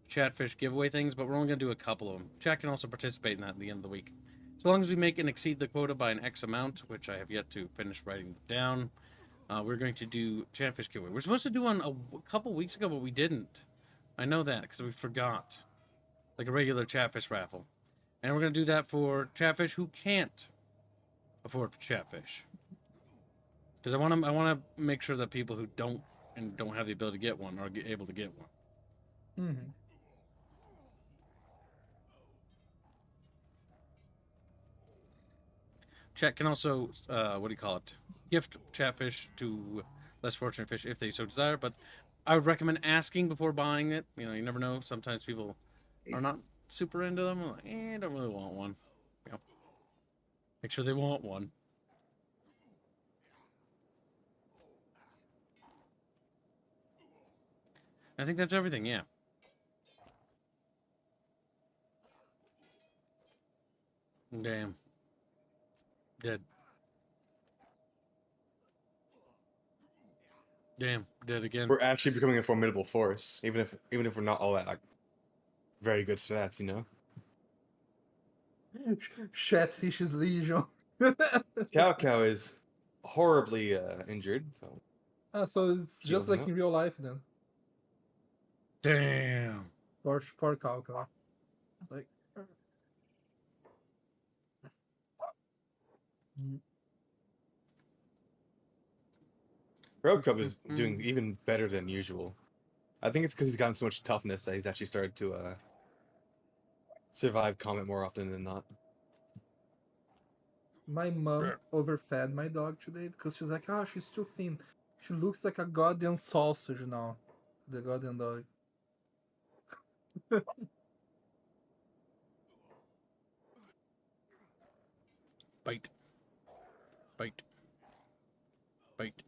chatfish giveaway things, but we're only going to do a couple of them. Chat can also participate in that at the end of the week. So long as we make and exceed the quota by an X amount, which I have yet to finish writing down, we're going to do chatfish giveaway. We're supposed to do one a couple weeks ago, but we didn't. I know that because we forgot. Like a regular chatfish raffle. And we're going to do that for chatfish who can't afford chatfish. Because I want to make sure that people who don't have the ability to get one are able to get one. Chat can also gift chatfish to less fortunate fish if they so desire. But I would recommend asking before buying it. You never know. Sometimes people are not super into them. I'm like, I don't really want one. Make sure they want one. I think that's everything, yeah. Damn. Dead. Damn, dead again. We're actually becoming a formidable force, even if we're not all that very good stats, Chatfish's Legion. Cow is horribly injured, so Ah, so it's just like in real life then. Damn. Poor Calcal. Like. Road Cub is doing even better than usual. I think it's because he's gotten so much toughness that he's actually started to survive combat more often than not. My mom overfed my dog today because she's like, oh, she's too thin. She looks like a goddamn sausage now. The goddamn dog. Bite. Bite. Bite.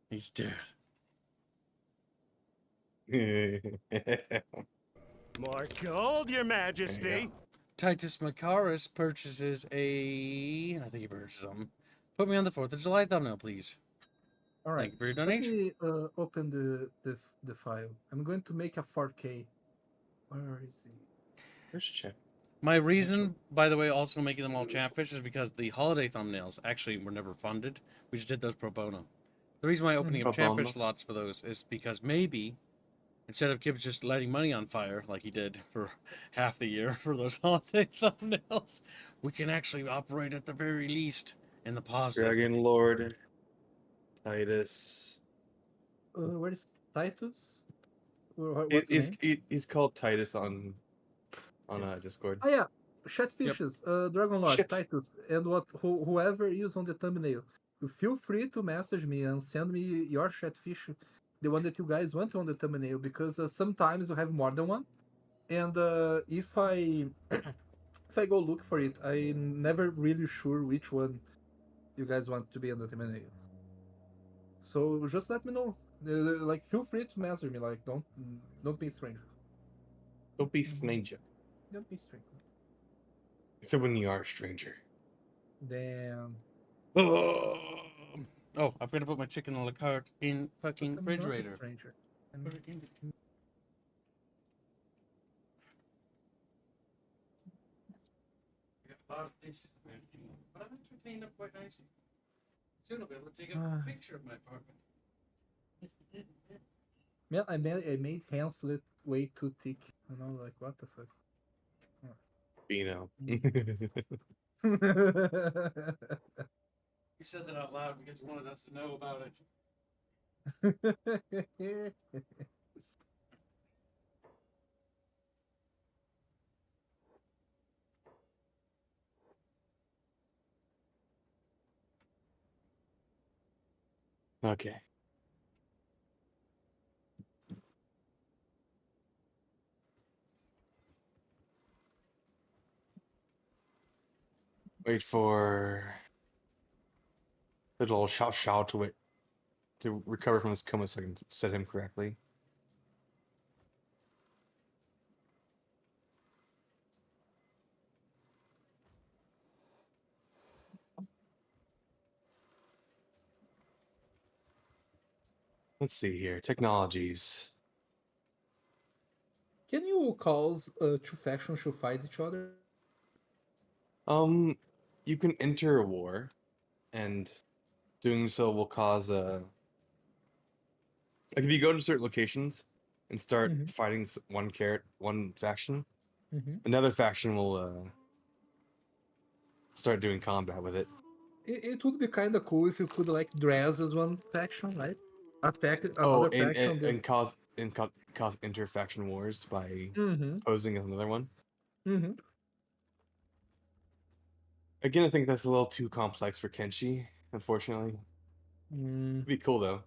He's dead. More gold, Your Majesty. Titus Macaris purchases a... I think he purchased something. Put me on the 4th of July thumbnail, please. All right. Thank you for your Let donation. me open the file. I'm going to make a 4K. Where is he? Where's Chat? My reason, by the way, also making them all chatfish is because the holiday thumbnails actually were never funded. We just did those pro bono. The reason why opening up Pro bono. chatfish slots for those is because maybe instead of Gibbs just lighting money on fire like he did for half the year for those holiday thumbnails, we can actually operate at the very least in the positive. Dragon Lord, Titus. Where is Titus? What's his name? He's called Titus on Discord. Oh yeah, Chatfishes, Dragon Lord, Shit. Titus, and whoever is on the thumbnail. Feel free to message me and send me your Chatfish, the one that you guys want on the thumbnail, because sometimes you have more than one, and if I if I go look for it, I'm never really sure which one you guys want to be on the thumbnail. So just let me know. Like, feel free to message me. Like, don't be a stranger. Don't be stranger. Don't be a stranger. Except when you are a stranger. Damn. Oh, I forgot to put my chicken a la carte in fucking I'm not a refrigerator. stranger. Put it in. I got a lot of dishes, man. But I've actually cleaned up quite nicely. Soon I'll be able to take a picture of my apartment. Yeah, I made Hanslet way too thick. You know, like, what the fuck? Beano. You said that out loud because you wanted us to know about it. Okay. Wait for little Shao to recover from his coma so I can set him correctly. Let's see here. Technologies. Can you cause two factions to fight each other? You can enter a war, and doing so will cause a. Like if you go to certain locations and start fighting one faction, another faction will start doing combat with it. It would be kind of cool if you could like dress as one faction, right? Attack Oh, another faction. and cause interfaction wars by posing as another one. Again, I think that's a little too complex for Kenshi, unfortunately. It'd be cool though.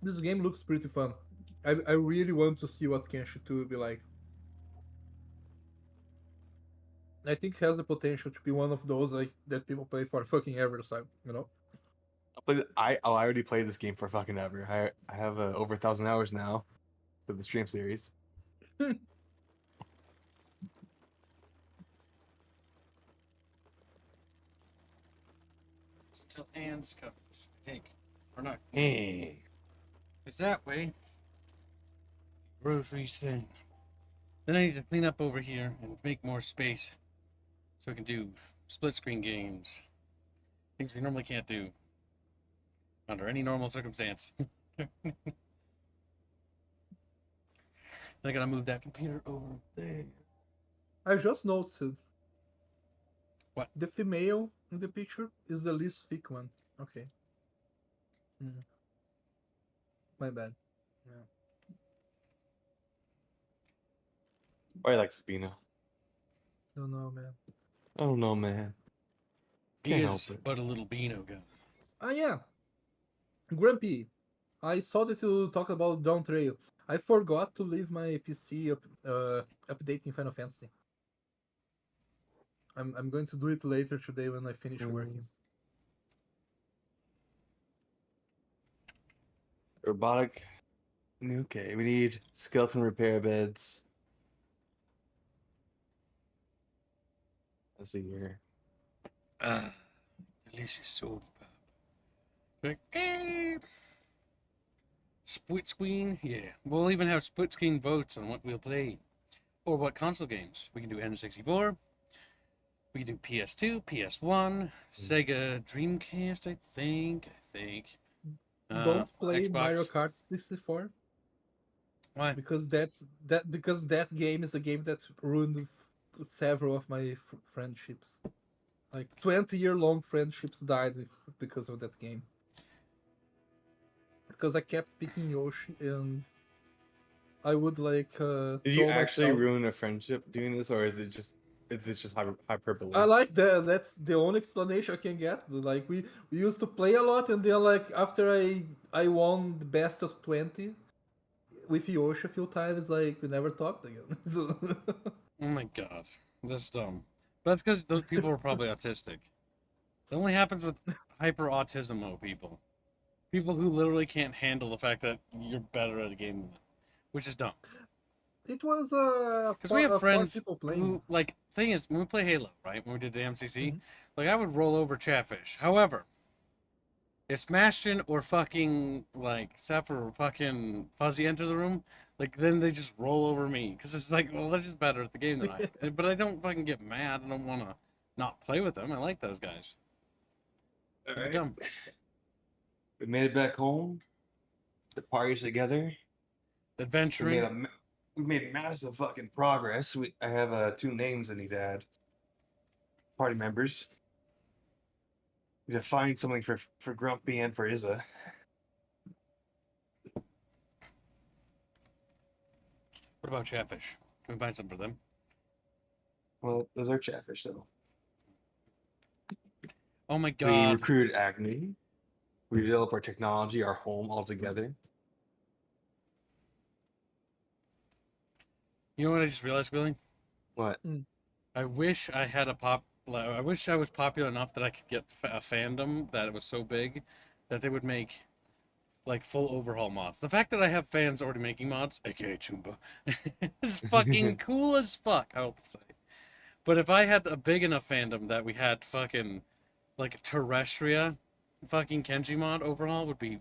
This game looks pretty fun. I really want to see what Kenshi 2 will be like. I think it has the potential to be one of those like that people play for fucking every time, you know? I already played this game for fucking ever. I have over 1,000 hours now for the stream series. Until hands comes, I think. Or not. Hey. It's that way. Groceries thing. Then I need to clean up over here and make more space so we can do split screen games. Things we normally can't do. Under any normal circumstance. I gotta move that computer over there. I just noticed. What? The female in the picture is the least thick one. Okay. My bad. Yeah. Why you like Spino? Don't know, man. I don't know, man. He Can't help is it. but a little Beano guy. Ah, yeah. Grumpy, I saw that you talked about Dawn Trail. I forgot to leave my PC updating Final Fantasy. I'm going to do it later today when I finish working. Robotic. Okay, we need skeleton repair beds. Let's see here. Delicious soda pop. Like, split screen? Yeah. We'll even have split screen votes on what we'll play. Or what console games. We can do N64. We can do PS2, PS1, Sega Dreamcast, I think. Don't play Xbox. Mario Kart 64. Why? Because that game is a game that ruined several of my friendships. Like 20-year-long friendships died because of that game. Because I kept picking Yoshi and I would like Did you actually ruin a friendship doing this, or is it just hyperbole? I like that. That's the only explanation I can get. Like we used to play a lot, and then like after I won the best of 20 with Yoshi a few times, like we never talked again. So... Oh my god, that's dumb. But that's because those people were probably autistic. It only happens with hyper autismo people. People who literally can't handle the fact that you're better at a game than them, which is dumb. It was because we have friends playing. who, like, thing is, when we play Halo, right, when we did the MCC, like, I would roll over Chatfish. However, if Smashton or fucking, like, Seth or fucking Fuzzy enter the room, like, then they just roll over me, because it's like, well, they're just better at the game than I am. But I don't fucking get mad. I don't want to not play with them. I like those guys. They're dumb. We made it back home. The party's together. Adventuring. We made massive fucking progress. I have 2 names I need to add. Party members. We gotta find something for Grumpy and for Izza. What about Chatfish? Can we find something for them? Well, those are Chatfish, though. Oh my god. We recruited Agni. We developed our technology, our home all together. You know what I just realized, Billy? What? I wish I had I wish I was popular enough that I could get a fandom that was so big that they would make, like, full overhaul mods. The fact that I have fans already making mods, aka Chumba, is fucking cool as fuck, I hope to say. But if I had a big enough fandom that we had fucking, like, Terrestria fucking Kenshi mod overhaul would be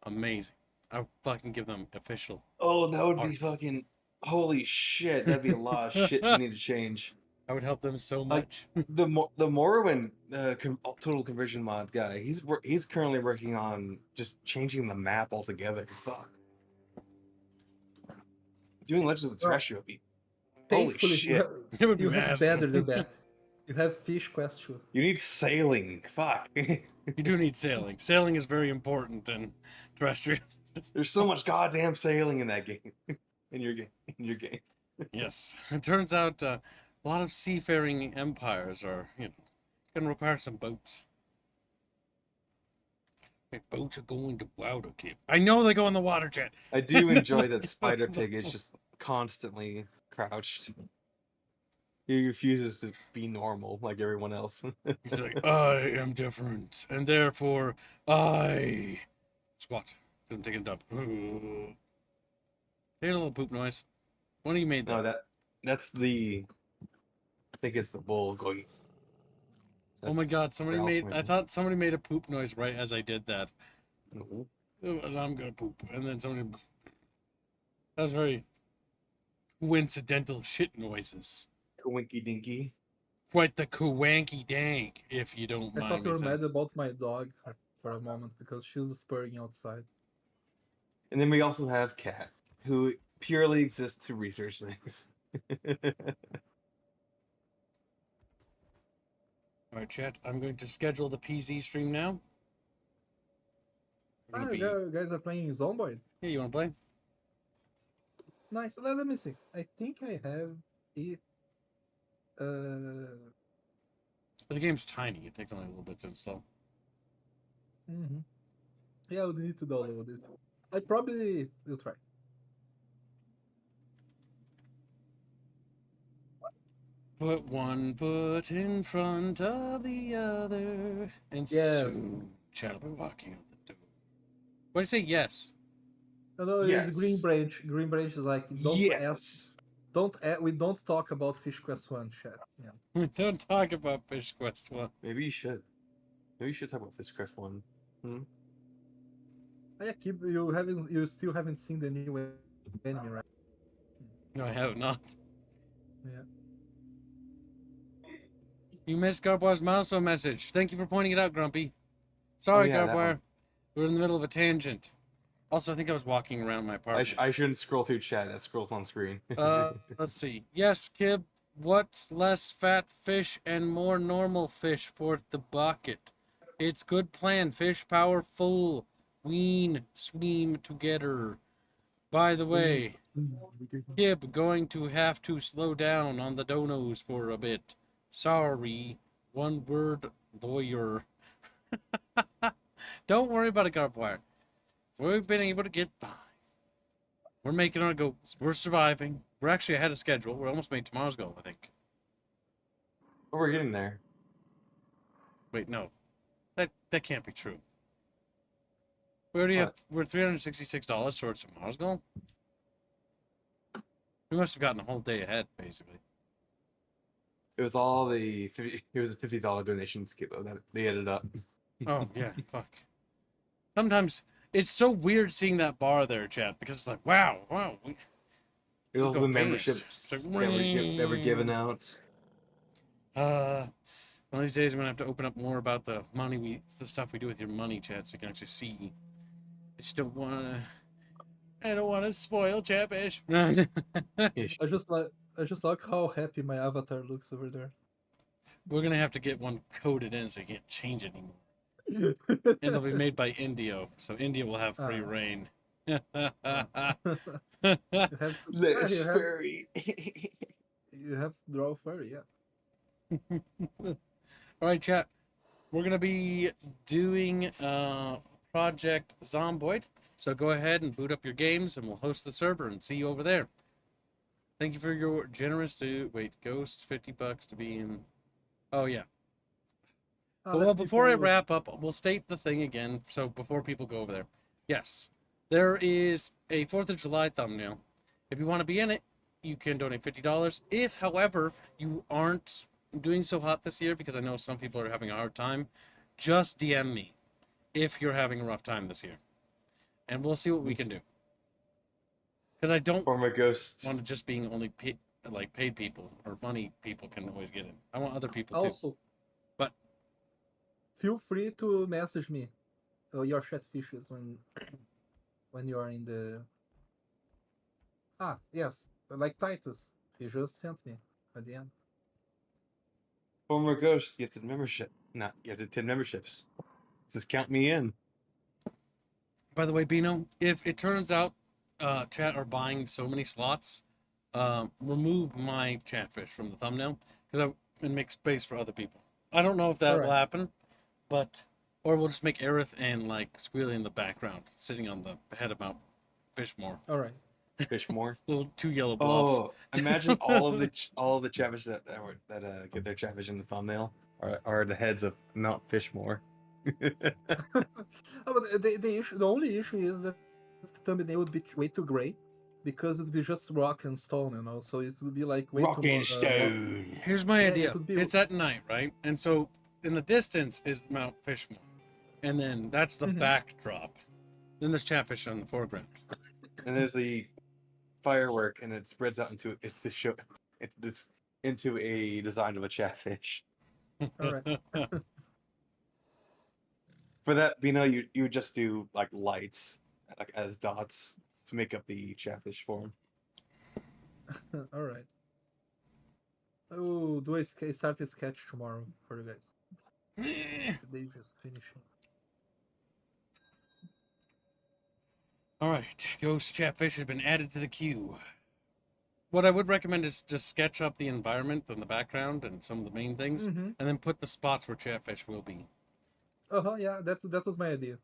amazing. I would fucking give them official. Oh, that would be fucking... Holy shit, that'd be a lot of shit we need to change. I would help them so much. The Morrowind total conversion mod guy, he's currently working on just changing the map altogether. Fuck. Doing Legends of Terrestria would be... Holy shit. It would be you have better than that. You have Fish Quest 2. You need sailing. Fuck. You do need sailing. Sailing is very important in Terrestria. There's so much goddamn sailing in that game. In your game. Yes. It turns out a lot of seafaring empires are, going to require some boats. Like, boats are going to Waterdeep. I know they go in the water jet. I do enjoy that Spider Pig is just constantly crouched. He refuses to be normal like everyone else. He's like, I am different, and therefore I squat. I'm taking a dump. Here's a little poop noise. When you made that? No, that's the... I think it's the bull going... Oh my god, I thought somebody made a poop noise right as I did that. And I'm gonna poop. And then somebody... That was very coincidental shit noises. Winky dinky. Quite the kuwanky dank, if you don't I mind thought me you were saying. mad about my dog for a moment because she was spurring outside. And then we also have Cat, who purely exists to research things. Alright, chat, I'm going to schedule the PZ stream now. We're Ah, gonna be... you guys are playing Zomboid. Yeah, you wanna play? Nice. Let me see. I think I have it. The game's tiny, it takes only a little bit to install. Yeah, I would need to download it. I probably will try. Put one foot in front of the other, and Yes. soon chat will be walking out the door. What did you say? Yes. No, it's Green Yes. Branch. Green Branch is like we don't talk about Fish Quest 1 chat. Yeah. We don't talk about Fish Quest 1. Maybe you should. Maybe you should talk about Fish Quest 1. Yeah, you still haven't seen the new enemy, right? No, I have not. Yeah. You missed Garboire's milestone message. Thank you for pointing it out, Grumpy. Sorry, yeah, Garboire. We were in the middle of a tangent. Also, I think I was walking around my apartment. I shouldn't scroll through chat. That scrolls on screen. Let's see. Yes, Kib. What's less fat fish and more normal fish for the bucket? It's good plan. Fish powerful. Wean, swim together. By the way, Kib going to have to slow down on the donos for a bit. Sorry. One word, lawyer. Don't worry about it, Garboire. We've been able to get by. We're making our goals. We're surviving. We're actually ahead of schedule. We're almost made tomorrow's goal, I think. Oh, we're getting there. Wait, no. That can't be true. We already have... We're $366 towards tomorrow's goal. We must have gotten a whole day ahead, basically. It was all the... It was a $50 donation skip that they added up. Oh, yeah. Fuck. Sometimes... It's so weird seeing that bar there, chat, because it's like, wow. It was the memberships like, that were given out. One of these days I'm gonna have to open up more about the stuff we do with your money, chat, so you can actually see. I just don't wanna spoil Chatfish. I just like how happy my avatar looks over there. We're gonna have to get one coded in so you can't change it anymore. And it'll be made by Indio, so India will have free reign. Furry. You have to draw furry, yeah. Alright, chat. We're gonna be doing Project Zomboid. So go ahead and boot up your games and we'll host the server and see you over there. Thank you for your generous Ghost, $50 to be in. Oh yeah. Well, before I wrap up, we'll state the thing again, so before people go over there. Yes, there is a 4th of July thumbnail. If you want to be in it, you can donate $50. If, however, you aren't doing so hot this year, because I know some people are having a hard time, just DM me if you're having a rough time this year. And we'll see what we can do. Because I don't want to just being only paid people, or money people can always get in. I want other people too. But feel free to message me your chatfishes when you are in the... yes, like Titus. He just sent me at the end. Former Ghost gets a membership. Not get it 10 memberships. Just count me in. By the way, Bino, if it turns out chat are buying so many slots, remove my Chatfish from the thumbnail because it makes space for other people. I don't know if that will happen. But, or we'll just make Aerith and like Squealy in the background, sitting on the head of Mount Fishmore. All right. Fishmore. Little 2 yellow blobs. Oh, imagine all of the Chatfish that get their Chatfish in the thumbnail are the heads of Mount Fishmore. But the only issue is that the thumbnail would be way too gray, because it'd be just rock and stone, so it would be like way rock too and stone. Here's my idea. It's at night, right? And so in the distance is Mount Fishmore, and then that's the backdrop. Then there's Chatfish on the foreground. And there's the firework, and it spreads out into this into a design of a chatfish. All right. For that, you would just do like lights, like as dots to make up the chatfish form. All right. Oh, do I start a sketch tomorrow for you guys? Today just finishing. Alright, Ghost Chatfish has been added to the queue. What I would recommend is just sketch up the environment and the background and some of the main things, and then put the spots where Chatfish will be. Yeah, that was my idea.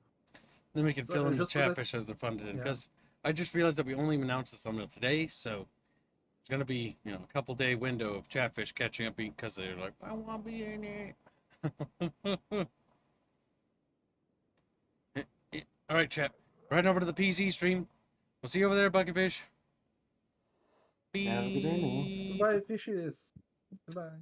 Then we can fill in the Chatfish as they're funded in. Because I just realized that we only announced this thumbnail today, so it's going to be, a couple day window of Chatfish catching up because they're like, I want to be in it. Alright, chat. Right over to the PC stream. We'll see you over there, Buckyfish. Have a good day now. Goodbye, fishes. Goodbye.